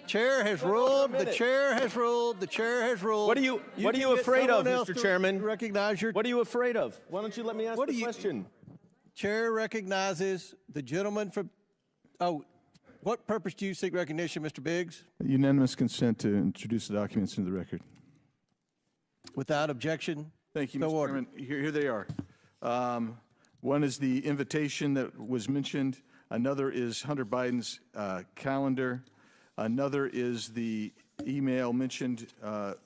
Chair has ruled. The chair has ruled. The chair has ruled. What are you afraid of, Mr. Chairman? Recognize your. What are you afraid of? Why don't you let me ask the question? Chair recognizes the gentleman from. Oh, what purpose do you seek recognition, Mr. Biggs? Unanimous consent to introduce the documents into the record. Without objection. Thank you, Mr. Chairman. Here they are. One is the invitation that was mentioned. Another is Hunter Biden's calendar. Another is the email mentioned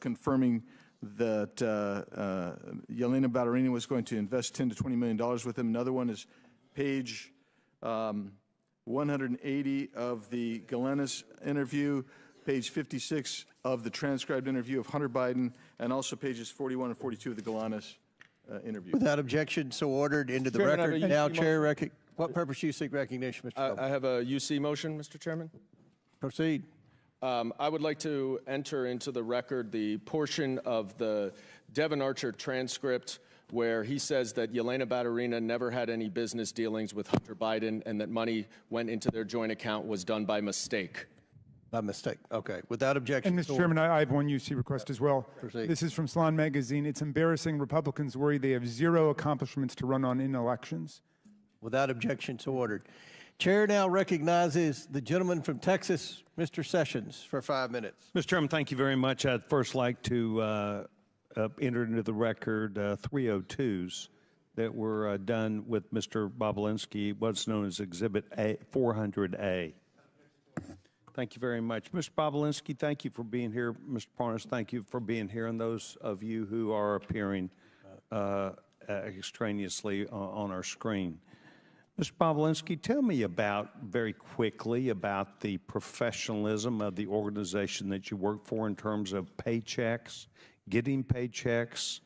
confirming that Yelena Baturina was going to invest $10 to $20 million with him. Another one is page 180 of the Galanis interview, page 56 of the transcribed interview of Hunter Biden, and also pages 41 and 42 of the Galanis interview. Without objection, so ordered into the Chairman, record. Now, Chair, what purpose do you seek recognition, Mr. Coburn? I have a UC motion, Mr. Chairman. Proceed. I would like to enter into the record the portion of the Devin Archer transcript where he says that Yelena Baturina never had any business dealings with Hunter Biden and that money went into their joint account was done by mistake. By mistake. Okay. Without objection. And Mr. Chairman, I have one UC request as well. Proceed. This is from Salon Magazine. It's embarrassing. Republicans worry they have zero accomplishments to run on in elections. Without objection, so ordered. Chair now recognizes the gentleman from Texas, Mr. Sessions, for 5 minutes. Mr. Chairman, thank you very much. I'd first like to enter into the record 302s that were done with Mr. Balinski, what's known as Exhibit 400A. Thank you very much. Mr. Balinski, thank you for being here. Mr. Parnas, thank you for being here. And those of you who are appearing extraneously on our screen. Mr. Balinski, tell me very quickly about the professionalism of the organization that you work for in terms of paychecks, getting paychecks,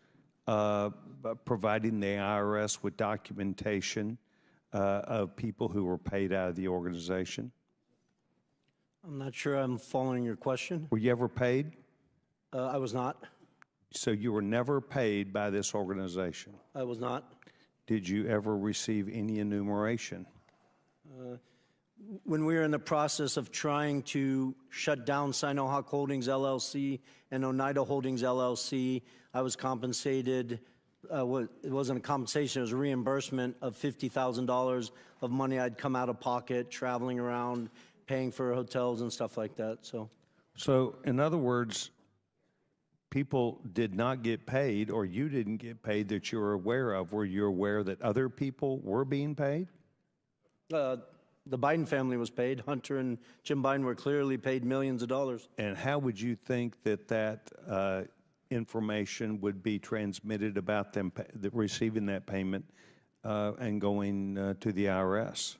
providing the IRS with documentation of people who were paid out of the organization. I'm not sure I'm following your question. Were you ever paid? I was not. So you were never paid by this organization? I was not. Did you ever receive any enumeration? When we were in the process of trying to shut down Sinohawk Holdings LLC and Oneida Holdings LLC, I was compensated. It wasn't a compensation, it was a reimbursement of $50,000 of money I'd come out of pocket, traveling around, paying for hotels and stuff like that. So in other words, people did not get paid, or you didn't get paid that you were aware of. Were you aware that other people were being paid? The Biden family was paid. Hunter and Jim Biden were clearly paid millions of dollars. And how would you think that information would be transmitted about them receiving that payment and going to the IRS?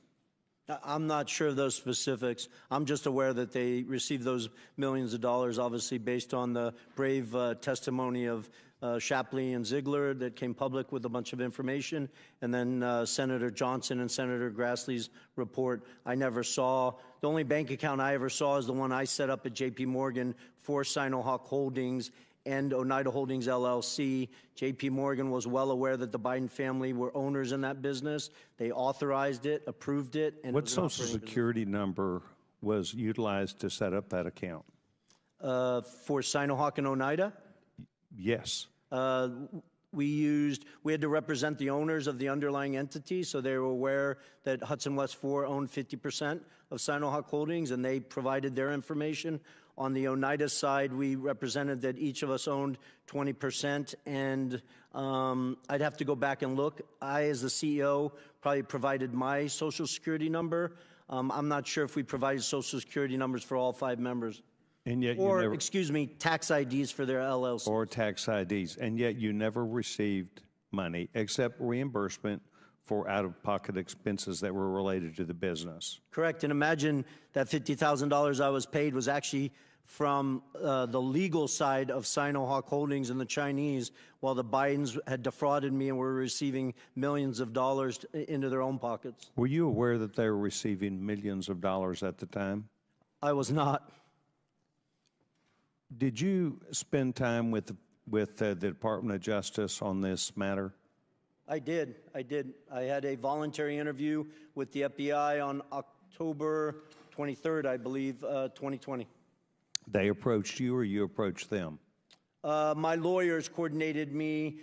I'm not sure of those specifics. I'm just aware that they received those millions of dollars, obviously based on the brave testimony of Shapley and Ziegler that came public with a bunch of information, and then Senator Johnson and Senator Grassley's report. I never saw. The only bank account I ever saw is the one I set up at J.P. Morgan for Sinohawk Holdings and Oneida Holdings LLC. J.P. Morgan was well aware that the Biden family were owners in that business. They authorized it, approved it. And what Social Security number was utilized to set up that account? For Sinohawk and Oneida? Yes. We had to represent the owners of the underlying entity, so they were aware that Hudson West 4 owned 50% of Sinohawk Holdings, and they provided their information. On the Oneida side, we represented that each of us owned 20%, and I'd have to go back and look. I, as the CEO, probably provided my Social Security number. I'm not sure if we provided Social Security numbers for all 5 members. And yet excuse me, tax IDs for their LLC. Or tax IDs. And yet you never received money except reimbursement for out-of-pocket expenses that were related to the business. Correct. And imagine that $50,000 I was paid was actually from the legal side of Sinohawk Holdings and the Chinese, while the Bidens had defrauded me and were receiving millions of dollars into their own pockets. Were you aware that they were receiving millions of dollars at the time? I was not. Did you spend time with the Department of Justice on this matter? I did. I had a voluntary interview with the FBI on October 23rd, I believe, 2020. They approached you or you approached them? My lawyers coordinated me.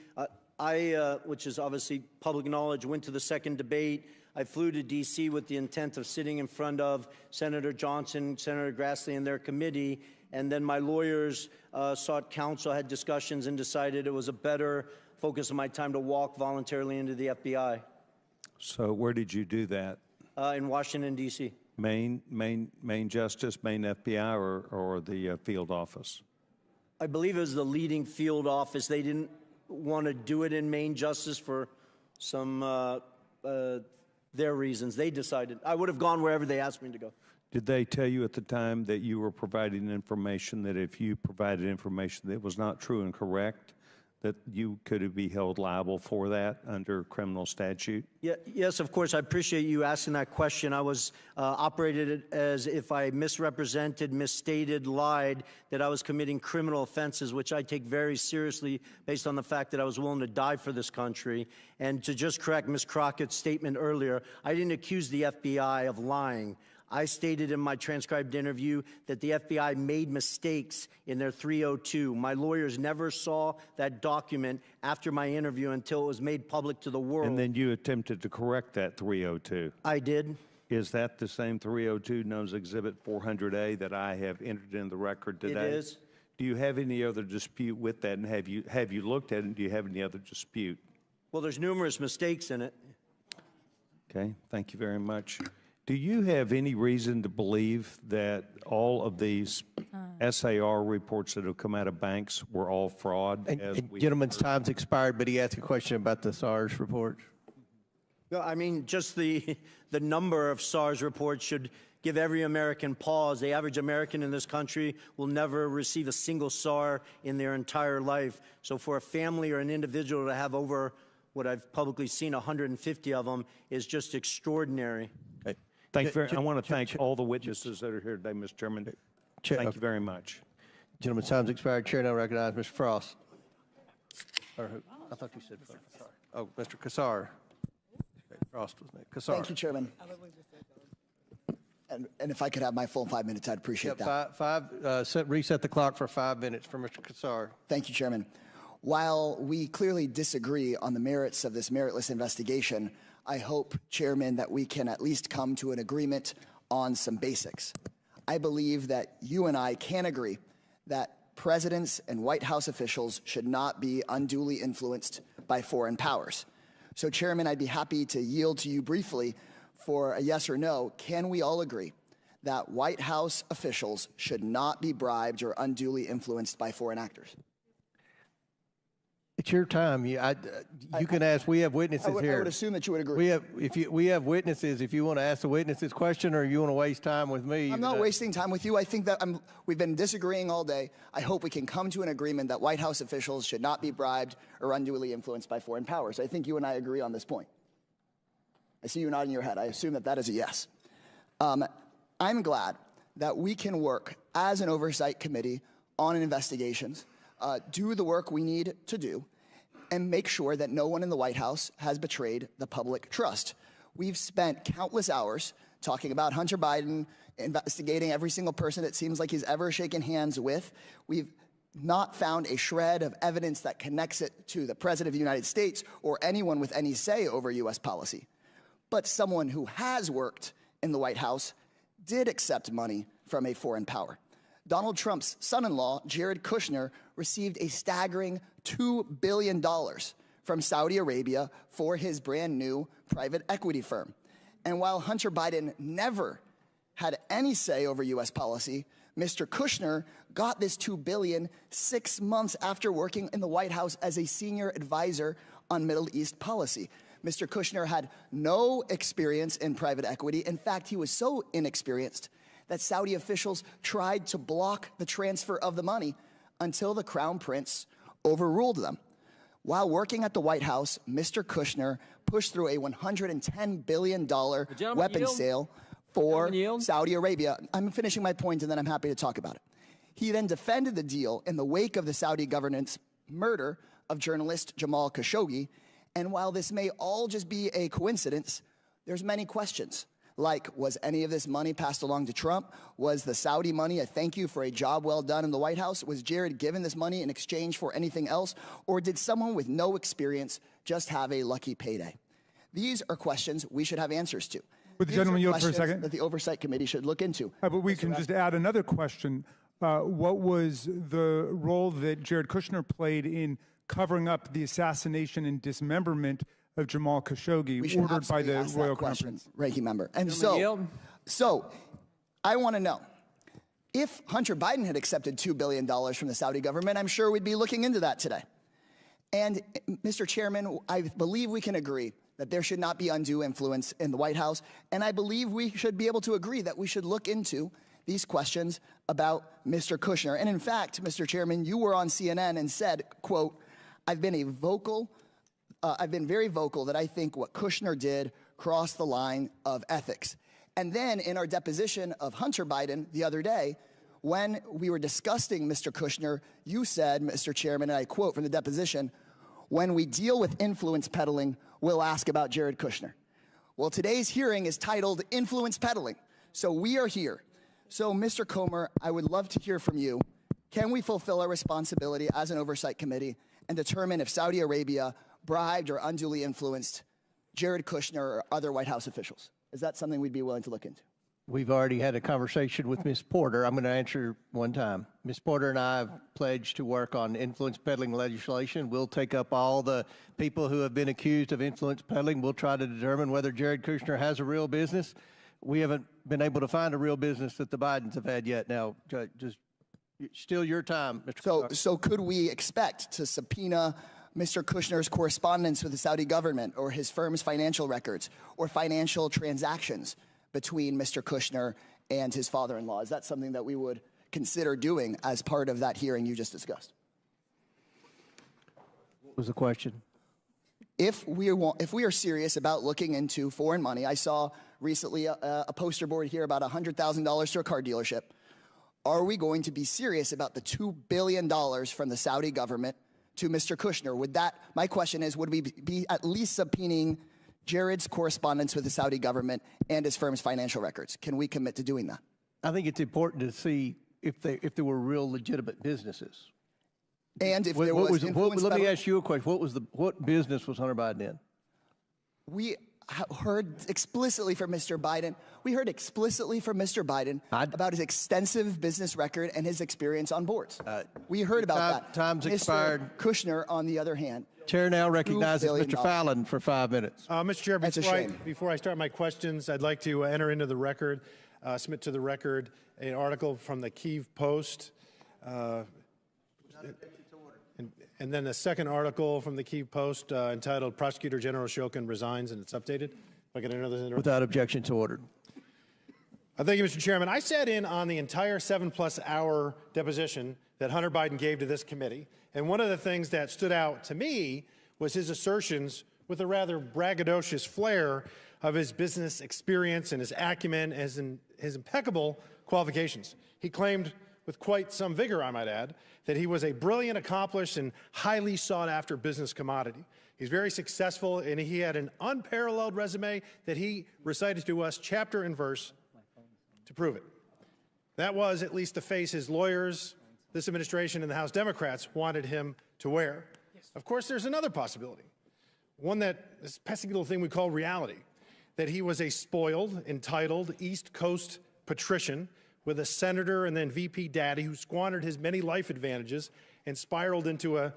Which is obviously public knowledge, went to the second debate. I flew to D.C. with the intent of sitting in front of Senator Johnson, Senator Grassley, and their committee. And then my lawyers sought counsel, had discussions, and decided it was a better focus of my time to walk voluntarily into the FBI. So where did you do that? In Washington, D.C. Maine Justice, Maine FBI, or the field office? I believe it was the leading field office. They didn't want to do it in Maine Justice for some their reasons. They decided. I would have gone wherever they asked me to go. Did they tell you at the time that you were providing information that if you provided information that was not true and correct, that you could be held liable for that under criminal statute? Yeah, yes, of course. I appreciate you asking that question. I was operated as if I misrepresented, misstated, lied, that I was committing criminal offenses, which I take very seriously based on the fact that I was willing to die for this country. And to just correct Ms. Crockett's statement earlier, I didn't accuse the FBI of lying. I stated in my transcribed interview that the FBI made mistakes in their 302. My lawyers never saw that document after my interview until it was made public to the world. And then you attempted to correct that 302. I did. Is that the same 302 known as Exhibit 400A that I have entered in the record today? It is. Do you have any other dispute with that? And have you looked at it? And do you have any other dispute? Well, there's numerous mistakes in it. Okay, thank you very much. Do you have any reason to believe that all of these SAR reports that have come out of banks were all fraud? Gentleman's time's expired, but he asked a question about the SARS reports. No, I mean, just the number of SARS reports should give every American pause. The average American in this country will never receive a single SAR in their entire life. So for a family or an individual to have over what I've publicly seen, 150 of them, is just extraordinary. Okay. I want to thank all the witnesses that are here today, Mr. Chairman. Thank you very much. Gentleman's time's expired. Chair now recognizes Mr. Frost. Or who? I thought you said Frost. Oh, Mr. Kassar. Okay, Frost was next. Kassar. Thank you, Chairman. And if I could have my full 5 minutes, I'd appreciate that. Reset the clock for 5 minutes for Mr. Kassar. Thank you, Chairman. While we clearly disagree on the merits of this meritless investigation, I hope, Chairman, that we can at least come to an agreement on some basics. I believe that you and I can agree that presidents and White House officials should not be unduly influenced by foreign powers. So, Chairman, I'd be happy to yield to you briefly for a yes or no. Can we all agree that White House officials should not be bribed or unduly influenced by foreign actors? It's your time. You can ask. We have witnesses here. I would assume that you would agree. We have witnesses. If you want to ask the witnesses question, or you want to waste time with me, I'm not wasting time with you. I think that we've been disagreeing all day. I hope we can come to an agreement that White House officials should not be bribed or unduly influenced by foreign powers. I think you and I agree on this point. I see you nodding your head. I assume that that is a yes. I'm glad that we can work as an oversight committee on investigations, do the work we need to do, and make sure that no one in the White House has betrayed the public trust. We've spent countless hours talking about Hunter Biden, investigating every single person it seems like he's ever shaken hands with. We've not found a shred of evidence that connects it to the President of the United States or anyone with any say over U.S. policy. But someone who has worked in the White House did accept money from a foreign power. Donald Trump's son-in-law, Jared Kushner, received a staggering $2 billion from Saudi Arabia for his brand new private equity firm. And while Hunter Biden never had any say over U.S. policy, Mr. Kushner got this $2 billion 6 months after working in the White House as a senior advisor on Middle East policy. Mr. Kushner had no experience in private equity. In fact, he was so inexperienced that Saudi officials tried to block the transfer of the money until the Crown Prince overruled them. While working at the White House, Mr. Kushner pushed through a $110 billion weapons sale for Saudi Arabia. I'm finishing my point, and then I'm happy to talk about it. He then defended the deal in the wake of the Saudi government's murder of journalist Jamal Khashoggi. And while this may all just be a coincidence, there's many questions. Like, was any of this money passed along to Trump? Was the Saudi money a thank you for a job well done in the White House? Was Jared given this money in exchange for anything else? Or did someone with no experience just have a lucky payday? These are questions we should have answers to. Would the gentleman yield for a second? That the Oversight Committee should look into. But we can just add another question. What was the role that Jared Kushner played in covering up the assassination and dismemberment of Jamal Khashoggi, ordered by the Royal Conference? Ranking member. And So I want to know, if Hunter Biden had accepted $2 billion from the Saudi government, I'm sure we'd be looking into that today. And Mr. Chairman, I believe we can agree that there should not be undue influence in the White House. And I believe we should be able to agree that we should look into these questions about Mr. Kushner. And in fact, Mr. Chairman, you were on CNN and said, quote, I've been very vocal that I think what Kushner did crossed the line of ethics. And then in our deposition of Hunter Biden the other day, when we were discussing Mr. Kushner, you said, Mr. Chairman, and I quote from the deposition, when we deal with influence peddling, we'll ask about Jared Kushner. Well, today's hearing is titled Influence Peddling. So we are here. So, Mr. Comer, I would love to hear from you. Can we fulfill our responsibility as an oversight committee and determine if Saudi Arabia bribed or unduly influenced Jared Kushner or other White House officials? Is that something we'd be willing to look into? We've already had a conversation with Ms. Porter. I'm going to answer one time. Ms. Porter and I have pledged to work on influence peddling legislation. We'll take up all the people who have been accused of influence peddling. We'll try to determine whether Jared Kushner has a real business. We haven't been able to find a real business that the Bidens have had yet. Now, just still your time, Mr. So could we expect to subpoena Mr. Kushner's correspondence with the Saudi government or his firm's financial records or financial transactions between Mr. Kushner and his father-in-law? Is that something that we would consider doing as part of that hearing you just discussed? What was the question? If we are serious about looking into foreign money, I saw recently a poster board here about $100,000 to a car dealership. Are we going to be serious about the $2 billion from the Saudi government to Mr. Kushner? My question is, would we be at least subpoenaing Jared's correspondence with the Saudi government and his firm's financial records? Can we commit to doing that? I think it's important to see if there were real legitimate businesses. And if there was influence let me peddling? ask you a question. What business was Hunter Biden in? We heard explicitly from Mr. Biden. We heard explicitly from Mr. Biden about his extensive business record and his experience on boards. We heard about that. Time's expired. Mr. Kushner, on the other hand, Chair now recognizes $2 billion. Mr. Fallon for 5 minutes. Mr. Chair, That's a shame. before I start my questions, I'd like to enter into the record, submit to the record an article from the Kyiv Post, and then the second article from the Kyiv Post entitled Prosecutor General Shokin Resigns, and it's updated. If I can enter this. Without objection to order. Thank you, Mr. Chairman. I sat in on the entire 7+ hour deposition that Hunter Biden gave to this committee, and one of the things that stood out to me was his assertions with a rather braggadocious flair of his business experience and his acumen and his impeccable qualifications. He claimed with quite some vigor, I might add, that he was a brilliant, accomplished, and highly sought-after business commodity. He's very successful, and he had an unparalleled resume that he recited to us chapter and verse to prove it. That was at least the face his lawyers, this administration, and the House Democrats wanted him to wear. Of course, there's another possibility, one that this pesky little thing we call reality, that he was a spoiled, entitled East Coast patrician with a senator and then VP daddy who squandered his many life advantages and spiraled into a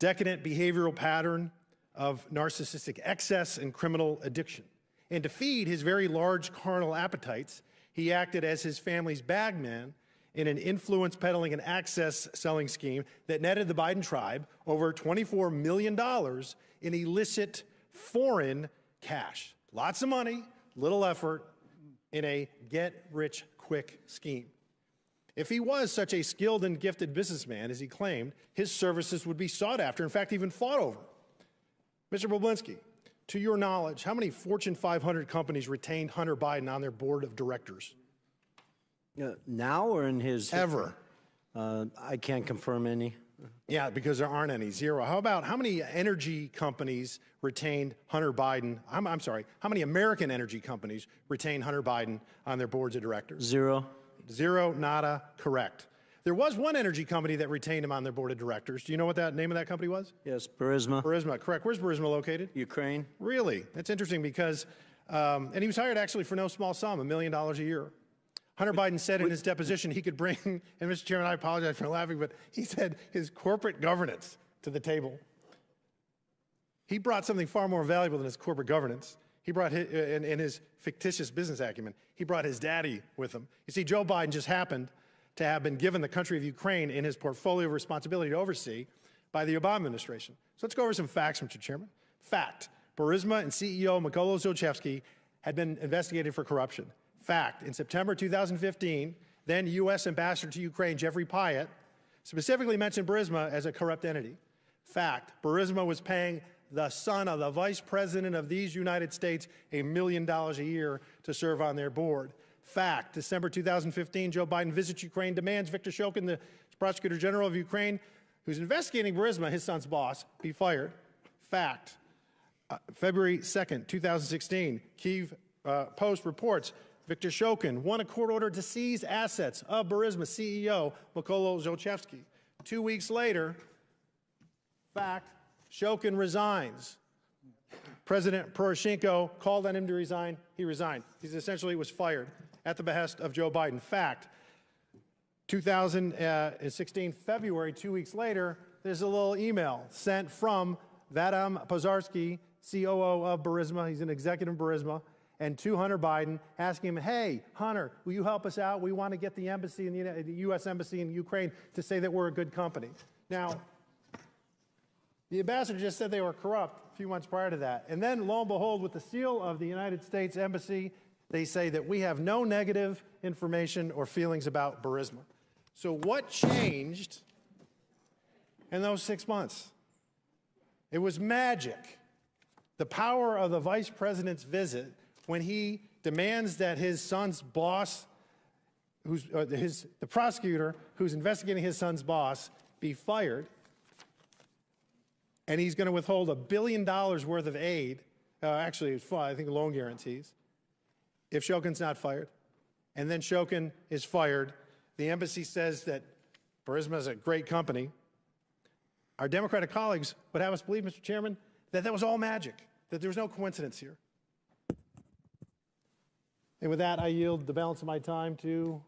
decadent behavioral pattern of narcissistic excess and criminal addiction. And to feed his very large carnal appetites, he acted as his family's bagman in an influence peddling and access selling scheme that netted the Biden tribe over $24 million in illicit foreign cash. Lots of money, little effort, in a get-rich-quick scheme. If he was such a skilled and gifted businessman as he claimed, his services would be sought after, in fact, even fought over. Mr. Balinski, to your knowledge, how many Fortune 500 companies retained Hunter Biden on their board of directors? Now or in his Ever. I can't confirm any. Yeah, because there aren't any. Zero. How about how many energy companies retained Hunter Biden? I'm sorry, how many American energy companies retained Hunter Biden on their boards of directors? Zero. Zero, nada, correct. There was one energy company that retained him on their board of directors. Do you know what that name of that company was? Yes, Burisma. Burisma, correct. Where's Burisma located? Ukraine. Really? That's interesting because, and he was hired actually for no small sum, $1 million a year. Hunter Biden said in his deposition he could bring, and Mr. Chairman, I apologize for laughing, but he said his corporate governance to the table. He brought something far more valuable than his corporate governance. He brought his, in his fictitious business acumen, he brought his daddy with him. You see, Joe Biden just happened to have been given the country of Ukraine in his portfolio of responsibility to oversee by the Obama administration. So let's go over some facts, Mr. Chairman. Fact, Burisma and CEO Mykola Zlochevsky had been investigated for corruption. Fact, in September 2015, then U.S. Ambassador to Ukraine Jeffrey Pyatt specifically mentioned Burisma as a corrupt entity. Fact, Burisma was paying the son of the vice president of these United States $1 million a year to serve on their board. Fact, December 2015, Joe Biden visits Ukraine, demands Viktor Shokin, the Prosecutor General of Ukraine, who's investigating Burisma, his son's boss, be fired. Fact, February 2nd, 2016, Kyiv Post reports Viktor Shokin won a court order to seize assets of Burisma CEO Mykola Zlochevsky. 2 weeks later, fact, Shokin resigns. President Poroshenko called on him to resign. He resigned. He essentially was fired at the behest of Joe Biden. Fact, 2016, February, 2 weeks later, there's a little email sent from Vadim Pozarsky, COO of Burisma. He's an executive of Burisma, and to Hunter Biden, asking him, hey, Hunter, will you help us out? We want to get the embassy, the U.S. Embassy in Ukraine to say that we're a good company. Now, the ambassador just said they were corrupt a few months prior to that. And then, lo and behold, with the seal of the United States Embassy, they say that we have no negative information or feelings about Burisma. So what changed in those 6 months? It was magic. The power of the vice president's visit when he demands that his son's boss, the prosecutor who's investigating his son's boss, be fired. And he's going to withhold $1 billion worth of aid, actually, it's I think loan guarantees, if Shokin's not fired. And then Shokin is fired. The embassy says that Burisma is a great company. Our Democratic colleagues would have us believe, Mr. Chairman, that that was all magic, that there was no coincidence here. And with that, I yield the balance of my time to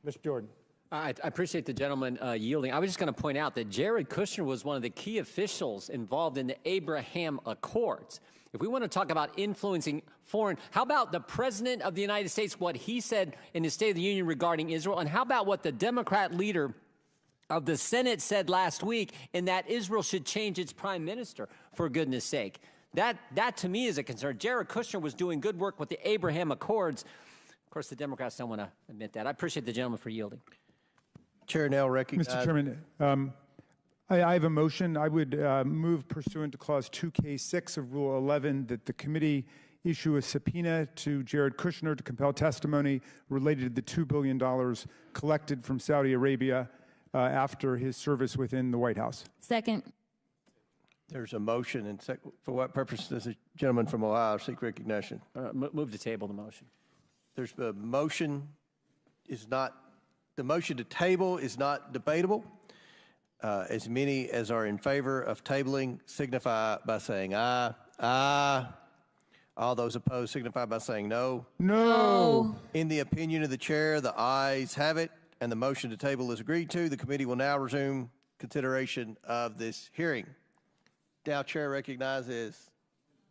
Mr. Jordan. I appreciate the gentleman yielding. I was just going to point out that Jared Kushner was one of the key officials involved in the Abraham Accords. If we want to talk about influencing foreign, how about the President of the United States, what he said in his State of the Union regarding Israel, and how about what the Democrat leader of the Senate said last week, in that Israel should change its prime minister, for goodness sake. That to me is a concern. Jared Kushner was doing good work with the Abraham Accords. Of course, the Democrats don't want to admit that. I appreciate the gentleman for yielding. Chair now recognizes. Mr. Chairman, I have a motion. I would move pursuant to Clause 2K6 of Rule 11 that the committee issue a subpoena to Jared Kushner to compel testimony related to the $2 billion collected from Saudi Arabia after his service within the White House. Second. There's a motion, and for what purpose does the gentleman from Ohio seek recognition? Move to table the motion. There's a motion the motion to table is not debatable. As many as are in favor of tabling signify by saying aye. Aye. All those opposed signify by saying no. No. In the opinion of the chair, the ayes have it, and the motion to table is agreed to. The committee will now resume consideration of this hearing. Now, chair recognizes,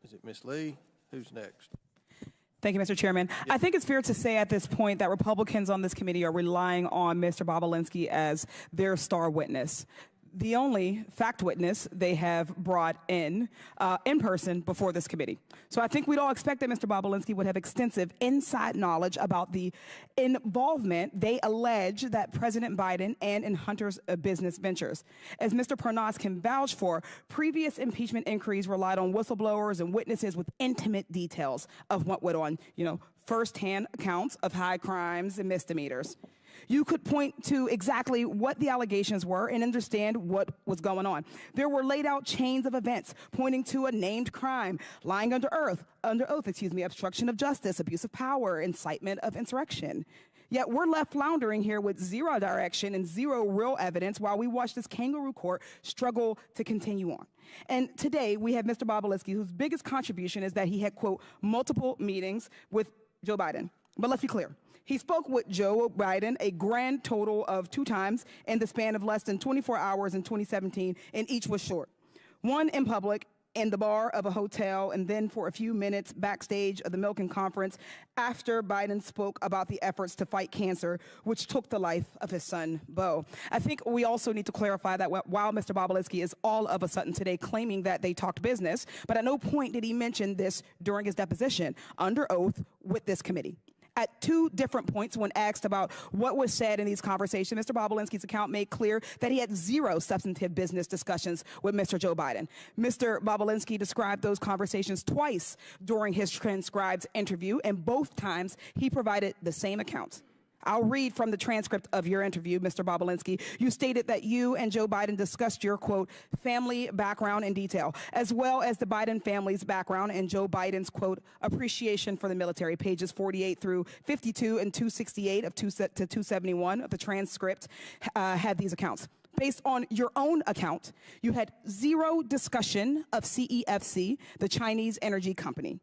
is it Ms. Lee? Who's next? Thank you, Mr. Chairman. Yes. I think it's fair to say at this point that Republicans on this committee are relying on Mr. Balinski as their star witness. The only fact witness they have brought in person before this committee. So I think we'd all expect that Mr. Balinski would have extensive inside knowledge about the involvement they allege that President Biden and in Hunter's business ventures. As Mr. Parnas can vouch for, previous impeachment inquiries relied on whistleblowers and witnesses with intimate details of what went on, firsthand accounts of high crimes and misdemeanors. You could point to exactly what the allegations were and understand what was going on. There were laid out chains of events pointing to a named crime, lying under oath, obstruction of justice, abuse of power, incitement of insurrection. Yet we're left floundering here with zero direction and zero real evidence while we watch this kangaroo court struggle to continue on. And today we have Mr. Balinski, whose biggest contribution is that he had, quote, multiple meetings with Joe Biden. But let's be clear. He spoke with Joe Biden a grand total of 2 times in the span of less than 24 hours in 2017, and each was short. One in public in the bar of a hotel, and then for a few minutes backstage of the Milken conference after Biden spoke about the efforts to fight cancer, which took the life of his son, Beau. I think we also need to clarify that while Mr. Bobulinski is all of a sudden today claiming that they talked business, but at no point did he mention this during his deposition under oath with this committee. At two different points, when asked about what was said in these conversations, Mr. Bobulinski's account made clear that he had zero substantive business discussions with Mr. Joe Biden. Mr. Bobulinski described those conversations twice during his transcribed interview, and both times he provided the same accounts. I'll read from the transcript of your interview, Mr. Bobulinski. You stated that you and Joe Biden discussed your, quote, family background in detail, as well as the Biden family's background and Joe Biden's, quote, appreciation for the military. Pages 48 through 52 and 268 to 271 of the transcript had these accounts. Based on your own account, you had zero discussion of CEFC, the Chinese energy company.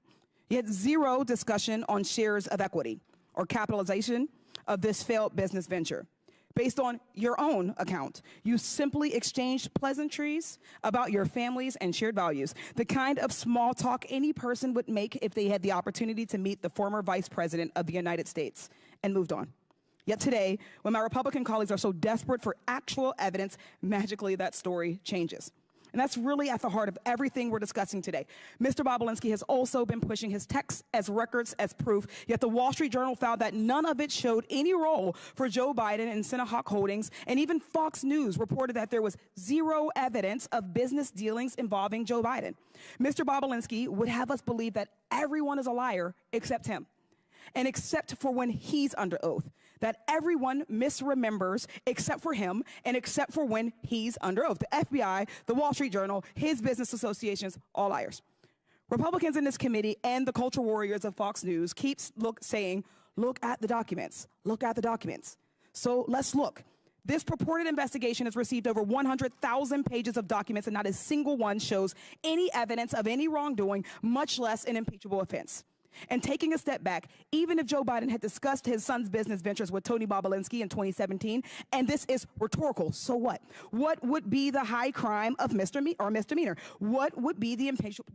You had zero discussion on shares of equity or capitalization of this failed business venture. Based on your own account, you simply exchanged pleasantries about your families and shared values, the kind of small talk any person would make if they had the opportunity to meet the former Vice President of the United States, and moved on. Yet today, when my Republican colleagues are so desperate for actual evidence, magically that story changes. And that's really at the heart of everything we're discussing today. Mr. Bobulinski has also been pushing his texts as records as proof, yet the Wall Street Journal found that none of it showed any role for Joe Biden and Sinahawk Holdings, and even Fox News reported that there was zero evidence of business dealings involving Joe Biden. Mr. Bobulinski would have us believe that everyone is a liar except him, and except for when he's under oath, that everyone misremembers except for him and except for when he's under oath. The FBI, the Wall Street Journal, his business associations, all liars. Republicans in this committee and the culture warriors of Fox News keeps saying, look at the documents, look at the documents. So let's look. This purported investigation has received over 100,000 pages of documents, and not a single one shows any evidence of any wrongdoing, much less an impeachable offense. And taking a step back, even if Joe Biden had discussed his son's business ventures with Tony Bobulinski in 2017, and this is rhetorical, so what? What would be the high crime of misdemeanor? What would be the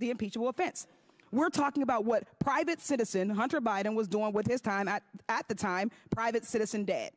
impeachable offense? We're talking about what private citizen Hunter Biden was doing with his time, at the time, private citizen dad.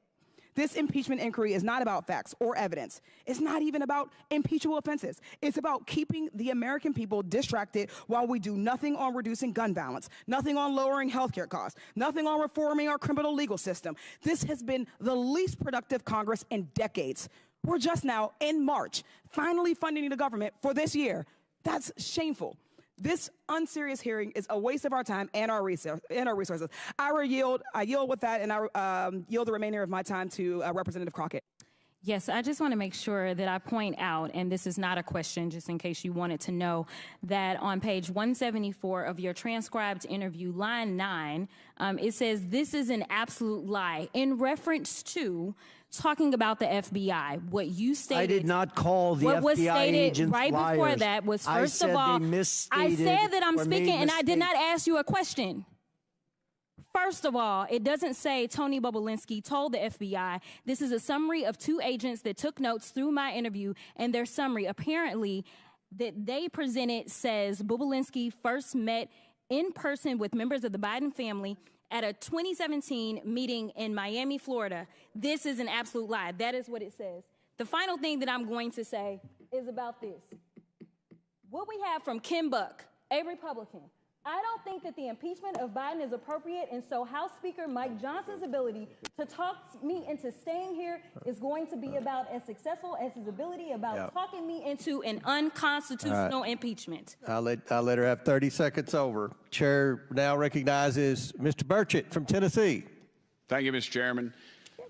This impeachment inquiry is not about facts or evidence. It's not even about impeachable offenses. It's about keeping the American people distracted while we do nothing on reducing gun violence, nothing on lowering healthcare costs, nothing on reforming our criminal legal system. This has been the least productive Congress in decades. We're just now, in March, finally funding the government for this year. That's shameful. This unserious hearing is a waste of our time and our resources. I yield with that, and I yield the remainder of my time to Representative Crockett. Yes, I just want to make sure that I point out, and this is not a question, just in case you wanted to know, that on page 174 of your transcribed interview, line 9, it says, "This is an absolute lie," in reference to talking about the FBI. What you stated— I did not call the what was FBI stated agents right liars. before that was, first I said of all, they misstated I said that I'm or speaking, made and I did not mistakes. ask you a question. First of all, it doesn't say Tony Bobulinski told the FBI. This is a summary of 2 agents that took notes through my interview, and their summary apparently that they presented says Bobulinski first met in person with members of the Biden family at a 2017 meeting in Miami, Florida. This is an absolute lie. That is what it says. The final thing that I'm going to say is about this. What we have from Kim Buck, a Republican. I don't think that the impeachment of Biden is appropriate, and so House Speaker Mike Johnson's ability to talk me into staying here is going to be about as successful as his ability about talking me into an unconstitutional impeachment. I'll let her have 30 seconds over. Chair now recognizes Mr. Burchett from Tennessee. Thank you, Mr. Chairman.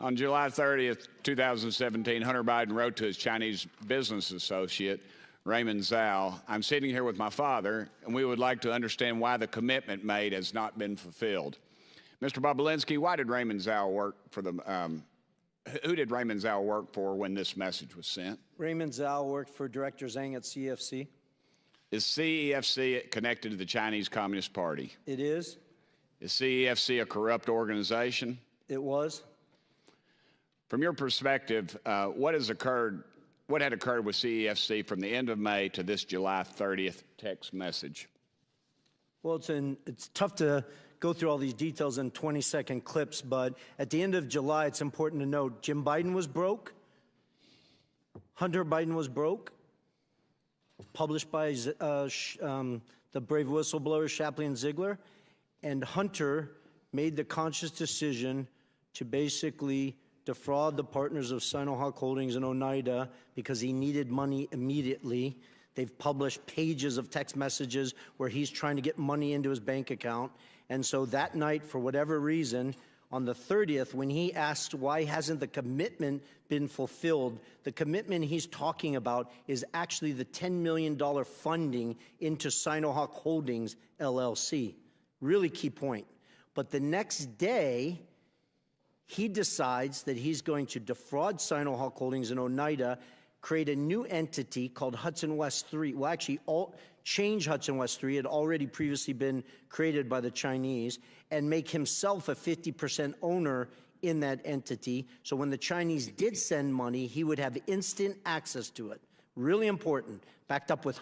On July 30th, 2017, Hunter Biden wrote to his Chinese business associate, Raymond Zhao, "I'm sitting here with my father, and we would like to understand why the commitment made has not been fulfilled." Mr. Bobulinski, why did Raymond Zhao work for the, who did Raymond Zhao work for when this message was sent? Raymond Zhao worked for Director Zhang at CEFC. Is CEFC connected to the Chinese Communist Party? It is. Is CEFC a corrupt organization? It was. From your perspective, what has occurred what had occurred with CEFC from the end of May to this July 30th text message? Well, it's tough to go through all these details in 20-second clips, but at the end of July, it's important to note Jim Biden was broke, Hunter Biden was broke, published by the brave whistleblower Shapley and Ziegler, and Hunter made the conscious decision to basically defraud the partners of Sinohawk Holdings and Oneida because he needed money immediately. They've published pages of text messages where he's trying to get money into his bank account. And so that night, for whatever reason, on the 30th, when he asked why hasn't the commitment been fulfilled, the commitment he's talking about is actually the $10 million funding into Sinohawk Holdings, LLC. Really key point. But the next day, he decides that he's going to defraud Sinohawk Holdings and Oneida, create a new entity called Hudson West 3. Well, actually, change Hudson West 3. It had already previously been created by the Chinese, and make himself a 50% owner in that entity. So when the Chinese did send money, he would have instant access to it. Really important, backed up with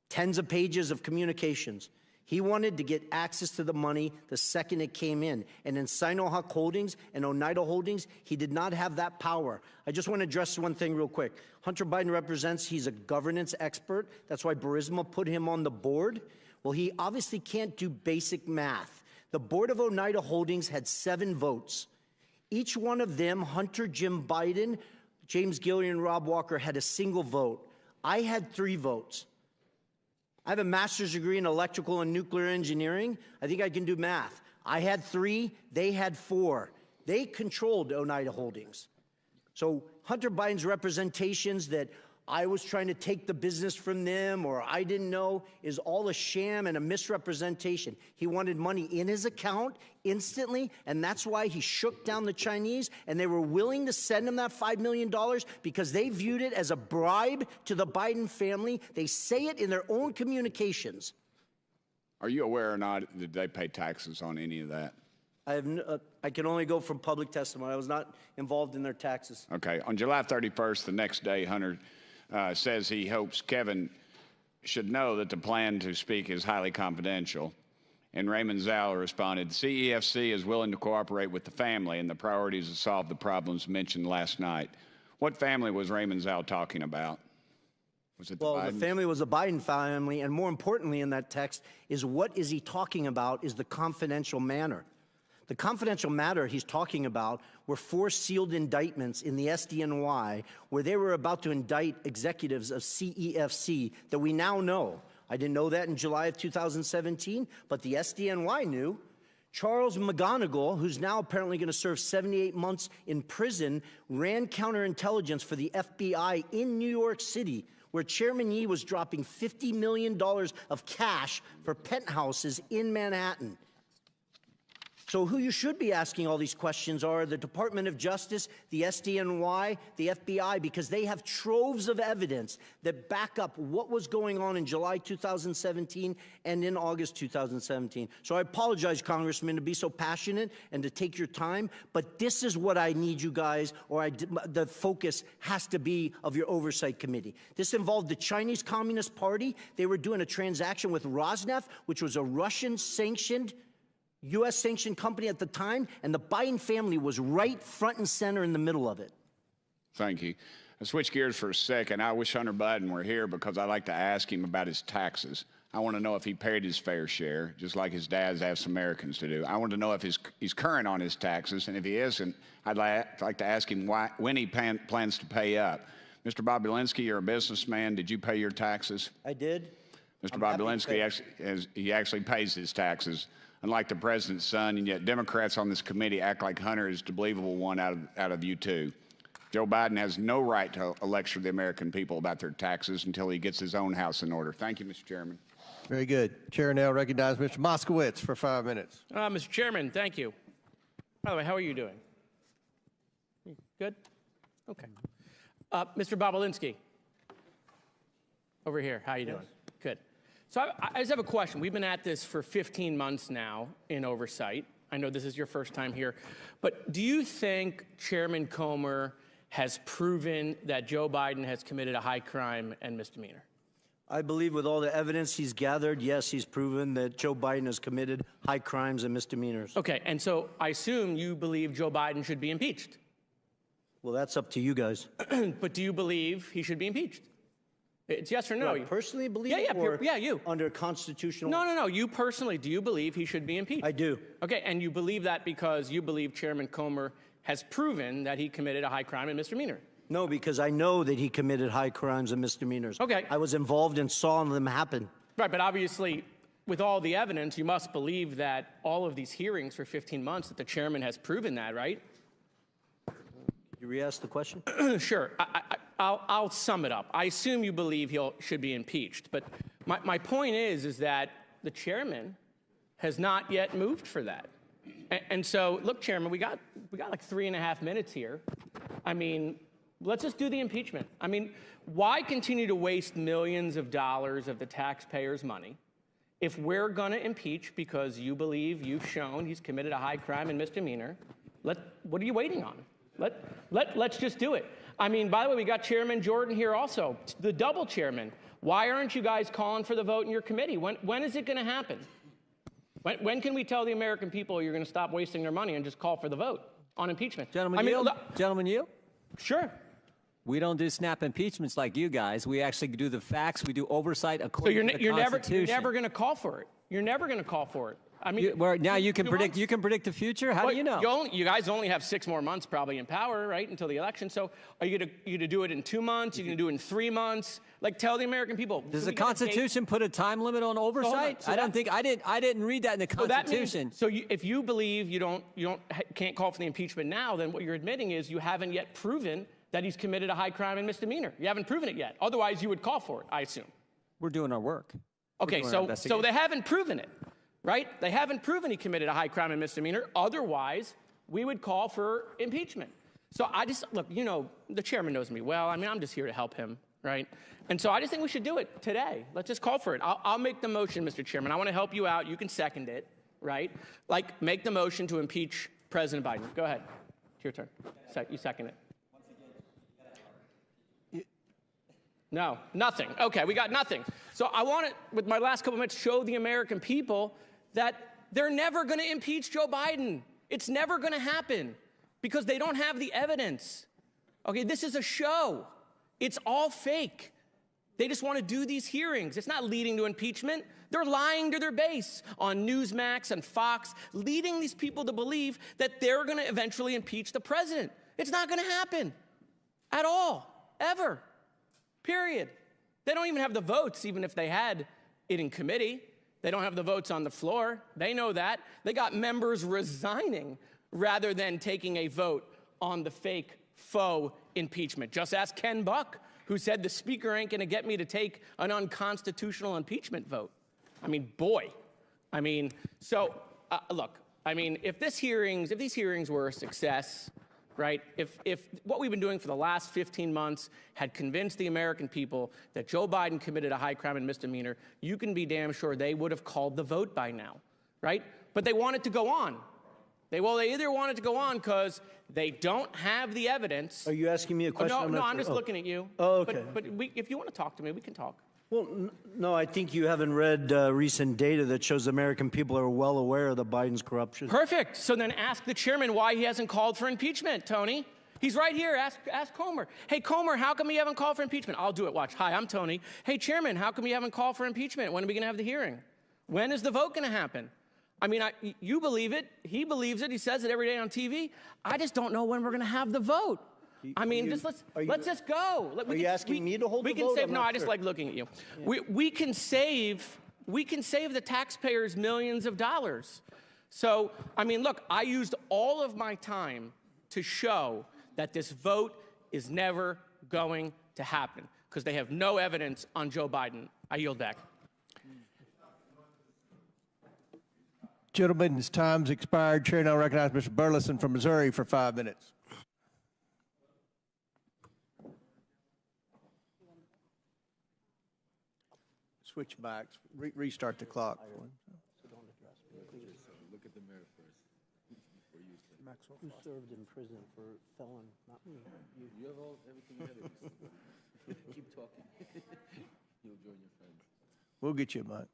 tens of pages of communications. He wanted to get access to the money the second it came in. And in Sinohawk Holdings and Oneida Holdings, he did not have that power. I just want to address one thing real quick. Hunter Biden represents, he's a governance expert. That's why Burisma put him on the board. Well, he obviously can't do basic math. The board of Oneida Holdings had 7 votes. Each one of them, Hunter, Jim Biden, James Gillian, and Rob Walker, had a single vote. I had 3 votes. I have a master's degree in electrical and nuclear engineering. I think I can do math. I had 3, they had 4. They controlled Oneida Holdings. So Hunter Biden's representations that I was trying to take the business from them or I didn't know is all a sham and a misrepresentation. He wanted money in his account instantly, and that's why he shook down the Chinese, and they were willing to send him that $5 million because they viewed it as a bribe to the Biden family. They say it in their own communications. Are you aware or not that they pay taxes on any of that? I can only go from public testimony. I was not involved in their taxes. Okay. On July 31st, the next day, Hunter says he hopes Kevin should know that the plan to speak is highly confidential. And Raymond Zhao responded, CEFC is willing to cooperate with the family and the priorities to solve the problems mentioned last night. What family was Raymond Zhao talking about? Was it the family was a Biden family, and more importantly in that text is what is he talking about is the confidential manner. The confidential matter he's talking about were 4 sealed indictments in the SDNY where they were about to indict executives of CEFC that we now know. I didn't know that in July of 2017, but the SDNY knew. Charles McGonigal, who's now apparently going to serve 78 months in prison, ran counterintelligence for the FBI in New York City, where Chairman Yee was dropping $50 million of cash for penthouses in Manhattan. So who you should be asking all these questions are the Department of Justice, the SDNY, the FBI, because they have troves of evidence that back up what was going on in July 2017 and in August 2017. So I apologize, Congressman, to be so passionate and to take your time, but this is what I need you guys, or the focus has to be of your oversight committee. This involved the Chinese Communist Party. They were doing a transaction with Rosneft, which was a Russian-sanctioned U.S.-sanctioned company at the time, and the Biden family was right front and center in the middle of it. Thank you. I'll switch gears for a second. I wish Hunter Biden were here because I'd like to ask him about his taxes. I want to know if he paid his fair share, just like his dad's asked Americans to do. I want to know if he's current on his taxes, and if he isn't, I'd like to ask him when he plans to pay up. Mr. Balinski, you're a businessman. Did you pay your taxes? I did. Mr. Balinski actually pays his taxes, unlike the president's son, and yet Democrats on this committee act like Hunter is the believable one out of you two. Joe Biden has no right to lecture the American people about their taxes until he gets his own house in order. Thank you, Mr. Chairman. Very good. Chair now recognizes Mr. Moskowitz for 5 minutes. Mr. Chairman, thank you. By the way, how are you doing? Good? Okay. Mr. Balinski, over here, how are you doing? Good. So I just have a question. We've been at this for 15 months now in oversight. I know this is your first time here, but do you think Chairman Comer has proven that Joe Biden has committed a high crime and misdemeanor? I believe with all the evidence he's gathered, yes, he's proven that Joe Biden has committed high crimes and misdemeanors. Okay, and so I assume you believe Joe Biden should be impeached. Well, that's up to you guys. But do you believe he should be impeached? It's yes or no. Do I personally believe Yeah, or you. under constitutional... No. You personally, do you believe he should be impeached? I do. Okay, and you believe that because you believe Chairman Comer has proven that he committed a high crime and misdemeanor? No, because I know that he committed high crimes and misdemeanors. Okay. I was involved and saw them happen. Right, but obviously, with all the evidence, you must believe that all of these hearings for 15 months, that the chairman has proven that, right? You re-ask the question? Sure. I'll sum it up. I assume you believe he should be impeached, but my point is that the chairman has not yet moved for that. And so, look, Chairman, we got like 3.5 minutes here. I mean, let's just do the impeachment. I mean, why continue to waste millions of dollars of the taxpayers' money if we're going to impeach because you believe you've shown he's committed a high crime and misdemeanor? What are you waiting on? Let's just do it. I mean, by the way, we got Chairman Jordan here also, the double chairman. Why aren't you guys calling for the vote in your committee? When is it going to happen? When can we tell the American people you're going to stop wasting their money and just call for the vote on impeachment? Gentlemen, you? Sure. We don't do snap impeachments like you guys. We actually do the facts. We do oversight according to the Constitution. You're never going to call for it. You're never going to call for it. I mean, now you can predict. You can predict the future. How do you know? You guys only have 6 more months probably in power, right, until the election. So are you going to do it in 2 months? You're going to do it in 3 months? Like, tell the American people. Does the Constitution put a time limit on oversight? I don't think I didn't read that in the Constitution. If you believe you can't call for the impeachment now, then what you're admitting is you haven't yet proven that he's committed a high crime and misdemeanor. You haven't proven it yet. Otherwise, you would call for it, I assume. We're doing our work. Okay, so they haven't proven it. Right? They haven't proven he committed a high crime and misdemeanor. Otherwise, we would call for impeachment. So look, the chairman knows me well. I mean, I'm just here to help him, right? And so I just think we should do it today. Let's just call for it. I'll make the motion, Mr. Chairman. I want to help you out. You can second it, right? Like, make the motion to impeach President Biden. Go ahead. It's your turn. You second it. No, nothing. Okay, we got nothing. So I want to, with my last couple minutes, show the American people that they're never going to impeach Joe Biden. It's never going to happen because they don't have the evidence. Okay, this is a show. It's all fake. They just want to do these hearings. It's not leading to impeachment. They're lying to their base on Newsmax and Fox, leading these people to believe that they're going to eventually impeach the president. It's not going to happen at all, ever, period. They don't even have the votes, even if they had it in committee. They don't have the votes on the floor. They know that. They got members resigning rather than taking a vote on the fake faux impeachment. Just ask Ken Buck, who said the speaker ain't going to get me to take an unconstitutional impeachment vote. I mean, boy. I mean, so look, I mean, if these hearings were a success, right? If what we've been doing for the last 15 months had convinced the American people that Joe Biden committed a high crime and misdemeanor, you can be damn sure they would have called the vote by now, right? But they want it to go on. They either want it to go on because they don't have the evidence. Are you asking me a question? No, I'm just looking at you. Oh, okay. But if you want to talk to me, we can talk. Well, no, I think you haven't read recent data that shows the American people are well aware of the Biden's corruption. Perfect. So then ask the chairman why he hasn't called for impeachment, Tony. He's right here. Ask Comer. Hey, Comer, how come you haven't called for impeachment? I'll do it. Watch. Hi, I'm Tony. Hey, Chairman, how come you haven't called for impeachment? When are we going to have the hearing? When is the vote going to happen? I mean, you believe it. He believes it. He says it every day on TV. I just don't know when we're going to have the vote. I mean, let's just go. Are you asking me to hold the vote? We can save. No, I just like looking at you. Yeah. We can save the taxpayers millions of dollars. So, I mean, look, I used all of my time to show that this vote is never going to happen because they have no evidence on Joe Biden. I yield back. Gentlemen's time's expired. Chair now recognizes Mr. Burleson from Missouri for 5 minutes. Switch backs. Restart the clock. Look at the mirror first. Who served in prison for felon? Not me. You have everything ahead of you. Keep talking. You'll join your friends. We'll get you a mic.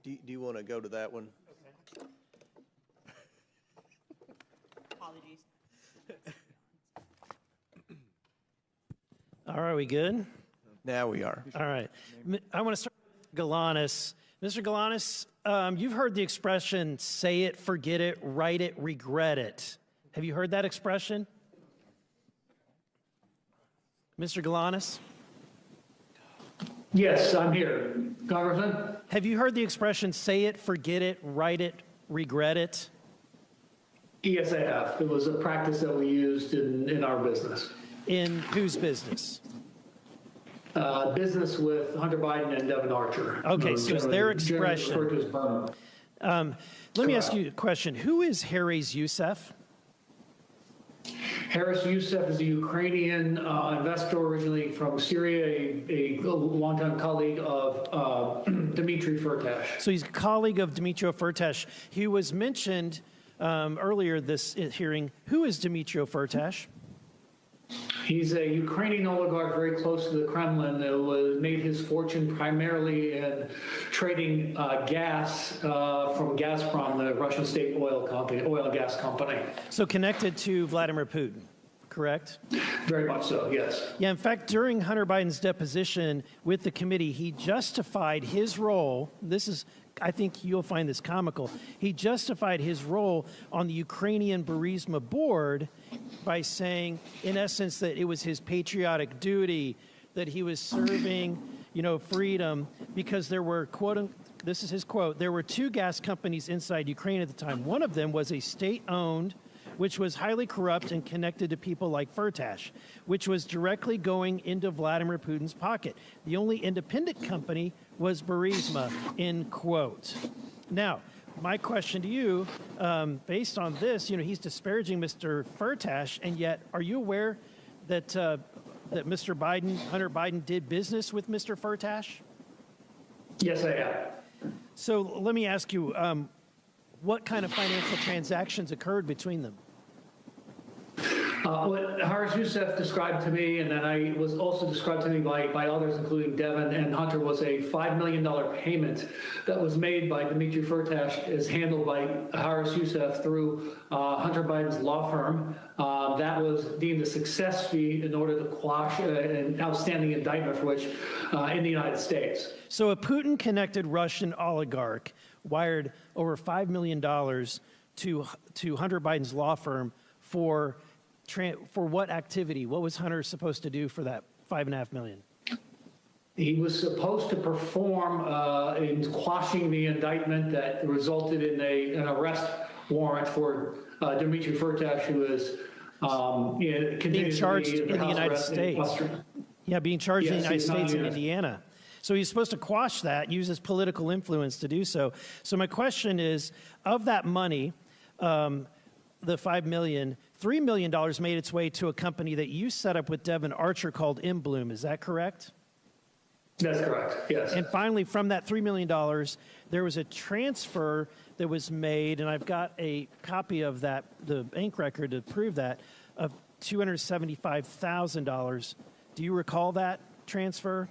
Do you want to go to that one? Okay. Apologies. All right, we good? Now we are. All right. I want to start with Galanis. Mr. Galanis, you've heard the expression, say it, forget it, write it, regret it. Have you heard that expression? Mr. Galanis? Yes, I'm here. Congressman? Have you heard the expression, say it, forget it, write it, regret it? Yes, I have. It was a practice that we used in our business. In whose business? Business with Hunter Biden and Devin Archer. Okay, so it's their expression. Let me ask you a question. Who is Harris Youssef? Harris Youssef is a Ukrainian investor originally from Syria, a longtime colleague of Dmitry Firtash. So he's a colleague of Dmitry Firtash. He was mentioned earlier this hearing. Who is Dmitry Firtash? He's a Ukrainian oligarch very close to the Kremlin that made his fortune primarily in trading gas from Gazprom, the Russian state oil and gas company. So connected to Vladimir Putin, correct? Very much so, yes. Yeah, in fact, during Hunter Biden's deposition with the committee, he justified his role. I think you'll find this comical. He justified his role on the Ukrainian Burisma board by saying, in essence, that it was his patriotic duty, that he was serving, freedom, because there were, this is his quote, there were two gas companies inside Ukraine at the time. One of them was a state-owned, which was highly corrupt and connected to people like Firtash, which was directly going into Vladimir Putin's pocket. The only independent company was Burisma, end quote. Now, my question to you, based on this, he's disparaging Mr. Firtash, and yet, are you aware that that Mr. Biden, Hunter Biden, did business with Mr. Firtash? Yes, I am. So let me ask you, what kind of financial transactions occurred between them? What Harris Youssef described to me, and then I was also described to me by others, including Devin and Hunter, was a $5 million payment that was made by Dmitry Firtash, is handled by Harris Youssef through Hunter Biden's law firm. That was deemed a success fee in order to quash an outstanding indictment for which in the United States. So a Putin-connected Russian oligarch wired over $5 million to Hunter Biden's law firm for what activity? What was Hunter supposed to do for that $5.5 million? He was supposed to perform in quashing the indictment that resulted in an arrest warrant for Dmitry Firtash, who is being charged in the United States. Yeah, being charged in the United States in Indiana. So he's supposed to quash that, use his political influence to do so. So my question is, of that money, the $5 million, $3 million made its way to a company that you set up with Devin Archer called Inbloom. Is that correct? That's correct, yes. And finally, from that $3 million, there was a transfer that was made, and I've got a copy of that, the bank record to prove that, of $275,000. Do you recall transfer?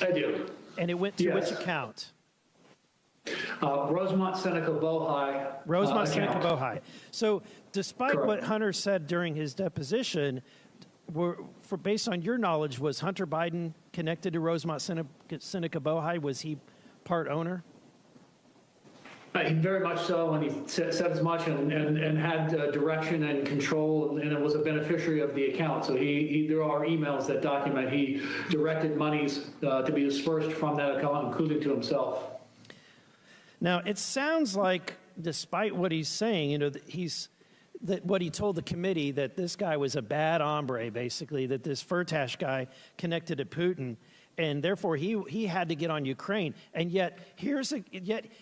I do. And it went to which account? Rosemont Seneca Bohai. Rosemont Seneca Bohai. So despite what Hunter said during his deposition, based on your knowledge, was Hunter Biden connected to Rosemont Seneca Bohai? Was he part owner? Very much so, and he said as much and had direction and control, and was a beneficiary of the account. So there are emails that document he directed monies to be dispersed from that account, including to himself. Now, it sounds like, despite what he's saying, what he told the committee, that this guy was a bad hombre, basically, that this Firtash guy connected to Putin, and therefore he had to get on Ukraine. And yet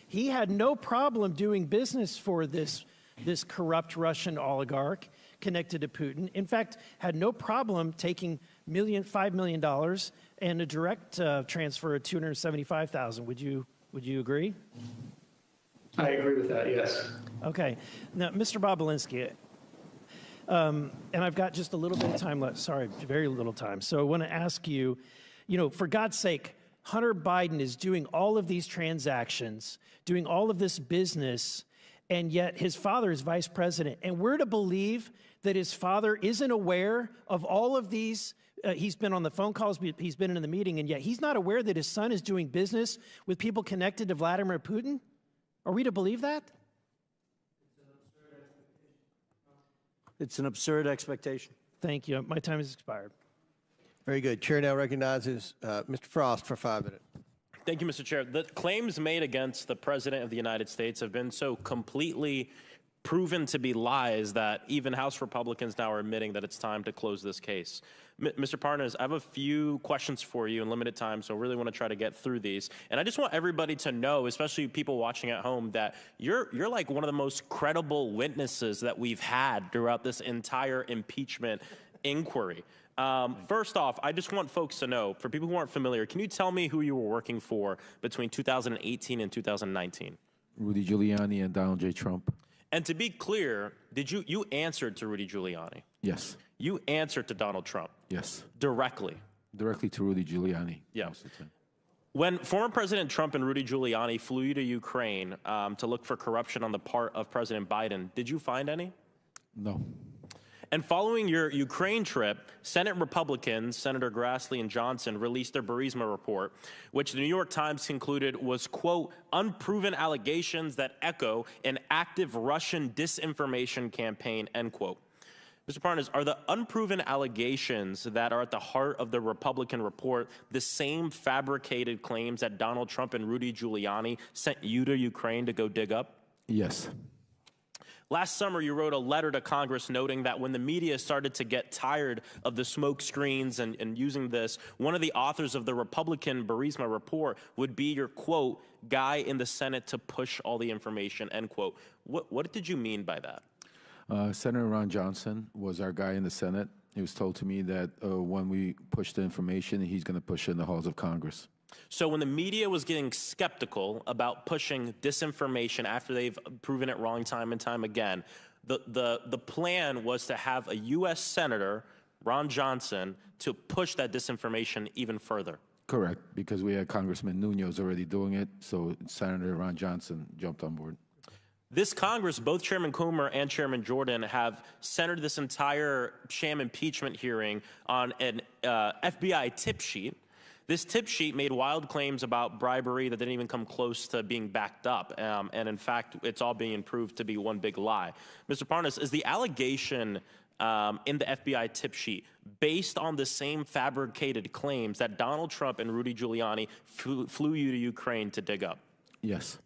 he had no problem doing business for this corrupt Russian oligarch connected to Putin. In fact, had no problem taking $5 million and a direct transfer of $275,000. Would you Would you agree? I agree with that, yes. Okay. Now, Mr. Balinski, and I've got just a little bit of time left. Sorry, very little time. So I want to ask you, for God's sake, Hunter Biden is doing all of these transactions, doing all of this business, and yet his father is vice president. And we're to believe that his father isn't aware of all of these. He's been on the phone calls, he's been in the meeting, and yet he's not aware that his son is doing business with people connected to Vladimir Putin? Are we to believe that? It's an absurd expectation. Thank you. My time has expired. Very good. Chair now recognizes Mr. Frost for 5 minutes. Thank you, Mr. Chair. The claims made against the President of the United States have been so completely proven to be lies that even House Republicans now are admitting that it's time to close this case. Mr. Parnas, I have a few questions for you in limited time, so I really want to try to get through these. And I just want everybody to know, especially people watching at home, that you're like one of the most credible witnesses that we've had throughout this entire impeachment inquiry. First off, I just want folks to know, for people who aren't familiar, can you tell me who you were working for between 2018 and 2019? Rudy Giuliani and Donald J. Trump. And to be clear, you answered to Rudy Giuliani? Yes. You answered to Donald Trump? Yes. Directly? Directly to Rudy Giuliani. Yeah. When former President Trump and Rudy Giuliani flew you to Ukraine to look for corruption on the part of President Biden, did you find any? No. And following your Ukraine trip, Senate Republicans, Senator Grassley and Johnson, released their Burisma report, which the New York Times concluded was, quote, unproven allegations that echo an active Russian disinformation campaign, end quote. Mr. Parnas, are the unproven allegations that are at the heart of the Republican report the same fabricated claims that Donald Trump and Rudy Giuliani sent you to Ukraine to go dig up? Yes. Last summer, you wrote a letter to Congress noting that when the media started to get tired of the smoke screens and using this, one of the authors of the Republican Burisma report would be your, quote, guy in the Senate to push all the information, end quote. What did you mean by that? Senator Ron Johnson was our guy in the Senate. It was told to me that when we push the information, he's going to push it in the halls of Congress. So when the media was getting skeptical about pushing disinformation after they've proven it wrong time and time again, the plan was to have a U.S. Senator, Ron Johnson, to push that disinformation even further. Correct, because we had Congressman Nunes already doing it, so Senator Ron Johnson jumped on board. This Congress, both Chairman Comer and Chairman Jordan, have centered this entire sham impeachment hearing on an FBI tip sheet. This tip sheet made wild claims about bribery that didn't even come close to being backed up. And in fact, it's all being proved to be one big lie. Mr. Parnas, is the allegation in the FBI tip sheet based on the same fabricated claims that Donald Trump and Rudy Giuliani flew you to Ukraine to dig up? Yes.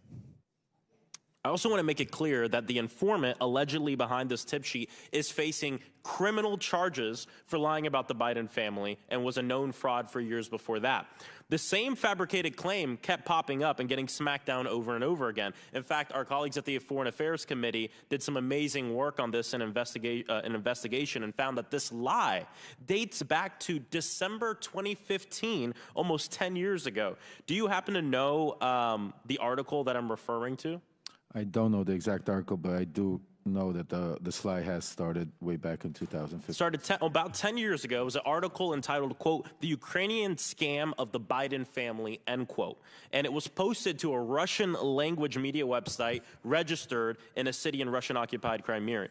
I also want to make it clear that the informant allegedly behind this tip sheet is facing criminal charges for lying about the Biden family and was a known fraud for years before that. The same fabricated claim kept popping up and getting smacked down over and over again. In fact, our colleagues at the Foreign Affairs Committee did some amazing work on this investigation and found that this lie dates back to December 2015, almost 10 years ago. Do you happen to know the article that I'm referring to? I don't know the exact article, but I do know that the slide has started way back in 2015. Started about 10 years ago. It was an article entitled, quote, The Ukrainian Scam of the Biden Family, end quote. And it was posted to a Russian language media website registered in a city in Russian-occupied Crimea.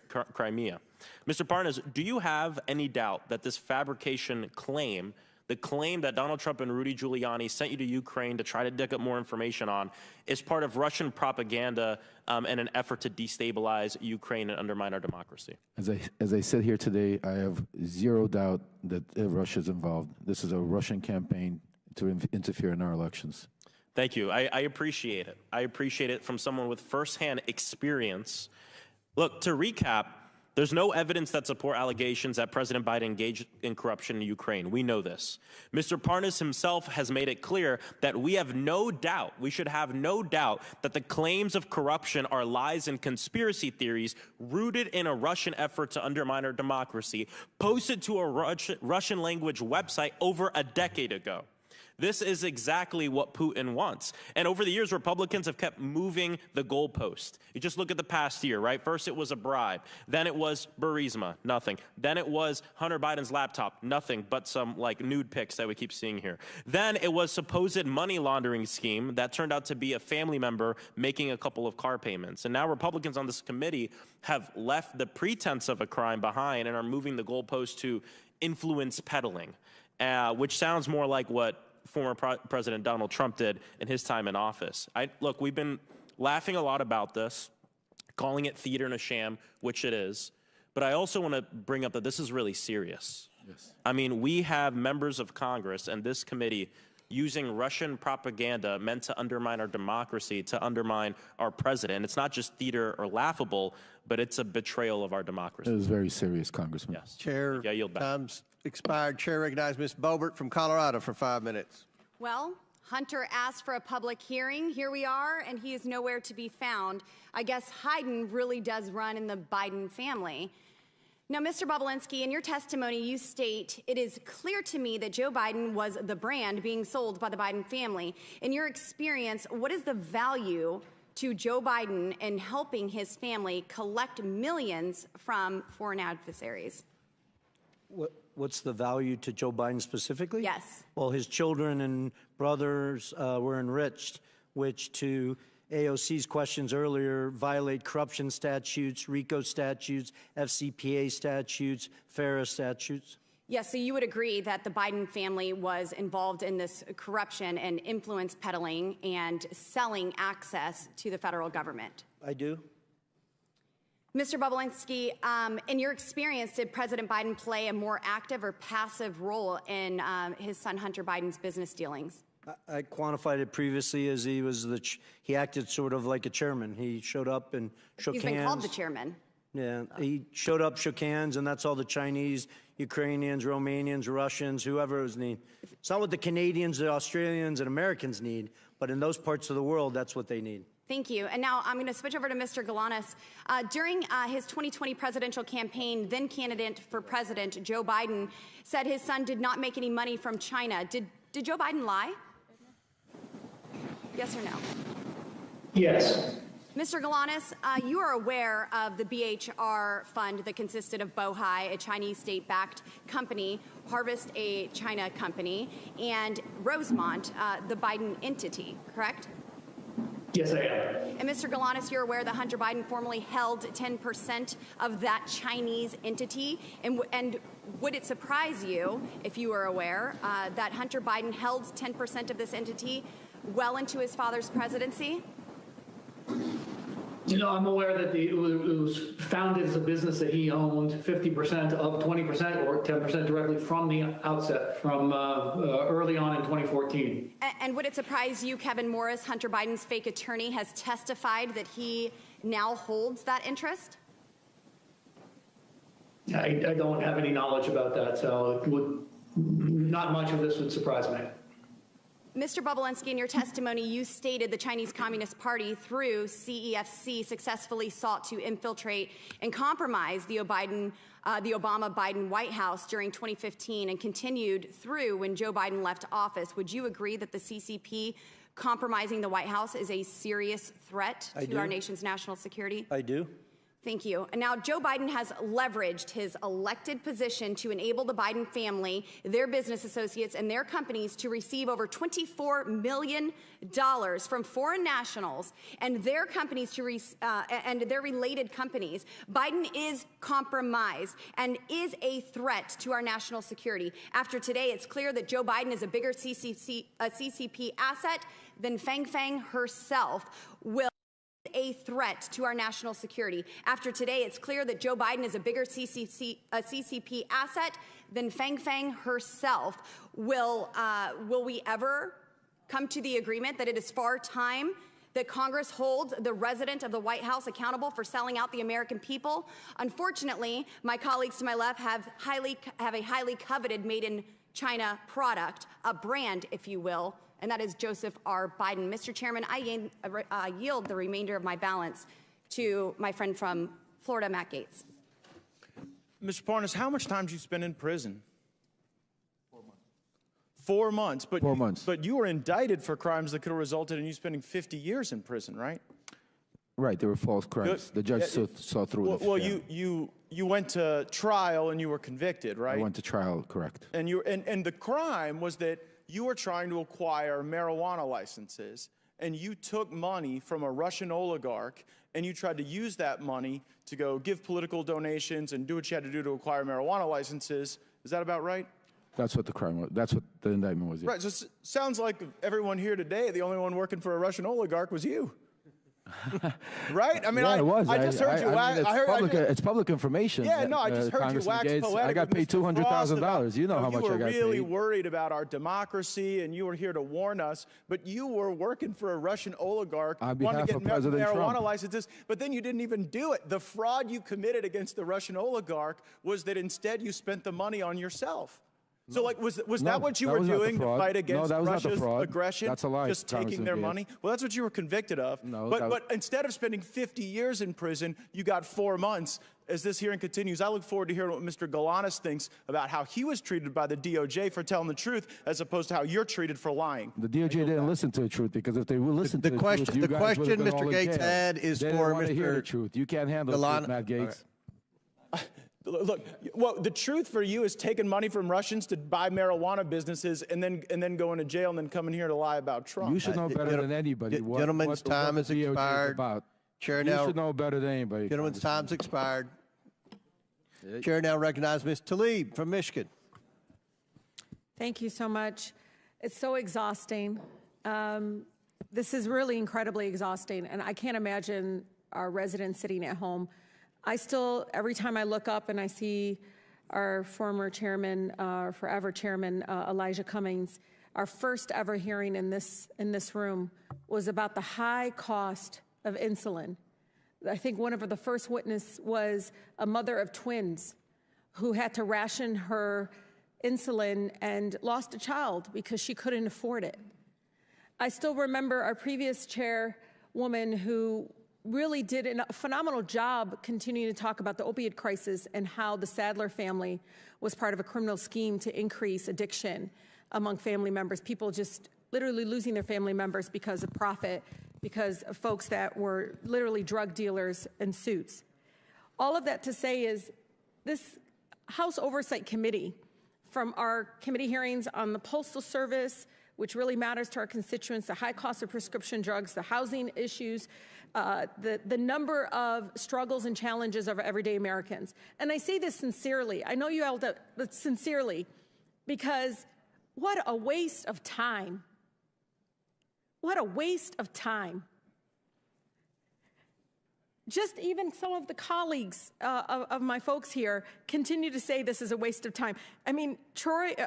Mr. Parnas, do you have any doubt that this fabrication claim, the claim that Donald Trump and Rudy Giuliani sent you to Ukraine to try to dig up more information on, is part of Russian propaganda and an effort to destabilize Ukraine and undermine our democracy? As I sit here today, I have zero doubt that Russia's involved. This is a Russian campaign to interfere in our elections. Thank you. I appreciate it. I appreciate it from someone with firsthand experience. Look, to recap, there's no evidence that support allegations that President Biden engaged in corruption in Ukraine. We know this. Mr. Parnas himself has made it clear that we have no doubt, we should have no doubt, that the claims of corruption are lies and conspiracy theories rooted in a Russian effort to undermine our democracy, posted to a Russian language website over a decade ago. This is exactly what Putin wants. And over the years, Republicans have kept moving the goalpost. You just look at the past year, right? First, it was a bribe. Then it was Burisma, nothing. Then it was Hunter Biden's laptop, nothing but some like nude pics that we keep seeing here. Then it was supposed money laundering scheme that turned out to be a family member making a couple of car payments. And now Republicans on this committee have left the pretense of a crime behind and are moving the goalpost to influence peddling, which sounds more like what former President Donald Trump did in his time in office. Look, we've been laughing a lot about this, calling it theater and a sham, which it is. But I also want to bring up that this is really serious. Yes. I mean, we have members of Congress and this committee using Russian propaganda meant to undermine our democracy, to undermine our president. It's not just theater or laughable, but it's a betrayal of our democracy. It was very serious, Congressman. Yes. Chair, yeah, yield back. Time's expired. Chair recognizes Ms. Boebert from Colorado for 5 minutes. Well, Hunter asked for a public hearing. Here we are, and he is nowhere to be found. I guess Biden really does run in the Biden family. Now, Mr. Balinski, in your testimony, you state, it is clear to me that Joe Biden was the brand being sold by the Biden family. In your experience, what is the value to Joe Biden in helping his family collect millions from foreign adversaries? What's the value to Joe Biden specifically? Yes. Well, his children and brothers were enriched, which to AOC's questions earlier violate corruption statutes, RICO statutes, FCPA statutes, Farah statutes. Yes, so you would agree that the Biden family was involved in this corruption and influence peddling and selling access to the federal government? I do. Mr. Balinski, in your experience, did President Biden play a more active or passive role in his son Hunter Biden's business dealings? I quantified it previously as he acted sort of like a chairman. He showed up and shook hands. He's been called the chairman. Yeah, he showed up, shook hands, and that's all the Chinese, Ukrainians, Romanians, Russians, whoever was need. It's not what the Canadians, the Australians, and Americans need, but in those parts of the world, that's what they need. Thank you. And now I'm going to switch over to Mr. Galanis. During his 2020 presidential campaign, then candidate for president Joe Biden said his son did not make any money from China. Did Joe Biden lie? Yes or no? Yes. Mr. Galanis, you are aware of the BHR fund that consisted of Bohai, a Chinese state-backed company, Harvest, a China company, and Rosemont, the Biden entity, correct? Yes, I am. And Mr. Galanis, you're aware that Hunter Biden formerly held 10% of that Chinese entity. And would it surprise you, if you were aware, that Hunter Biden held 10% of this entity well into his father's presidency? You know, I'm aware that it was founded as a business that he owned 50% of 20% or 10% directly from the outset, from early on in 2014. And would it surprise you, Kevin Morris, Hunter Biden's fake attorney, has testified that he now holds that interest? I don't have any knowledge about that, so not much of this would surprise me. Mr. Balinski, in your testimony, you stated the Chinese Communist Party, through CEFC, successfully sought to infiltrate and compromise the Obama-Biden White House during 2015 and continued through when Joe Biden left office. Would you agree that the CCP compromising the White House is a serious threat to our nation's national security? I do. Thank you. And now Joe Biden has leveraged his elected position to enable the Biden family, their business associates, and their companies to receive over $24 million from foreign nationals and their companies and their related companies. Biden is compromised and is a threat to our national security. After today, it's clear that Joe Biden is a bigger CCP asset than Fang Fang herself will a threat to our national security. After today, it's clear that Joe Biden is a bigger CCP asset than Fang Fang herself. Will we ever come to the agreement that it is far time that Congress holds the resident of the White House accountable for selling out the American people? Unfortunately, my colleagues to my left have a highly coveted made in China product, a brand, if you will, and that is Joseph R. Biden. Mr. Chairman, I yield the remainder of my balance to my friend from Florida, Matt Gaetz. Mr. Parnas, how much time did you spend in prison? 4 months. 4 months. But 4 months. But you were indicted for crimes that could have resulted in you spending 50 years in prison, right? Right, they were false crimes. The judge saw through Well, it. well you went to trial and you were convicted, right? I went to trial, correct. And and the crime was that you were trying to acquire marijuana licenses, and you took money from a Russian oligarch, and you tried to use that money to go give political donations and do what you had to do to acquire marijuana licenses. Is that about right? That's what the crime was. That's what the indictment was. Yeah. Right. So it sounds like everyone here today, the only one working for a Russian oligarch was you. Right? I mean, yeah, it was. I just heard you. I mean, it's public information. Yeah, no, I just heard you wax poetic. I got paid $200,000. You know how much I got paid. You were really worried about our democracy, and you were here to warn us. But you were working for a Russian oligarch, wanting to get marijuana licenses. But then you didn't even do it. The fraud you committed against the Russian oligarch was that instead you spent the money on yourself. So, like, was that what you were doing to fight against Russia's aggression? That's a lie. Just taking their money? Well, that's what you were convicted of. No, but instead of spending 50 years in prison, you got 4 months. As this hearing continues, I look forward to hearing what Mr. Galanis thinks about how he was treated by the DOJ for telling the truth, as opposed to how you're treated for lying. The DOJ didn't listen to the truth, because if they would listen to the truth, the question Mr. Gates had is for Mr. Hear the truth. You can't handle the truth, Matt Gates. Look, well, the truth for you is taking money from Russians to buy marijuana businesses and then going to jail and then coming here to lie about Trump. You should know better than anybody. Gentlemen's time has expired. Chair now. You should know better than anybody. Gentlemen's time's expired. Chair now recognizes Ms. Tlaib from Michigan. Thank you so much. It's so exhausting. This is really incredibly exhausting, and I can't imagine our residents sitting at home. I still, every time I look up and I see our former chairman, forever chairman, Elijah Cummings, our first ever hearing in this room was about the high cost of insulin. I think one of the first witnesses was a mother of twins who had to ration her insulin and lost a child because she couldn't afford it. I still remember our previous chairwoman who really did a phenomenal job continuing to talk about the opioid crisis and how the Sadler family was part of a criminal scheme to increase addiction among family members, people just literally losing their family members because of profit, because of folks that were literally drug dealers and suits. All of that to say is this House Oversight Committee, from our committee hearings on the Postal Service, which really matters to our constituents, the high cost of prescription drugs, the housing issues, the number of struggles and challenges of everyday Americans. And I say this sincerely. I know you all do, but sincerely, because what a waste of time. What a waste of time. Just even some of the colleagues of my folks here continue to say this is a waste of time. I mean,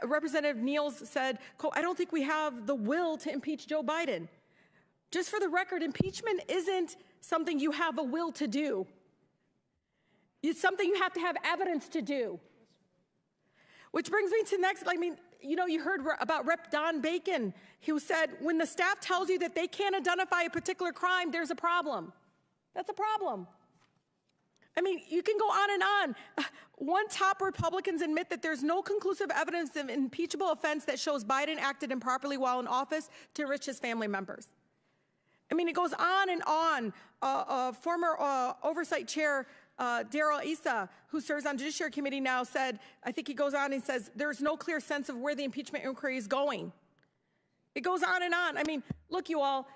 Representative Niels said, I don't think we have the will to impeach Joe Biden. Just for the record, impeachment isn't something you have a will to do. It's something you have to have evidence to do. Which brings me to next, you heard about Rep. Don Bacon, who said, when the staff tells you that they can't identify a particular crime, there's a problem. That's a problem. I mean, you can go on and on. One top Republicans admit that there's no conclusive evidence of impeachable offense that shows Biden acted improperly while in office to enrich his family members. I mean, it goes on and on. Former Oversight Chair Darrell Issa, who serves on Judiciary Committee now, said, I think he goes on and says, there's no clear sense of where the impeachment inquiry is going. It goes on and on. I mean, look, you all,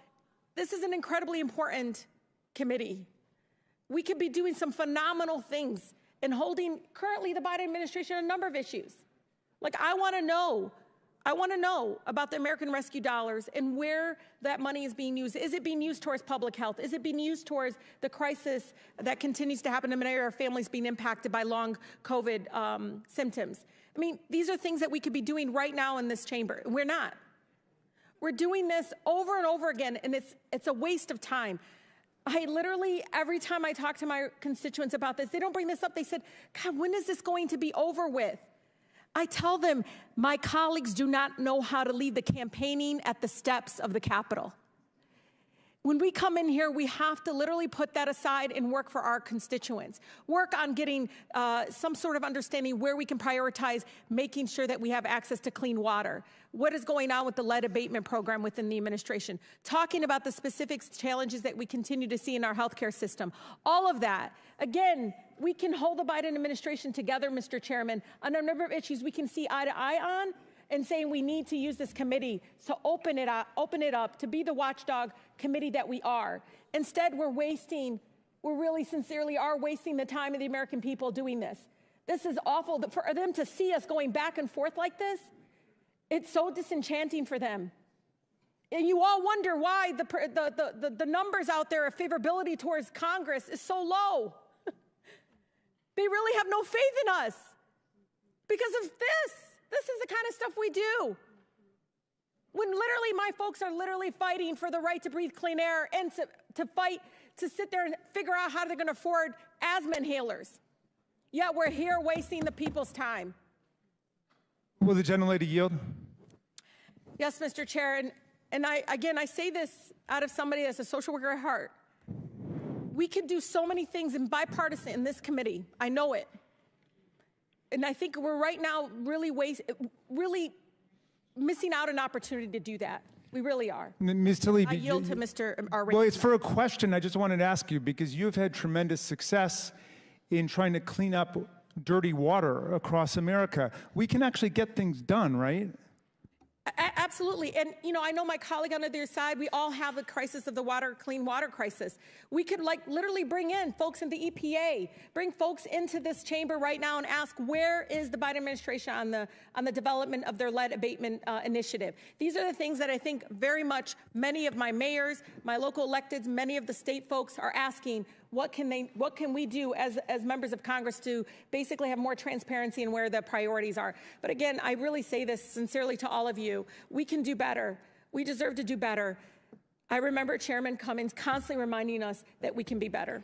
this is an incredibly important committee. We could be doing some phenomenal things in holding currently the Biden administration on a number of issues. Like, I want to know about the American Rescue dollars and where that money is being used. Is it being used towards public health? Is it being used towards the crisis that continues to happen in many of our families being impacted by long COVID symptoms? I mean, these are things that we could be doing right now in this chamber. We're not. We're doing this over and over again, and it's a waste of time. I literally, every time I talk to my constituents about this, they don't bring this up. They said, God, when is this going to be over with? I tell them, my colleagues do not know how to lead the campaigning at the steps of the Capitol. When we come in here, we have to literally put that aside and work for our constituents. Work on getting some sort of understanding where we can prioritize making sure that we have access to clean water. What is going on with the lead abatement program within the administration? Talking about the specific challenges that we continue to see in our healthcare system. All of that. Again, we can hold the Biden administration together, Mr. Chairman, on a number of issues we can see eye to eye on, and saying we need to use this committee to open it up to be the watchdog committee that we are. Instead, we really sincerely are wasting the time of the American people doing this. This is awful. For them to see us going back and forth like this, it's so disenchanting for them. And you all wonder why the numbers out there of favorability towards Congress is so low. They really have no faith in us because of this. This is the kind of stuff we do. When literally my folks are literally fighting for the right to breathe clean air and to fight to sit there and figure out how they're going to afford asthma inhalers. Yet we're here wasting the people's time. Will the gentlelady yield? Yes, Mr. Chair. And I say this out of somebody that's a social worker at heart. We could do so many things in bipartisan in this committee. I know it. And I think we're right now really missing out an opportunity to do that. We really are. Ms. Tlaib, I yield to Mr. Well, it's for a question I just wanted to ask you, because you've had tremendous success in trying to clean up dirty water across America. We can actually get things done, right? Absolutely. And, you know, I know my colleague on the other side, we all have the crisis of the clean water crisis. We could literally bring in folks in the EPA, bring folks into this chamber right now and ask, where is the Biden administration on the development of their lead abatement initiative? These are the things that I think very much many of my mayors, my local electeds, many of the state folks are asking, what can we do as members of Congress to basically have more transparency in where the priorities are? But again, I really say this sincerely to all of you. We can do better. We deserve to do better. I remember Chairman Cummings constantly reminding us that we can be better.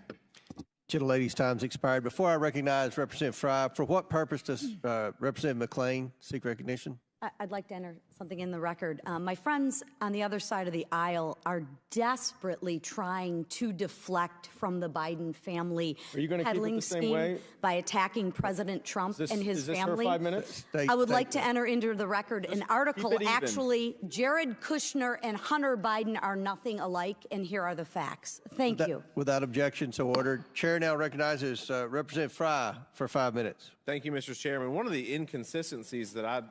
Gentlelady's time's expired. Before I recognize Representative Farah, for what purpose does Representative McClain seek recognition? I'd like to enter something in the record. My friends on the other side of the aisle are desperately trying to deflect from the Biden family peddling scheme by attacking President Trump and his family. Her 5 minutes? I would like to enter into the record an article. Actually, Jared Kushner and Hunter Biden are nothing alike, and here are the facts. Thank you. Without objection, so ordered. Chair now recognizes Representative Farah for 5 minutes. Thank you, Mr. Chairman. One of the inconsistencies that I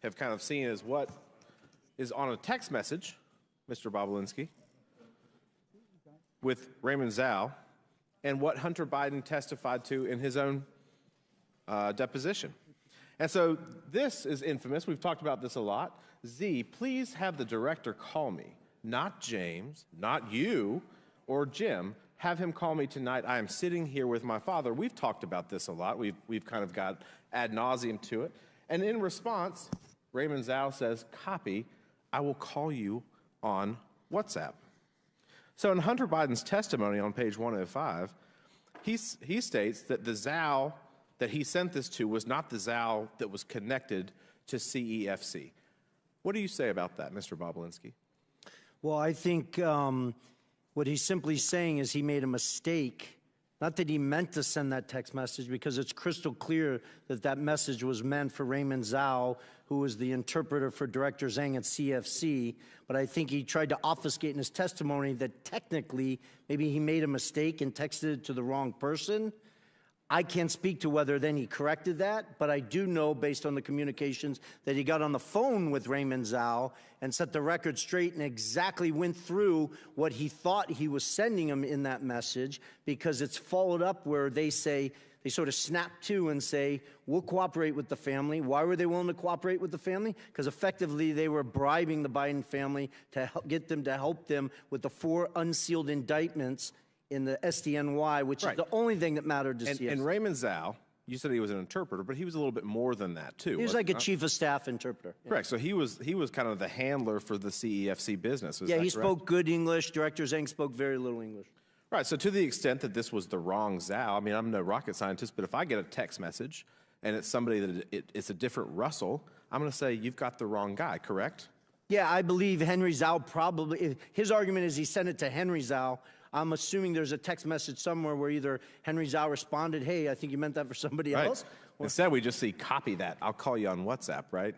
have kind of seen is what is on a text message, Mr. Balinski, with Raymond Zhao, and what Hunter Biden testified to in his own deposition. And so this is infamous. We've talked about this a lot. Z, please have the director call me, not James, not you or Jim. Have him call me tonight. I am sitting here with my father. We've talked about this a lot. We've kind of got ad nauseum to it. And in response, Raymond Zhao says, copy, I will call you on WhatsApp. So in Hunter Biden's testimony on page 105, he states that the Zhao that he sent this to was not the Zhao that was connected to CEFC. What do you say about that, Mr. Balinski? Well, I think what he's simply saying is he made a mistake. Not that he meant to send that text message, because it's crystal clear that that message was meant for Raymond Zhao, who was the interpreter for Director Zhang at CFC. But I think he tried to obfuscate in his testimony that technically maybe he made a mistake and texted it to the wrong person. I can't speak to whether then he corrected that, but I do know, based on the communications, that he got on the phone with Raymond Zhao and set the record straight and exactly went through what he thought he was sending him in that message, because it's followed up where they say, they sort of snap to and say, we'll cooperate with the family. Why were they willing to cooperate with the family? Because effectively they were bribing the Biden family to get them to help them with the 4 unsealed indictments in the SDNY, which is the only thing that mattered to CFC. And Raymond Zhao, you said he was an interpreter, but he was a little bit more than that, too. He was like a chief of staff interpreter. Yeah. Correct. So he was kind of the handler for the CEFC business. Yeah, he spoke good English. Director Zhang spoke very little English. Right. So to the extent that this was the wrong Zhao, I mean, I'm no rocket scientist, but if I get a text message and it's somebody that it's a different Russell, I'm going to say, you've got the wrong guy, correct? Yeah, I believe Henry Zhao probably, his argument is he sent it to Henry Zhao. I'm assuming there's a text message somewhere where either Henry Zhao responded, hey, I think you meant that for somebody else. Instead, we just see copy that. I'll call you on WhatsApp, right?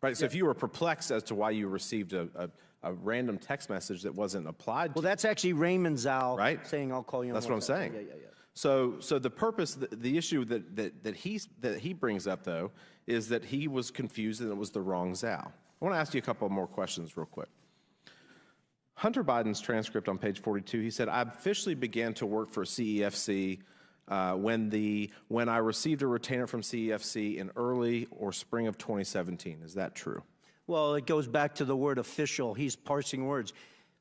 Right, so if you were perplexed as to why you received a random text message that wasn't applied to Well, that's actually Raymond Zhao saying, I'll call you on That's WhatsApp. what I'm saying. Yeah. So the purpose, the issue that he brings up, though, is that he was confused and it was the wrong Zhao. I want to ask you a couple more questions real quick. Hunter Biden's transcript on page 42, he said, I officially began to work for CEFC when I received a retainer from CEFC in early or spring of 2017. Is that true? Well, it goes back to the word official. He's parsing words.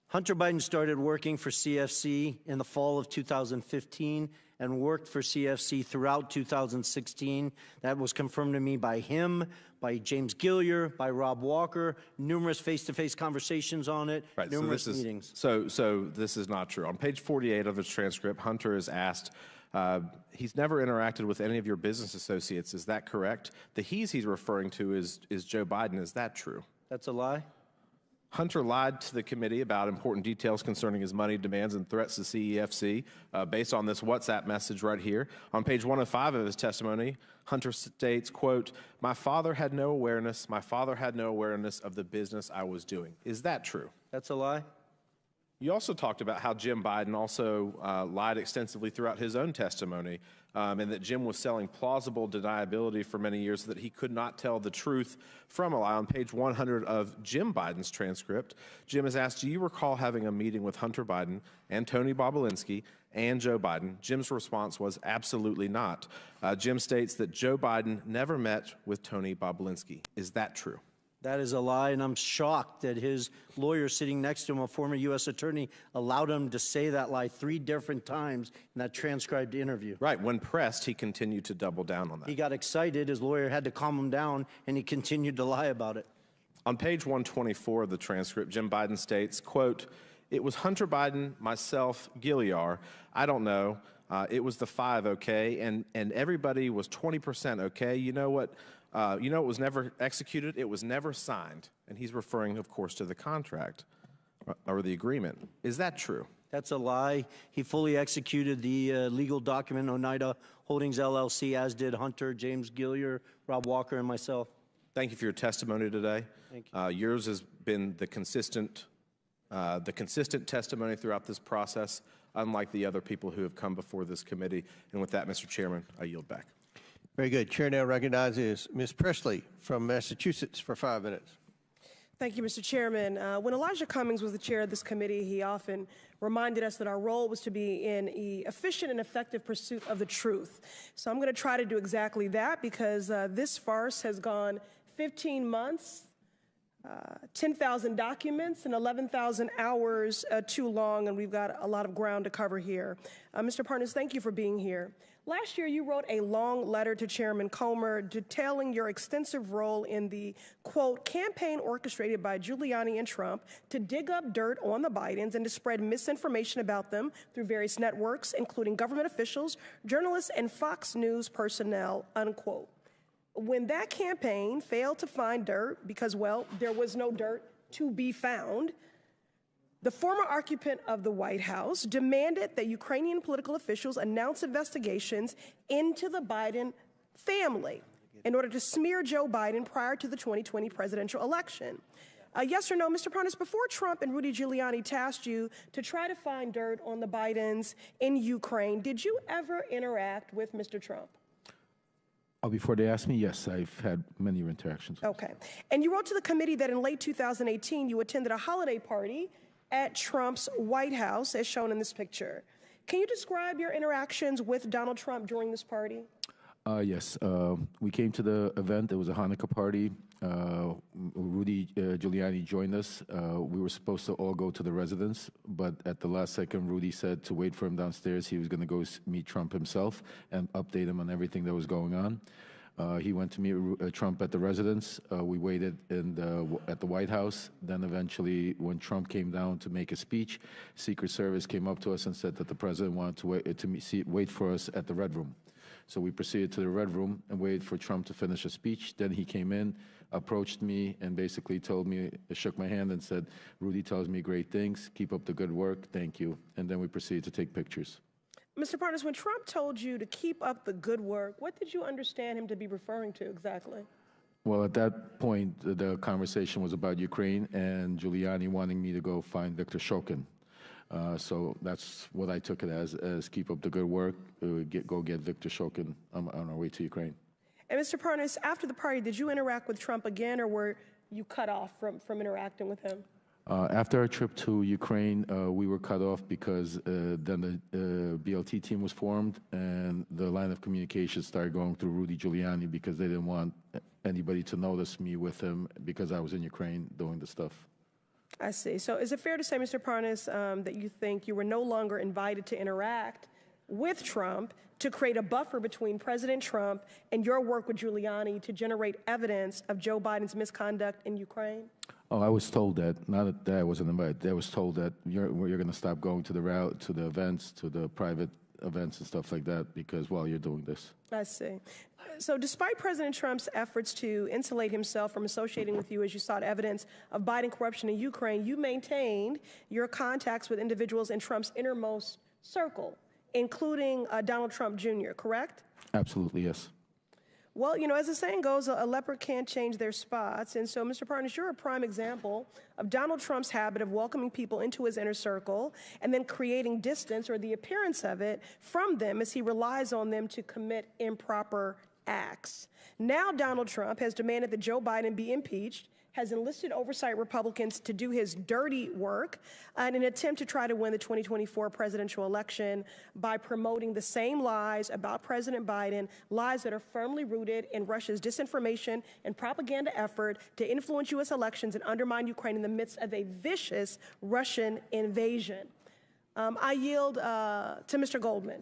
Hunter Biden started working for CFC in the fall of 2015 and worked for CFC throughout 2016. That was confirmed to me by him, by James Gilliar, by Rob Walker, numerous face-to-face conversations on it, numerous meetings. So this is not true. On page 48 of his transcript, Hunter is asked, he's never interacted with any of your business associates. Is that correct? The he's referring to is Joe Biden. Is that true? That's a lie. Hunter lied to the committee about important details concerning his money demands and threats to CEFC based on this WhatsApp message right here. On page 105 of his testimony, Hunter states, quote, my father had no awareness of the business I was doing. Is that true? That's a lie. You also talked about how Jim Biden also lied extensively throughout his own testimony, and that Jim was selling plausible deniability for many years so that he could not tell the truth from a lie. On page 100 of Jim Biden's transcript, Jim is asked, do you recall having a meeting with Hunter Biden and Tony Balinski and Joe Biden? Jim's response was absolutely not. Jim states that Joe Biden never met with Tony Balinski. Is that true? That is a lie, and I'm shocked that his lawyer sitting next to him, a former U.S. attorney, allowed him to say that lie 3 different times in that transcribed interview. Right. When pressed, he continued to double down on that. He got excited. His lawyer had to calm him down, and he continued to lie about it. On page 124 of the transcript, Jim Biden states, quote, it was Hunter Biden, myself, Gilliar. I don't know. It was the 5, okay? And everybody was 20% okay. You know what? It was never executed. It was never signed. And he's referring, of course, to the contract or the agreement. Is that true? That's a lie. He fully executed the legal document, Oneida Holdings LLC, as did Hunter, James Gilliar, Rob Walker, and myself. Thank you for your testimony today. Thank you. Yours has been the consistent testimony throughout this process, unlike the other people who have come before this committee. And with that, Mr. Chairman, I yield back. Very good. Chair now recognizes Ms. Presley from Massachusetts for 5 minutes. Thank you, Mr. Chairman. When Elijah Cummings was the chair of this committee, he often reminded us that our role was to be in an efficient and effective pursuit of the truth. So I'm going to try to do exactly that because this farce has gone 15 months, 10,000 documents, and 11,000 hours too long, and we've got a lot of ground to cover here. Mr. Parnas, thank you for being here. Last year, you wrote a long letter to Chairman Comer detailing your extensive role in the, quote, campaign orchestrated by Giuliani and Trump to dig up dirt on the Bidens and to spread misinformation about them through various networks, including government officials, journalists, and Fox News personnel, unquote. When that campaign failed to find dirt because, well, there was no dirt to be found, the former occupant of the White House demanded that Ukrainian political officials announce investigations into the Biden family in order to smear Joe Biden prior to the 2020 presidential election. Yes or no, Mr. Parnas, before Trump and Rudy Giuliani tasked you to try to find dirt on the Bidens in Ukraine, did you ever interact with Mr. Trump? Before they asked me, yes, I've had many interactions. Okay. And you wrote to the committee that in late 2018, you attended a holiday party at Trump's White House, as shown in this picture. Can you describe your interactions with Donald Trump during this party? Yes. We came to the event. It was a Hanukkah party. Rudy Giuliani joined us. We were supposed to all go to the residence, but at the last second, Rudy said to wait for him downstairs. He was going to go meet Trump himself and update him on everything that was going on. He went to meet Trump at the residence. We waited at the White House. Then eventually, when Trump came down to make a speech, Secret Service came up to us and said that the president wanted to wait for us at the Red Room. So we proceeded to the Red Room and waited for Trump to finish his speech. Then he came in, approached me, and basically told me, shook my hand and said, Rudy tells me great things. Keep up the good work. Thank you. And then we proceeded to take pictures. Mr. Parnas, when Trump told you to keep up the good work, what did you understand him to be referring to exactly? Well, at that point, the conversation was about Ukraine and Giuliani wanting me to go find Viktor Shokin. So that's what I took it as keep up the good work, go get Viktor Shokin on our way to Ukraine. And Mr. Parnas, after the party, did you interact with Trump again, or were you cut off from interacting with him? After our trip to Ukraine, we were cut off because then the BLT team was formed and the line of communication started going through Rudy Giuliani because they didn't want anybody to notice me with him because I was in Ukraine doing the stuff. I see. So is it fair to say, Mr. Parnas, that you think you were no longer invited to interact with Trump to create a buffer between President Trump and your work with Giuliani to generate evidence of Joe Biden's misconduct in Ukraine? Oh, I was told that. Not that I wasn't invited. I was told that you're going to stop going to the events, to the private events and stuff like that because while you're doing this. I see. So despite President Trump's efforts to insulate himself from associating with you as you sought evidence of Biden corruption in Ukraine, you maintained your contacts with individuals in Trump's innermost circle, including Donald Trump Jr., correct? Absolutely, yes. Well, you know, as the saying goes, a leopard can't change their spots. And so, Mr. Parnas, you're a prime example of Donald Trump's habit of welcoming people into his inner circle and then creating distance or the appearance of it from them as he relies on them to commit improper acts. Now Donald Trump has demanded that Joe Biden be impeached, has enlisted oversight Republicans to do his dirty work in an attempt to try to win the 2024 presidential election by promoting the same lies about President Biden, lies that are firmly rooted in Russia's disinformation and propaganda effort to influence U.S. elections and undermine Ukraine in the midst of a vicious Russian invasion. I yield to Mr. Goldman.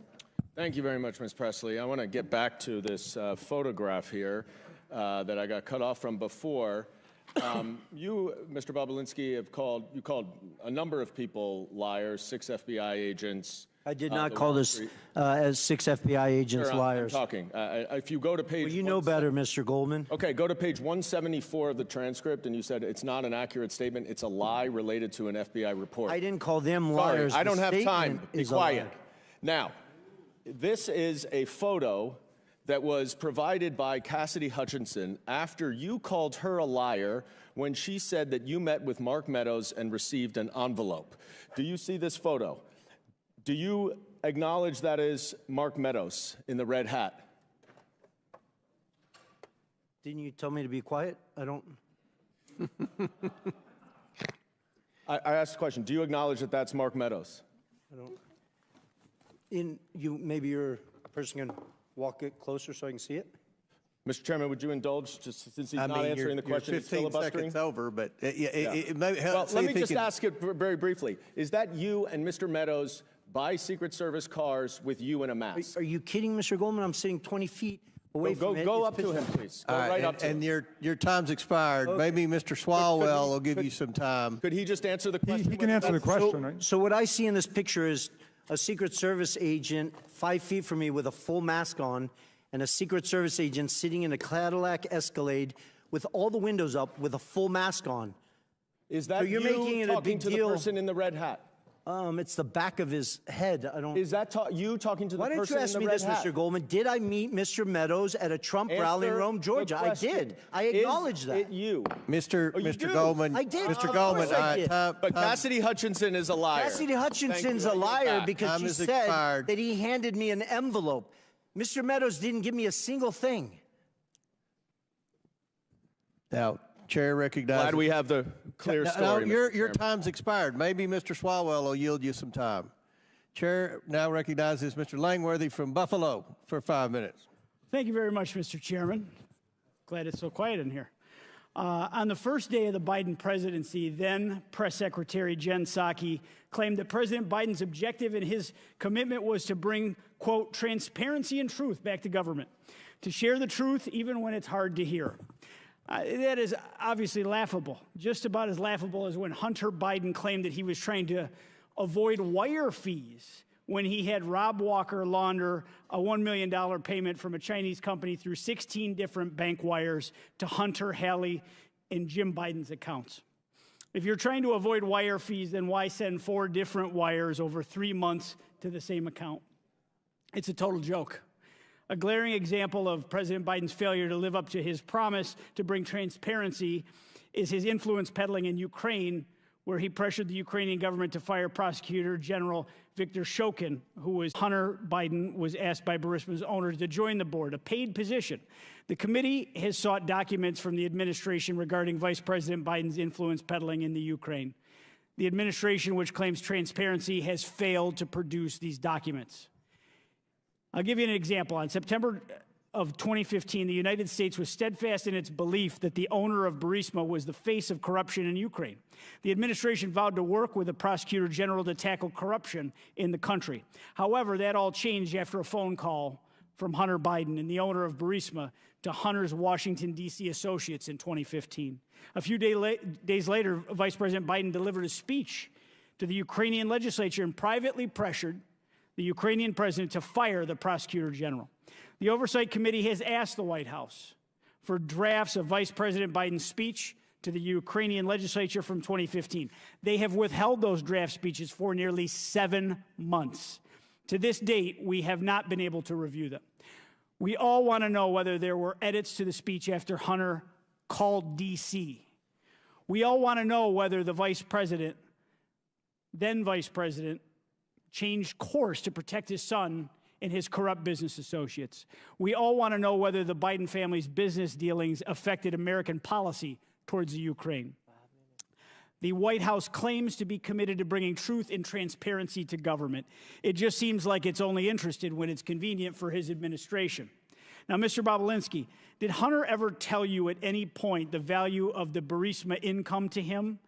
Thank you very much, Ms. Presley. I want to get back to this photograph here that I got cut off from before. You, Mr. Balinski, called a number of people liars, 6 FBI agents. I did not call this as 6 FBI agents liars. I'm talking. If you go to page... Well, you know better, Mr. Goldman. Okay, go to page 174 of the transcript, and you said it's not an accurate statement. It's a lie related to an FBI report. I didn't call them liars. Sorry, I don't have time. Be quiet. Lie. Now, this is a photo that was provided by Cassidy Hutchinson after you called her a liar when she said that you met with Mark Meadows and received an envelope. Do you see this photo? Do you acknowledge that is Mark Meadows in the red hat? Didn't you tell me to be quiet? I don't... I asked the question, do you acknowledge that that's Mark Meadows? I don't... Maybe your person can walk it closer so I can see it? Mr. Chairman, would you indulge, just since he's not answering the question? 15 seconds over, but it may help. Well, let me just ask it very briefly. Is that you and Mr. Meadows buy Secret Service cars with you in a mask? Are you kidding, Mr. Goldman? I'm sitting 20 feet away from it. Go up to him, please. Go right up to him. And your time's expired. Okay. Maybe Mr. Swalwell will give you some time. Could he just answer the question? He can answer the question, right? So what I see in this picture is a Secret Service agent 5 feet from me with a full mask on, and a Secret Service agent sitting in a Cadillac Escalade with all the windows up with a full mask on. Is that so you're making it a big to deal. The person in the red hat? It's the back of his head. I don't. Is that you talking to the person in the red hat? Why don't you ask me this, Mr. Goldman? Did I meet Mr. Meadows at a Trump rally in Rome, Georgia? I did. I acknowledge that. Is it you? Mr. Goldman. I did. Mr. Goldman. But Cassidy Hutchinson is a liar. Cassidy Hutchinson's a liar because she said that he handed me an envelope. Mr. Meadows didn't give me a single thing. Now, Chair recognizes... Glad we have the clear story. Your time's expired. Maybe Mr. Swalwell will yield you some time. Chair now recognizes Mr. Langworthy from Buffalo for 5 minutes. Thank you very much, Mr. Chairman. Glad it's so quiet in here. On the first day of the Biden presidency, then Press Secretary Jen Psaki claimed that President Biden's objective and his commitment was to bring, quote, transparency and truth back to government, to share the truth even when it's hard to hear. That is obviously laughable, just about as laughable as when Hunter Biden claimed that he was trying to avoid wire fees when he had Rob Walker launder a $1 million payment from a Chinese company through 16 different bank wires to Hunter, Hallie, and Jim Biden's accounts. If you're trying to avoid wire fees, then why send 4 different wires over 3 months to the same account? It's a total joke. A glaring example of President Biden's failure to live up to his promise to bring transparency is his influence peddling in Ukraine, where he pressured the Ukrainian government to fire Prosecutor General Viktor Shokin, who was Hunter Biden was asked by Burisma's owners to join the board, a paid position. The committee has sought documents from the administration regarding Vice President Biden's influence peddling in the Ukraine. The administration, which claims transparency, has failed to produce these documents. I'll give you an example. On September of 2015, the United States was steadfast in its belief that the owner of Burisma was the face of corruption in Ukraine. The administration vowed to work with the Prosecutor General to tackle corruption in the country. However, that all changed after a phone call from Hunter Biden and the owner of Burisma to Hunter's Washington, D.C. associates in 2015. A few days later, Vice President Biden delivered a speech to the Ukrainian legislature and privately pressured the Ukrainian president to fire the Prosecutor General. The Oversight Committee has asked the White House for drafts of Vice President Biden's speech to the Ukrainian legislature from 2015. They have withheld those draft speeches for nearly 7 months. To this date, we have not been able to review them. We all want to know whether there were edits to the speech after Hunter called D.C. We all want to know whether the vice president, then vice president, changed course to protect his son and his corrupt business associates. We all want to know whether the Biden family's business dealings affected American policy towards the Ukraine. The White House claims to be committed to bringing truth and transparency to government. It just seems like it's only interested when it's convenient for his administration. Now, Mr. Balinski, did Hunter ever tell you at any point the value of the Burisma income to him?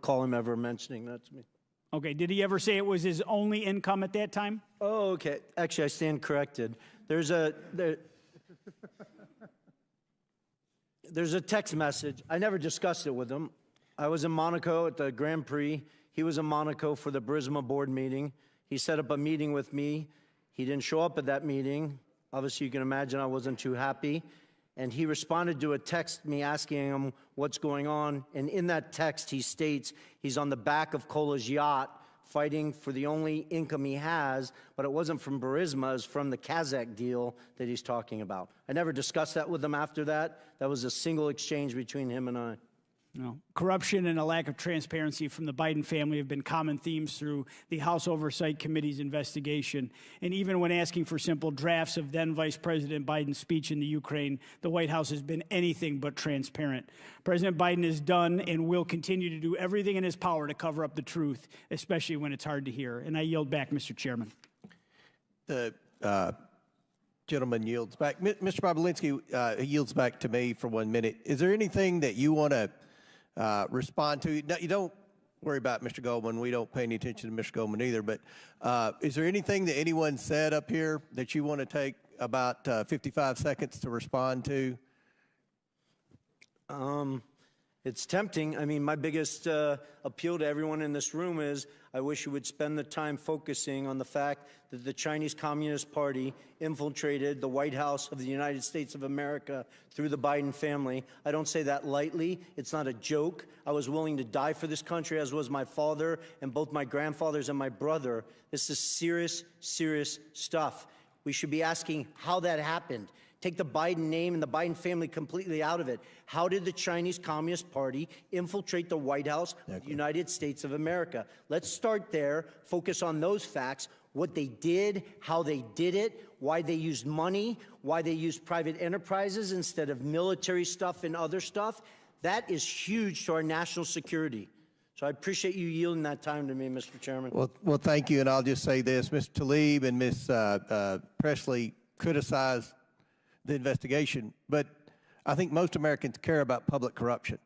Call him ever mentioning that to me. Okay, did he ever say it was his only income at that time? Oh, okay. Actually, I stand corrected. There's a text message. I never discussed it with him. I was in Monaco at the Grand Prix. He was in Monaco for the Burisma board meeting. He set up a meeting with me. He didn't show up at that meeting. Obviously, you can imagine I wasn't too happy. And he responded to a text me asking him what's going on. And in that text, he states he's on the back of Kola's yacht fighting for the only income he has, but it wasn't from Burisma, it's from the Kazakh deal that he's talking about. I never discussed that with him after that. That was a single exchange between him and I. No. Corruption and a lack of transparency from the Biden family have been common themes through the House Oversight Committee's investigation. And even when asking for simple drafts of then Vice President Biden's speech in the Ukraine, the White House has been anything but transparent. President Biden has done and will continue to do everything in his power to cover up the truth, especially when it's hard to hear. And I yield back, Mr. Chairman. The gentleman yields back. Mr. Balinski yields back to me for 1 minute. Is there anything that you want to respond to? No, you don't worry about Mr. Goldman. We don't pay any attention to Mr. Goldman either. But is there anything that anyone said up here that you want to take about 55 seconds to respond to? It's tempting. I mean, my biggest appeal to everyone in this room is I wish you would spend the time focusing on the fact that the Chinese Communist Party infiltrated the White House of the United States of America through the Biden family. I don't say that lightly. It's not a joke. I was willing to die for this country, as was my father and both my grandfathers and my brother. This is serious, serious stuff. We should be asking how that happened. Take the Biden name and the Biden family completely out of it. How did the Chinese Communist Party infiltrate the White House of the United States of America? Let's start there, focus on those facts, what they did, how they did it, why they used money, why they used private enterprises instead of military stuff and other stuff. That is huge to our national security. So I appreciate you yielding that time to me, Mr. Chairman. Well, thank you, and I'll just say this. Mr. Tlaib and Ms. Presley criticized the investigation, but I think most Americans care about public corruption,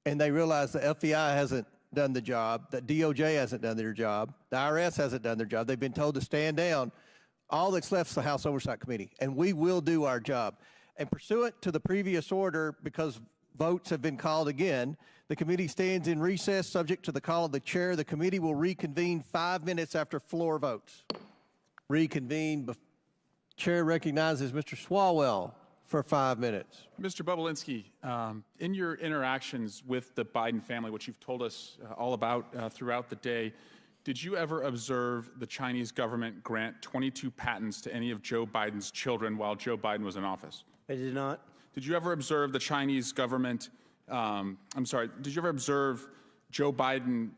and they realize the FBI hasn't done the job, that DOJ hasn't done their job, the IRS hasn't done their job. They've been told to stand down. All that's left is the House Oversight Committee, and we will do our job. And pursuant to the previous order, because votes have been called again. The committee stands in recess subject to the call of the chair. The committee will reconvene 5 minutes after floor votes. Reconvene. Chair recognizes Mr. Swalwell for 5 minutes. Mr. Balinski, in your interactions with the Biden family, which you've told us all about throughout the day, did you ever observe the Chinese government grant 22 patents to any of Joe Biden's children while Joe Biden was in office? I did not. Did you ever observe the Chinese government, did you ever observe Joe Biden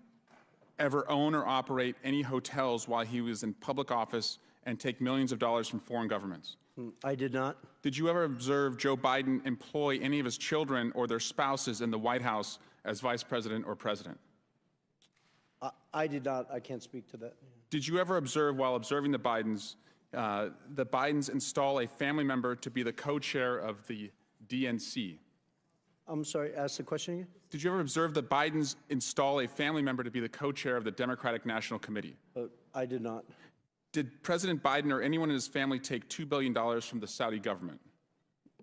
ever own or operate any hotels while he was in public office and take millions of dollars from foreign governments? I did not. Did you ever observe Joe Biden employ any of his children or their spouses in the White House as vice president or president? I did not. I can't speak to that. Did you ever observe, while observing the Bidens install a family member to be the co-chair of the DNC? I'm sorry, ask the question again? Did you ever observe the Bidens install a family member to be the co-chair of the Democratic National Committee? I did not. Did President Biden or anyone in his family take $2 billion from the Saudi government?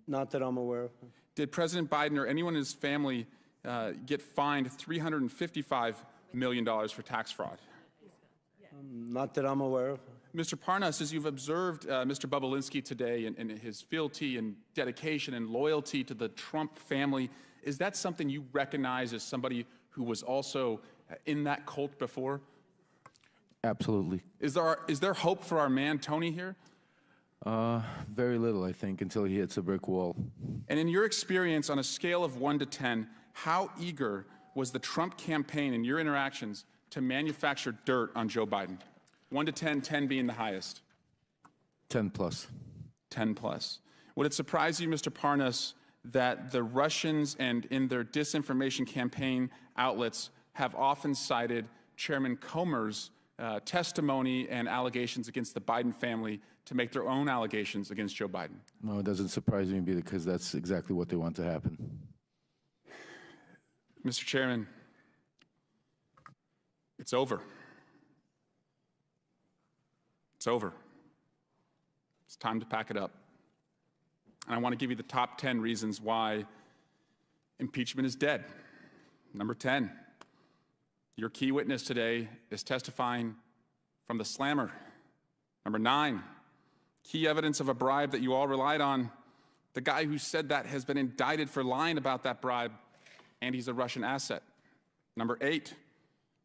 Not that I'm aware of. Did President Biden or anyone in his family get fined $355 million for tax fraud? Not that I'm aware of. Mr. Parnas, as you've observed Mr. Balinski today and his fealty and dedication and loyalty to the Trump family, is that something you recognize as somebody who was also in that cult before? Absolutely. Is there hope for our man Tony here? Very little, I think, until he hits a brick wall. And in your experience, on a scale of 1 to 10, how eager was the Trump campaign in your interactions to manufacture dirt on Joe Biden? 1 to 10, 10 being the highest. 10 plus. 10 plus. Would it surprise you, Mr. Parnas, that the Russians and in their disinformation campaign outlets have often cited Chairman Comer's testimony and allegations against the Biden family to make their own allegations against Joe Biden? No, it doesn't surprise me because that's exactly what they want to happen. Mr. Chairman, it's over. It's over. It's time to pack it up. And I want to give you the top 10 reasons why impeachment is dead. Number 10, your key witness today is testifying from the slammer. Number 9, key evidence of a bribe that you all relied on. The guy who said that has been indicted for lying about that bribe, and he's a Russian asset. Number 8,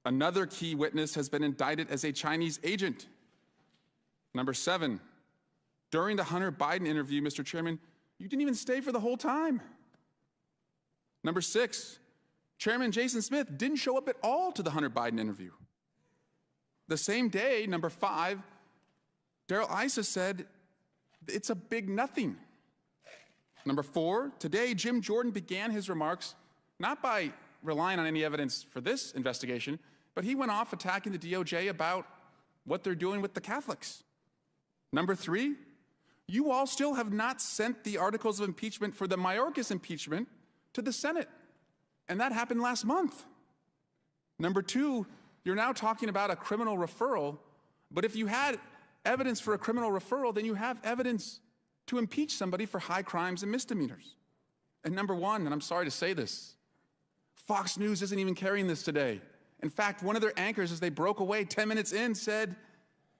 another key witness has been indicted as a Chinese agent. Number 7, during the Hunter Biden interview, Mr. Chairman, you didn't even stay for the whole time. Number 6, Chairman Jason Smith didn't show up at all to the Hunter Biden interview. The same day, number 5, Darrell Issa said it's a big nothing. Number 4, today Jim Jordan began his remarks not by relying on any evidence for this investigation, but he went off attacking the DOJ about what they're doing with the Catholics. Number 3, you all still have not sent the articles of impeachment for the Mayorkas impeachment to the Senate, and that happened last month. Number 2, you're now talking about a criminal referral, but if you had evidence for a criminal referral, then you have evidence to impeach somebody for high crimes and misdemeanors. And number 1, and I'm sorry to say this, Fox News isn't even carrying this today. In fact, one of their anchors, as they broke away 10 minutes in, said,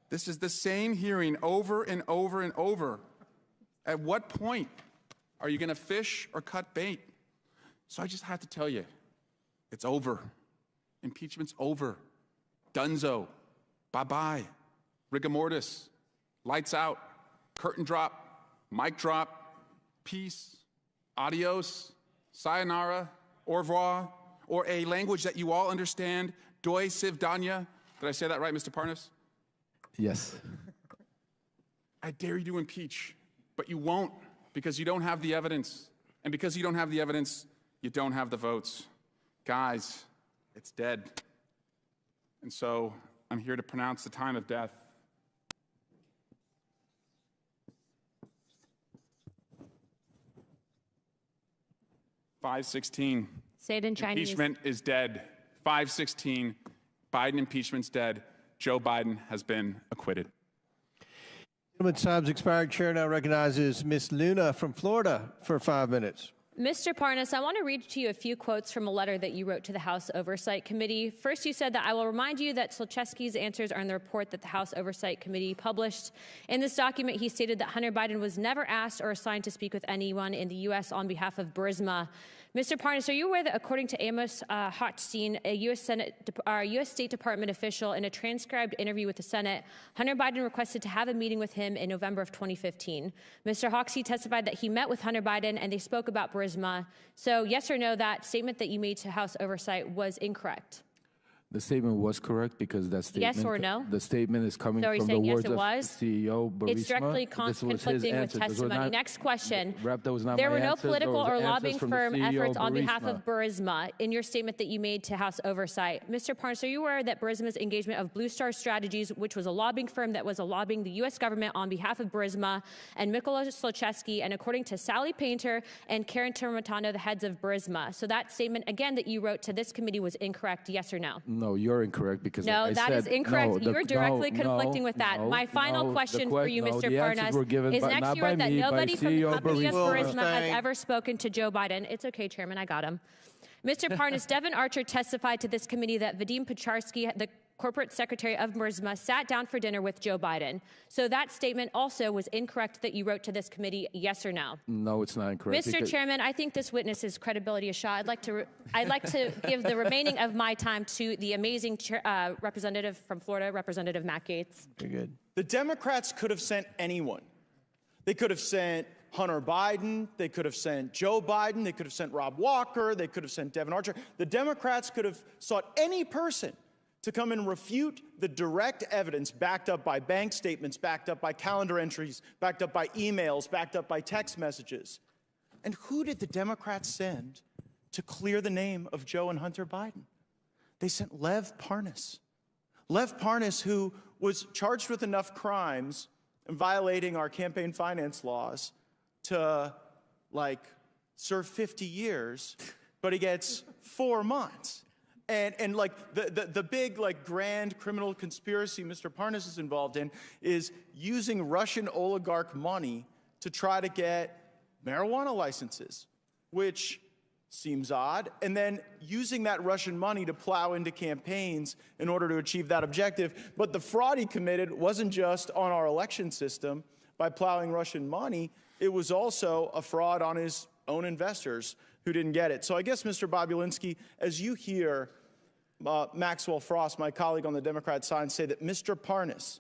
this is the same hearing over and over and over. At what point are you going to fish or cut bait? So I just have to tell you, it's over. Impeachment's over. Dunzo. Bye-bye. Rigor mortis. Lights out. Curtain drop. Mic drop. Peace. Adios. Sayonara. Au revoir. Or a language that you all understand. Doi sivdanya. Did I say that right, Mr. Parnas? Yes. I dare you to impeach, but you won't because you don't have the evidence. And because you don't have the evidence, you don't have the votes. Guys, it's dead. And so I'm here to pronounce the time of death. $5:16. Say it in Chinese. Impeachment is dead. 5:16. Biden impeachment's dead. Joe Biden has been acquitted. Gentleman's time's expired. Chair now recognizes Ms. Luna from Florida for 5 minutes. Mr. Parnas, I want to read to you a few quotes from a letter that you wrote to the House Oversight Committee. First, you said that I will remind you that Zlochevsky's answers are in the report that the House Oversight Committee published. In this document, he stated that Hunter Biden was never asked or assigned to speak with anyone in the U.S. on behalf of Burisma. Mr. Parnas, are you aware that according to Amos Hochstein, a U.S. State Department official, in a transcribed interview with the Senate, Hunter Biden requested to have a meeting with him in November of 2015. Mr. Hochstein testified that he met with Hunter Biden and they spoke about Burisma. So yes or no, that statement that you made to House Oversight was incorrect? The statement was correct because that statement. Yes or no? The statement is coming So are you from the saying yes, words it of was? the CEO Burisma. It's directly This was his conflicting with answer. Those were testimony. not- Next question. That was not There my were no answers. political Those or were lobbying answers from the firm CEO efforts on behalf Burisma. of Burisma in your statement that you made to House Oversight. Mr. Parnas, are you aware that Burisma's engagement of Blue Star Strategies, which was a lobbying firm that was lobbying the U.S. government on behalf of Burisma, and Mykola Zlochevsky, and according to Sally Painter and Karen Termitano, the heads of Burisma. So that statement, again, that you wrote to this committee was incorrect, yes or no? No, you're incorrect because No, I that said, is incorrect. No, You are directly conflicting with that. My final question for you, Mr. Parnas, is next year that nobody from the company of Burisma has ever spoken to Joe Biden. It's okay, Chairman, I got him. Mr. Parnas, Devin Archer testified to this committee that Vadim Picharsky, the corporate secretary of Burisma, sat down for dinner with Joe Biden. So that statement also was incorrect that you wrote to this committee, yes or no? No, it's not incorrect. Mr. Chairman, I think this witness's credibility is shot. I'd like to give the remaining of my time to the amazing representative from Florida, Representative Matt Gaetz. Very good. The Democrats could have sent anyone. They could have sent Hunter Biden. They could have sent Joe Biden. They could have sent Rob Walker. They could have sent Devin Archer. The Democrats could have sought any person to come and refute the direct evidence backed up by bank statements, backed up by calendar entries, backed up by emails, backed up by text messages. And who did the Democrats send to clear the name of Joe and Hunter Biden? They sent Lev Parnas. Lev Parnas, who was charged with enough crimes and violating our campaign finance laws to, serve 50 years, but he gets 4 months. And the big, grand criminal conspiracy Mr. Parnas is involved in is using Russian oligarch money to try to get marijuana licenses, which seems odd, and then using that Russian money to plow into campaigns in order to achieve that objective. But the fraud he committed wasn't just on our election system by plowing Russian money, it was also a fraud on his own investors who didn't get it. So I guess, Mr. Bobulinski, as you hear Maxwell Frost, my colleague on the Democrat side, say that Mr. Parnas,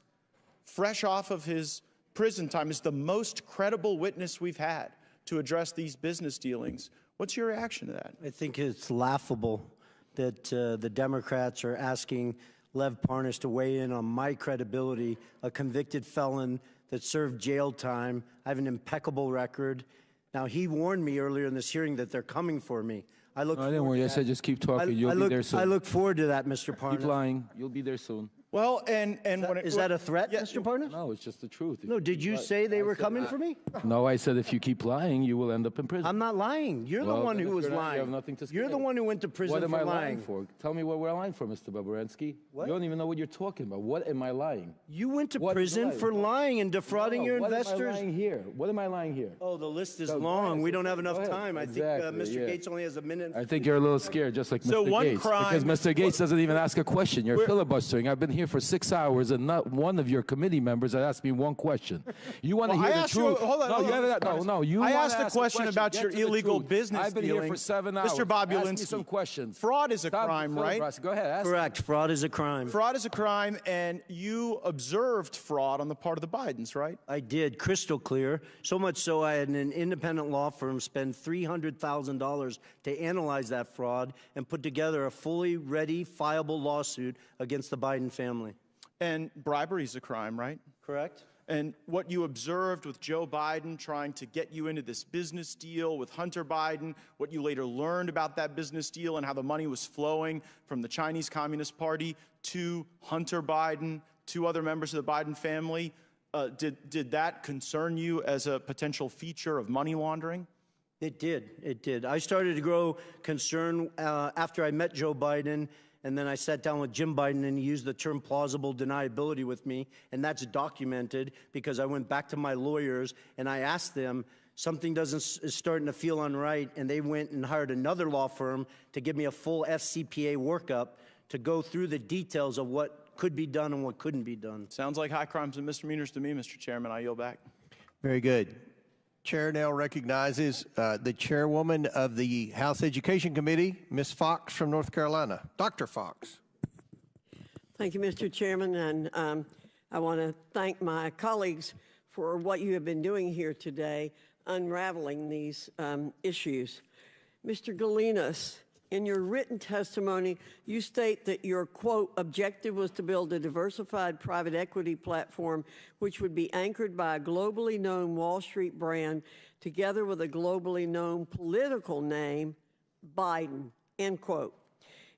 fresh off of his prison time, is the most credible witness we've had to address these business dealings, what's your reaction to that? I think it's laughable that the Democrats are asking Lev Parnas to weigh in on my credibility, a convicted felon that served jail time. I have an impeccable record. Now, he warned me earlier in this hearing that they're coming for me. I didn't worry. I said just keep talking. You'll be there soon. I look forward to that, Mr. Parnas. Keep lying. You'll be there soon. Well, and is that a threat, Mr. Parnas? No, it's just the truth. No, did you say they were coming for me? No, I said if you keep lying, you will end up in prison. I'm not lying. You're the one who was lying. You have nothing to say. You're the one who went to prison for lying. What am I lying for? Tell me what we're lying for, Mr. Bobulinski. What? You don't even know what you're talking about. What am I lying? You went to prison for lying and defrauding your investors. What am I lying here? What am I lying here? Oh, the list is long. We don't have enough time. I think Mr. Gaetz only has a minute. I think you're a little scared, just like Mr. Gaetz. Because Mr. Gaetz doesn't even ask a question. You're filibustering. I've been here for 6 hours, and not one of your committee members has asked me one question. You want to hear the truth? I asked a question about your illegal business I've been here for 7 hours. Mr. Bobulinski, ask me some questions. Fraud is a crime, right? Go ahead. Correct. Fraud is a crime. Fraud is a crime, and you observed fraud on the part of the Bidens, right? I did, crystal clear. So much so I had an independent law firm spend $300,000 to analyze that fraud and put together a fully ready, fileable lawsuit against the Biden family. And bribery is a crime, right? Correct. And what you observed with Joe Biden trying to get you into this business deal with Hunter Biden, what you later learned about that business deal and how the money was flowing from the Chinese Communist Party to Hunter Biden, to other members of the Biden family, did that concern you as a potential feature of money laundering? It did. It did. I started to grow concern after I met Joe Biden. And then I sat down with Jim Biden, and he used the term plausible deniability with me. And that's documented because I went back to my lawyers and I asked them, something is starting to feel unright, and they went and hired another law firm to give me a full FCPA workup to go through the details of what could be done and what couldn't be done. Sounds like high crimes and misdemeanors to me, Mr. Chairman. I yield back. Very good. Chair now recognizes the chairwoman of the House Education Committee, Ms. Fox from North Carolina. Dr. Fox. Thank you, Mr. Chairman, and I want to thank my colleagues for what you have been doing here today, unraveling these issues. Mr. Galinas, in your written testimony, you state that your, quote, objective was to build a diversified private equity platform which would be anchored by a globally known Wall Street brand together with a globally known political name, Biden, end quote.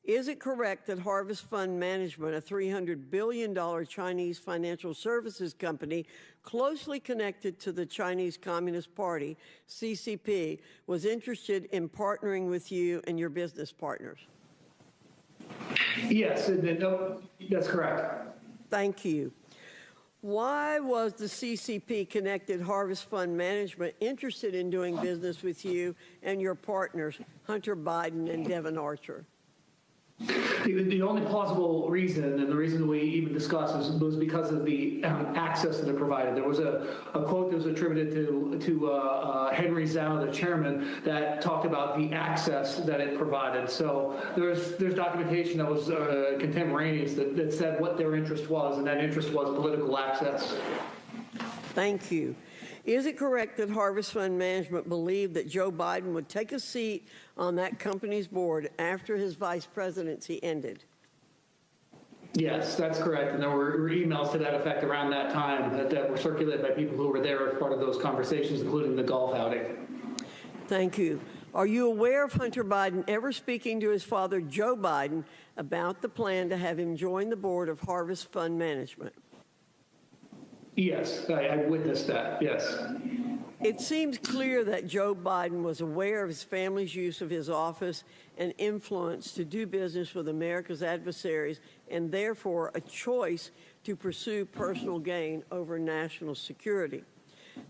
Is it correct that Harvest Fund Management, a $300 billion Chinese financial services company closely connected to the Chinese Communist Party, CCP, was interested in partnering with you and your business partners? Yes, that's correct. Thank you. Why was the CCP-connected Harvest Fund Management interested in doing business with you and your partners, Hunter Biden and Devon Archer? The only plausible reason, and the reason we even discussed, was because of the access that it provided. There was a quote that was attributed to Henry Zhao, the chairman, that talked about the access that it provided. So there's documentation that was contemporaneous that said what their interest was, and that interest was political access. Thank you. Is it correct that Harvest Fund Management believed that Joe Biden would take a seat on that company's board after his vice presidency ended? Yes, that's correct. And there were emails to that effect around that time that were circulated by people who were there as part of those conversations, including the golf outing. Thank you. Are you aware of Hunter Biden ever speaking to his father, Joe Biden, about the plan to have him join the board of Harvest Fund Management? Yes, I witnessed that, yes. It seems clear that Joe Biden was aware of his family's use of his office and influence to do business with America's adversaries, and therefore a choice to pursue personal gain over national security.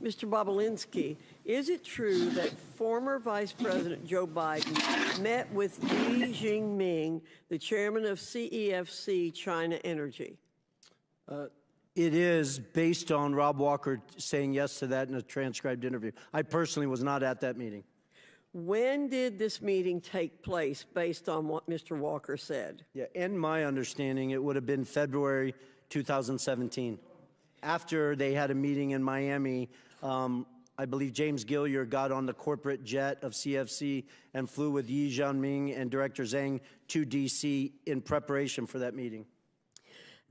Mr. Balinski, is it true that former Vice President Joe Biden met with Xi Jinping, the chairman of CEFC China Energy? It is based on Rob Walker saying yes to that in a transcribed interview. I personally was not at that meeting. When did this meeting take place based on what Mr. Walker said? Yeah, in my understanding, it would have been February 2017. After they had a meeting in Miami, I believe James Gillier got on the corporate jet of CFC and flew with Xi Jinping and Director Zhang to D.C. in preparation for that meeting.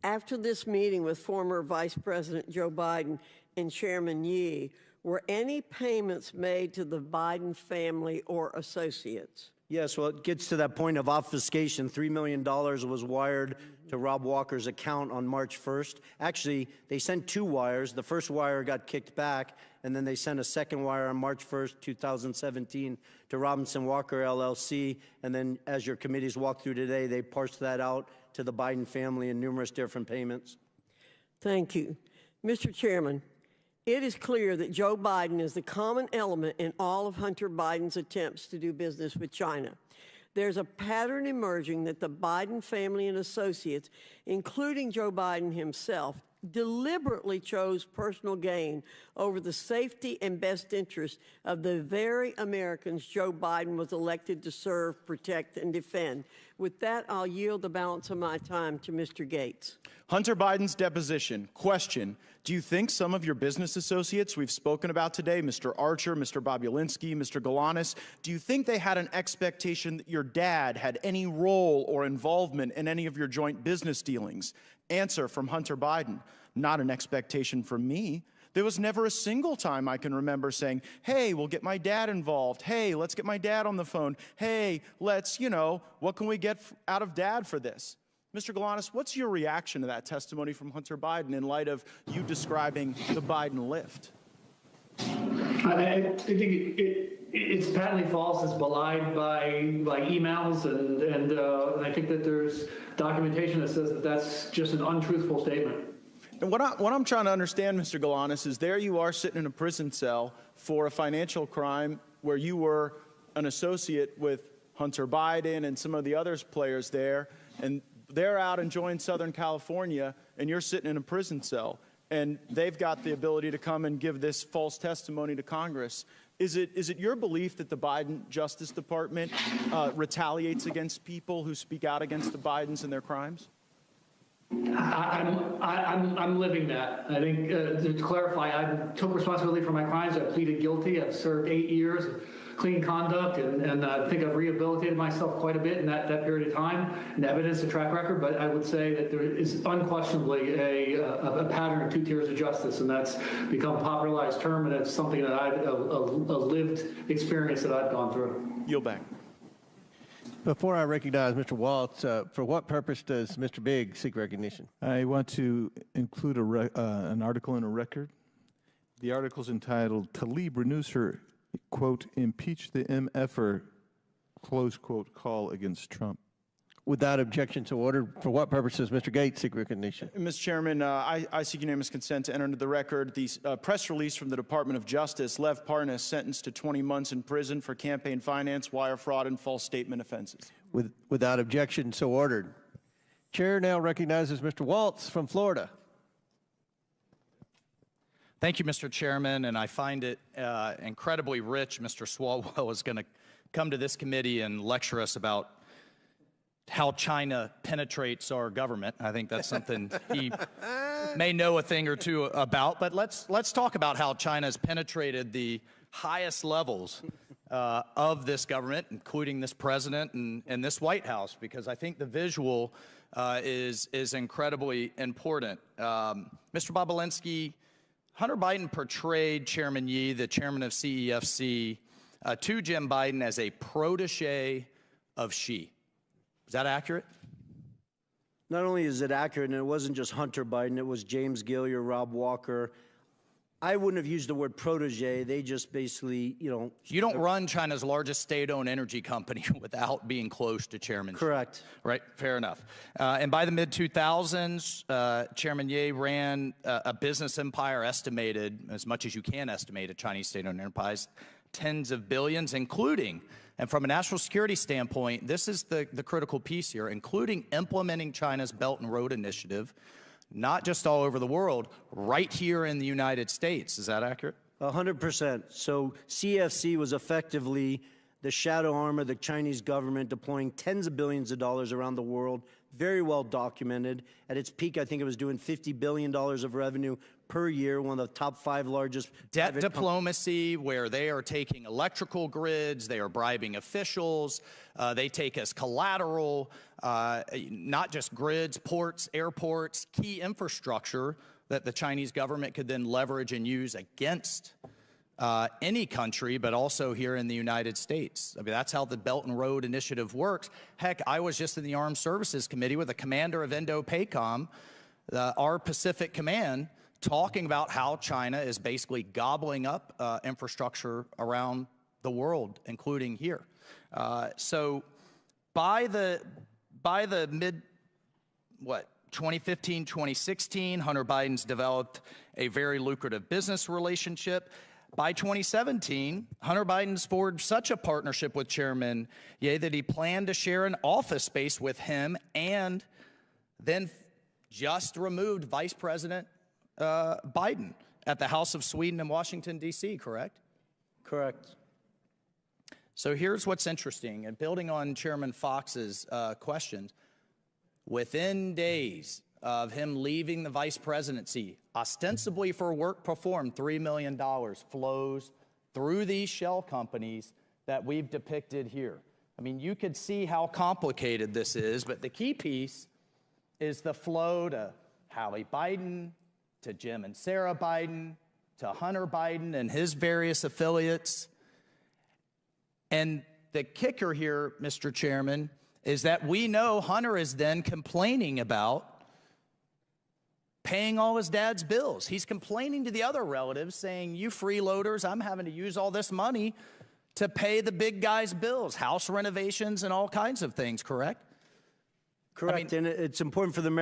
After this meeting with former Vice President Joe Biden and Chairman Yi, were any payments made to the Biden family or associates? Yes, well, it gets to that point of obfuscation. $3 million was wired to Rob Walker's account on March 1st. Actually, they sent two wires. The first wire got kicked back, and then they sent a second wire on March 1st, 2017 to Robinson Walker, LLC. And then, as your committees walked through today, they parsed that out to the Biden family in numerous different payments. Thank you. Mr. Chairman, it is clear that Joe Biden is the common element in all of Hunter Biden's attempts to do business with China. There's a pattern emerging that the Biden family and associates, including Joe Biden himself, deliberately chose personal gain over the safety and best interest of the very Americans Joe Biden was elected to serve, protect, and defend. With that, I'll yield the balance of my time to Mr. Gates. Hunter Biden's deposition. Question. Do you think some of your business associates we've spoken about today, Mr. Archer, Mr. Bobulinski, Mr. Galanis, do you think they had an expectation that your dad had any role or involvement in any of your joint business dealings? Answer from Hunter Biden. Not an expectation from me. There was never a single time I can remember saying, hey, we'll get my dad involved. Hey, let's get my dad on the phone. Hey, let's, what can we get out of dad for this? Mr. Galanis, what's your reaction to that testimony from Hunter Biden in light of you describing the Biden lift? I think it's patently false. It's belied by emails, and I think that there's documentation that says that that's just an untruthful statement. And what I'm trying to understand, Mr. Galanis, is there you are sitting in a prison cell for a financial crime where you were an associate with Hunter Biden and some of the other players there, and they're out enjoying Southern California, and you're sitting in a prison cell, and they've got the ability to come and give this false testimony to Congress. Is it your belief that the Biden Justice Department retaliates against people who speak out against the Bidens and their crimes? I'm living that. I think to clarify, I took responsibility for my crimes. I pleaded guilty. I've served 8 years of clean conduct, and I think I've rehabilitated myself quite a bit in that period of time, and evidence a track record. But I would say that there is unquestionably a pattern of 2 tiers of justice, and that's become a popularized term, and it's something that a lived experience that I've gone through. Yield back. Before I recognize Mr. Waltz, for what purpose does Mr. Bigg seek recognition? I want to include an article in a record. The article is entitled, Tlaib renews her, quote, impeach the MFer, close quote, call against Trump. Without objection to order, for what purpose does Mr. Gates seek recognition? Mr. Chairman, I seek unanimous consent to enter into the record the press release from the Department of Justice, Lev Parnas sentenced to 20 months in prison for campaign finance, wire fraud, and false statement offenses. Without objection, so ordered. Chair now recognizes Mr. Waltz from Florida. Thank you, Mr. Chairman, and I find it incredibly rich Mr. Swalwell is going to come to this committee and lecture us about how China penetrates our government. I think that's something he may know a thing or two about, but let's talk about how China has penetrated the highest levels of this government, including this president and this White House, because I think the visual is incredibly important. Mr. Balinski, Hunter Biden portrayed Chairman Yi, the chairman of CEFC, to Jim Biden as a protege of Xi. Is that accurate? Not only is it accurate, and it wasn't just Hunter Biden, it was James Gilliar, Rob Walker. I wouldn't have used the word protege. They just basically, You don't run China's largest state-owned energy company without being close to Chairman Xi. Correct. Right, fair enough. And by the mid-2000s, Chairman Ye ran a business empire estimated, as much as you can estimate a Chinese state-owned enterprise, tens of billions, including, and from a national security standpoint, this is the critical piece here, including implementing China's Belt and Road Initiative, not just all over the world, right here in the United States. Is that accurate? 100%. So CFC was effectively the shadow arm of the Chinese government deploying tens of billions of dollars around the world, very well documented. At its peak, I think it was doing $50 billion of revenue per year, one of the top 5 largest. Debt diplomacy, where they are taking electrical grids, they are bribing officials, they take as collateral, not just grids, ports, airports, key infrastructure that the Chinese government could then leverage and use against any country, but also here in the United States. I mean, that's how the Belt and Road Initiative works. Heck, I was just in the Armed Services Committee with the commander of Indo-PACOM, our Pacific Command, talking about how China is basically gobbling up infrastructure around the world, including here. So by the mid, 2015, 2016, Hunter Biden's developed a very lucrative business relationship. By 2017, Hunter Biden's forged such a partnership with Chairman Ye that he planned to share an office space with him, and then just removed Vice President Biden at the House of Sweden in Washington, D.C., correct? Correct. So here's what's interesting, and building on Chairman Fox's questions, within days of him leaving the vice presidency, ostensibly for work performed, $3 million flows through these shell companies that we've depicted here. I mean, you could see how complicated this is, but the key piece is the flow to Hallie Biden, to Jim and Sarah Biden, to Hunter Biden and his various affiliates. And the kicker here, Mr. Chairman, is that we know Hunter is then complaining about paying all his dad's bills. He's complaining to the other relatives saying, you freeloaders, I'm having to use all this money to pay the big guy's bills, house renovations and all kinds of things, correct? Correct, and it's important for the